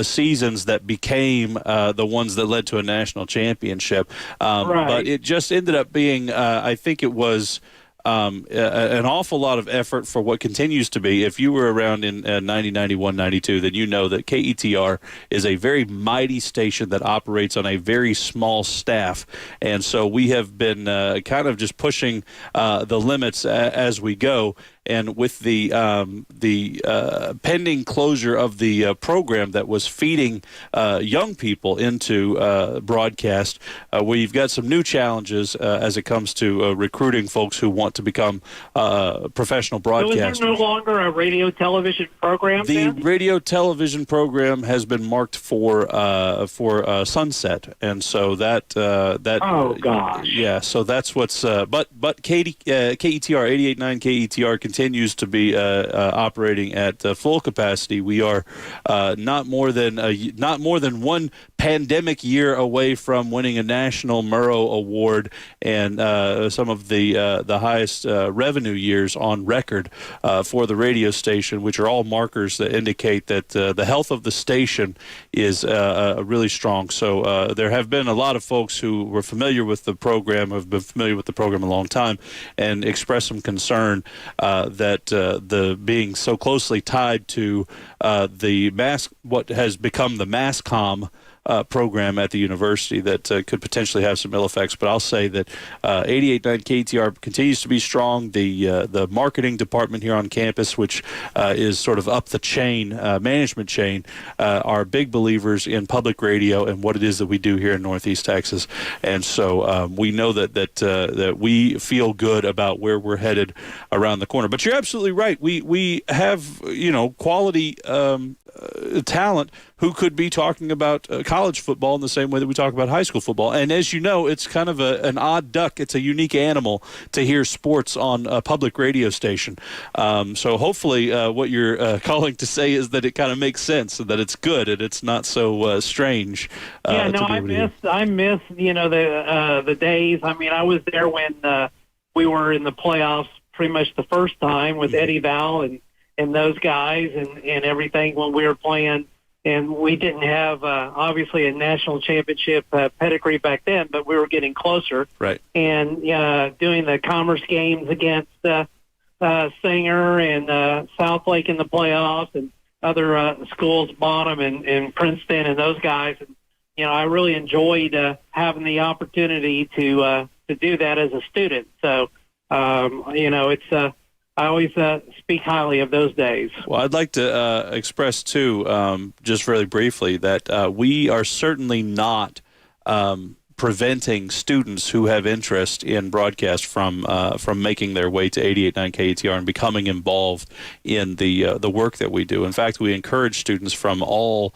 seasons that became the ones that led to a national championship. Right. But it just ended up being, I think it was an awful lot of effort for what continues to be. If you were around in 90, 91, 92, then you know that KETR is a very mighty station that operates on a very small staff. And so we have been kind of just pushing the limits as we go. And with the pending closure of the program that was feeding young people into broadcast, we've got some new challenges as it comes to recruiting folks who want to become professional broadcasters. So is there no longer a radio television program The then? radio television program has been marked for sunset, and so that oh gosh, yeah. So that's what's but KETR 88.9 KETR continues to be operating at full capacity. We are not more than one pandemic year away from winning a national Murrow Award and some of the highest revenue years on record for the radio station, which are all markers that indicate that the health of the station is really strong. So there have been a lot of folks who were familiar with the program, have been familiar with the program a long time, and expressed some concern that the being so closely tied to what has become the MassCom program at the university that could potentially have some ill effects. But I'll say that 88.9 KTR continues to be strong. The marketing department here on campus, which is sort of up the chain, management chain, are big believers in public radio and what it is that we do here in Northeast Texas. And so we know that we feel good about where we're headed around the corner. But you're absolutely right. We have quality talent who could be talking about college football in the same way that we talk about high school football. And as you know, it's kind of an odd duck. It's a unique animal to hear sports on a public radio station. So hopefully what you're calling to say is that it kind of makes sense and that it's good and it's not so strange. I miss the days. I mean, I was there when we were in the playoffs pretty much the first time with Eddie Val and those guys and everything when we were playing. And we didn't have, obviously, a national championship pedigree back then, but we were getting closer. Right. And doing the Commerce games against Singer and Southlake in the playoffs and other schools, Bonham and Princeton and those guys. And, I really enjoyed having the opportunity to do that as a student. So, it's I always speak highly of those days. Well, I'd like to express, too, just really briefly, that we are certainly not preventing students who have interest in broadcast from making their way to 88.9 KETR and becoming involved in the work that we do. In fact, we encourage students from all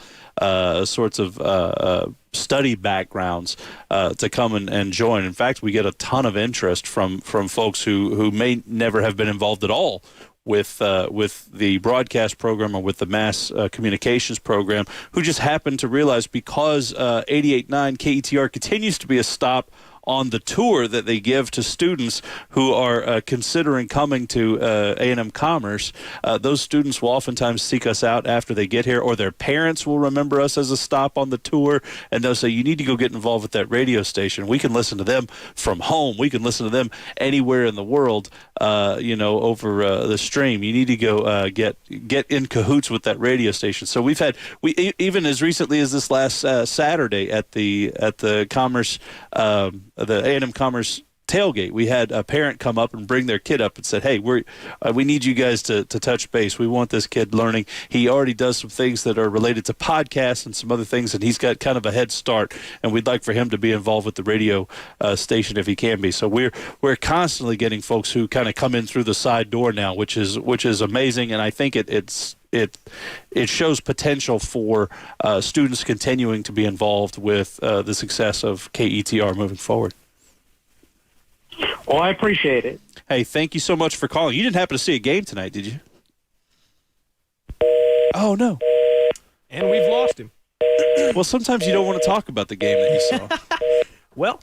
sorts of study backgrounds to come and join. In fact, we get a ton of interest from folks who may never have been involved at all with the broadcast program or with the mass communications program, who just happen to realize because 88.9 KETR continues to be a stop on the tour that they give to students who are considering coming to A&M Commerce. Those students will oftentimes seek us out after they get here, or their parents will remember us as a stop on the tour, and they'll say, you need to go get involved with that radio station. We can listen to them from home. We can listen to them anywhere in the world, over the stream. You need to go get in cahoots with that radio station. So we even as recently as this last Saturday at the Commerce, the A&M Commerce tailgate, we had a parent come up and bring their kid up and said, hey, we need you guys to touch base. We want this kid learning. He already does some things that are related to podcasts and some other things, and he's got kind of a head start, and we'd like for him to be involved with the radio station if he can be. So we're constantly getting folks who kind of come in through the side door now, which is amazing, and I think it shows potential for students continuing to be involved with the success of KETR moving forward. Well, I appreciate it. Hey, thank you so much for calling. You didn't happen to see a game tonight, did you? Oh, no. And we've lost him. Well, sometimes you don't want to talk about the game that you saw. Well,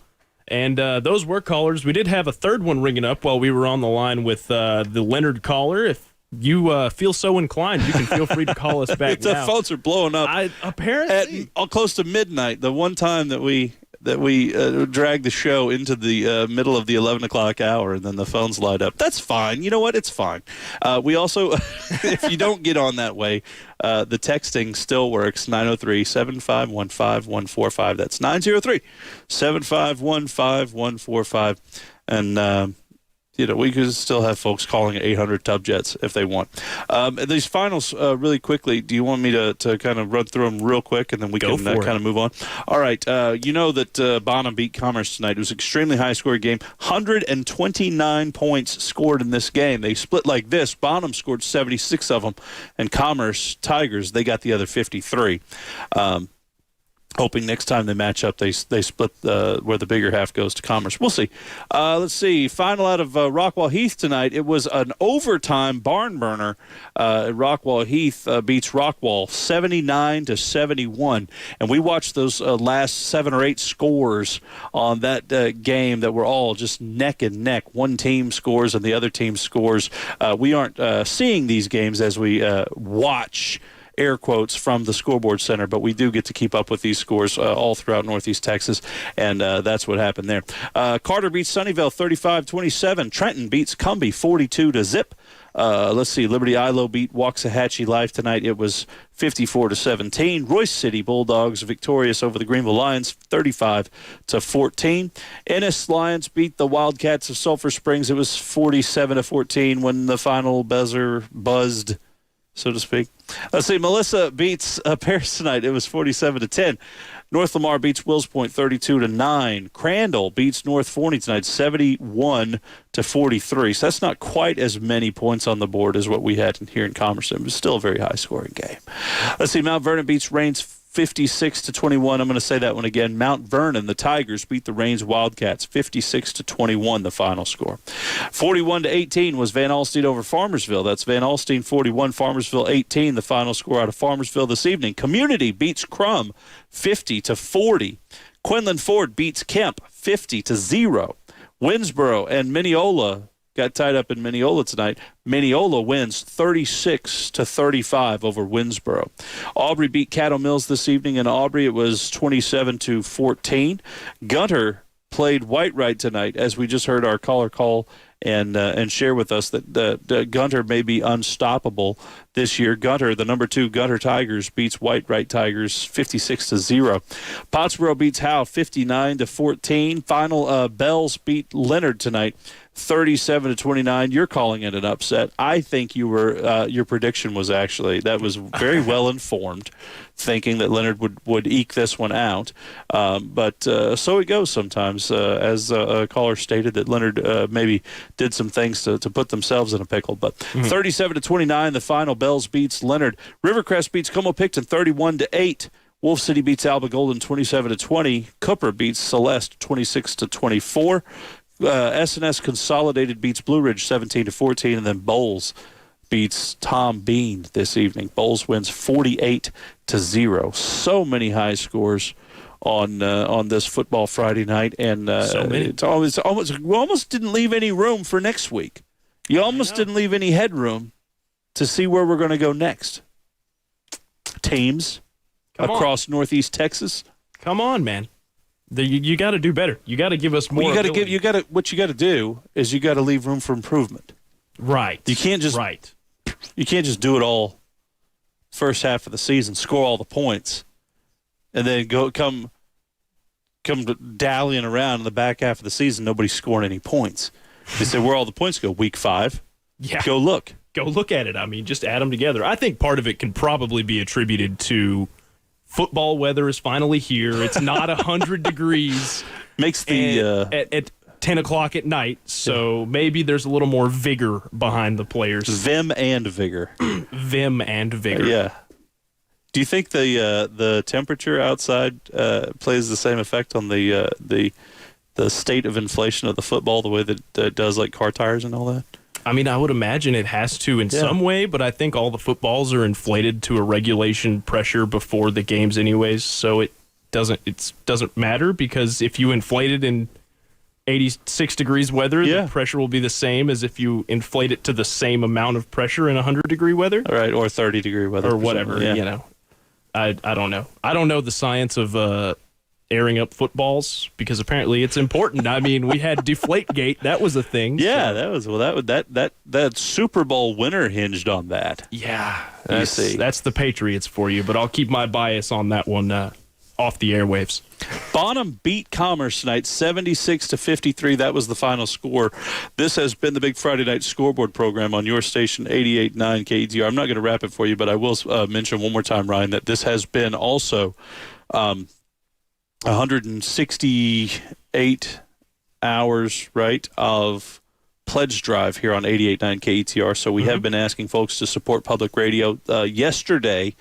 and those were callers. We did have a third one ringing up while we were on the line with the Leonard caller. If you feel so inclined, you can feel free to call us back now. The phones are blowing up. Apparently. At close to midnight, the one time that we dragged the show into the middle of the 11 o'clock hour, and then the phones light up. That's fine. You know what? It's fine. We also, if you don't get on that way, the texting still works, 903-751-5145. That's 903-751-5145. And, we could still have folks calling at 800 Tub Jets if they want. These finals, really quickly, do you want me to kind of run through them real quick, and then we can kind of move on? All right. You know that Bonham beat Commerce tonight. It was an extremely high-scoring game. 129 points scored in this game. They split like this. Bonham scored 76 of them, and Commerce Tigers, they got the other 53. Hoping next time they match up, they split where the bigger half goes to Commerce. We'll see. Let's see. Final out of Rockwall Heath tonight. It was an overtime barn burner. Rockwall Heath beats Rockwall 79-71. And we watched those last 7 or 8 scores on that game that were all just neck and neck. One team scores and the other team scores. We aren't seeing these games as we watch, air quotes, from the scoreboard center, but we do get to keep up with these scores all throughout Northeast Texas, and that's what happened there. Carter beats Sunnyvale 35-27. Trenton beats Cumbie 42-0. Let's see, Liberty Ilo beat Waxahachie Life tonight. It was 54-17. Royce City Bulldogs victorious over the Greenville Lions 35-14. Ennis Lions beat the Wildcats of Sulphur Springs. It was 47-14 when the final buzzer buzzed, so to speak. Let's see, Melissa beats Paris tonight. It was 47-10. North Lamar beats Wills Point 32-9. Crandall beats North Forney tonight 71-43. So that's not quite as many points on the board as what we had here in Commerce. It was still a very high-scoring game. Let's see, Mount Vernon beats Rains 56-21. I'm going to say that one again. Mount Vernon, the Tigers, beat the Rains Wildcats 56-21, the final score. 41-18 was Van Alstyne over Farmersville. That's Van Alstyne 41, Farmersville 18, the final score out of Farmersville this evening. Community beats Crum 50-40. Quinlan Ford beats Kemp 50-0. Winsboro and Mineola got tied up in Mineola tonight. Mineola wins 36-35 over Winsboro. Aubrey beat Caddo Mills this evening. In Aubrey, it was 27-14. Gunter played Whitewright tonight, as we just heard our caller call and share with us that Gunter may be unstoppable this year. Gunter, the number 2 Gunter Tigers, beats Whitewright Tigers 56-0. Pottsboro beats Howe 59-14. Final Bells beat Leonard tonight 37-29. You're calling it an upset. I think you were your prediction was actually that was very well informed, thinking that Leonard would eke this one out. But so it goes sometimes. As a caller stated, that Leonard maybe did some things to put themselves in a pickle. But 37-29, the final. Bells beats Leonard. Rivercrest beats Como-Picton 31-8. Wolf City beats Alba Golden 27-20. Cooper beats Celeste 26-24. S&S Consolidated beats Blue Ridge 17-14, and then Bowles beats Tom Bean this evening. Bowles wins 48-0. So many high scores on this football Friday night, and so many. We almost didn't leave any room for next week. You almost didn't leave any headroom to see where we're going to go next. Teams across Northeast Texas. Come on, man. You got to do better. You got to give us more. What you got to do is you got to leave room for improvement. Right. You can't just do it all first half of the season, score all the points, and then come dallying around in the back half of the season. Nobody's scoring any points. They say where all the points go. Week 5. Yeah. Go look at it. I mean, just add them together. I think part of it can probably be attributed to football weather is finally here. It's not 100 degrees. Makes the at 10 o'clock at night, so maybe there's a little more vigor behind the players. Vim and vigor. Vim and vigor. Yeah. Do you think the temperature outside plays the same effect on the state of inflation of the football, the way that it does like car tires and all that? I mean, I would imagine it has to in some way, but I think all the footballs are inflated to a regulation pressure before the games anyways, so it doesn't matter, because if you inflate it in 86 degrees weather, the pressure will be the same as if you inflate it to the same amount of pressure in 100-degree weather. All right, or 30-degree weather. Or whatever, you know. I don't know. I don't know the science of airing up footballs, because apparently it's important. I mean, we had Deflategate. That was a thing. Yeah, that Super Bowl winner hinged on that. Yeah, that's the Patriots for you, but I'll keep my bias on that one off the airwaves. Bonham beat Commerce tonight 76-53. That was the final score. This has been the Big Friday Night Scoreboard program on your station 88.9 KETR. I'm not going to wrap it for you, but I will mention one more time, Ryan, that this has been also 168 hours, right, of pledge drive here on 88.9 KETR. So we have been asking folks to support public radio. Yesterday,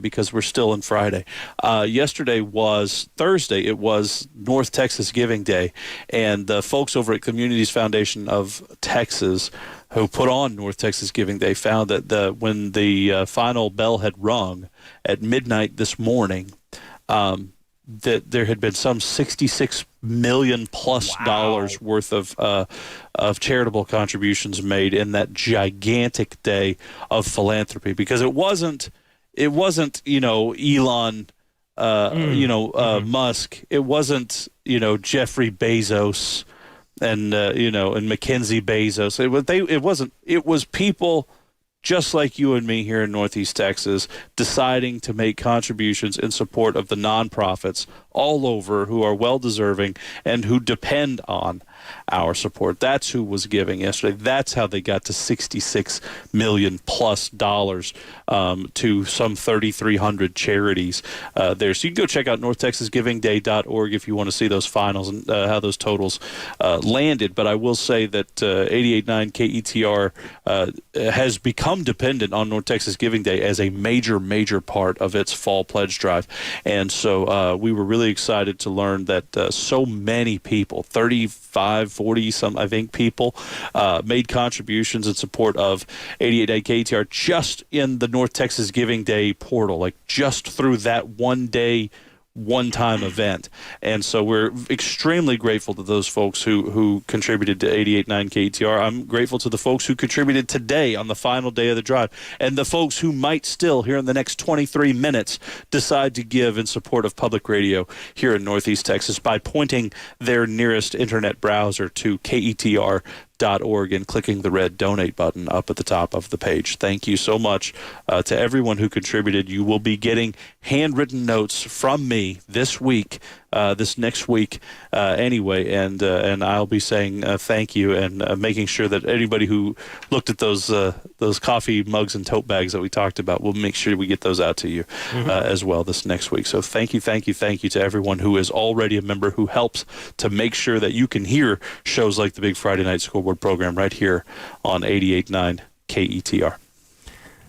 because we're still in Friday. Yesterday was Thursday. It was North Texas Giving Day, and the folks over at Communities Foundation of Texas, who put on North Texas Giving Day, found that when the final bell had rung at midnight this morning, that there had been some $66 million plus dollars worth of charitable contributions made in that gigantic day of philanthropy, because it wasn't Elon Musk, it wasn't Jeffrey Bezos and Mackenzie Bezos. It was people just like you and me here in Northeast Texas, deciding to make contributions in support of the nonprofits all over who are well-deserving and who depend on our support. That's who was giving yesterday. That's how they got to $66 million plus to some 3,300 charities there. So you can go check out NorthTexasGivingDay.org if you want to see those finals and how those totals landed. But I will say that 88.9 KETR has become dependent on North Texas Giving Day as a major part of its fall pledge drive. And so we were really excited to learn that so many people, 40 some, I think, people made contributions in support of 88.9 KETR just in the North Texas Giving Day portal, like just through that one-time event. And so we're extremely grateful to those folks who contributed to 88.9 KETR. I'm grateful to the folks who contributed today on the final day of the drive, and the folks who might still, here in the next 23 minutes, decide to give in support of public radio here in Northeast Texas by pointing their nearest internet browser to KETR.org and clicking the red donate button up at the top of the page. Thank you so much to everyone who contributed. You will be getting handwritten notes from me this week this next week anyway, and I'll be saying thank you and making sure that anybody who looked at those coffee mugs and tote bags that we talked about, we'll make sure we get those out to you as well this next week. So thank you to everyone who is already a member, who helps to make sure that you can hear shows like the Big Friday Night Scoreboard program right here on 88.9 KETR.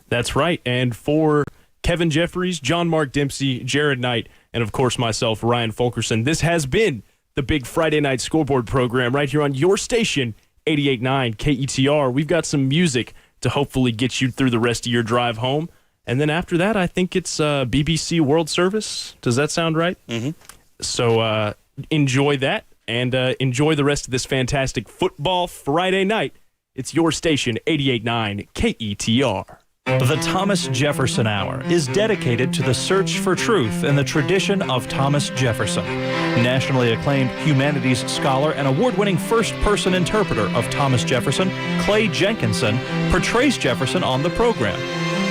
That's right. And for Kevin Jeffries, John Mark Dempsey, Jared Knight, and of course myself, Ryan Fulkerson, this has been the Big Friday Night Scoreboard program right here on your station, 88.9 KETR. We've got some music to hopefully get you through the rest of your drive home. And then after that, I think it's BBC World Service. Does that sound right? Mm-hmm. So enjoy that and enjoy the rest of this fantastic football Friday night. It's your station, 88.9 KETR. The Thomas Jefferson Hour is dedicated to the search for truth in the tradition of Thomas Jefferson. Nationally acclaimed humanities scholar and award-winning first-person interpreter of Thomas Jefferson, Clay Jenkinson, portrays Jefferson on the program.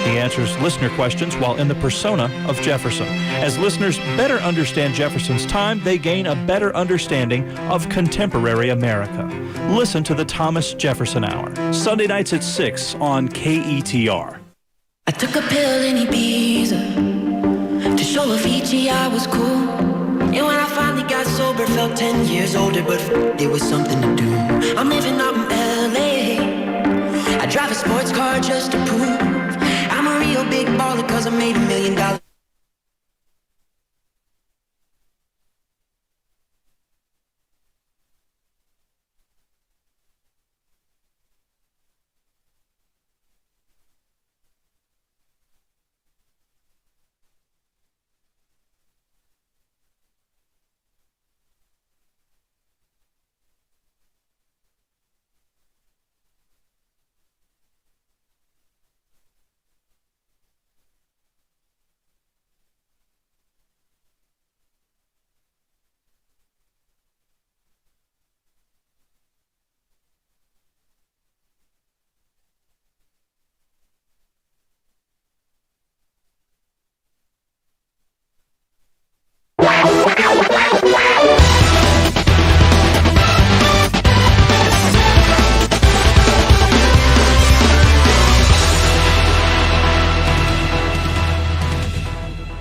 He answers listener questions while in the persona of Jefferson. As listeners better understand Jefferson's time, they gain a better understanding of contemporary America. Listen to the Thomas Jefferson Hour, Sunday nights at 6 on KETR. I took a pill in Ibiza to show Avicii I was cool. And when I finally got sober, felt 10 years older, but it was something to do. I'm living out in LA. I drive a sports car just to prove I'm a real big baller, cause I made $1 million